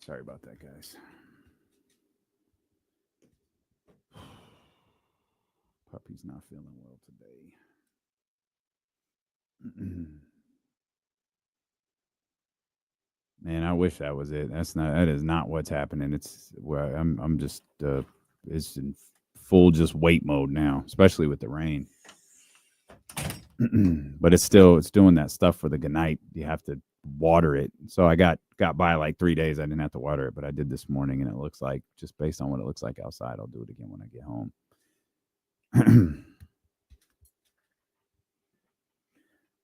Sorry about that, guys. Puppy's not feeling well today. Man, I wish that was it. That is not what's happening. It's where I'm just it's in full just wait mode now, especially with the rain. But it's doing that stuff for the goodnight. You have to water it. So I got by like 3 days. I didn't have to water it, but I did this morning, and it looks like, just based on what it looks like outside, I'll do it again when I get home.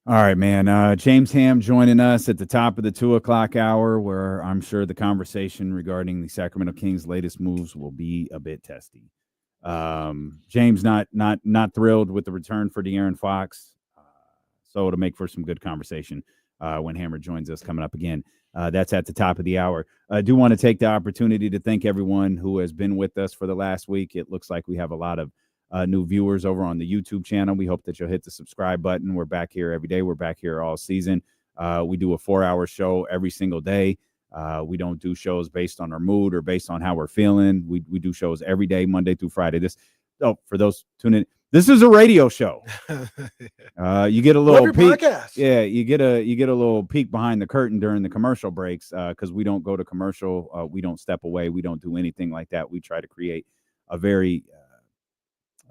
All right, man. James Ham joining us at the top of the 2:00 hour, where I'm sure the conversation regarding the Sacramento Kings' latest moves will be a bit testy. James not thrilled with the return for De'Aaron Fox, so it'll make for some good conversation when Hammer joins us coming up again. That's at the top of the hour. I do want to take the opportunity to thank everyone who has been with us for the last week. It looks like we have a lot of new viewers over on the YouTube channel. We hope that you'll hit the subscribe button. We're back here every day. We're back here all season. We do a 4-hour show every single day. We don't do shows based on our mood or based on how we're feeling. We do shows every day, Monday through Friday. For those tuning in, this is a radio show. You get a little peek. Podcast. Yeah, you get a little peek behind the curtain during the commercial breaks, because we don't go to commercial. We don't step away. We don't do anything like that. We try to create a very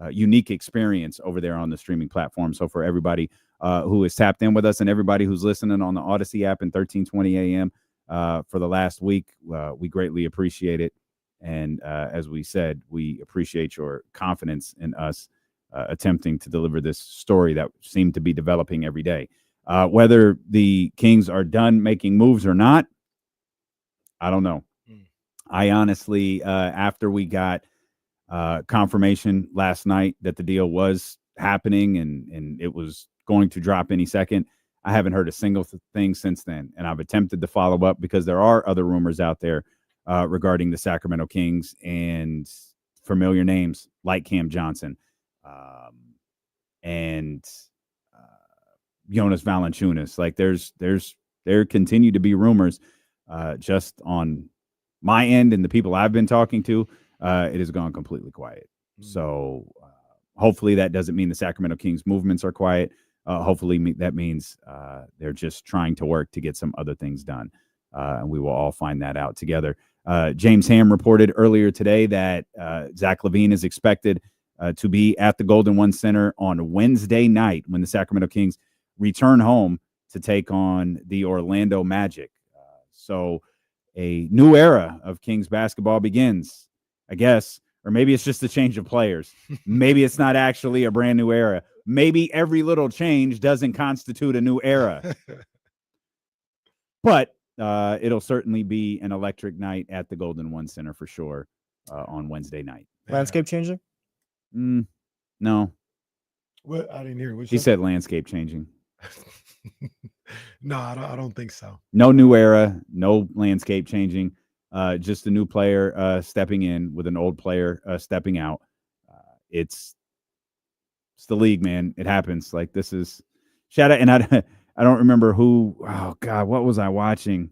unique experience over there on the streaming platform. So for everybody who is tapped in with us, and everybody who's listening on the Odyssey app and 1320 AM for the last week, we greatly appreciate it. And as we said, we appreciate your confidence in us attempting to deliver this story that seemed to be developing every day. Whether the Kings are done making moves or not, I don't know. I honestly, after we got confirmation last night that the deal was happening and it was going to drop any second, I haven't heard a single thing since then. And I've attempted to follow up, because there are other rumors out there regarding the Sacramento Kings and familiar names like Cam Johnson and Jonas Valanciunas. Like there continue to be rumors just on my end and the people I've been talking to. It has gone completely quiet. So hopefully that doesn't mean the Sacramento Kings movements are quiet. Hopefully that means they're just trying to work to get some other things done. And we will all find that out together. James Ham reported earlier today that Zach LaVine is expected to be at the Golden One Center on Wednesday night when the Sacramento Kings return home to take on the Orlando Magic. So a new era of Kings basketball begins, I guess. Or maybe it's just a change of players. Maybe it's not actually a brand new era. Maybe every little change doesn't constitute a new era. But it'll certainly be an electric night at the Golden One Center for sure on Wednesday night. Landscape changing? No. What? I didn't hear. He said landscape changing. No, I don't think so. No new era, no landscape changing. Just a new player stepping in with an old player stepping out. It's the league, man. It happens. Like, this is shout out. And I don't remember who. Oh God, what was I watching?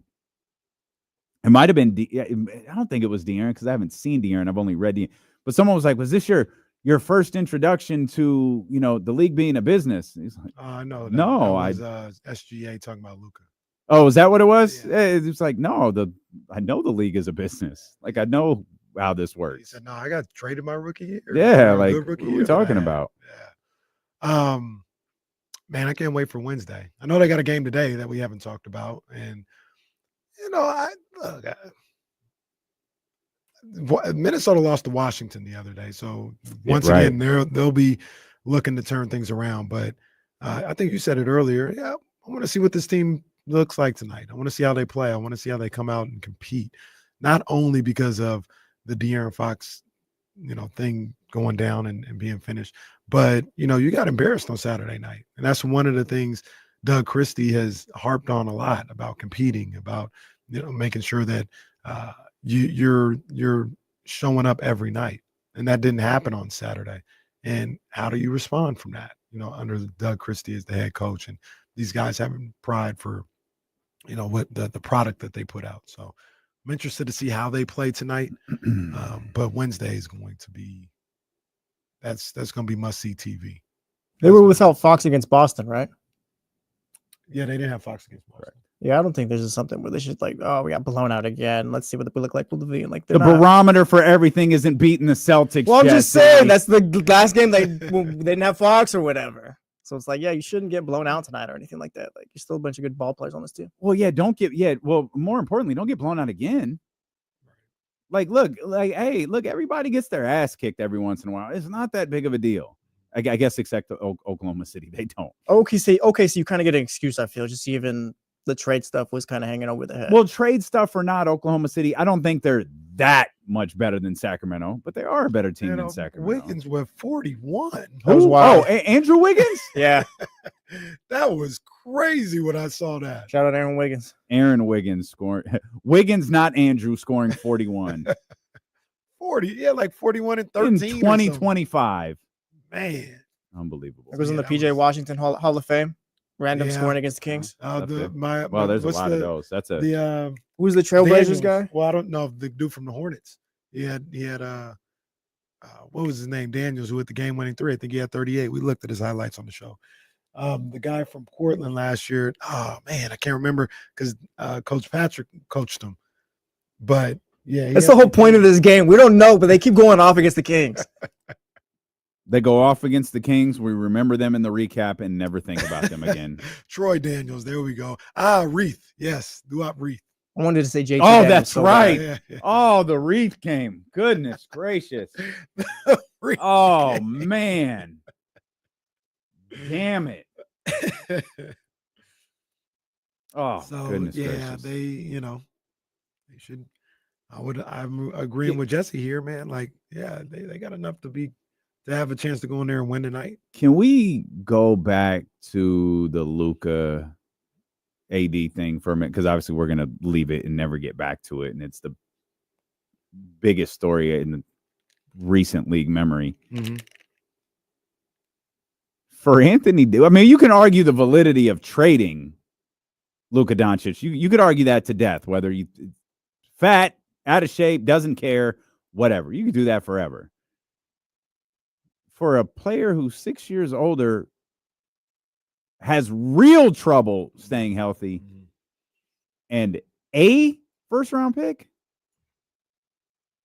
It might have been. I don't think it was De'Aaron, because I haven't seen De'Aaron. I've only read De'Aaron. But someone was like, "Was this your first introduction to the league being a business?" He's like, No, no, that was SGA talking about Luka. Oh, is that what it was? Yeah. It's like, no, I know the league is a business. Like, I know how this works. He said, "No, I got traded my rookie year." Yeah, like, what are we talking about? Yeah. Man, I can't wait for Wednesday. I know they got a game today that we haven't talked about, and Minnesota lost to Washington the other day, so once again, they'll be looking to turn things around. But I think you said it earlier. Yeah, I want to see what this team looks like tonight. I want to see how they play. I want to see how they come out and compete, not only because of the De'Aaron Fox, thing going down and being finished, but you got embarrassed on Saturday night, and that's one of the things Doug Christie has harped on a lot about competing, about making sure that you're showing up every night, and that didn't happen on Saturday. And how do you respond from that? Under Doug Christie as the head coach, and these guys having pride for what the product that they put out. So I'm interested to see how they play tonight. But Wednesday is going to be that's going to be must-see TV. They were without Fox against Boston, right? Yeah, they didn't have Fox against Boston. Yeah, I don't think there's just something where they should like, oh, we got blown out again. Let's see what we look like with LaVine. Like The barometer for everything isn't beating the Celtics. Well, I'm just Jesse. saying that's the last game they didn't have Fox or whatever. So it's like, yeah, you shouldn't get blown out tonight or anything like that. Like, you're still a bunch of good ball players on this team. Well, yeah, well, more importantly, don't get blown out again. Like, hey, everybody gets their ass kicked every once in a while. It's not that big of a deal. I guess except Oklahoma City, they don't. Okay, so you kind of get an excuse, I feel, just even the trade stuff was kind of hanging over the head. Well, trade stuff or not, Oklahoma City, I don't think they're that much better than Sacramento, but they are a better team than Sacramento. Wiggins with 41. That was wild. Oh, Andrew Wiggins? Yeah. That was crazy when I saw that. Shout out Aaron Wiggins. Aaron Wiggins scoring. Wiggins, not Andrew, scoring 41. 40, yeah, like 41 and 13. In 2025. Man. Unbelievable. It was in the PJ Washington Hall of Fame. Random scoring against the Kings. There's a lot of those. That's who's the Trailblazers guy? Well, I don't know, the dude from the Hornets. He had what was his name? Daniels, who hit the game-winning 3. I think he had 38. We looked at his highlights on the show. The guy from Portland last year. Oh man, I can't remember because Coach Patrick coached him. But yeah, That's the whole point of this game. We don't know, but they keep going off against the Kings. They go off against the Kings. We remember them in the recap and never think about them again. Troy Daniels. There we go. Reith. Yes. Duop Reith. I wanted to say JT. Oh, that's right. Yeah. Oh, the Reith game. Goodness gracious. Oh, man. Damn it. Oh, so, goodness yeah, gracious. They should. I'm agreeing with Jesse here, man. Like, yeah, they got enough to have a chance to go in there and win tonight. Can we go back to the Luka AD thing for a minute? Because obviously we're going to leave it and never get back to it. And it's the biggest story in the recent league memory. Mm-hmm. For Anthony, I mean, you can argue the validity of trading Luka Doncic. You could argue that to death, whether you fat, out of shape, doesn't care, whatever. You could do that forever. For a player who's 6 years older, has real trouble staying healthy, and a first-round pick?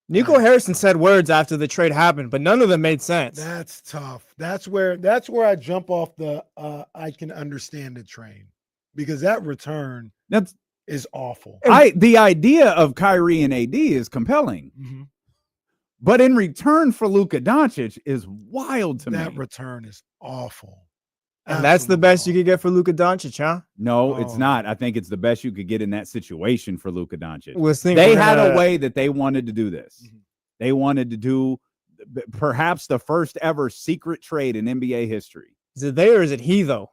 Nico Harrison said words after the trade happened, but none of them made sense. That's tough. That's where I jump off the I can understand the train, because that return is awful. The idea of Kyrie and AD is compelling. Mm-hmm. But in return for Luka Doncic is wild to me. That return is awful. And that's the best you could get for Luka Doncic, huh? No, it's not. I think it's the best you could get in that situation for Luka Doncic. They had a way that they wanted to do this. Mm-hmm. They wanted to do perhaps the first ever secret trade in NBA history. Is it they or is it he, though?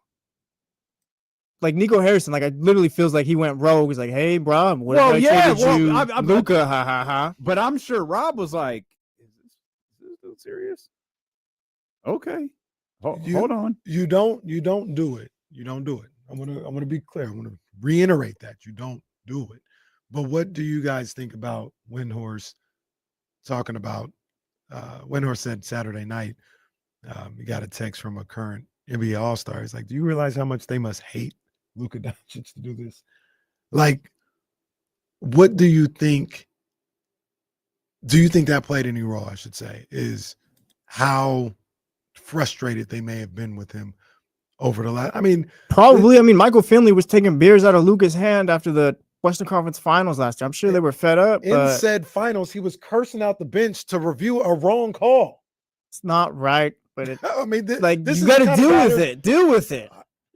Like Nico Harrison, like, I literally feels like he went rogue. He's like, hey, bro, what if I traded you Luka, ha, ha, ha. But I'm sure Rob was like, is this dude serious? Okay. Hold on. You don't do it. You don't do it. I'm gonna be clear. I'm gonna reiterate that you don't do it. But what do you guys think about Windhorst talking about? Windhorst said Saturday night, he got a text from a current NBA All-Star. He's like, do you realize how much they must hate Luka Doncic to do this? Like, what do you think? Do you think that played any role? I should say is how frustrated they may have been with him over the last. I mean, probably. I mean, Michael Finley was taking beers out of Luka's hand after the Western Conference Finals last year. I'm sure they were fed up. In said finals, he was cursing out the bench to review a wrong call. It's not right, but it, I mean, like you got to deal with it. Deal with it.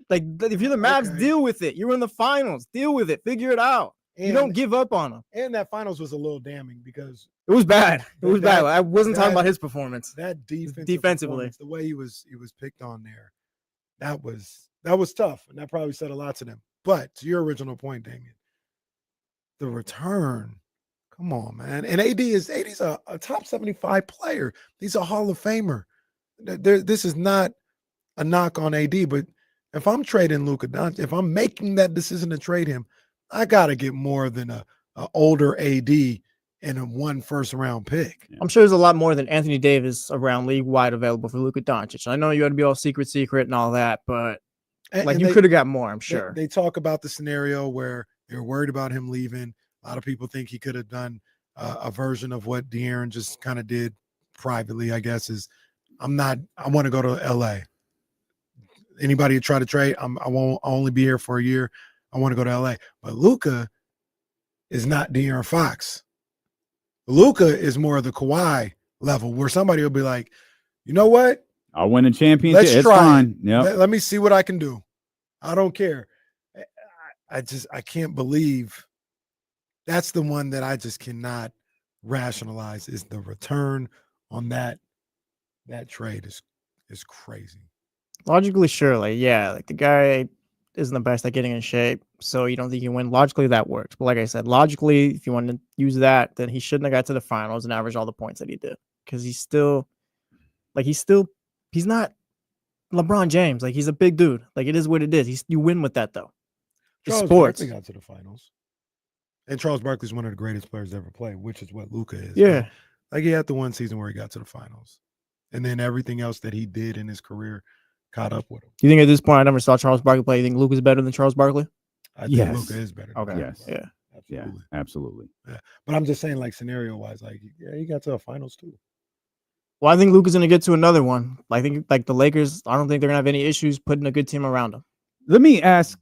Like if you're the Mavs, deal with it. You're in the finals. Deal with it. Figure it out. You don't give up on them. And that finals was a little damning because it was bad. It was bad. I wasn't talking about his performance. That defensively, the way he was picked on there, that was tough, and that probably said a lot to them. But to your original point, Damien, the return, come on, man. And AD's a top 75 player. He's a Hall of Famer. This is not a knock on AD, but if I'm trading Luka Doncic, if I'm making that decision to trade him, I got to get more than a older AD and a 1 first-round pick. I'm sure there's a lot more than Anthony Davis around league-wide available for Luka Doncic. I know you had to be all secret and all that, but And you could have got more, I'm they- sure. They talk about the scenario where they're worried about him leaving. A lot of people think he could have done a version of what De'Aaron just kind of did privately, I guess, is I want to go to LA. Anybody who try to trade, I'll only be here for a year. I want to go to LA. But Luka is not De'Aaron Fox. Luka is more of the Kawhi level where somebody will be like, you know what? I'll win a championship. Let's It's try. fine. Yep. Let me see what I can do. I don't care. I can't believe that's the one that I just cannot rationalize is the return on that trade is crazy. Logically, sure. Like the guy isn't the best at getting in shape, so you don't think you win. Logically, that works. But like I said, logically, if you want to use that, then he shouldn't have got to the finals and averaged all the points that he did. Because he's not LeBron James. Like, he's a big dude. Like, it is what it is. You win with that, though. It's Charles sports. Barkley got to the finals. And Charles Barkley's one of the greatest players to ever play, which is what Luka is. Yeah. But, like, he had the one season where he got to the finals. And then everything else that he did in his career caught up with him. Do you think at this point I never saw Charles Barkley play? You think Luka's better than Charles Barkley? I think Luka is better. Than Okay. Charles Barkley. Yeah. Absolutely. Yeah, absolutely. Yeah. But I'm just saying, like, scenario-wise, like, yeah, he got to the finals too. Well, I think Luka's going to get to another one. I think, like, the Lakers, I don't think they're going to have any issues putting a good team around him. Let me ask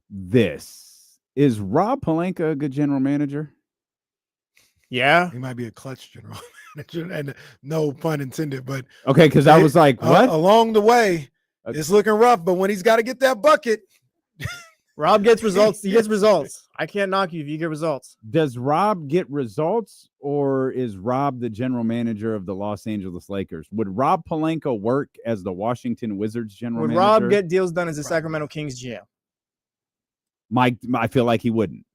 this. Is Rob Pelinka a good general manager? Yeah. He might be a clutch general manager, and no pun intended, but Okay, because I was like, what? Along the way, it's looking rough, but when he's got to get that bucket. Rob gets results. He gets results. I can't knock you if you get results. Does Rob get results, or is Rob the general manager of the Los Angeles Lakers? Would Rob Pelinka work as the Washington Wizards general Would manager? Rob get deals done as the Sacramento Kings GM? I feel like he wouldn't.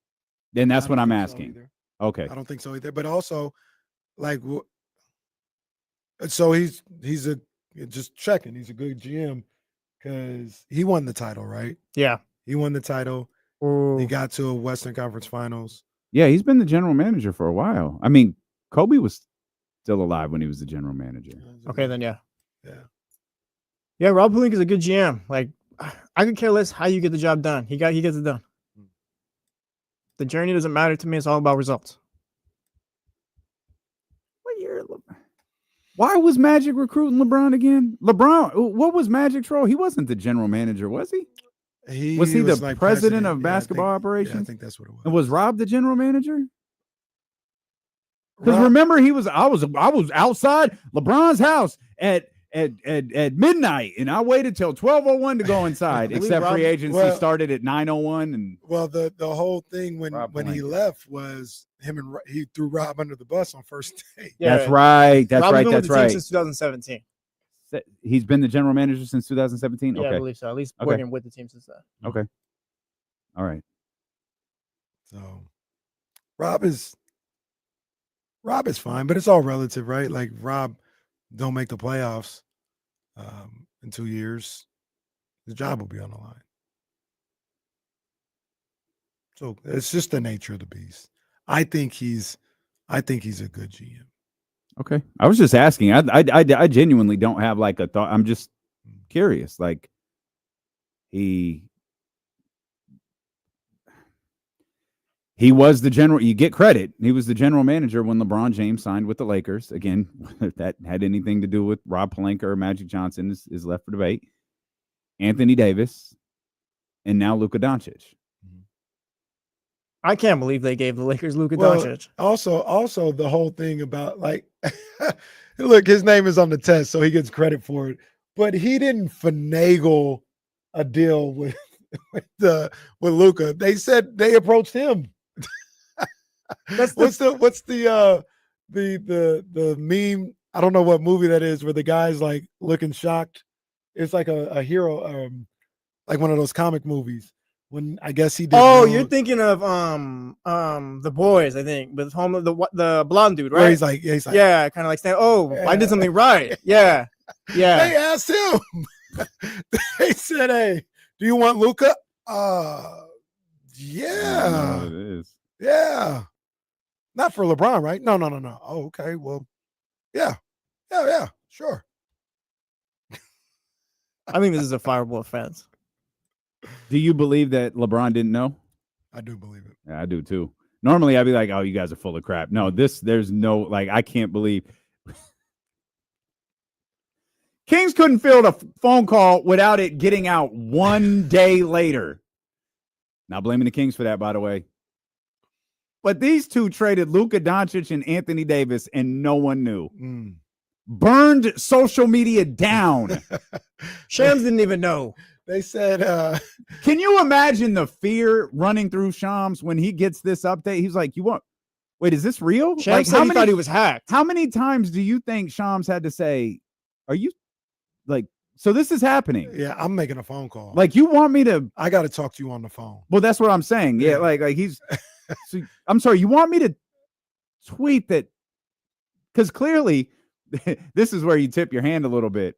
Then that's what I'm asking. Okay. I don't think so either. But also, like, so he's just checking. He's a good GM because he won the title, right? Yeah. He won the title. Ooh. He got to a Western Conference Finals. Yeah, he's been the general manager for a while. I mean, Kobe was still alive when he was the general manager. Okay, then yeah. Yeah. Yeah, Rob Pelinka is a good GM. Like, I could care less how you get the job done. He gets it done. The journey doesn't matter to me. It's all about results. What year? Why was Magic recruiting LeBron again? LeBron, what was Magic's role? He wasn't the general manager, was he? Was he the like president of Yeah, basketball I operations? think that's what it was. And was Rob the general manager? Because Rob- remember, I was outside LeBron's house at midnight, and I waited till 12:01 to go inside. Except free agency started at 9:01, and Well, the whole thing when he Pelinka. left was he threw Rob under the bus on first day. that's right. That's Rob's right. been with That's the team right. since 2017. He's been the general manager since 2017. Yeah, Okay. I believe so. At least Okay. working with the team since then. Okay. All right. So Rob is fine, but it's all relative, right? Like Rob don't make the playoffs in 2 years, his job will be on the line. So it's just the nature of the beast. I think he's a good GM. Okay. I was just asking. I genuinely don't have like a thought. I'm just curious. Like he was the general. You get credit. He was the general manager when LeBron James signed with the Lakers. Again, whether that had anything to do with Rob Pelinka or Magic Johnson is left for debate. Anthony Davis, and now Luka Doncic. I can't believe they gave the Lakers Luka Well, Doncic. Also the whole thing about like, look, his name is on the test, so he gets credit for it. But he didn't finagle a deal with Luka. They said they approached him. What's the meme? I don't know what movie that is where the guy's like looking shocked. It's like a hero, like one of those comic movies. When I guess he did. Oh, you're thinking of The Boys, I think, with home of the blonde dude, right? Where he's like, yeah, kind of like saying, "Oh, I did something right." Yeah, yeah. They asked him. They said, "Hey, do you want Luka?" Yeah. It is. Yeah. Not for LeBron, right? No. Oh, okay. Well, yeah. Yeah. Sure. I think this is a fireable offense. Do you believe that LeBron didn't know? I do believe it. Yeah, I do too. Normally, I'd be like, "Oh, you guys are full of crap." No, there's no like, I can't believe Kings couldn't field a phone call without it getting out 1 day later. Not blaming the Kings for that, by the way. But these two traded Luka Doncic and Anthony Davis, and no one knew. Burned social media down. Shams didn't even know. They said, can you imagine the fear running through Shams when he gets this update? He's like, wait, is this real? Shams said he thought he was hacked. How many times do you think Shams had to say, are you like, so this is happening? Yeah, I'm making a phone call. Like, you want me to? I got to talk to you on the phone. Well, that's what I'm saying. Yeah, like he's. So, I'm sorry. You want me to tweet that? Because clearly, this is where you tip your hand a little bit.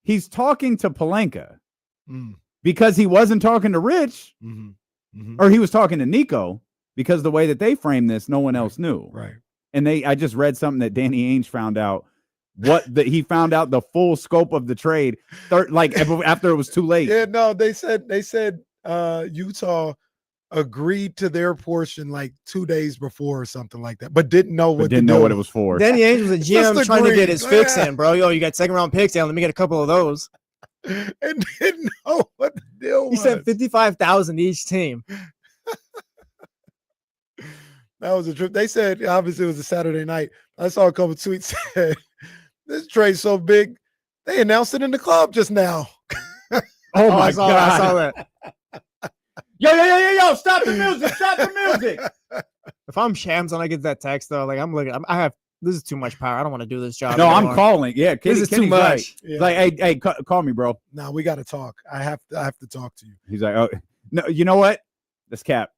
He's talking to Pelinka because he wasn't talking to Rich, or he was talking to Nico, because the way that they framed this, no one else knew. Right. And I just read something that Danny Ainge found out. He found out the full scope of the trade, after it was too late. Yeah, no, they said Utah agreed to their portion like 2 days before or something like that, but didn't know what it was for. Danny Ainge was a GM trying to get his fix in, bro. Yo, you got second round picks. Yeah, let me get a couple of those. And didn't know what the deal was. He said 55,000 each team. That was a trip. They said obviously it was a Saturday night. I saw a couple tweets said this trade's so big, they announced it in the club just now. Oh my God. I saw that. Yo, stop the music. Stop the music. If I'm Shams and I get that text though, like this is too much power. I don't want to do this job. No, anymore. I'm calling. Yeah, this is too much. Right. Yeah. Like, hey, call me, bro. No, we got to talk. I have to talk to you. He's like, oh no, you know what? This Cap.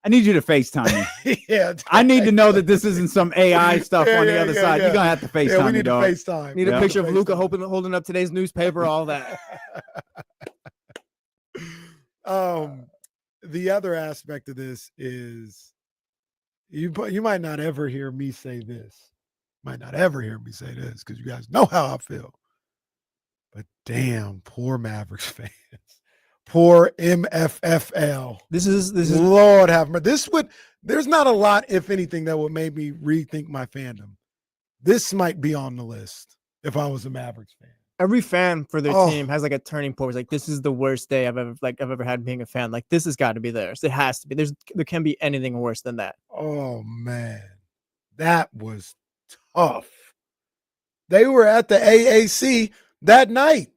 I need you to FaceTime me. Yeah, I need to know that this isn't some AI stuff on the other side. You're gonna have to FaceTime we need me, dog. to FaceTime. Need a picture of Luka holding up today's newspaper, all that. The other aspect of this is you might not ever hear me say this. Might not ever hear me say this because you guys know how I feel. But damn, poor Mavericks fans. Poor MFFL. This is Lord have mercy. There's not a lot, if anything, that would make me rethink my fandom. This might be on the list if I was a Mavericks fan. Every fan for their team has like a turning point. It's like, this is the worst day I've ever had being a fan. Like, this has got to be theirs. It has to be. There can't be anything worse than that. Oh man, that was tough. They were at the AAC that night.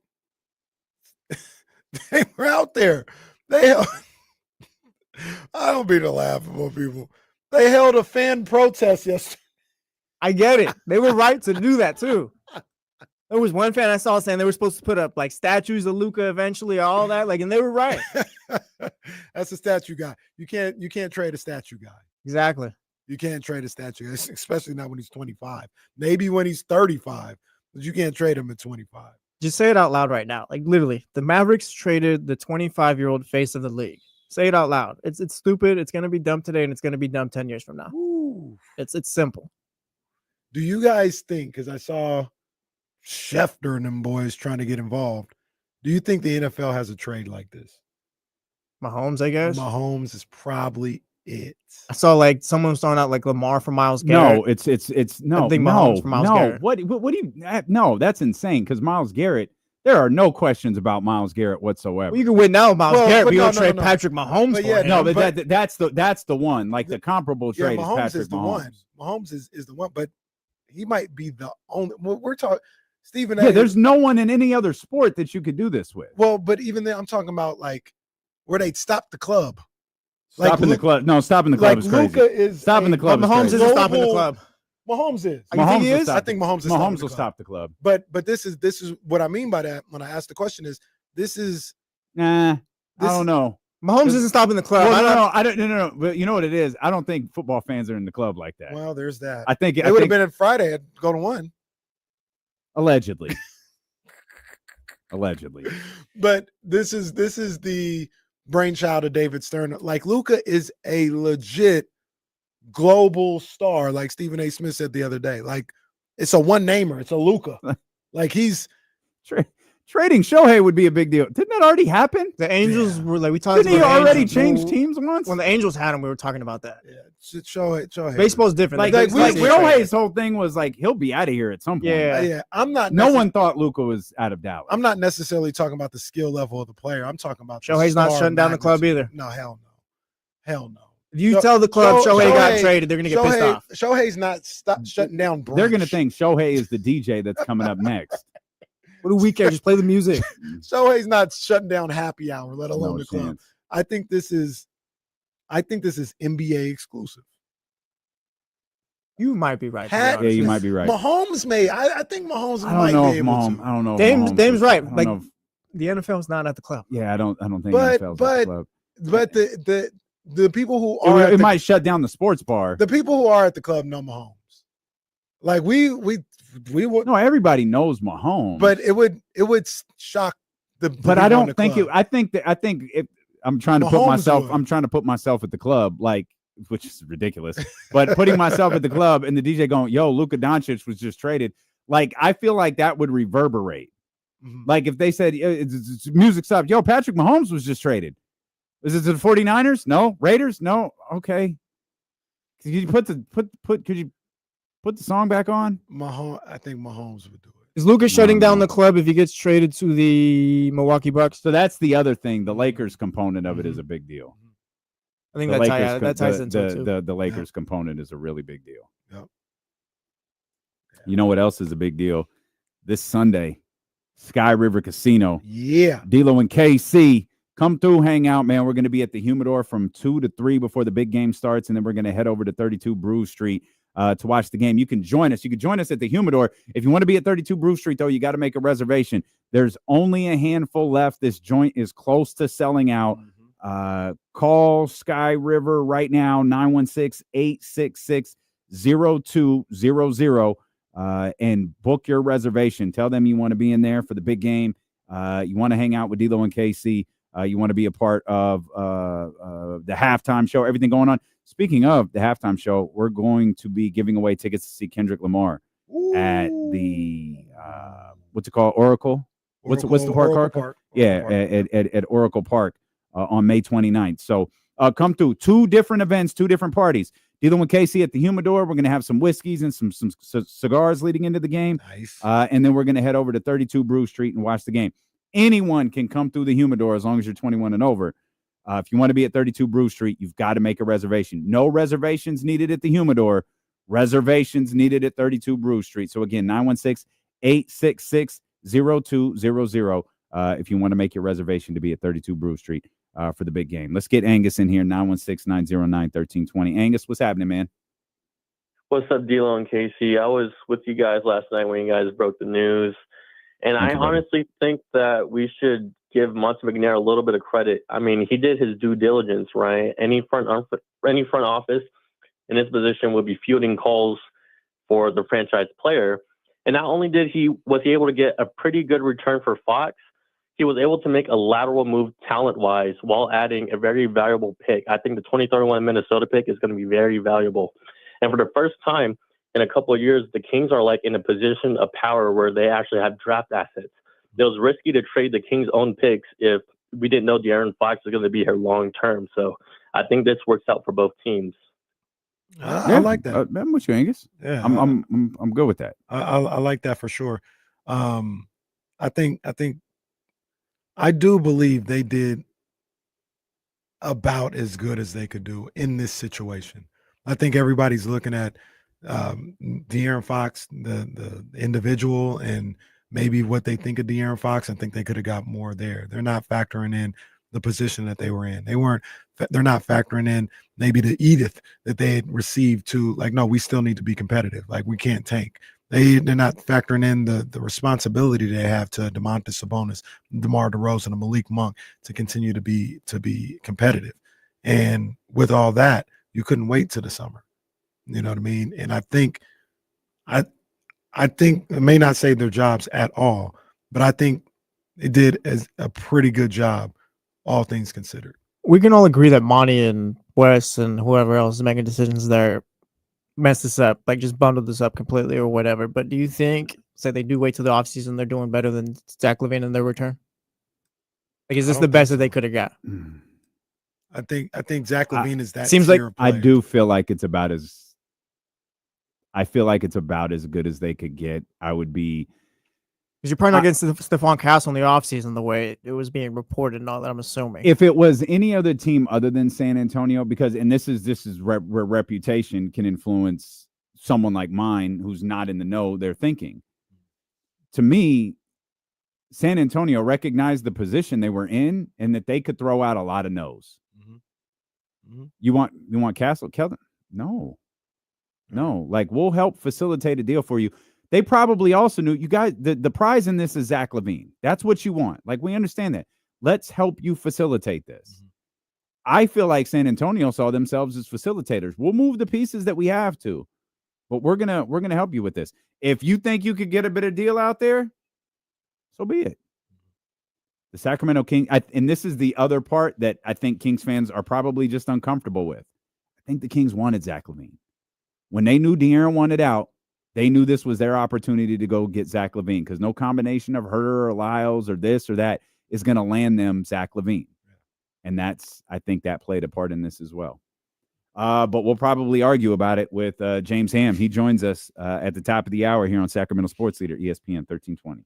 They were out there. I don't mean to laugh about people. They held a fan protest yesterday. I get it. They were right to do that too. There was one fan I saw saying they were supposed to put up like statues of Luka eventually, all that. Like, and they were right. That's a statue guy. You can't trade a statue guy. Exactly. You can't trade a statue, especially not when he's 25. Maybe when he's 35, but you can't trade him at 25. Just say it out loud right now. Like, literally, the Mavericks traded the 25-year-old face of the league. Say it out loud. It's stupid. It's going to be dumb today, and it's going to be dumb 10 years from now. Ooh. It's simple. Do you guys think, because I saw Schefter and them boys trying to get involved, do you think the NFL has a trade like this? Mahomes, I guess. Mahomes is probably it. I saw like someone was throwing out like Lamar for Myles Garrett. No, it's no. I think Mahomes for Myles Garrett. What do you? No, that's insane. Because Myles Garrett, there are no questions about Myles Garrett whatsoever. Well, you can win now with Myles Garrett. We don't trade Patrick Mahomes for him. No, but that's the one. Like the comparable trade is Patrick is the Mahomes. one. Mahomes is the one, but he might be the only. We're talking Stephen. Yeah, there's no one in any other sport that you could do this with. Well, but even then, I'm talking about like where they stop the club. Stopping the club. No, stopping the club is crazy. Luka is stopping the club. Mahomes isn't stopping the club. Mahomes is. You think he is? I think Mahomes is. Mahomes will stop the club. But this is what I mean by that. When I ask the question is, this is. I don't know. Mahomes isn't stopping the club. Well, no. But you know what it is? I don't think football fans are in the club like that. Well, there's that. I think they would have been at Friday at go to one. Allegedly. Allegedly. But this is the brainchild of David Stern. Like Luka is a legit global star, like Stephen A. Smith said the other day. Like it's a one-namer. It's a Luka. Like he's trading Shohei would be a big deal. Didn't that already happen? The Angels were like we talked. Didn't he about already change teams once? When the Angels had him, we were talking about that. Yeah, Shohei. Baseball's different. Like Shohei's whole thing was like he'll be out of here at some point. Yeah. I'm not. No one thought Luka was out of Dallas. I'm not necessarily talking about the skill level of the player. I'm talking about Shohei's not shutting down the club either. No, hell no. If you tell the club Shohei got traded, they're gonna get pissed off. Shohei's not shutting down brunch. They're gonna think Shohei is the DJ that's coming up next. What do we care? Just play the music. Shohei's not shutting down happy hour, let alone No the club. chance. I think this is NBA exclusive. You might be right. Yeah, you might be right. Mahomes may. I think Mahomes I might don't know be if able Mahomes. to. I don't know. If Dame's Mahomes right. I don't Like know if- the NFL's not at the club. yeah, I don't think But NFL's at the club. the people who are It might shut down the sports bar. the people who are at the club know Mahomes. Like we would. No, everybody knows Mahomes. But it would shock the. But I don't think it. I think if I'm trying to put Mahomes myself, would. I'm trying to put myself at the club, like, which is ridiculous. But putting myself at the club and the DJ going, "Yo, Luka Doncic was just traded." Like, I feel like that would reverberate. Like if they said it's music stopped, yo, Patrick Mahomes was just traded. Is it the 49ers? No. Raiders? No. Okay. Could you put the song back on? I think Mahomes would do it. Is Luka shutting down the club if he gets traded to the Milwaukee Bucks? So that's the other thing. The Lakers component of it is a big deal. I think The that Lakers ties into it too. the Lakers component is a really big deal. Yep. You know what else is a big deal? This Sunday, Sky River Casino. Yeah. D'Lo and KC, come through, hang out, man. We're going to be at the Humidor from 2 to 3 before the big game starts, and then we're going to head over to 32 Brew Street to watch the game. You can join us. You can join us at the Humidor. If you want to be at 32 Brew Street, though, you got to make a reservation. There's only a handful left. This joint is close to selling out. Call Sky River right now, 916-866-0200, and book your reservation. Tell them you want to be in there for the big game. You want to hang out with D'Lo and KC. You want to be a part of the halftime show, everything going on. Speaking of the halftime show, we're going to be giving away tickets to see Kendrick Lamar at the what's it called? Oracle? What's the park? Oracle Park. Yeah, at Oracle Park on May 29th. So come through. 2 different events, 2 different parties. D'Lo and Casey at the Humidor. We're going to have some whiskeys and some cigars leading into the game. Nice. And then we're going to head over to 32 Brew Street and watch the game. Anyone can come through the Humidor as long as you're 21 and over. If you want to be at 32 Brew Street, you've got to make a reservation. No reservations needed at the Humidor. Reservations needed at 32 Brew Street. So again, 916-866-0200 if you want to make your reservation to be at 32 Brew Street for the big game. Let's get Angus in here, 916-909-1320. Angus, what's happening, man? What's up, D'Lo and Casey? I was with you guys last night when you guys broke the news, and I honestly think that we should give Monty McNair a little bit of credit. I mean, he did his due diligence, right? Any front office in his position would be fielding calls for the franchise player, and not only was he able to get a pretty good return for Fox, he was able to make a lateral move talent-wise while adding a very valuable pick. I think the 2031 Minnesota pick is going to be very valuable. And for the first time in a couple of years, the Kings are like in a position of power where they actually have draft assets. It was risky to trade the Kings' own picks if we didn't know De'Aaron Fox was going to be here long-term. So I think this works out for both teams. I like that. I'm with you, Angus. Yeah, I'm good with that. I like that for sure. I do believe they did about as good as they could do in this situation. I think everybody's looking at De'Aaron Fox, the individual, and maybe what they think of De'Aaron Fox. I think they could have got more there. They're not factoring in the position that they were in. They're not factoring in maybe the Edith that they had received to, like, no, we still need to be competitive. Like, we can't tank. They're not factoring in the responsibility they have to DeMontis Sabonis, DeMar DeRozan, and Malik Monk to continue to be competitive. And with all that, you couldn't wait till the summer. You know what I mean? And I think it may not save their jobs at all, but I think it did as a pretty good job all things considered. We can all agree that Monty and Wes and whoever else is making decisions there messed this up, like just bundled this up completely or whatever. But do you think, say they do wait till the offseason, they're doing better than Zach LaVine in their return? Like, is this the best that they could have got? I think Zach LaVine is that. Seems like I do feel like it's about as. I feel like it's about as good as they could get. I would be. Because you're probably not getting Stephon Castle in the offseason the way it was being reported and all that, I'm assuming. If it was any other team other than San Antonio, because, and this is reputation can influence someone like mine who's not in the know, they're thinking. To me, San Antonio recognized the position they were in and that they could throw out a lot of no's. You want Castle? Keldon? No. Like, we'll help facilitate a deal for you. They probably also knew, you guys, the prize in this is Zach LaVine. That's what you want. Like, we understand that. Let's help you facilitate this. I feel like San Antonio saw themselves as facilitators. We'll move the pieces that we have to, but we're gonna help you with this. If you think you could get a better deal out there, so be it. The Sacramento Kings, and this is the other part that I think Kings fans are probably just uncomfortable with. I think the Kings wanted Zach LaVine. When they knew De'Aaron wanted out, they knew this was their opportunity to go get Zach LaVine, because no combination of Herter or Lyles or this or that is going to land them Zach LaVine. And I think that played a part in this as well. But we'll probably argue about it with James Ham. He joins us at the top of the hour here on Sacramento Sports Leader, ESPN 1320.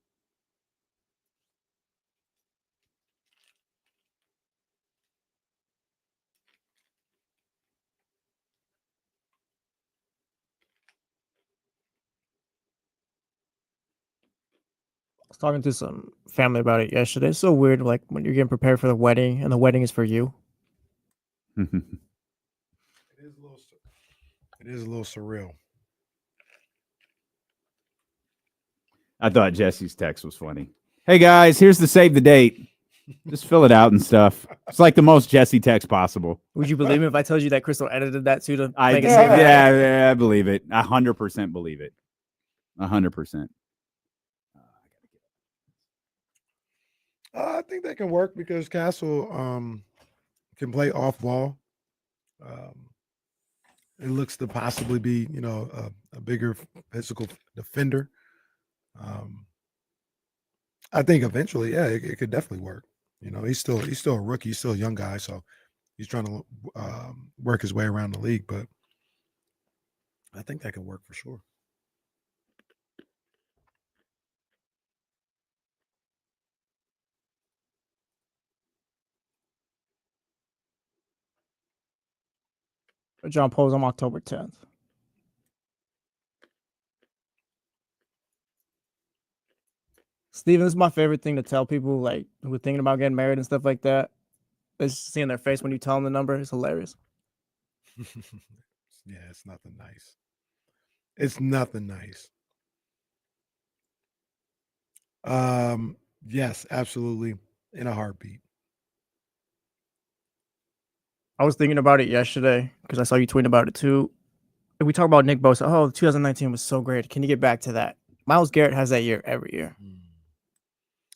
I was talking to some family about it yesterday. It's so weird, like when you're getting prepared for the wedding and the wedding is for you. It is a little surreal. I thought Jesse's text was funny. Hey guys, here's the save the date. Just fill it out and stuff. It's like the most Jesse text possible. Would you believe me if I told you that Crystal edited that too to I make it save? I believe it. 100% believe it. 100%. I think that can work because Castle can play off ball. It looks to possibly be, a bigger physical defender. I think eventually, it could definitely work. He's still a rookie, he's still a young guy, so he's trying to work his way around the league. But I think that can work for sure. John Poe's on October 10th. Steven, this is my favorite thing to tell people, like, who are thinking about getting married and stuff like that. Is seeing their face when you tell them the number. It's hilarious. Yeah, it's nothing nice. It's nothing nice. Yes, absolutely. In a heartbeat. I was thinking about it yesterday because I saw you tweeting about it too. And we talk about Nick Bosa. Oh, 2019 was so great. Can you get back to that? Myles Garrett has that year every year.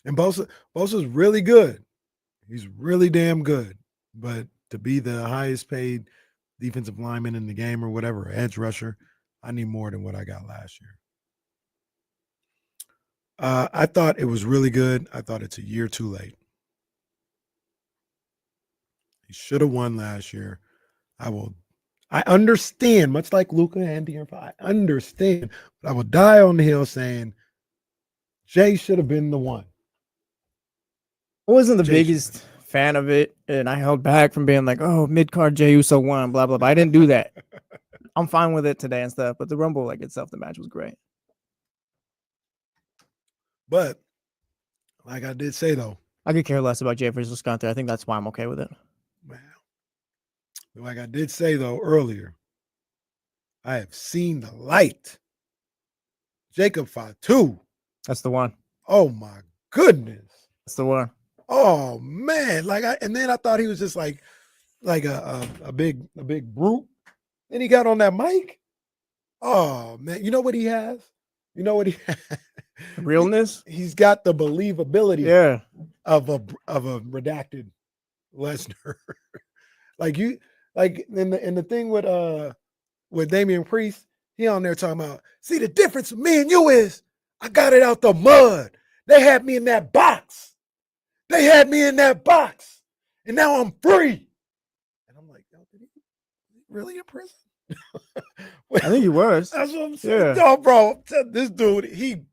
And Bosa's really good. He's really damn good. But to be the highest paid defensive lineman in the game or whatever, edge rusher, I need more than what I got last year. I thought it was really good. I thought it's a year too late. He should have won last year. I understand, much like Luka and De'Aaron, I understand, but I will die on the hill saying Jay should have been the one. I wasn't the biggest fan of it, and I held back from being like, oh, mid-card Jey Uso won, blah, blah, blah. I didn't do that. I'm fine with it today and stuff, but the Rumble, like itself, the match was great. But, like I did say, though, I could care less about Jay versus Gunther. I think that's why I'm okay with it. Like I did say, though, earlier, I have seen the light. Jacob Fatu. That's the one. Oh, my goodness. That's the one. Oh, man. And then I thought he was just like a big brute. Then he got on that mic. Oh, man. You know what he has? You know what he has? Realness? He's got the believability of a redacted Lesnar. like in the thing with Damian Priest, he on there talking about, see, the difference with me and you is I got it out the mud. They had me in that box. And now I'm free. And I'm like, yo, did he really in prison? I think he was. That's what I'm saying. Yeah. No, bro, this dude, it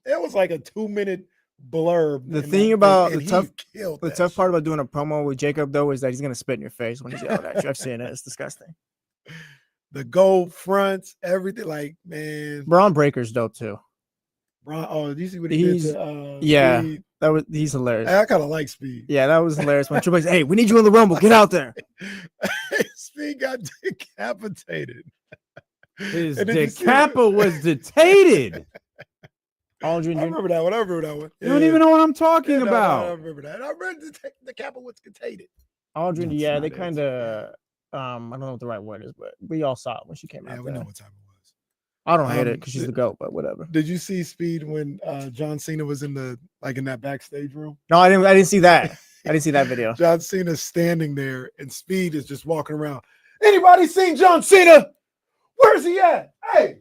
was like a 2-minute blurb. The thing about the tough tough part about doing a promo with Jacob though is that he's gonna spit in your face when he's yelling at you. I've seen it. It's disgusting. The gold fronts, everything, like, man. Braun Breaker's dope too. Do you see what he did to yeah, Speed? he's hilarious. I kind of like Speed. Yeah, that was hilarious. When Triple H, hey, we need you in the Rumble. Get out there. Speed got decapitated. His decapa was detated. Aldrin, I remember that one. You don't even know what I'm talking about. I remember that. I remember the Kappa was contained. Aldrin, yeah, they kind of, I don't know what the right word is, but we all saw it when she came out. Yeah, we know what time it was. I don't hate it because she's the GOAT, but whatever. Did you see Speed when John Cena was in that backstage room? No, I didn't see that. I didn't see that video. John Cena's standing there and Speed is just walking around. Anybody seen John Cena? Where's he at? Hey,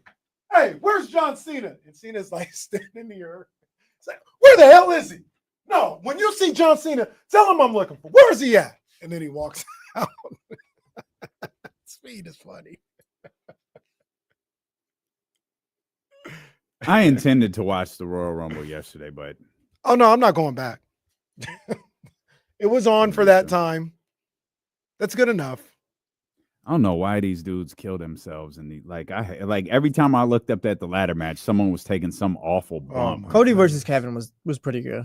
where's John Cena? And Cena's like standing here. It's like, where the hell is he? No, when you see John Cena, tell him I'm looking for. Where's he at? And then he walks out. Speed is funny. I intended to watch the Royal Rumble yesterday, but oh no, I'm not going back. It was on for that time. That's good enough. I don't know why these dudes kill themselves, and every time I looked up at the ladder match, someone was taking some awful bump. Cody versus Kevin was pretty good.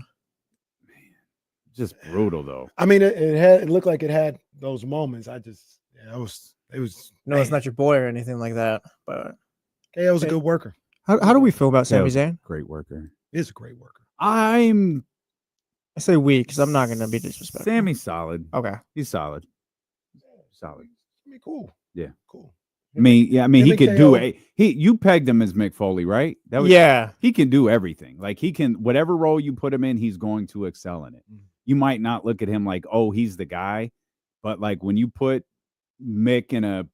Just brutal though. I mean, it looked like it had those moments. It was. No, it's not your boy or anything like that, but KO was a good worker. How do we feel about Sami Zayn? Great worker. He is a great worker. I say we because I'm not going to be disrespectful. Sammy's solid. Okay, he's solid. Solid. I mean, cool. Yeah, cool. I mean, he could do it. You pegged him as Mick Foley, right? Yeah. He can do everything. Like he can, whatever role you put him in, he's going to excel in it. You might not look at him like, oh, he's the guy, but like when you put Mick in a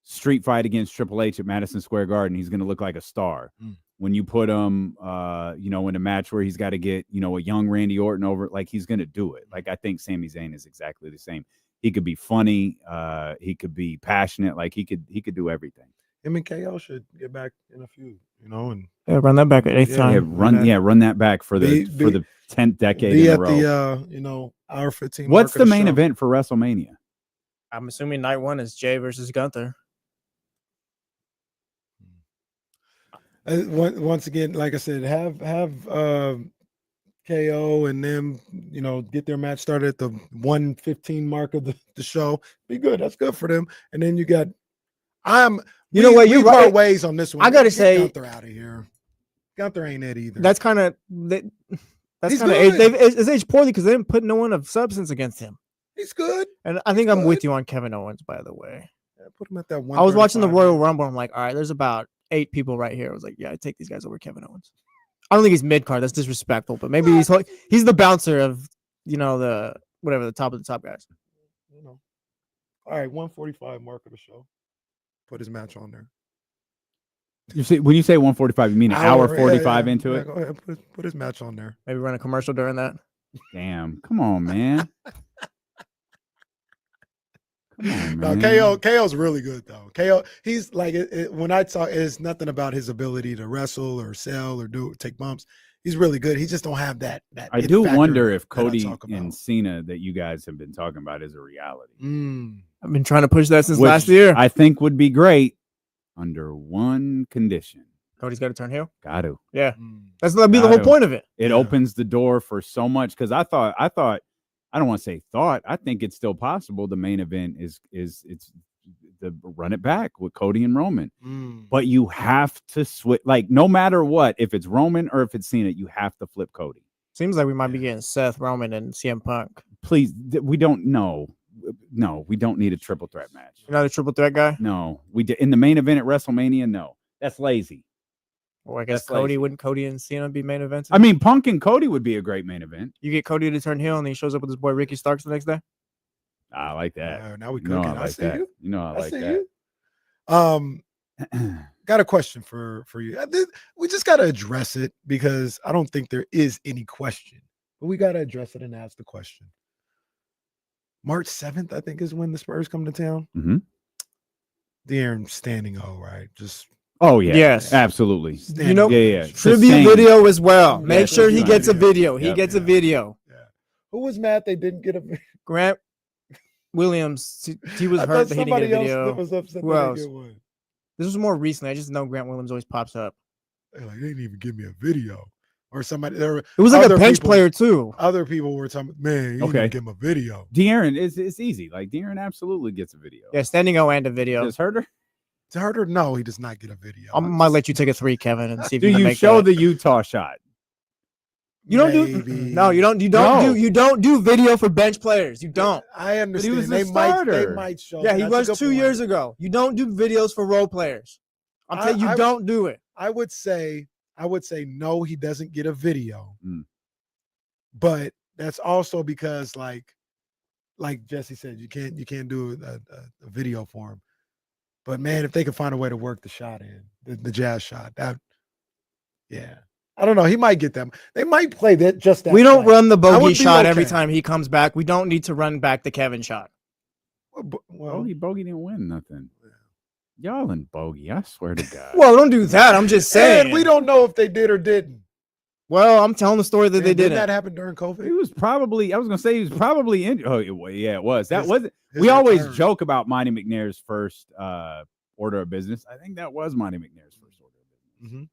street fight against Triple H at Madison Square Garden, he's going to look like a star. When you put him, in a match where he's got to get, a young Randy Orton over, like he's going to do it. Like I think Sami Zayn is exactly the same. He could be funny. He could be passionate. Like he could do everything. Him and KO should get back in a feud, and run that back at 8th time. Run that back for the 10th decade in a row. The hour 15. What's the main event for WrestleMania? I'm assuming night one is Jay versus Gunther. Once again, like I said, have KO and them, get their match started at the 1:15 mark of the show. Be good. That's good for them. And then you got, you're right. Ways on this one. I gotta say, Gunther out of here. Gunther ain't it either. That's kind of it's aged poorly because they didn't put no one of substance against him. He's good. And I think I'm with you on Kevin Owens, by the way. Yeah, put him at that one. I was watching the Royal Rumble. I'm like, all right, there's about 8 people right here. I was like, yeah, I take these guys over Kevin Owens. I don't think he's mid card. That's disrespectful, but maybe he's the bouncer of the top of the top guys. All right, 1:45 mark of the show. Put his match on there. When you say 1:45, you mean an hour 45 into it? Go ahead, put his match on there. Maybe run a commercial during that. Damn, come on, man. No, KO's really good though. KO, he's like when I talk, it's nothing about his ability to wrestle or sell or take bumps. He's really good. He just don't have that. I do wonder if Cody and Cena that you guys have been talking about is a reality. I've been trying to push that since last year. I think would be great under one condition. Cody's got to turn heel. Got to. Yeah, that'd be the whole point of it. It opens the door for so much because I thought. I don't want to say thought. I think it's still possible. The main event is the run it back with Cody and Roman. But you have to switch. Like no matter what, if it's Roman or if it's Cena, you have to flip Cody. Seems like we might be getting Seth, Roman, and CM Punk. Please, we don't know. No, we don't need a triple threat match. You're not a triple threat guy? No, we did in the main event at WrestleMania. No, that's lazy. Well, I guess That's like- Cody wouldn't Cody and Cena be main events? I mean, Punk and Cody would be a great main event. You get Cody to turn heel, and he shows up with his boy Ricky Starks the next day. I like that. Now we You know cooking. I I like see that. you. You know I like see that. you. Got a question for you. We just got to address it because I don't think there is any question, but we got to address it and ask the question. March 7th, I think, is when the Spurs come to town. Mm-hmm. De'Aaron standing O, right? Just Oh yeah, Yes. absolutely. You know, yeah. tribute Sustained. video as well. Make Yeah, sure he tribute gets a video. video. He Yep. gets a video. who was mad they didn't get a Grant Williams, he was I hurt thought that he didn't get somebody a else video. that was upset Who they didn't else? get one. This was more recently. I just know Grant Williams always pops up. They're like, they didn't even give me a video. Or somebody there. It was like a other bench people- player too. Other people were talking, man, you Okay. didn't give him a video. De'Aaron it's easy. Like De'Aaron absolutely gets a video. Yeah, standing O and a video. Does Herter? To Herter, no, he does not get a video. I might let you take a 3, Kevin, and see if Do you can you make show that. the Utah shot? You don't Maybe. do no. You don't. You don't do video for bench players. You don't. I understand. was a They starter. might show. Yeah, he That's a was good 2 point. years ago. You don't do videos for role players. I'm telling you, I- don't do it. I would say no, he doesn't get a video. Mm. But that's also because like Jesse said, you can't do a video for him. But man, if they could find a way to work the shot in, the jazz shot, I don't know. He might get them. They might play that just that. We don't play. run the I bogey would be shot every okay. time he comes back. We don't need to run back the Kevin shot. Well, Bogey didn't win nothing. Y'all and Bogey, I swear to God. Well, don't do that. I'm just saying. and we don't know if they did or didn't. Well, I'm telling the story that they Didn't didn't. that happen during COVID? He was probably. I was gonna say he was probably in. Oh yeah, it was. That His- wasn't. his We always return. joke about Monty McNair's first order of business. I think that was Monty McNair's first order of business. Mm-hmm.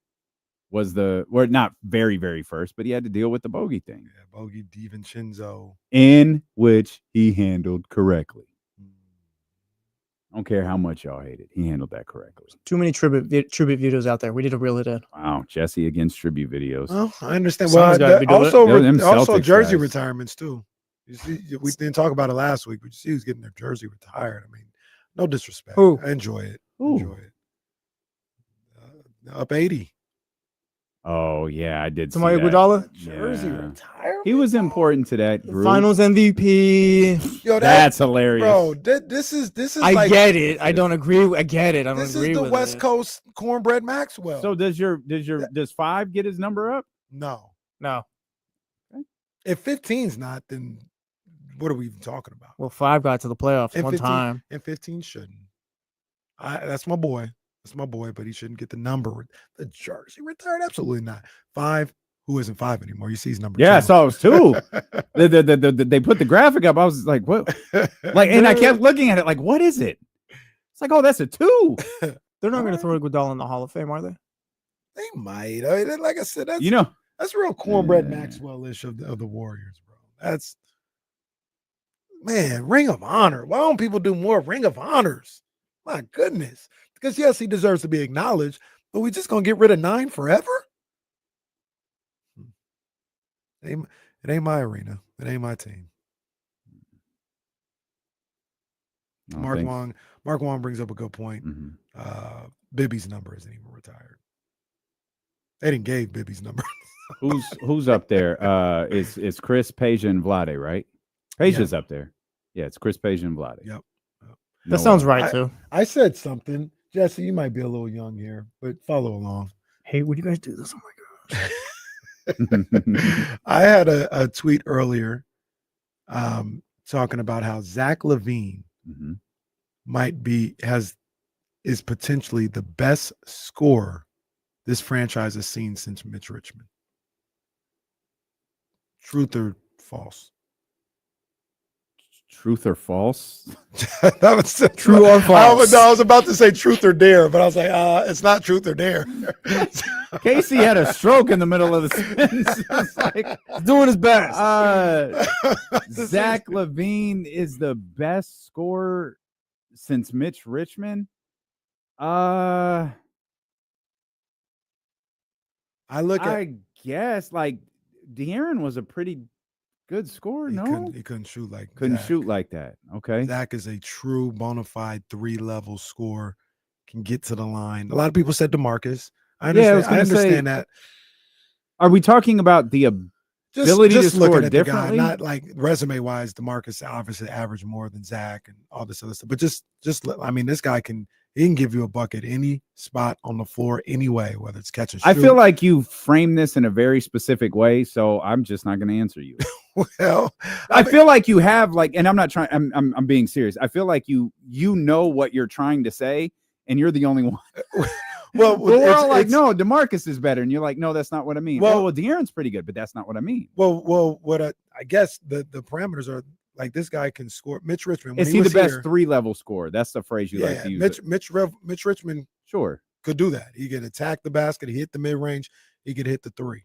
Was the or not very first, but he had to deal with the bogey thing, Yeah, Bogey DiVincenzo. in which he handled correctly. I don't care how much y'all hate it. He handled that correctly. Too many tribute videos out there. We need to reel it in. Wow, Jesse against tribute videos. Well, I understand. Someone's Well, gotta be doing it. also, Them also Celtics jersey guys. retirements too. You see, we didn't talk about it last week, but you see who's getting their jersey retired. I mean, no disrespect. Who? I enjoy it. Who? Enjoy it. Up 80. Oh yeah, I did. Somebody see that. Iguodala? Jersey Yeah. retirement. He was important to that group. Finals MVP. Yo, That's hilarious. bro. This is I like, get it. I don't agree. I get it. I don't This agree is the with West it. Coast Cornbread Maxwell. So does 5 get his number up? no, No. if 15's not, then what are we even talking about? Well, 5 got to the playoffs And one 15 time. And 15 shouldn't. That's my boy. That's my boy, but he shouldn't get the number. The jersey retired? Absolutely not. 5, who isn't 5 anymore? You see his number. Yeah, I 2. saw it was 2. They put the graphic up. I was like, what? Like, and I kept looking at it like, what is it? It's like, oh, that's a 2. They're not going to throw Iguodala in the Hall of Fame, are they? They might. I mean, like I said, that's You know, that's real cornbread Maxwell-ish of the Warriors, bro. That's man, Ring of Honor. Why don't people do more Ring of Honors? My goodness. Because yes, he deserves to be acknowledged, but we just gonna get rid of 9 forever? It ain't my arena. It ain't my team. Oh, Mark thanks. Wong brings up a good point. Mhm. Bibby's number isn't even retired. They didn't gave Bibby's number. Who's up there? It's Chris, Peja, and Vlade, right? Peja's up there. Yeah, it's Chris, Peja, and Vlade. Yep. That sounds right, too. I said something. Jesse, you might be a little young here, but follow along. Hey, would you guys do this? Oh my gosh. I had a tweet earlier talking about how Zach LaVine Mhm. is potentially the best scorer this franchise has seen since Mitch Richmond. Truth or false? Truth or false? That was True or false? I was about to say truth or dare, but I was like, it's not truth or dare. Casey had a stroke in the middle of the sentence. It's like, He's doing his best. Zach LaVine is the best scorer since Mitch Richmond. I guess like De'Aaron was a pretty good scorer. He couldn't shoot like couldn't Zach. shoot like that. Okay. Zach is a true bona fide 3-level scorer, can get to the line. A lot of people said DeMarcus. I understand, I was going to say that. Are we talking about the ability to score differently? Not like resume-wise, DeMarcus obviously averaged more than Zach and all this other stuff. But just I mean, this guy can give you a bucket any spot on the floor anyway, whether it's catch and shoot. I feel like you frame this in a very specific way, so I'm just not going to answer you. Well, I feel like you have and I'm not trying. I'm being serious. I feel like you know what you're trying to say, and you're the only one. Well, we're all like, no, DeMarcus is better, and you're like, no, that's not what I mean. Well, De'Aaron's pretty good, but that's not what I mean. Well, what I guess the parameters are like this guy can score. Mitch Richmond is he the best 3-level scorer? That's the phrase you like to use. Mitch Richmond, sure, could do that. He could attack the basket. He hit the mid range. He could hit the three.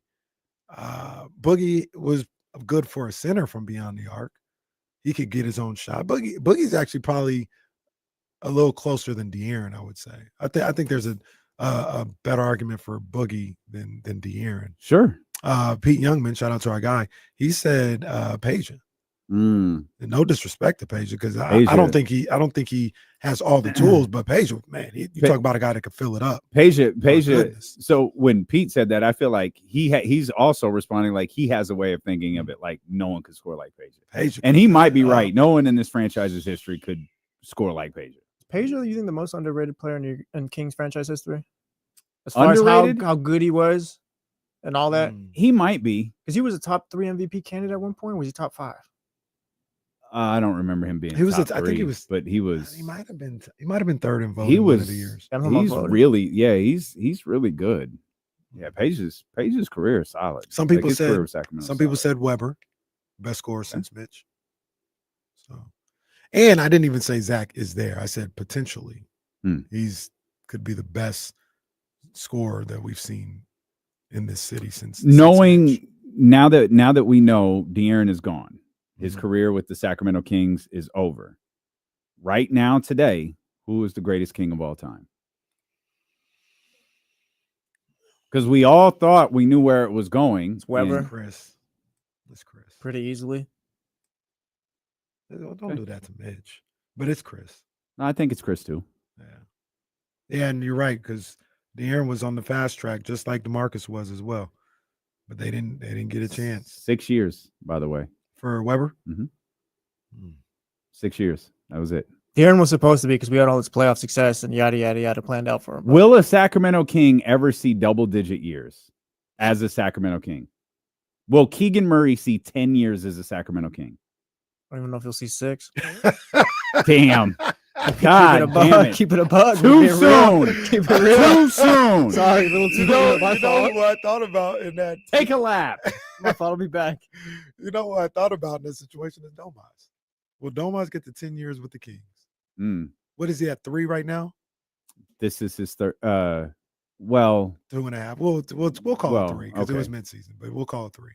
Boogie was good for a center from beyond the arc. He could get his own shot. Boogie's actually probably a little closer than De'Aaron, I would say. I think there's a better argument for Boogie than De'Aaron. Sure. Pete Youngman, shout out to our guy. He said Peja. No disrespect to Peja, because I don't think he has all the tools, but Peja, man, you talk about a guy that could fill it up. Peja. So when Pete said that, I feel like he's also responding like he has a way of thinking of it like no one could score like Peja. And he might be right. No one in this franchise's history could score like Peja. Peja, you think the most underrated player in Kings franchise history? As far as how good he was and all that? He might be. Because he was a top 3 MVP candidate at one point. Or was he top 5? I don't remember him being. He was. Top 3, I think he was. But he was. He might have been. He might have been third in voting. He was. One of the years. He's really. Yeah. He's really good. Yeah. Page's career is solid. Some people said Weber, best scorer since Mitch. So. And I didn't even say Zach is there. I said potentially. He's could be the best scorer that we've seen in this city since. Knowing now that we know De'Aaron is gone, his career with the Sacramento Kings is over. Right now, today, who is the greatest King of all time? Because we all thought we knew where it was going. It's Weber. Chris. It's Chris. Pretty easily. Don't do that to Mitch. But it's Chris. No, I think it's Chris too. Yeah, and you're right, because De'Aaron was on the fast track just like DeMarcus was as well. But they didn't get a chance. 6 years, by the way. For Weber? 6 years. That was it. De'Aaron was supposed to be, because we had all this playoff success and yada, yada, yada planned out for him. Will a Sacramento King ever see double-digit years as a Sacramento King? Will Keegan Murray see 10 years as a Sacramento King? I don't even know if you'll see 6. Damn. God damn it. Keep it a bug. Too soon. Keep it real. Too soon. Sorry, a little too soon. My fault. What I thought about in that. Take a lap. My fault. I'll be back. You know what I thought about in this situation is Domas. Will Domas get to 10 years with the Kings? What is he at, 3 right now? This is his third. 2.5. We'll call it 3 because it was midseason, but we'll call it 3.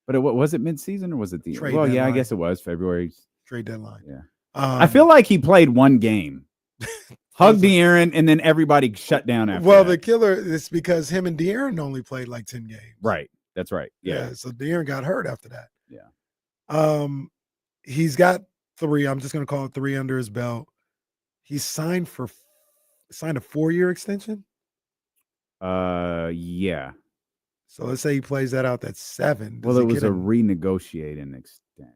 But was it midseason or was it the trade well? deadline. Yeah, I guess it was February. Trade deadline. Yeah. I feel like he played one game, hugged De'Aaron, and then everybody shut down after. Well, that. the killer is because him and De'Aaron only played like 10 games. Right. That's right. Yeah. So De'Aaron got hurt after that. Yeah. He's got 3. I'm just going to call it 3 under his belt. He's signed a 4-year extension. Yeah. So let's say he plays that out. That's 7. Well, it was a renegotiate and extend,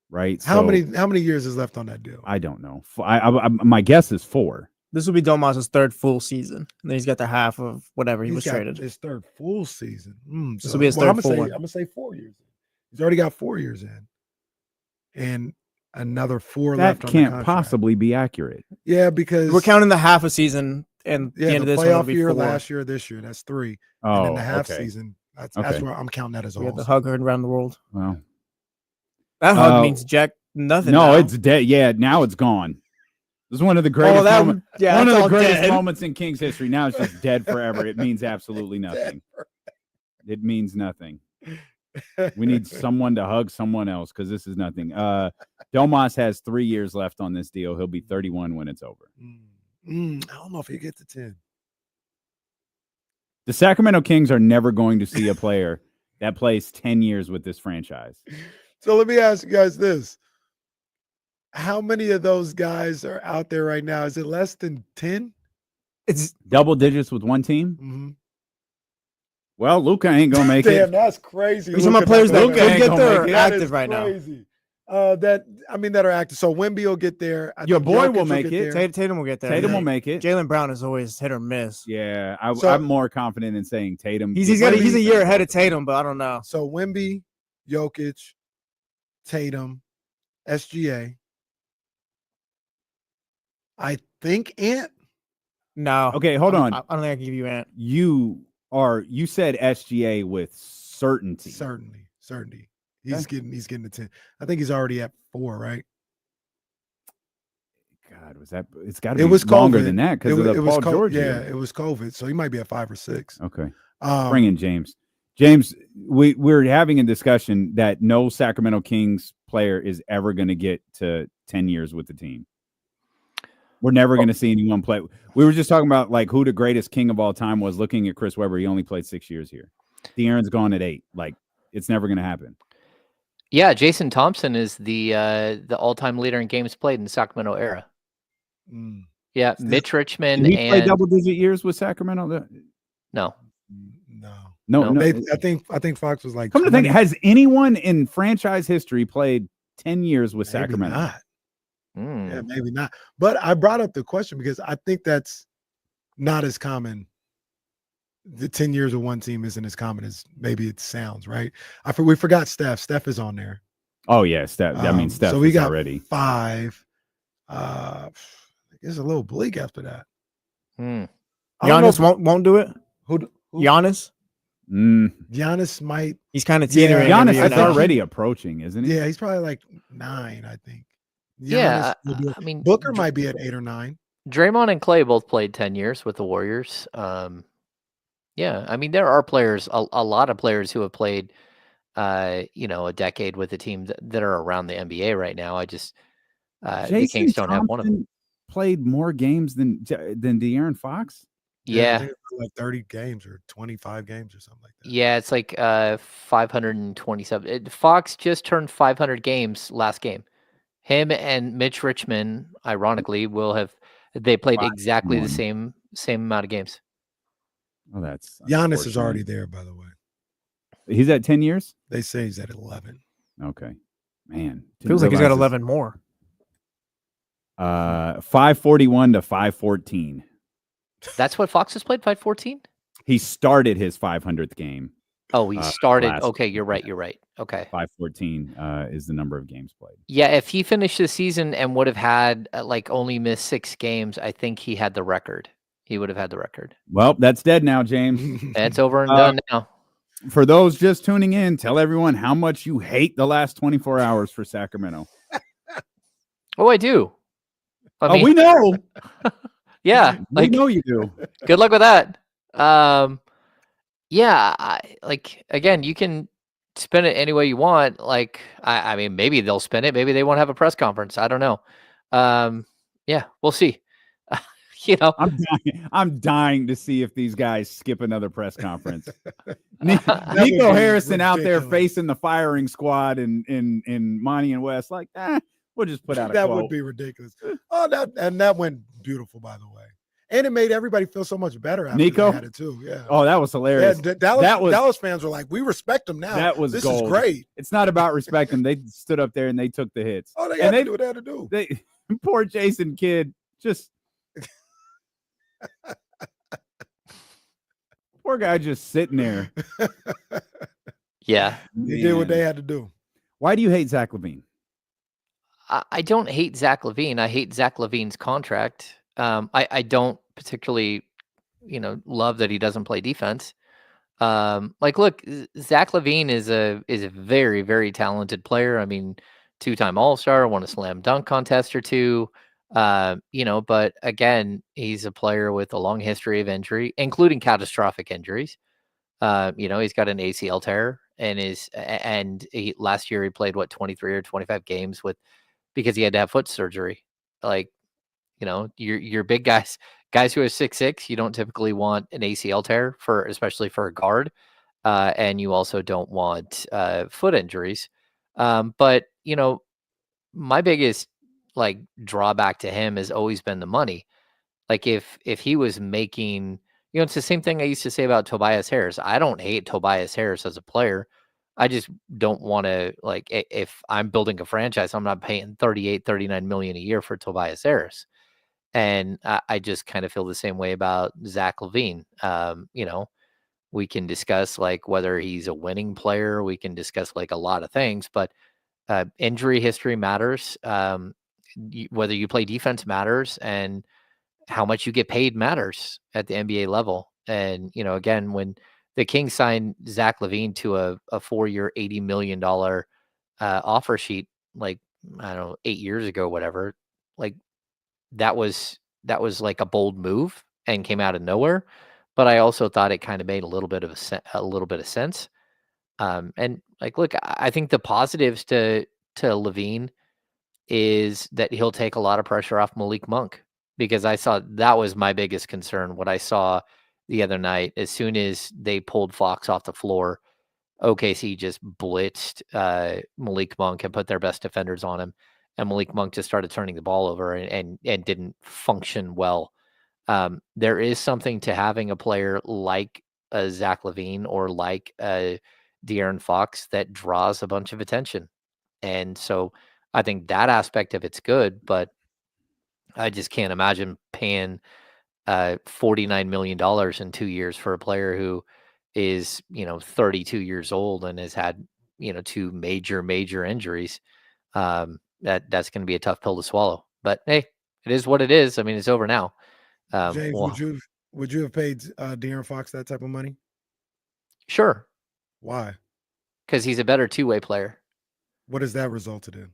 right? How many years is left on that deal? I don't know. My guess is 4. This will be Domas' 3rd full season, and then he's got the half of whatever he was traded. His 3rd full season. This will be his 3rd full. I'm gonna say 4 years. He's already got 4 years in, and another 4 left. That can't possibly be accurate. Yeah, because we're counting the half a season. And the end of this playoff one year, 4. last year, this year, that's 3. Oh, and then the half season, that's where I'm counting that as we all. had the hug around the world. Well, that hug means jack nothing. No, now. it's dead. Yeah, now it's gone. This is one of the greatest moments in Kings history. Now it's just dead forever. It means absolutely nothing. It means nothing. We need someone to hug someone else because this is nothing. Domas has 3 years left on this deal. He'll be 31 when it's over. I don't know if he gets to 10. The Sacramento Kings are never going to see a player that plays 10 years with this franchise. So let me ask you guys this. How many of those guys are out there right now? Is it less than 10? It's double digits with one team. Mm-hmm. Well, Luka ain't gonna make Damn, it. that's crazy. You're talking about players that could get there or active right now. Crazy. That are active. So Wemby will get there. I Your think boy Jokic will make get it. there. Tatum will get there. Tatum will make it. Jaylen Brown is always hit or miss. Yeah, So- I'm more confident in saying Tatum. He's a year ahead of Tatum, but I don't know. So Wemby, Jokic, Tatum, SGA. I think Ant. No. Okay, hold on. I don't think I can give you Ant. You said SGA with certainty. Certainty. He's getting the 10. I think he's already at 4, right? God, it's got to be longer COVID. than that because of the Paul George. Yeah, it was COVID, so he might be at 5 or 6. Okay. Bring in James. James, we're having a discussion that no Sacramento Kings player is ever going to get to 10 years with the team. We're never going to see anyone play. We were just talking about like who the greatest king of all time was. Looking at Chris Webber, he only played 6 years here. De'Aaron's gone at 8. Like it's never going to happen. Yeah, Jason Thompson is the all-time leader in games played in the Sacramento era. Yeah, Mitch Richmond. Did he play double-digit years with Sacramento? No. I think Fox was like. Come to think, has anyone in franchise history played 10 years with Sacramento? Not. Yeah, maybe not. But I brought up the question because I think that's not as common. The 10 years of one team isn't as common as maybe it sounds, right? We forgot Steph. Steph is on there. Oh yeah, Steph. Steph. So we got already 5. It's a little bleak after that. Giannis won't do it. Who? Giannis. Giannis might. He's kind of teetering. Giannis is already approaching, isn't he? Yeah, he's probably like 9, I think. Yeah, I mean, Booker might be at 8 or 9. Draymond and Clay both played 10 years with the Warriors. Yeah, I mean, there are players, a lot of players who have played, a decade with the team that are around the NBA right now. I just, the Kings don't have one of them. Played more games than De'Aaron Fox? Yeah. I think it's like 30 games or 25 games or something like that. Yeah, it's like 527. Fox just turned 500 games last game. Him and Mitch Richmond, ironically, they played exactly the same amount of games. Oh, that's Giannis is already there, by the way. He's at 10 years? They say he's at 11. Okay. Man. Feels like he's got 11 more. 541 to 514. That's what Fox has played, 514? He started his 500th game. Oh, he started. Okay, you're right. Okay. 514 is the number of games played. Yeah, if he finished the season and would have had only missed 6 games, I think he had the record. He would have had the record. Well, that's dead now, James. It's over and done now. For those just tuning in, tell everyone how much you hate the last 24 hours for Sacramento. Oh, I do. We know. Yeah, we know you do. Good luck with that. Yeah, again, you can spin it any way you want. I mean, maybe they'll spin it. Maybe they won't have a press conference. I don't know. Yeah, we'll see. I'm dying to see if these guys skip another press conference. Nico Harrison out there facing the firing squad in Monty and West, we'll just put out a that quote. Would be ridiculous. Oh, that went beautiful, by the way, and it made everybody feel so much better after Nico they had it too. Yeah. Oh, that was hilarious. Yeah, Dallas fans were like, "We respect them now. This gold. is great." It's not about respecting. They stood up there and they took the hits. Oh, they had to do what they had to do. Poor Jason Kidd, just. Poor guy just sitting there. Yeah. He did what they had to do. Why do you hate Zach LaVine? I don't hate Zach LaVine. I hate Zach LaVine's contract. I don't particularly, love that he doesn't play defense. Look, Zach LaVine is a very, very talented player. I mean, 2-time All-Star, won a slam dunk contest or 2. But again, he's a player with a long history of injury, including catastrophic injuries. He's got an ACL tear last year he played 23 or 25 games because he had to have foot surgery. Your big guys who are 6'6", you don't typically want an ACL tear especially for a guard. And you also don't want foot injuries. But my biggest drawback to him has always been the money. Like if he was making, it's the same thing I used to say about Tobias Harris. I don't hate Tobias Harris as a player. I just don't want to, like, if I'm building a franchise, I'm not paying 38, 39 million a year for Tobias Harris. And I just kind of feel the same way about Zach LaVine. We can discuss like whether he's a winning player. We can discuss like a lot of things, but injury history matters. Whether you play defense matters, and how much you get paid matters at the NBA level. And, again, when the Kings signed Zach LaVine to a 4-year, $80 million offer sheet, like, I don't know, 8 years ago, whatever, like that was like a bold move and came out of nowhere. But I also thought it kind of made a little bit of sense. And like, look, I think the positives to LaVine is that he'll take a lot of pressure off Malik Monk, because I saw that was my biggest concern. What I saw the other night, as soon as they pulled Fox off the floor, OKC just blitzed Malik Monk and put their best defenders on him, and Malik Monk just started turning the ball over and didn't function well. There is something to having a player like Zach LaVine or like De'Aaron Fox that draws a bunch of attention. And so I think that aspect of it's good, but I just can't imagine paying $49 million in 2 years for a player who is, 32 years old and has had, 2 major injuries. That's going to be a tough pill to swallow. But hey, it is what it is. I mean, it's over now. James, would you have paid De'Aaron Fox that type of money? Sure. Why? Because he's a better two-way player. What has that resulted in?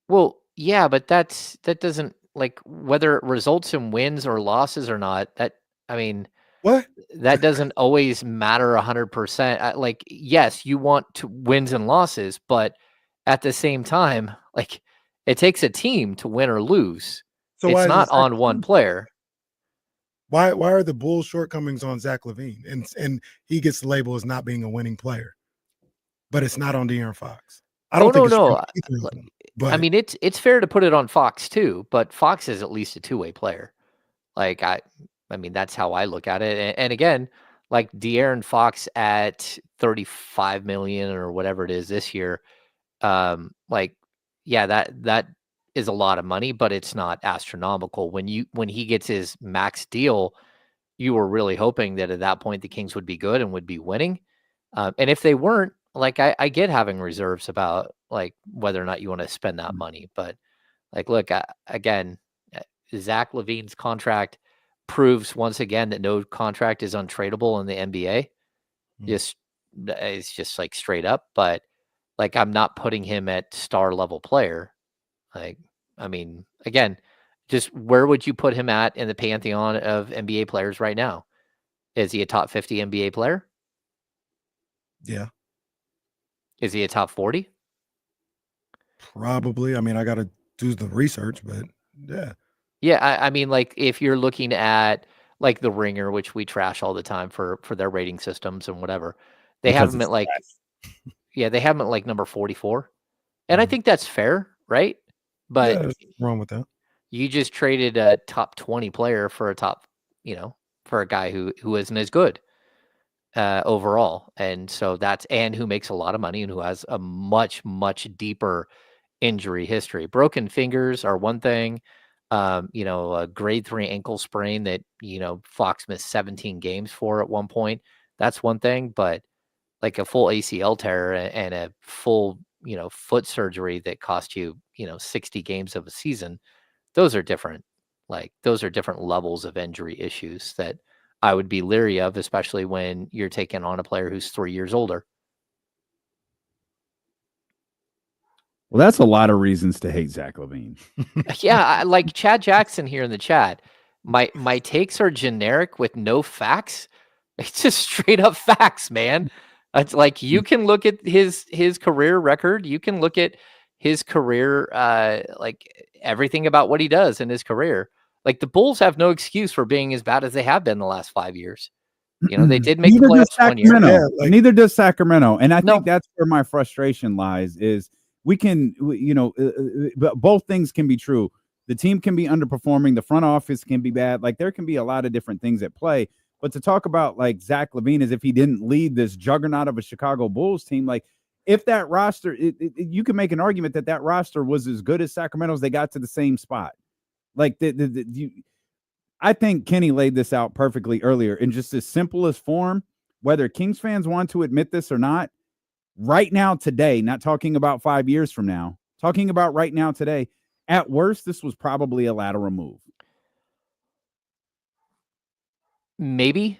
Well, yeah, but that doesn't, like, whether it results in wins or losses or not, what? That doesn't always matter 100%. Like, yes, you want to wins and losses, but at the same time, like, it takes a team to win or lose. So it's not on one player. Why are the Bulls' shortcomings on Zach LaVine, and he gets the label as not being a winning player, but it's not on De'Aaron Fox? I don't think no. But I mean, it's fair to put it on Fox too, but Fox is at least a two-way player. Like, I mean, that's how I look at it. And again, like De'Aaron Fox at 35 million or whatever it is this year, like, yeah, that is a lot of money, but it's not astronomical. When he gets his max deal, you were really hoping that at that point the Kings would be good and would be winning. And if they weren't, like, I get having reserves about like whether or not you want to spend that money. But like, look, again, Zach LaVine's contract proves once again that no contract is untradeable in the NBA. It's just like straight up. But like, I'm not putting him at star level player. Like, I mean, again, just where would you put him at in the pantheon of NBA players right now? Is he a top 50 NBA player? Yeah. Is he a top 40? Probably. I mean, I got to do the research, but yeah. Yeah, I mean, like, if you're looking at like the Ringer, which we trash all the time for their rating systems and whatever, they have him at like, they have him at like number 44, and I think that's fair, right? But yeah, wrong with that. You just traded a top 20 player for a top, for a guy who isn't as good overall, and so and who makes a lot of money and who has a much deeper injury history. Broken fingers are one thing. A grade 3 ankle sprain that, Fox missed 17 games for at one point. That's one thing, but like a full ACL tear and a full, foot surgery that cost you, 60 games of a season, those are different. Like, those are different levels of injury issues that I would be leery of, especially when you're taking on a player who's 3 years older. Well, that's a lot of reasons to hate Zach LaVine. Yeah, like Chad Jackson here in the chat. My takes are generic with no facts. It's just straight up facts, man. It's like, you can look at his career record. You can look at his career, like everything about what he does in his career. Like, the Bulls have no excuse for being as bad as they have been the last 5 years. They did make the playoffs 1 year. Yeah, neither does Sacramento. And I think that's where my frustration lies is we can, but both things can be true. The team can be underperforming. The front office can be bad. Like, there can be a lot of different things at play. But to talk about, like, Zach LaVine as if he didn't lead this juggernaut of a Chicago Bulls team, like, if that roster, you can make an argument that roster was as good as Sacramento's. They got to the same spot. Like, I think Kenny laid this out perfectly earlier in just the simplest form, whether Kings fans want to admit this or not. Right now, today, not talking about 5 years from now, talking about right now, today, at worst, this was probably a lateral move. Maybe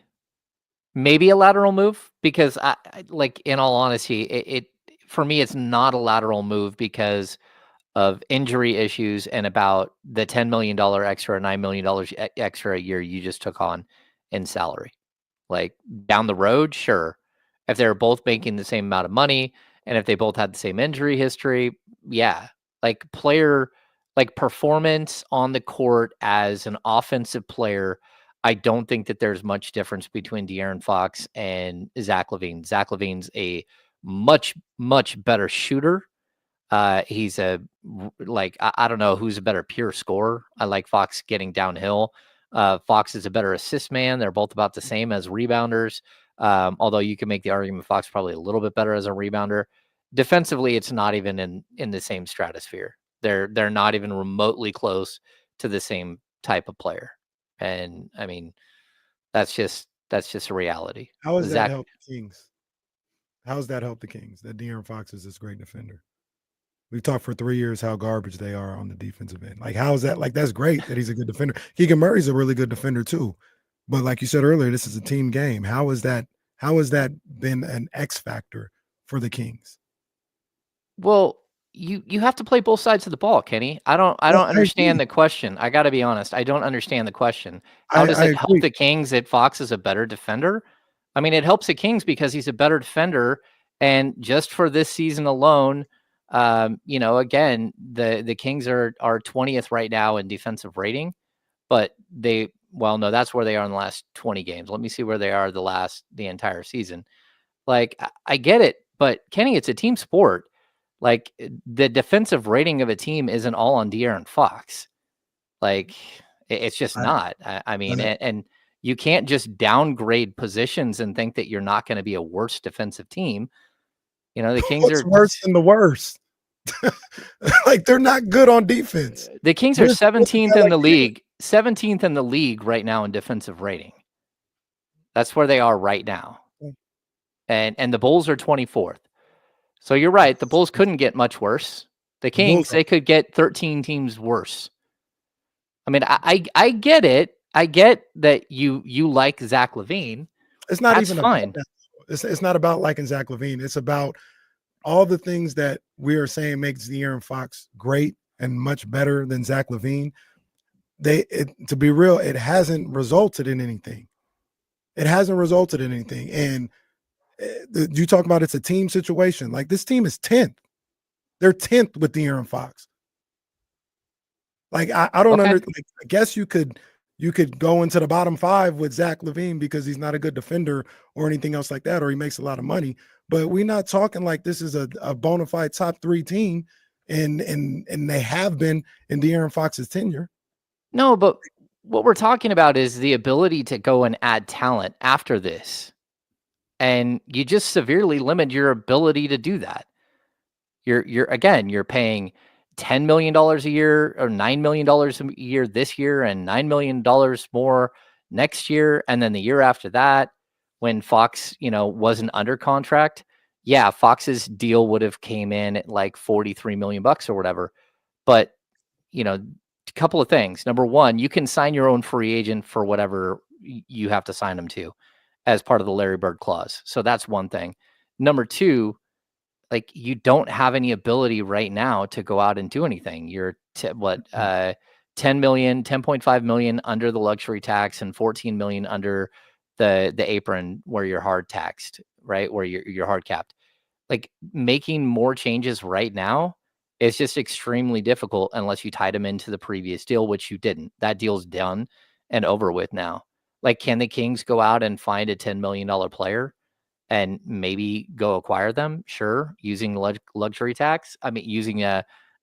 a lateral move, because I like, in all honesty, it for me, it's not a lateral move because of injury issues and about the $10 million extra, $9 million extra a year you just took on in salary. Like, down the road, sure. If they were both making the same amount of money and if they both had the same injury history, yeah. Like, performance on the court as an offensive player, I don't think that there's much difference between De'Aaron Fox and Zach LaVine. Zach LaVine's a much, much better shooter. He's I don't know who's a better pure scorer. I like Fox getting downhill. Fox is a better assist man. They're both about the same as rebounders. Although you can make the argument Fox probably a little bit better as a rebounder. Defensively, it's not even in the same stratosphere. They're not even remotely close to the same type of player. And I mean, that's just a reality. How has that helped the Kings? How has that helped the Kings that De'Aaron Fox is this great defender? We've talked for 3 years how garbage they are on the defensive end. Like, how is that? Like, that's great that he's a good defender. Keegan Murray's a really good defender too. But like you said earlier, this is a team game. How has that been an X factor for the Kings? Well, you have to play both sides of the ball, Kenny. I don't understand the question. I got to be honest. I don't understand the question. How does it help the Kings that Fox is a better defender? I mean, it helps the Kings because he's a better defender. And just for this season alone, again, the Kings are 20th right now in defensive rating, but no, that's where they are in the last 20 games. Let me see where they are the entire season. Like, I get it, but Kenny, it's a team sport. Like, the defensive rating of a team isn't all on De'Aaron Fox. Like, it's just not. I mean, and you can't just downgrade positions and think that you're not going to be a worse defensive team. The Kings are worse than the worst. Like, they're not good on defense. The Kings are 17th in the league. 17th in the league right now in defensive rating. That's where they are right now. And the Bulls are 24th. So you're right. The Bulls couldn't get much worse. The Kings, they could get 13 teams worse. I mean, I get it. I get that you like Zach LaVine. It's not That's even fine. about that. It's not about liking Zach LaVine. It's about all the things that we are saying makes De'Aaron Fox great and much better than Zach LaVine. To be real, it hasn't resulted in anything. It hasn't resulted in anything. And you talk about it's a team situation. Like, this team is 10th. They're 10th with De'Aaron Fox. Like, I don't understand. Like, I guess you could go into the bottom 5 with Zach LaVine because he's not a good defender or anything else like that, or he makes a lot of money. But we're not talking like this is a bona fide top 3 team, and they have been in De'Aaron Fox's tenure. No, but what we're talking about is the ability to go and add talent after this. And you just severely limit your ability to do that. You're paying $10 million a year or $9 million a year this year and $9 million more next year. And then the year after that, when Fox, wasn't under contract, yeah, Fox's deal would have came in at like $43 million or whatever. But, a couple of things. Number one, you can sign your own free agent for whatever you have to sign them to as part of the Larry Bird clause. So that's one thing. Number two, like, you don't have any ability right now to go out and do anything. You're 10.5 million under the luxury tax and 14 million under the apron where you're hard taxed, right? Where you're hard capped. Like, making more changes right now is just extremely difficult unless you tied them into the previous deal, which you didn't. That deal's done and over with now. Like, can the Kings go out and find a $10 million player and maybe go acquire them? Sure. Using luxury tax. I mean, using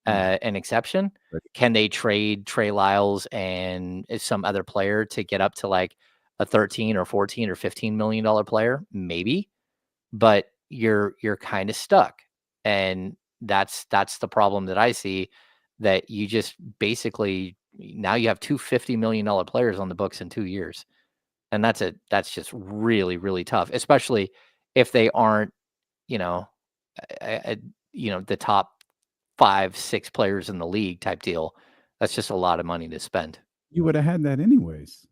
an exception. Can they trade Trey Lyles and some other player to get up to like a 13 or 14 or $15 million player? Maybe, but you're kind of stuck. And that's the problem that I see, that you just basically now you have two $50 million players on the books in 2 years. And that's just really, really tough, especially if they aren't, you know, the top 5-6 players in the league type deal. That's just a lot of money to spend. You would have had that anyways.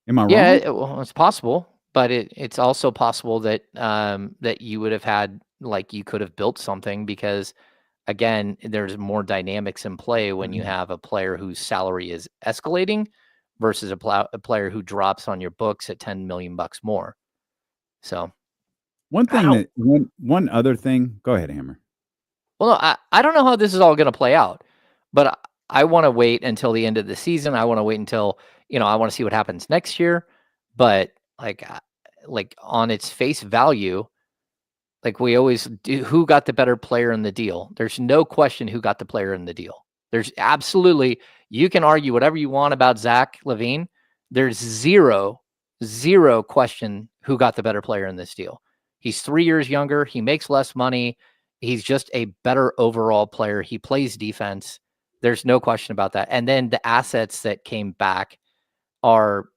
Am I wrong? Yeah, well, it's possible, but it's also possible that that you would have had, like, you could have built something, because again, there's more dynamics in play when you have a player whose salary is escalating versus a player who drops on your books at $10 million more. So one thing one other thing, go ahead, Hammer. Well, no, I don't know how this is all going to play out, but I want to wait until the end of the season. I want to wait until, I want to see what happens next year. But like on its face value, like we always do, who got the better player in the deal? There's no question who got the player in the deal. There's absolutely, you can argue whatever you want about Zach LaVine. There's zero question who got the better player in this deal. He's 3 years younger. He makes less money. He's just a better overall player. He plays defense. There's no question about that. And then the assets that came back are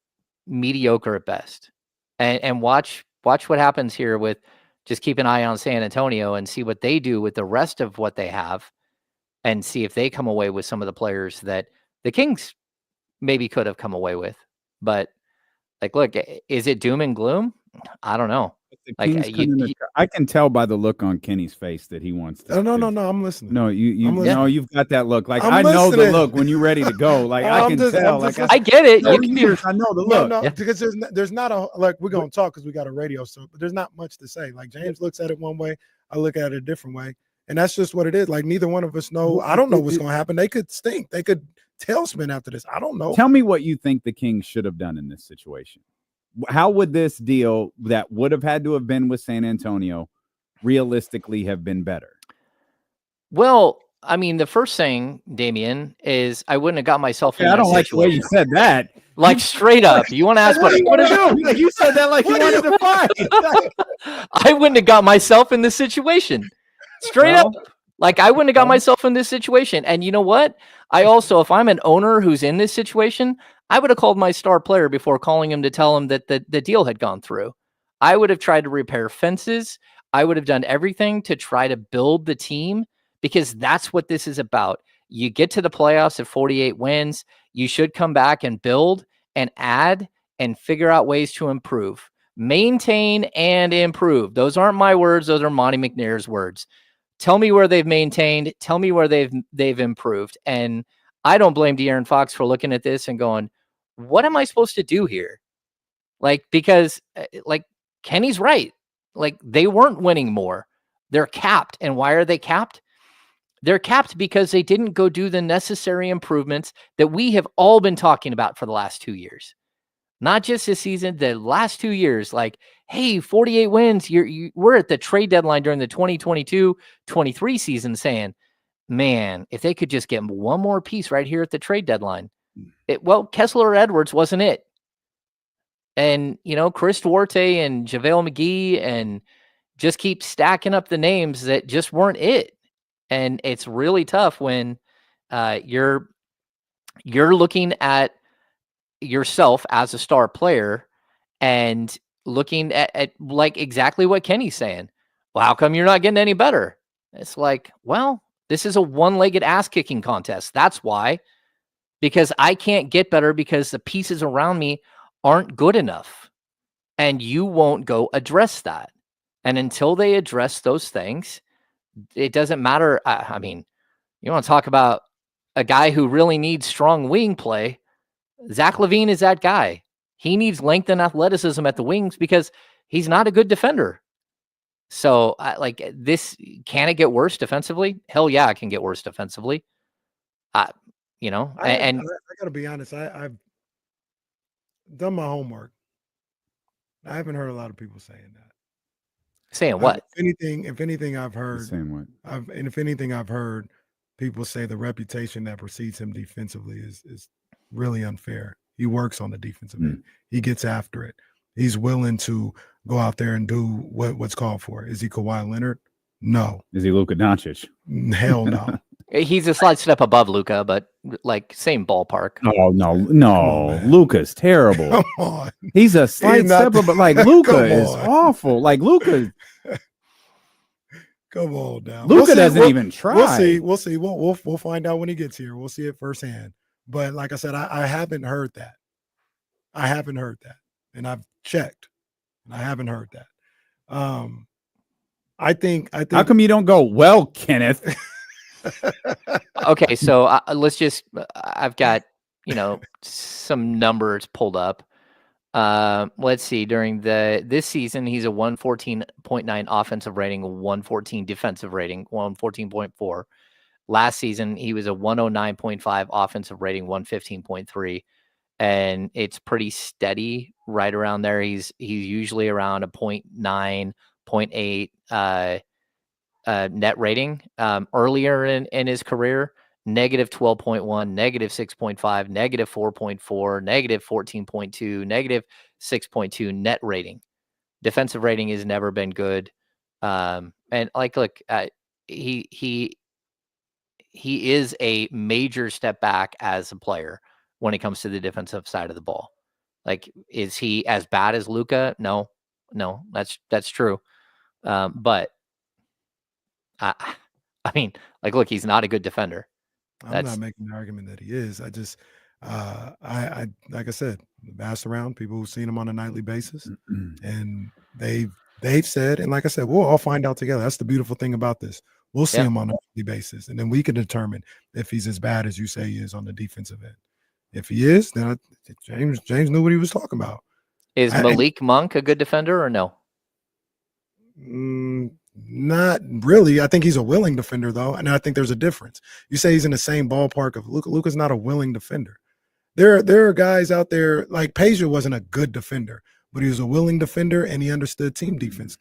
mediocre at best. And watch what happens here with, just keep an eye on San Antonio and see what they do with the rest of what they have, and see if they come away with some of the players that the Kings maybe could have come away with. But like, look, is it doom and gloom? I don't know. Like I can tell by the look on Kenny's face that he wants to. No, I'm listening. No, you've got that look. Like, I'm know listening. the look when you're ready to go. Like, I can tell. I get it. You can hear. I know the look. No, because there's not a, like, we're gonna talk because we got a radio, so but there's not much to say. Like, James looks at it one way, I look at it a different way, and that's just what it is. Like, neither one of us know. I don't know what's gonna happen. They could stink. They could tailspin after this. I don't know. Tell me what you think the Kings should have done in this situation. How would this deal that would have had to have been with San Antonio realistically have been better? Well, I mean, the first thing, Damian, is I wouldn't have got myself in that situation. I don't like the way you said that. Like, straight up. You want to ask what I would have done? You said that like you wanted to fight. I wouldn't have got myself in this situation. Straight up. Like, I wouldn't have got myself in this situation. And you know what? I also, if I'm an owner who's in this situation, I would have called my star player before calling him to tell him that the deal had gone through. I would have tried to repair fences. I would have done everything to try to build the team, because that's what this is about. You get to the playoffs at 48 wins. You should come back and build and add and figure out ways to improve. Maintain and improve. Those aren't my words. Those are Monty McNair's words. Tell me where they've maintained. Tell me where they've improved. And I don't blame De'Aaron Fox for looking at this and going, what am I supposed to do here? Like, because like Kenny's right. Like, they weren't winning more. They're capped. And why are they capped? They're capped because they didn't go do the necessary improvements that we have all been talking about for the last 2 years. Not just this season, the last 2 years. Like, hey, 48 wins. We're at the trade deadline during the 2022-23 season saying, man, if they could just get one more piece right here at the trade deadline. Kessler Edwards wasn't it. And, Chris Duarte and JaVale McGee, and just keep stacking up the names that just weren't it. And it's really tough when you're looking at yourself as a star player and looking at like exactly what Kenny's saying. Well, how come you're not getting any better? It's like, well, this is a one-legged ass-kicking contest. That's why. Because I can't get better because the pieces around me aren't good enough. And you won't go address that. And until they address those things, it doesn't matter. I mean, you want to talk about a guy who really needs strong wing play. Zach LaVine is that guy. He needs length and athleticism at the wings because he's not a good defender. So, like, this, can it get worse defensively? Hell yeah, it can get worse defensively. I got to be honest. I've done my homework. I haven't heard a lot of people saying that. Saying what? If anything, I've heard. Saying what? If anything, I've heard people say the reputation that precedes him defensively is really unfair. He works on the defensive end. He gets after it. He's willing to go out there and do what's called for. Is he Kawhi Leonard? No. Is he Luka Doncic? Hell no. He's a slight step above Luka, but like same ballpark. Oh no, Luka's terrible. Come on. He's a slight step above. Like Luka is on. awful. Like Luka. Come on now. Luka doesn't even try. We'll see. We'll find out when he gets here. We'll see it firsthand. But like I said, I haven't heard that. I haven't heard that. And I've checked. And I haven't heard that. I think How come you don't go, well, Kenneth? Okay, so let's just. I've got some numbers pulled up. Let's see. During this season, he's a 114.9 offensive rating, 114 defensive rating, 114.4. Last season, he was a 109.5 offensive rating, 115.3, and it's pretty steady right around there. He's usually around a 0.9, 0.8 net rating. Earlier in his career, negative 12.1, negative 6.5, negative 4.4, negative 14.2, negative 6.2 net rating. Defensive rating has never been good. And like, look, he is a major step back as a player when it comes to the defensive side of the ball. Like, is he as bad as Luka? No, that's true. But I mean, like, look, he's not a good defender. I'm not making the argument that he is. I just, I like I said, asked around people who've seen him on a nightly basis, and they've said, and like I said, we'll all find out together. That's the beautiful thing about this. We'll see him on a nightly basis, and then we can determine if he's as bad as you say he is on the defensive end. If he is, then James knew what he was talking about. Is Malik Monk a good defender or no? Not really. I think he's a willing defender, though, and I think there's a difference. You say he's in the same ballpark of Luka. Luka's not a willing defender. There are guys out there, like Peja wasn't a good defender, but he was a willing defender, and he understood team defense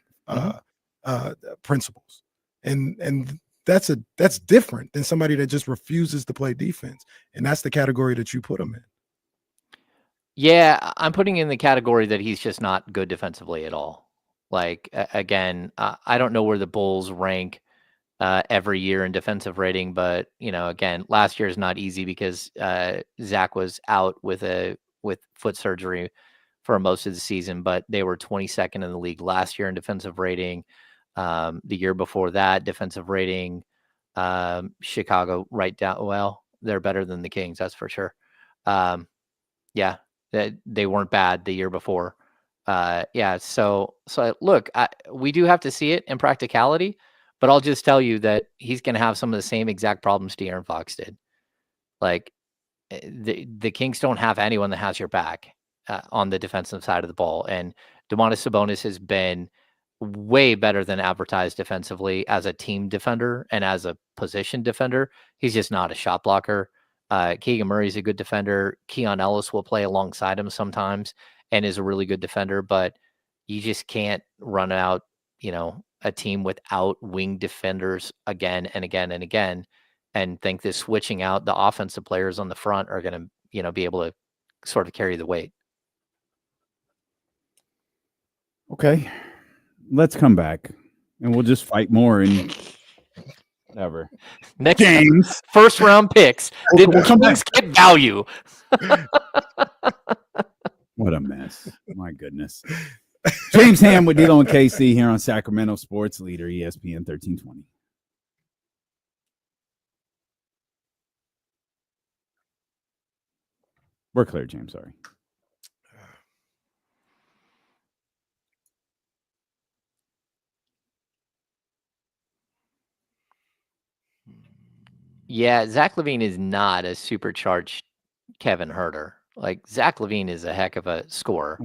principles. And that's different than somebody that just refuses to play defense, and that's the category that you put him in. Yeah, I'm putting in the category that he's just not good defensively at all. Like, again, I don't know where the Bulls rank every year in defensive rating, but again, last year is not easy because Zach was out with foot surgery for most of the season, but they were 22nd in the league last year in defensive rating. The year before that, defensive rating, Chicago right down. Well, they're better than the Kings, that's for sure. Yeah, they weren't bad the year before. So look, we do have to see it in practicality, but I'll just tell you that he's going to have some of the same exact problems De'Aaron Fox did. Like, the Kings don't have anyone that has your back on the defensive side of the ball, and Domantas Sabonis has been way better than advertised defensively as a team defender and as a position defender. He's just not a shot blocker. Keegan Murray's a good defender. Keon Ellis will play alongside him sometimes and is a really good defender, but you just can't run out, a team without wing defenders again and again and again, and think that switching out the offensive players on the front are going to, be able to sort of carry the weight. Okay, let's come back and we'll just fight more and whatever. Next games, first round picks. Did the Kings get value? What a mess. My goodness. James Ham with D'Lo and KC here on Sacramento Sports Leader, ESPN 1320. We're clear, James. Sorry. Yeah, Zach LaVine is not a supercharged Kevin Huerter. Like, Zach LaVine is a heck of a scorer.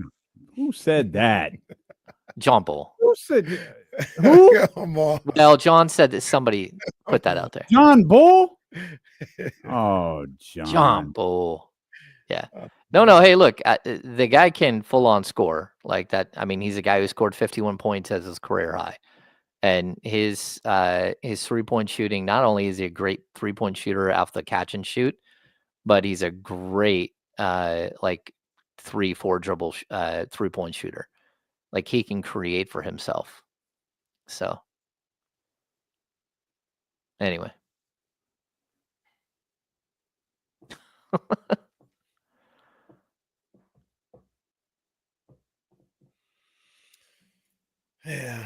Who said that? John Bull. Who said that? Who? Come on. Well, John said that somebody put that out there. John Bull? Oh, John Bull. Yeah. No. Hey, look, the guy can full on score like that. I mean, he's a guy who scored 51 points as his career high. And his 3-point shooting, not only is he a great 3-point shooter off the catch and shoot, but he's a great 3-4 dribble 3-point shooter. Like he can create for himself. So anyway. Yeah.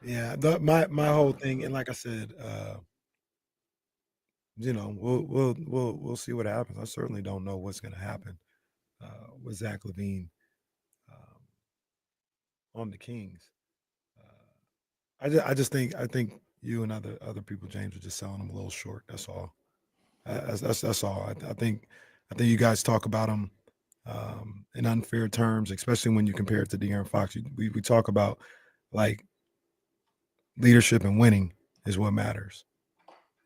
Yeah. My whole thing, and like I said, we'll see what happens. I certainly don't know what's going to happen with Zach LaVine on the Kings. I think you and other people, James, are just selling him a little short. That's all. That's all. I think you guys talk about him in unfair terms, especially when you compare it to De'Aaron Fox. We talk about like leadership and winning is what matters.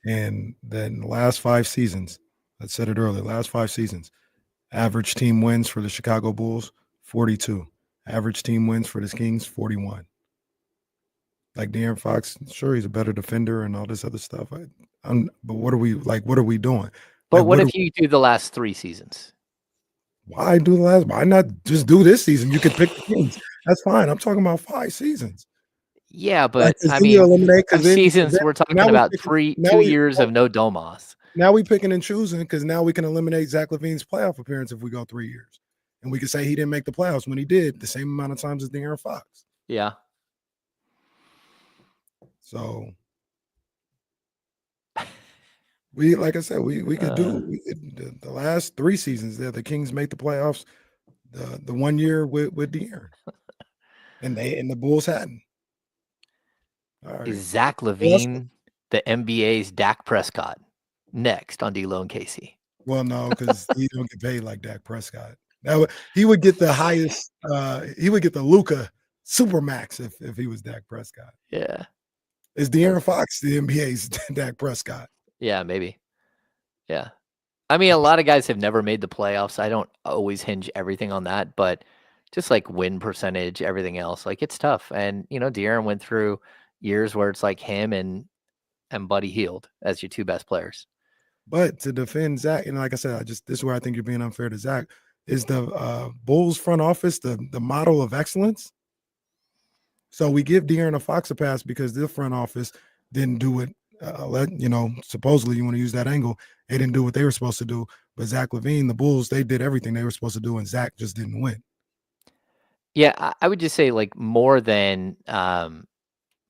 And then the last 5 seasons, I said it earlier, last 5 seasons, average team wins for the Chicago Bulls, 42. Average team wins for the Kings, 41. Like De'Aaron Fox, sure, he's a better defender and all this other stuff. But what are we doing? But Like, what if you do the last 3 seasons? Why do the last? Why not just do this season? You could pick the Kings. That's fine. I'm talking about 5 seasons. Yeah, but I Then you mean, eliminate 5 seasons, we're talking about 2 years of no Domas. Now we picking and choosing because now we can eliminate Zach LaVine's playoff appearance if we go 3 years, and we can say he didn't make the playoffs when he did the same amount of times as De'Aaron Fox. Yeah. So we, like I said, we could do the last 3 seasons there. The Kings make the playoffs. The 1 year with De'Aaron, and the Bulls hadn't. All right. Is Zach LaVine the NBA's Dak Prescott? Next on D-Lo and Casey. Well, no, because he don't get paid like Dak Prescott. He would get the highest. He would get the Luka Supermax if he was Dak Prescott. Yeah. Is De'Aaron Fox the NBA's Dak Prescott? Yeah, maybe. Yeah. I mean, a lot of guys have never made the playoffs. I don't always hinge everything on that, but just like win percentage, everything else, like it's tough. And De'Aaron went through years where it's like him and Buddy Hield as your 2 best players. But to defend Zach, and like I said, this is where I think you're being unfair to Zach. Is the Bulls front office the model of excellence? So we give De'Aaron Fox a pass because the front office didn't do it. Supposedly you want to use that angle. They didn't do what they were supposed to do. But Zach LaVine, the Bulls, they did everything they were supposed to do, and Zach just didn't win. Yeah, I would just say like more than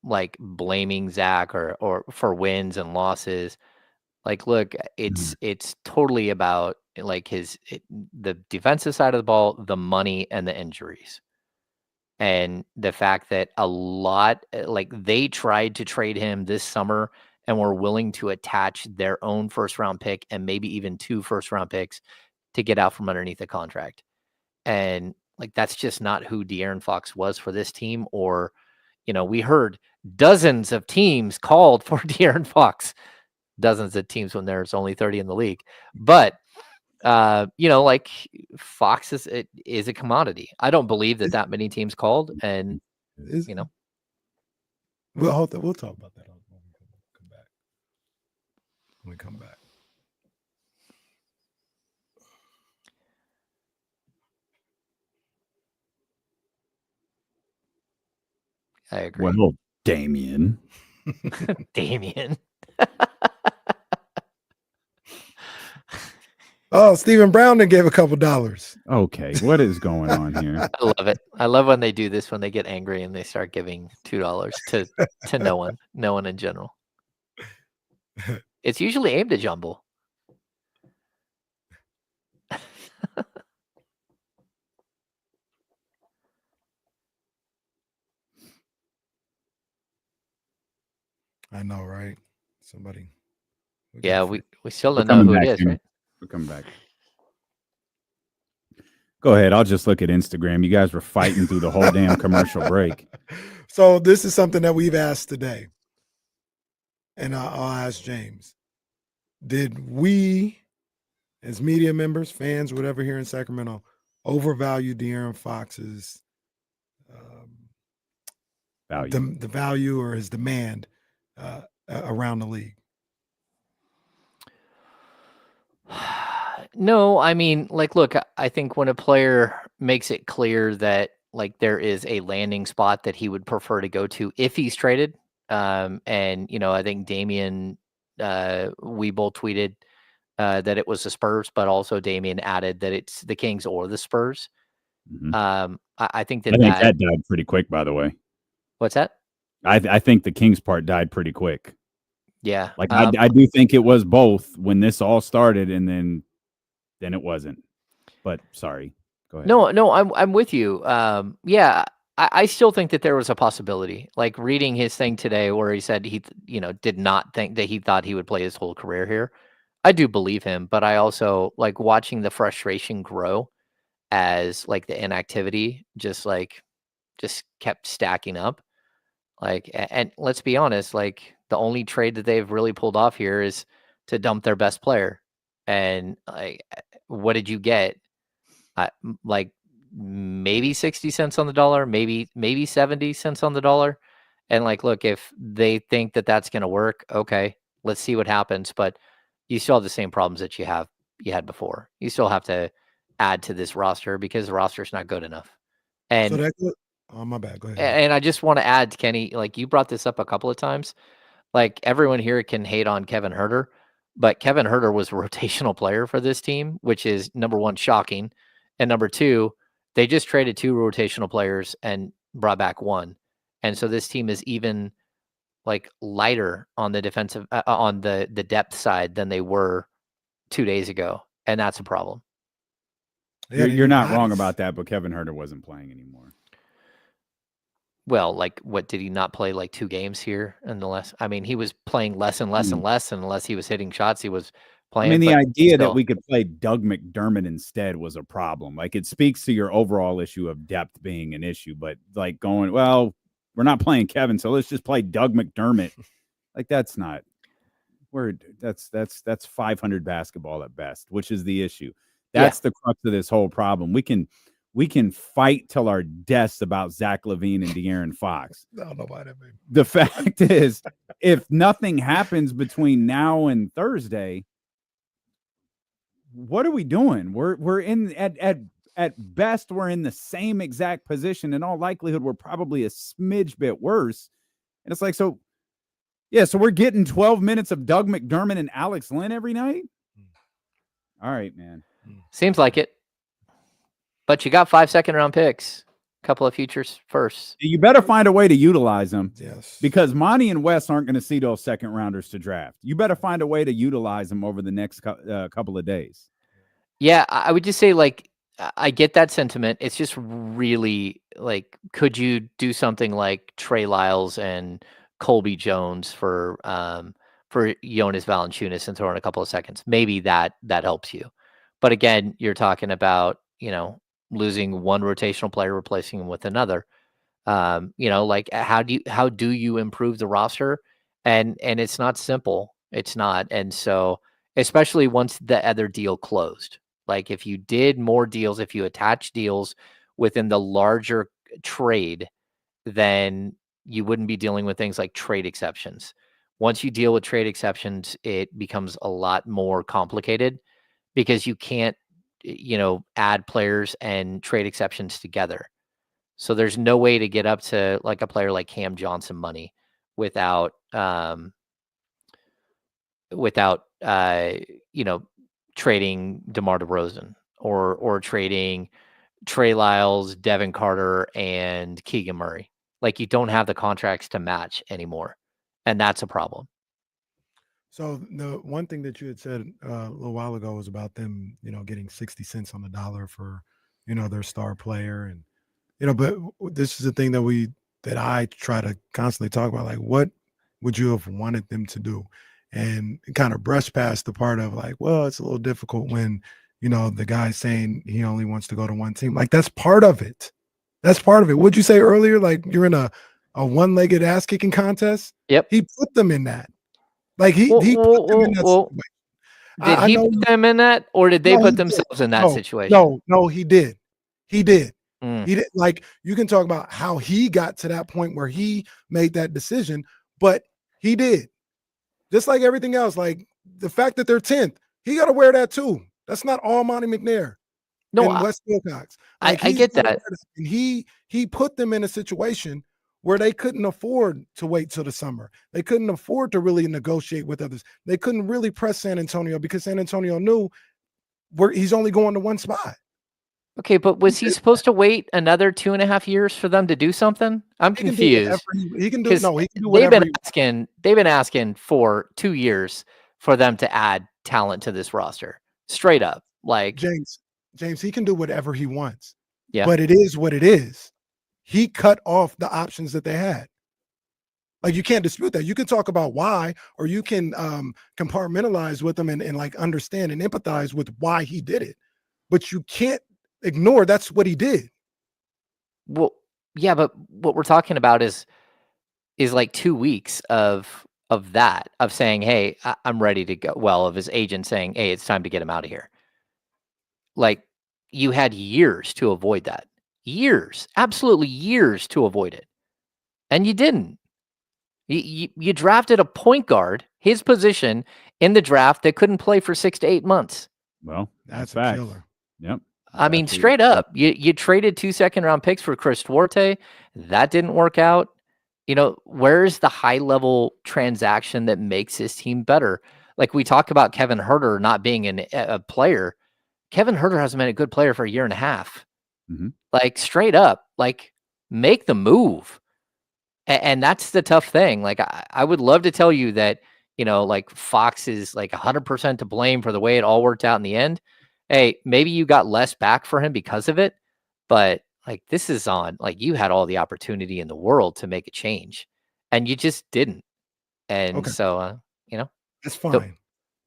like blaming Zach or for wins and losses. Like, look, it's totally about like the defensive side of the ball, the money, and the injuries, and the fact that a lot like they tried to trade him this summer and were willing to attach their own 1st-round pick and maybe even 2 1st-round picks to get out from underneath the contract, and like that's just not who De'Aaron Fox was for this team. Or, we heard dozens of teams called for De'Aaron Fox. Dozens of teams when there's only 30 in the league. But, like Fox is a commodity. I don't believe that many teams called. And, We'll talk about that when we come back. I agree. Well, Damien. Damien. Oh, Stephen Brown then gave a couple dollars. Okay, what is going on here? I love it. I love when they do this, when they get angry and they start giving $2 to no one in general. It's usually aimed at John Bull. I know, right? Somebody. Yeah, we still don't know who it is, right? We'll come back. Go ahead. I'll just look at Instagram. You guys were fighting through the whole damn commercial break. So this is something that we've asked today. And I'll ask James. Did we, as media members, fans, whatever here in Sacramento, overvalue De'Aaron Fox's the value or his demand around the league? No, I mean, like, look, I think when a player makes it clear that like there is a landing spot that he would prefer to go to if he's traded, and I think Damian, we both tweeted that it was the Spurs, but also Damian added that it's the Kings or the Spurs. I think I think that died pretty quick, by the way. What's that? I think the Kings part died pretty quick. Yeah, like I do think it was both when this all started, and then it wasn't. But sorry, go ahead. No, I'm with you. Yeah, I still think that there was a possibility. Like reading his thing today, where he said he, did not think that he thought he would play his whole career here. I do believe him, but I also like watching the frustration grow as like the inactivity just kept stacking up. Like, and let's be honest, like the only trade that they've really pulled off here is to dump their best player. And like, what did you get? Like maybe 60 cents on the dollar, maybe 70 cents on the dollar. And like, look, if they think that that's going to work, okay, let's see what happens. But you still have the same problems that you had before. You still have to add to this roster because the roster is not good enough. And So that's oh, my bad. Go ahead. and I just want to add, Kenny, like you brought this up a couple of times. Like everyone here can hate on Kevin Huerter, but Kevin Huerter was a rotational player for this team, which is number one, shocking. And number two, they just traded 2 rotational players and brought back 1. And so this team is even like lighter on the defensive, on the depth side than they were 2 days ago. And that's a problem. Yeah, You're not wrong about that, but Kevin Huerter wasn't playing anymore. Well, like what, did he not play like 2 games here in the last? I mean, he was playing less and less and less, and unless he was hitting shots, he was playing. I mean, the but idea still. that we could play Doug McDermott instead was a problem. Like, it speaks to your overall issue of depth being an issue, but like going, well, we're not playing Kevin, so let's just play Doug McDermott. Like, that's not that's 500 basketball at best, which is the issue. That's the crux of this whole problem. We can fight till our deaths about Zach LaVine and De'Aaron Fox. I don't know why that made me. The fact is, if nothing happens between now and Thursday, what are we doing? We're in at best, we're in the same exact position. In all likelihood, we're probably a smidge bit worse. And it's like, so we're getting 12 minutes of Doug McDermott and Alex Len every night. All right, man. Seems like it. But you got 5 second-round picks, a couple of futures first. You better find a way to utilize them. Yes. Because Monty and Wes aren't going to see those second rounders to draft. You better find a way to utilize them over the next couple of days. Yeah, I would just say, like, I get that sentiment. It's just really, like, could you do something like Trey Lyles and Colby Jones for Jonas Valanciunas and throw in a couple of seconds? Maybe that helps you. But again, you're talking about, losing one rotational player, replacing him with another. Like how do you improve the roster? And it's not simple. It's not. And so, especially once the other deal closed, like if you did more deals, if you attach deals within the larger trade, then you wouldn't be dealing with things like trade exceptions. Once you deal with trade exceptions, it becomes a lot more complicated because you can't, add players and trade exceptions together. So there's no way to get up to like a player like Cam Johnson money without trading DeMar DeRozan or trading Trey Lyles, Devin Carter, and Keegan Murray. Like, you don't have the contracts to match anymore, and that's a problem. So the one thing that you had said a little while ago was about them, getting 60 cents on the dollar for, their star player. And, but this is the thing that I try to constantly talk about, like, what would you have wanted them to do? And kind of brush past the part of like, well, it's a little difficult when, the guy's saying he only wants to go to one team. Like, that's part of it. That's part of it. What'd you say earlier? Like, you're in a one-legged ass kicking contest. Yep. He put them in that. Like he put them in that situation. Did he put them in that, or did they put themselves in that situation? No, he did. He did. He didn't, like, you can talk about how he got to that point where he made that decision, but he did. Just like everything else, like the fact that they're 10th, he got to wear that too. That's not all Monty McNair No, and Wes Wilcox. Like I get that. And he put them in a situation where they couldn't afford to wait till the summer. They couldn't afford to really negotiate with others. They couldn't really press San Antonio because San Antonio knew he's only going to one spot. Okay, but was he supposed to wait another 2.5 years for them to do something? I'm confused. He can do whatever. They've been asking for 2 years for them to add talent to this roster. Straight up. Like James, he can do whatever he wants. Yeah. But it is what it is. He cut off the options that they had. Like, you can't dispute that. You can talk about why, or you can compartmentalize with them and like understand and empathize with why he did it. But you can't ignore that's what he did. Well, yeah, but what we're talking about is like 2 weeks of that, of saying, hey, I'm ready to go. Well, of his agent saying, hey, it's time to get him out of here. Like, you had years to avoid that. Years, absolutely years to avoid it. And you didn't. You drafted a point guard, his position, in the draft that couldn't play for 6 to 8 months. Well, that's a killer. Yep. I mean, straight up, you traded 2 second-round picks for Chris Duarte. That didn't work out. You know, where's the high-level transaction that makes his team better? Like, we talk about Kevin Huerter not being a player. Kevin Huerter hasn't been a good player for a year and a half. Mm-hmm. Like, straight up, like, make the move. And that's the tough thing. Like, I would love to tell you that, you know, like, Fox is like 100% to blame for the way it all worked out in the end. Hey, maybe you got less back for him because of it, but like, this is on, like, you had all the opportunity in the world to make a change and you just didn't. And so, you know, that's fine.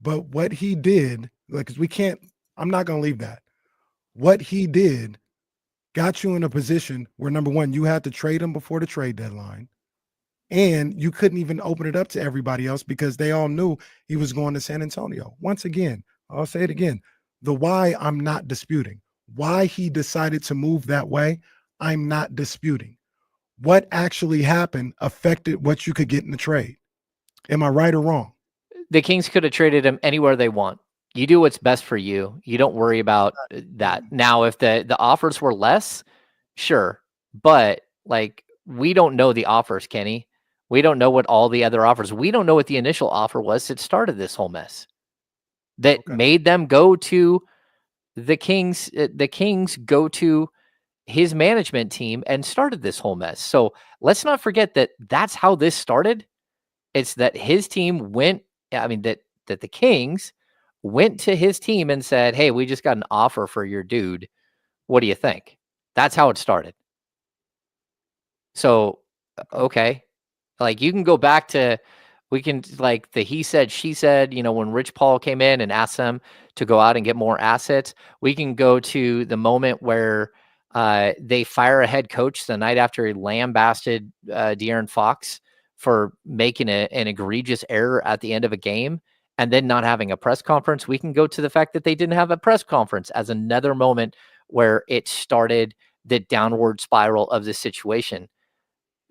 But what he did, like, 'cause I'm not going to leave that. What he did got you in a position where, number one, you had to trade him before the trade deadline. And you couldn't even open it up to everybody else because they all knew he was going to San Antonio. Once again, I'll say it again. The why, I'm not disputing. Why he decided to move that way, I'm not disputing. What actually happened affected what you could get in the trade. Am I right or wrong? The Kings could have traded him anywhere they want. You do what's best for you. You don't worry about that. Now, if the offers were less, sure. But like, we don't know the offers, Kenny. We don't know what all the other offers. We don't know what the initial offer was that started this whole mess. That made them go to the Kings. The Kings go to his management team and started this whole mess. So let's not forget that that's how this started. It's that his team went. I mean, that the Kings went to his team and said, "Hey, we just got an offer for your dude. What do you think?" That's how it started. So, okay, like, you can go back to, we can, like, the he said, she said, you know, when Rich Paul came in and asked them to go out and get more assets. We can go to the moment where they fire a head coach the night after he lambasted De'Aaron Fox for making an egregious error at the end of a game and then not having a press conference. We can go to the fact that they didn't have a press conference as another moment where it started the downward spiral of the situation.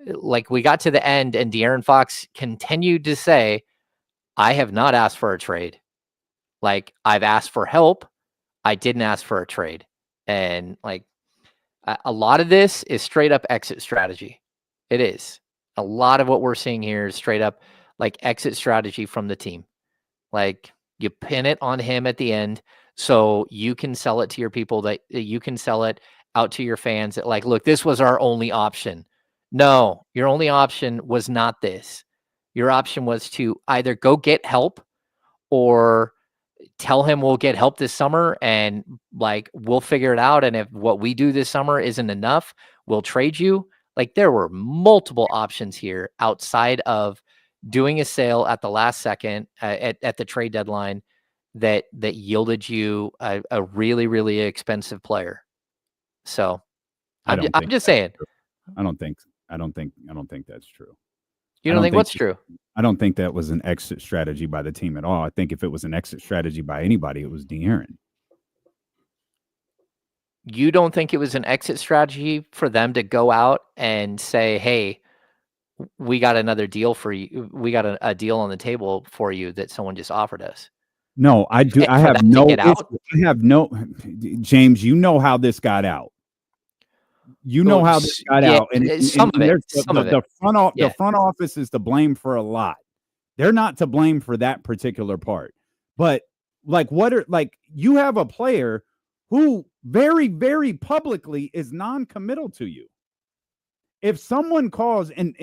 Like, we got to the end and De'Aaron Fox continued to say, I have not asked for a trade. Like, I've asked for help. I didn't ask for a trade. And like, a lot of this is straight up exit strategy. It is. A lot of what we're seeing here is straight up like exit strategy from the team. Like, you pin it on him at the end so you can sell it to your people, that you can sell it out to your fans that, like, look, this was our only option. No, your only option was not this. Your option was to either go get help or tell him we'll get help this summer and like, we'll figure it out. And if what we do this summer isn't enough, we'll trade you. Like, there were multiple options here outside of doing a sale at the last second at the trade deadline that yielded you a really, really expensive player. So I'm just saying. I don't think that's true. You don't think what's true? I don't think that was an exit strategy by the team at all. I think if it was an exit strategy by anybody, it was De'Aaron. You don't think it was an exit strategy for them to go out and say, "Hey, we got another deal for you. We got a deal on the table for you that someone just offered us." No, I do. And I for have that to no get out? issue. I have no, James, you know how this got out. You know Well, how this got yeah, out, and some of it, there's some of it. the Yeah. front office is to blame for a lot. They're not to blame for that particular part. But like, you have a player who very, very publicly is non-committal to you. If someone calls and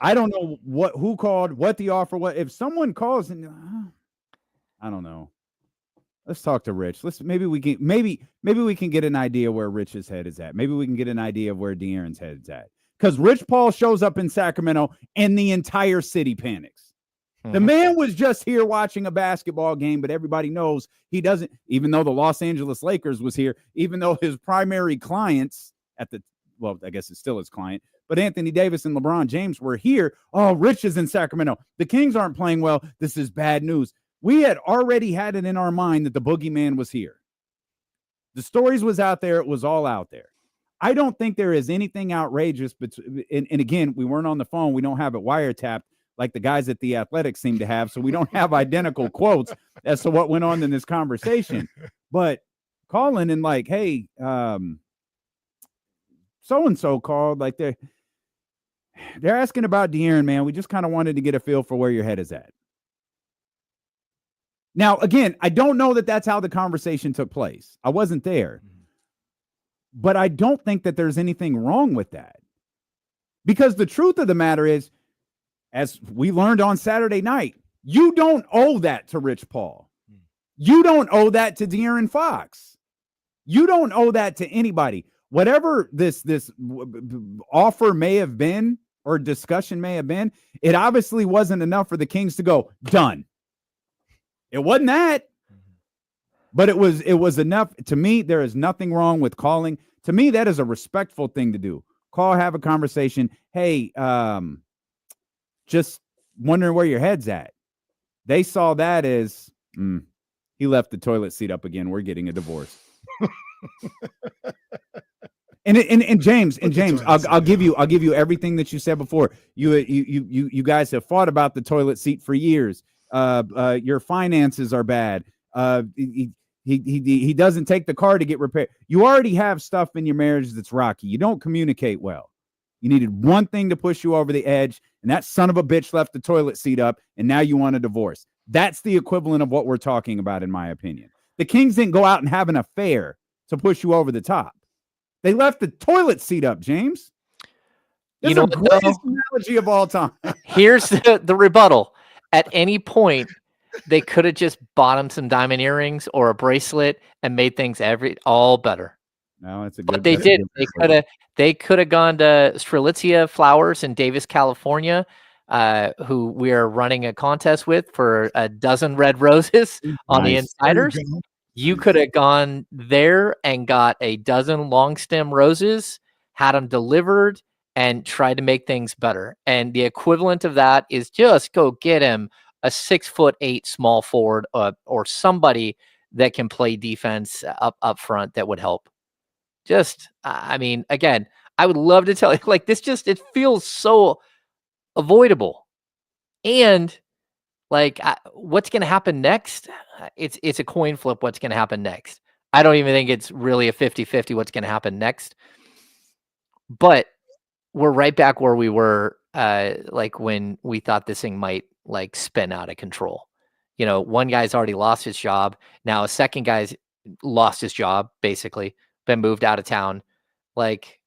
I don't know who called, what the offer was. If someone calls and I don't know. Let's talk to Rich. Maybe we can get an idea where Rich's head is at. Maybe we can get an idea of where De'Aaron's head is at. Because Rich Paul shows up in Sacramento and the entire city panics. The man was just here watching a basketball game, but everybody knows he doesn't, even though the Los Angeles Lakers was here, even though his primary clients I guess it's still his client, but Anthony Davis and LeBron James were here. Oh, Rich is in Sacramento. The Kings aren't playing well. This is bad news. We had already had it in our mind that the boogeyman was here. The stories was out there. It was all out there. I don't think there is anything outrageous. But and again, we weren't on the phone. We don't have it wiretapped like the guys at The Athletic seem to have. So we don't have identical quotes as to what went on in this conversation. But calling and like, hey, so-and-so called. Like they're asking about De'Aaron, man. We just kind of wanted to get a feel for where your head is at. Now, again, I don't know that that's how the conversation took place. I wasn't there. But I don't think that there's anything wrong with that. Because the truth of the matter is, as we learned on Saturday night, you don't owe that to Rich Paul. You don't owe that to De'Aaron Fox. You don't owe that to anybody. Whatever this offer may have been or discussion may have been, it obviously wasn't enough for the Kings to go, done. It wasn't that, but it was enough. To me, there is nothing wrong with calling. To me, that is a respectful thing to do. Call, have a conversation. Hey, just wondering where your head's at. They saw that as he left the toilet seat up again. We're getting a divorce. And James, I'll give you everything that you said before. You guys have fought about the toilet seat for years. Your finances are bad. He doesn't take the car to get repaired. You already have stuff in your marriage that's rocky. You don't communicate well. You needed one thing to push you over the edge, and that son of a bitch left the toilet seat up, and now you want a divorce. That's the equivalent of what we're talking about, in my opinion. The Kings didn't go out and have an affair to push you over the top. They left the toilet seat up, James. This is the greatest analogy of all time. Here's the rebuttal. At any point, they could have just bought him some diamond earrings or a bracelet and made things all better. No, it's a good. But they did. They could have gone to Strelitzia Flowers in Davis, California, who we are running a contest with for a dozen red roses on the Insiders. You could have gone there and got a dozen long stem roses, had them delivered, and tried to make things better. And the equivalent of that is just go get him a 6'8" small forward or somebody that can play defense up front that would help. Just, I mean, again, I would love to tell you, like, it feels so avoidable. And like, what's going to happen next? It's a coin flip. What's going to happen next? I don't even think it's really a 50-50 what's going to happen next. But we're right back where we were, like when we thought this thing might like spin out of control. You know, one guy's already lost his job. Now a second guy's lost his job, basically, been moved out of town. Like,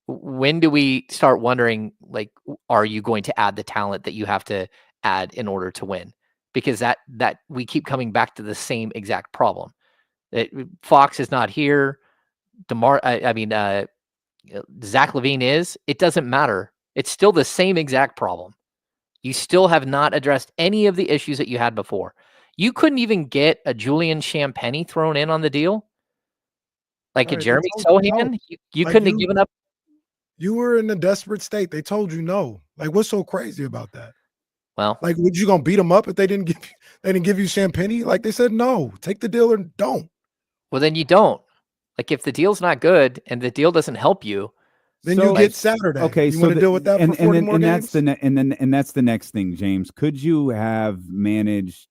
when do we start wondering, like, are you going to add the talent that you have to add in order to win? Because that we keep coming back to the same exact problem. Fox is not here. Zach LaVine is. It doesn't matter. It's still the same exact problem. You still have not addressed any of the issues that you had before. You couldn't even get a Julian Champagnie thrown in on the deal. Like a Jeremy Sohan. You couldn't have given up. You were in a desperate state. They told you no. Like, what's so crazy about that? Well, like, would you gonna beat them up if they didn't give you Champagnie? Like, they said no, take the deal or don't. Well, then you don't. Like if the deal's not good and the deal doesn't help you, then you get Saturday. Okay, you want to deal with that for 40 more games? That's the next thing, James. Could you have managed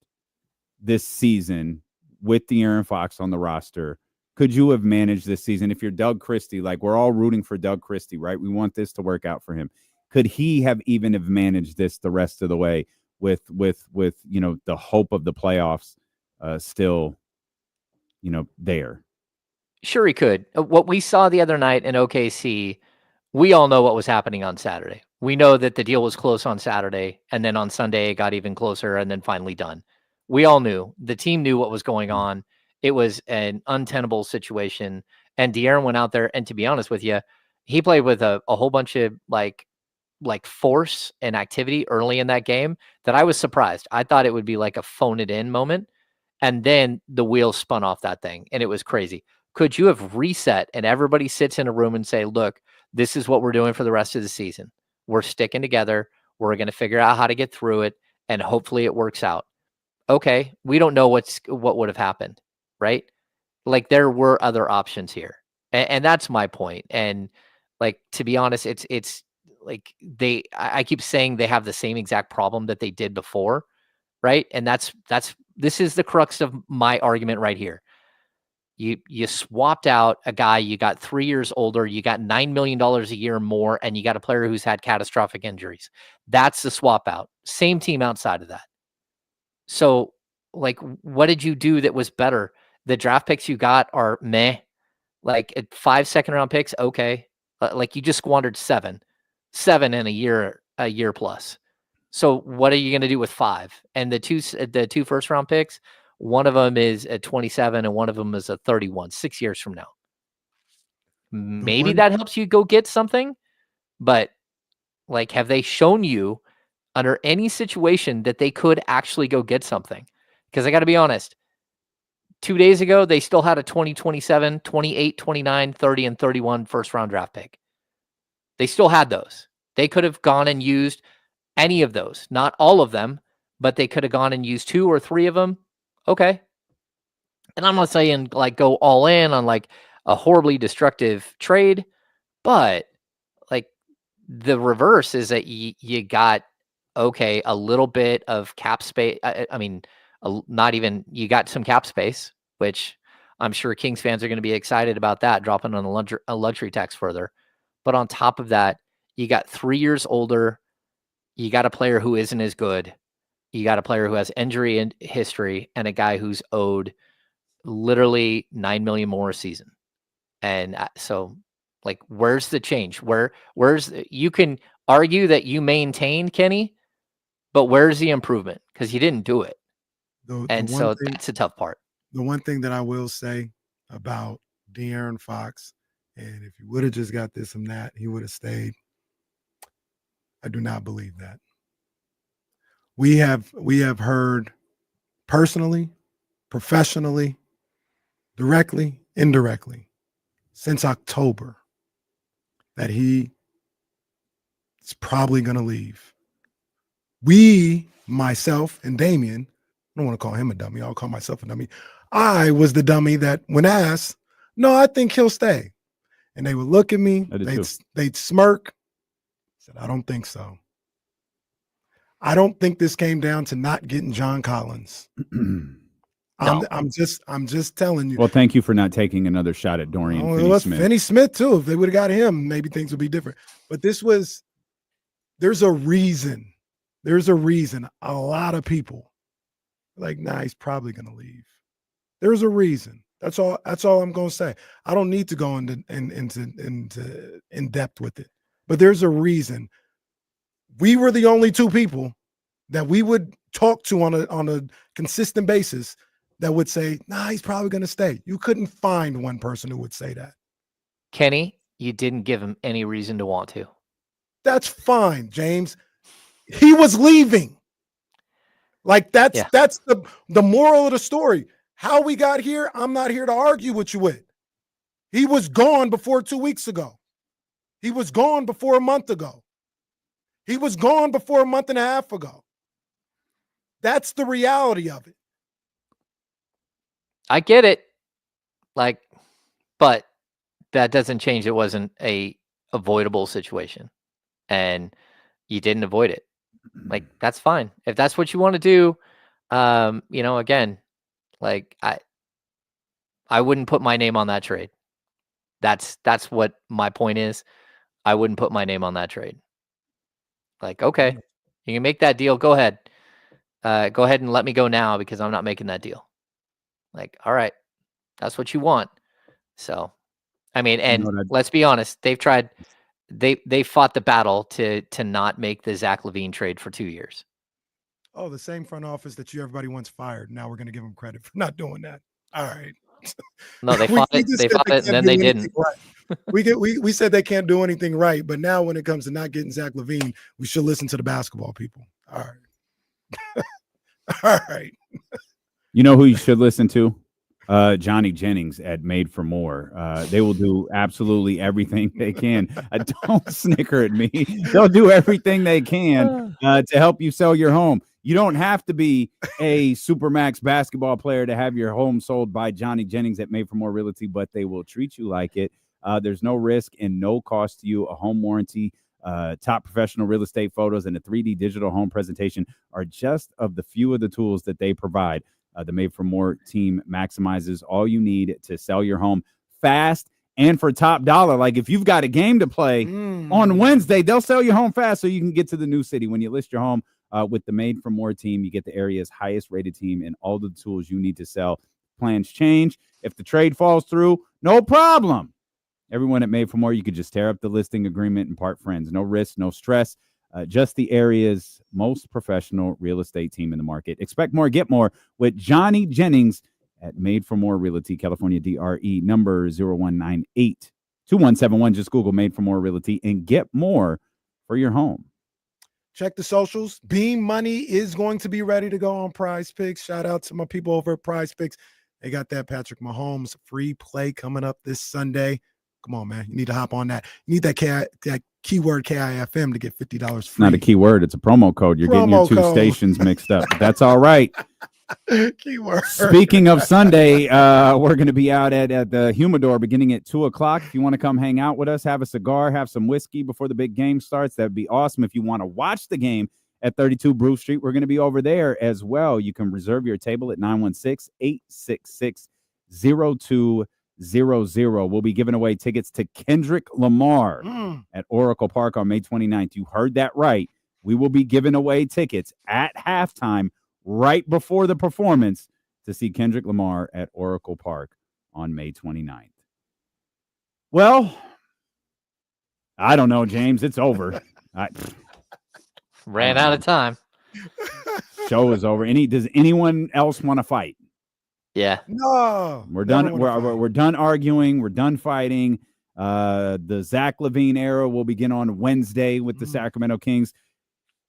this season with De'Aaron Fox on the roster? Could you have managed this season if you're Doug Christie? Like we're all rooting for Doug Christie, right? We want this to work out for him. Could he have managed this the rest of the way with the hope of the playoffs still there? Sure, he could. What we saw the other night in OKC, we all know what was happening on Saturday. We know that the deal was close on Saturday, and then on Sunday it got even closer, and then finally done. We all knew. The team knew what was going on. It was an untenable situation, and De'Aaron went out there, and to be honest with you, he played with a whole bunch of like force and activity early in that game that I was surprised. I thought it would be like a phone it in moment, and then the wheels spun off that thing, and it was crazy. Could you have reset and everybody sits in a room and say, look, this is what we're doing for the rest of the season. We're sticking together. We're going to figure out how to get through it, and hopefully it works out. Okay, we don't know what would have happened, right? Like there were other options here, and that's my point. And like to be honest, it's like I keep saying they have the same exact problem that they did before, right? And this is the crux of my argument right here. You swapped out a guy, you got 3 years older, you got $9 million a year more, and you got a player who's had catastrophic injuries. That's the swap out. Same team outside of that. So, like, what did you do that was better? The draft picks you got are meh. Like 5 second-round picks, okay. Like you just squandered seven in a year plus. So what are you going to do with 5? And the two first-round picks, one of them is at 27 and one of them is at 31, 6 years from now. Maybe that helps you go get something, but like, have they shown you under any situation that they could actually go get something? Because I got to be honest, 2 days ago, they still had a 20, 27, 28, 29, 30, and 31 first-round draft pick. They still had those. They could have gone and used any of those. Not all of them, but they could have gone and used 2 or 3 of them. Okay. And I'm not saying like go all in on like a horribly destructive trade, but like the reverse is that you got, okay, a little bit of cap space. I mean, not even, you got some cap space, which I'm sure Kings fans are going to be excited about that, dropping on a luxury tax further. But on top of that, you got 3 years older. You got a player who isn't as good. You got a player who has injury and history, and a guy who's owed literally $9 million more a season. And so like, where's the change? You can argue that you maintained Kenny, but where's the improvement? Because you didn't do it. That's a tough part. The one thing that I will say about De'Aaron Fox, and if he would have just got this and that, he would have stayed. I do not believe that. We have heard personally, professionally, directly, indirectly, since October, that he is probably going to leave. We, myself and Damian, I don't want to call him a dummy. I'll call myself a dummy. I was the dummy that when asked, no, I think he'll stay. And they would look at me, they'd smirk. I said, I don't think so. I don't think this came down to not getting John Collins. I'm just telling you. Well, thank you for not taking another shot at Dorian Finney-Smith. Finney-Smith too. If they would have got him, maybe things would be different. But there's a reason. There's a reason. A lot of people are like, nah, he's probably gonna leave. There's a reason. That's all I'm gonna say. I don't need to go into in depth with it. But there's a reason. We were the only 2 people that we would talk to on a consistent basis that would say, nah, he's probably going to stay. You couldn't find one person who would say that. Kenny, you didn't give him any reason to want to. That's fine, James. He was leaving. Like that's the moral of the story. How we got here, I'm not here to argue with you with. He was gone before 2 weeks ago. He was gone before a month ago. He was gone before a month and a half ago. That's the reality of it. I get it. Like, But that doesn't change. It wasn't a avoidable situation, and you didn't avoid it. Like, that's fine. If that's what you want to do, again, like I wouldn't put my name on that trade. That's what my point is. I wouldn't put my name on that trade. Like, okay, you can make that deal. Go ahead. Go ahead and let me go now because I'm not making that deal. Like, all right, that's what you want. So, I mean, and let's be honest, they've tried. They fought the battle to not make the Zach LaVine trade for 2 years. Oh, the same front office that everybody once fired. Now we're going to give them credit for not doing that. All right. No, they fought it. They fought it, and then they didn't. Right. We said they can't do anything right, but now when it comes to not getting Zach LaVine, we should listen to the basketball people. All right. All right. You know who you should listen to? Johnny Jennings at Made for More. They will do absolutely everything they can. Don't snicker at me. They'll do everything they can to help you sell your home. You don't have to be a Supermax basketball player to have your home sold by Johnny Jennings at Made for More Realty, but they will treat you like it. There's no risk and no cost to you. A home warranty, top professional real estate photos, and a 3D digital home presentation are just of the few of the tools that they provide. The Made for More team maximizes all you need to sell your home fast and for top dollar. Like, if you've got a game to play on Wednesday, they'll sell your home fast so you can get to the new city. When you list your home with the Made for More team, you get the area's highest rated team and all the tools you need to sell. Plans change. If the trade falls through, no problem. Everyone at Made for More, you could just tear up the listing agreement and part friends. No risk, no stress. Just the area's most professional real estate team in the market. Expect more, get more with Johnny Jennings at Made for More Realty, California DRE number 0198-2171. Just Google Made for More Realty and get more for your home. Check the socials. Beam Money is going to be ready to go on Prize Picks. Shout out to my people over at Prize Picks. They got that Patrick Mahomes free play coming up this Sunday. Come on, man. You need to hop on that. You need that keyword KIFM to get $50 free. It's not a keyword. It's a promo code. You're getting your two stations mixed up. But that's all right. Keyword. Speaking of Sunday, we're going to be out at the Humidor beginning at 2 o'clock. If you want to come hang out with us, have a cigar, have some whiskey before the big game starts, that'd be awesome. If you want to watch the game at 32 Brew Street, we're going to be over there as well. You can reserve your table at 916-866-0200. We'll be giving away tickets to Kendrick Lamar at Oracle Park on May 29th. You heard that right. We will be giving away tickets at halftime right before the performance to see Kendrick Lamar at Oracle Park on May 29th. Well, I don't know, James. It's over. Ran out of time. Show is over. Does anyone else want to fight? Yeah. No. We're done. We're done arguing. We're done fighting. The Zach LaVine era will begin on Wednesday with the Sacramento Kings.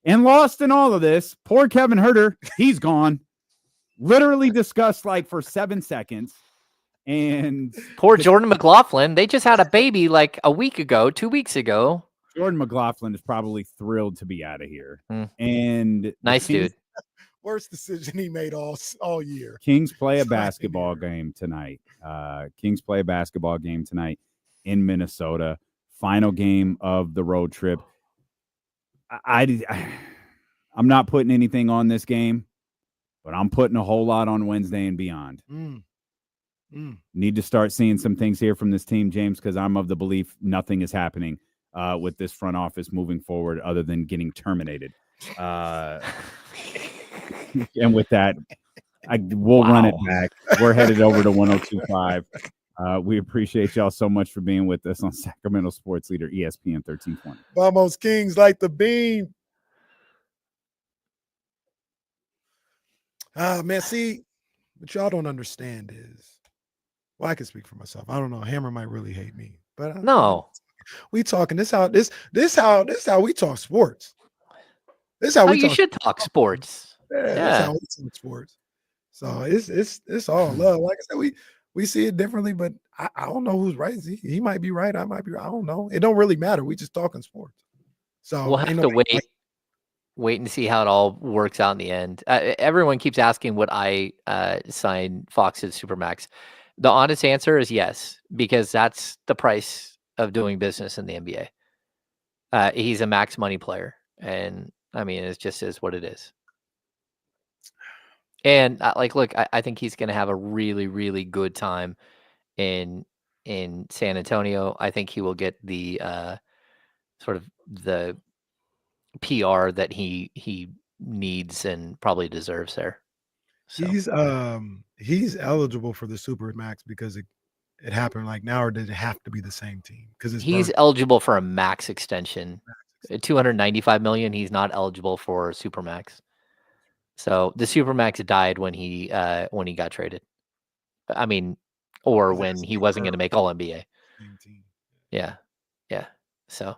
And lost in all of this, poor Kevin Huerter, he's gone. Literally discussed like for 7 seconds. And poor Jordan McLaughlin. They just had a baby like a week ago, 2 weeks ago. Jordan McLaughlin is probably thrilled to be out of here. And nice dude. Worst decision he made all year. Kings play a basketball game tonight. Kings play a basketball game tonight in Minnesota. Final game of the road trip. I'm not putting anything on this game, but I'm putting a whole lot on Wednesday and beyond. Need to start seeing some things here from this team, James, because I'm of the belief nothing is happening with this front office moving forward other than getting terminated. And with that, we'll run it back. We're headed over to 102.5. We appreciate y'all so much for being with us on Sacramento Sports Leader ESPN 1320. Vamos Kings like the beam. Man, see, what y'all don't understand is, well, I can speak for myself. I don't know. Hammer might really hate me, but no, we talking this how we talk sports. This how we you should talk sports. Yeah, that's how we talk sports. So it's all love. Like I said, we see it differently, but I don't know who's right. He might be right. I might be right. I don't know. It don't really matter. We just talking sports. So we'll have to wait and see how it all works out in the end. Everyone keeps asking would I sign Fox at Supermax. The honest answer is yes, because that's the price of doing business in the NBA. He's a max money player, and I mean, it just is what it is. And look, I think he's going to have a really, really good time in San Antonio. I think he will get the sort of the PR that he needs and probably deserves there. So. He's eligible for the super max because it happened like now, or did it have to be the same team? Because he's eligible for a max extension. $295 million. He's not eligible for supermax. So the supermax died when he got traded. I mean, or when he wasn't going to make All NBA. Yeah. So.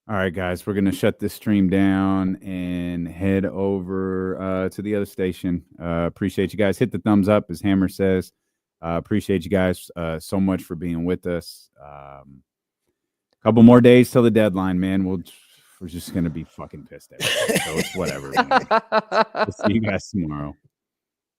All right, guys, we're going to shut this stream down and head over to the other station. Appreciate you guys. Hit the thumbs up, as Hammer says. Appreciate you guys so much for being with us. A couple more days till the deadline, man. We're just going to be fucking pissed at it. So it's whatever. We'll see you guys tomorrow.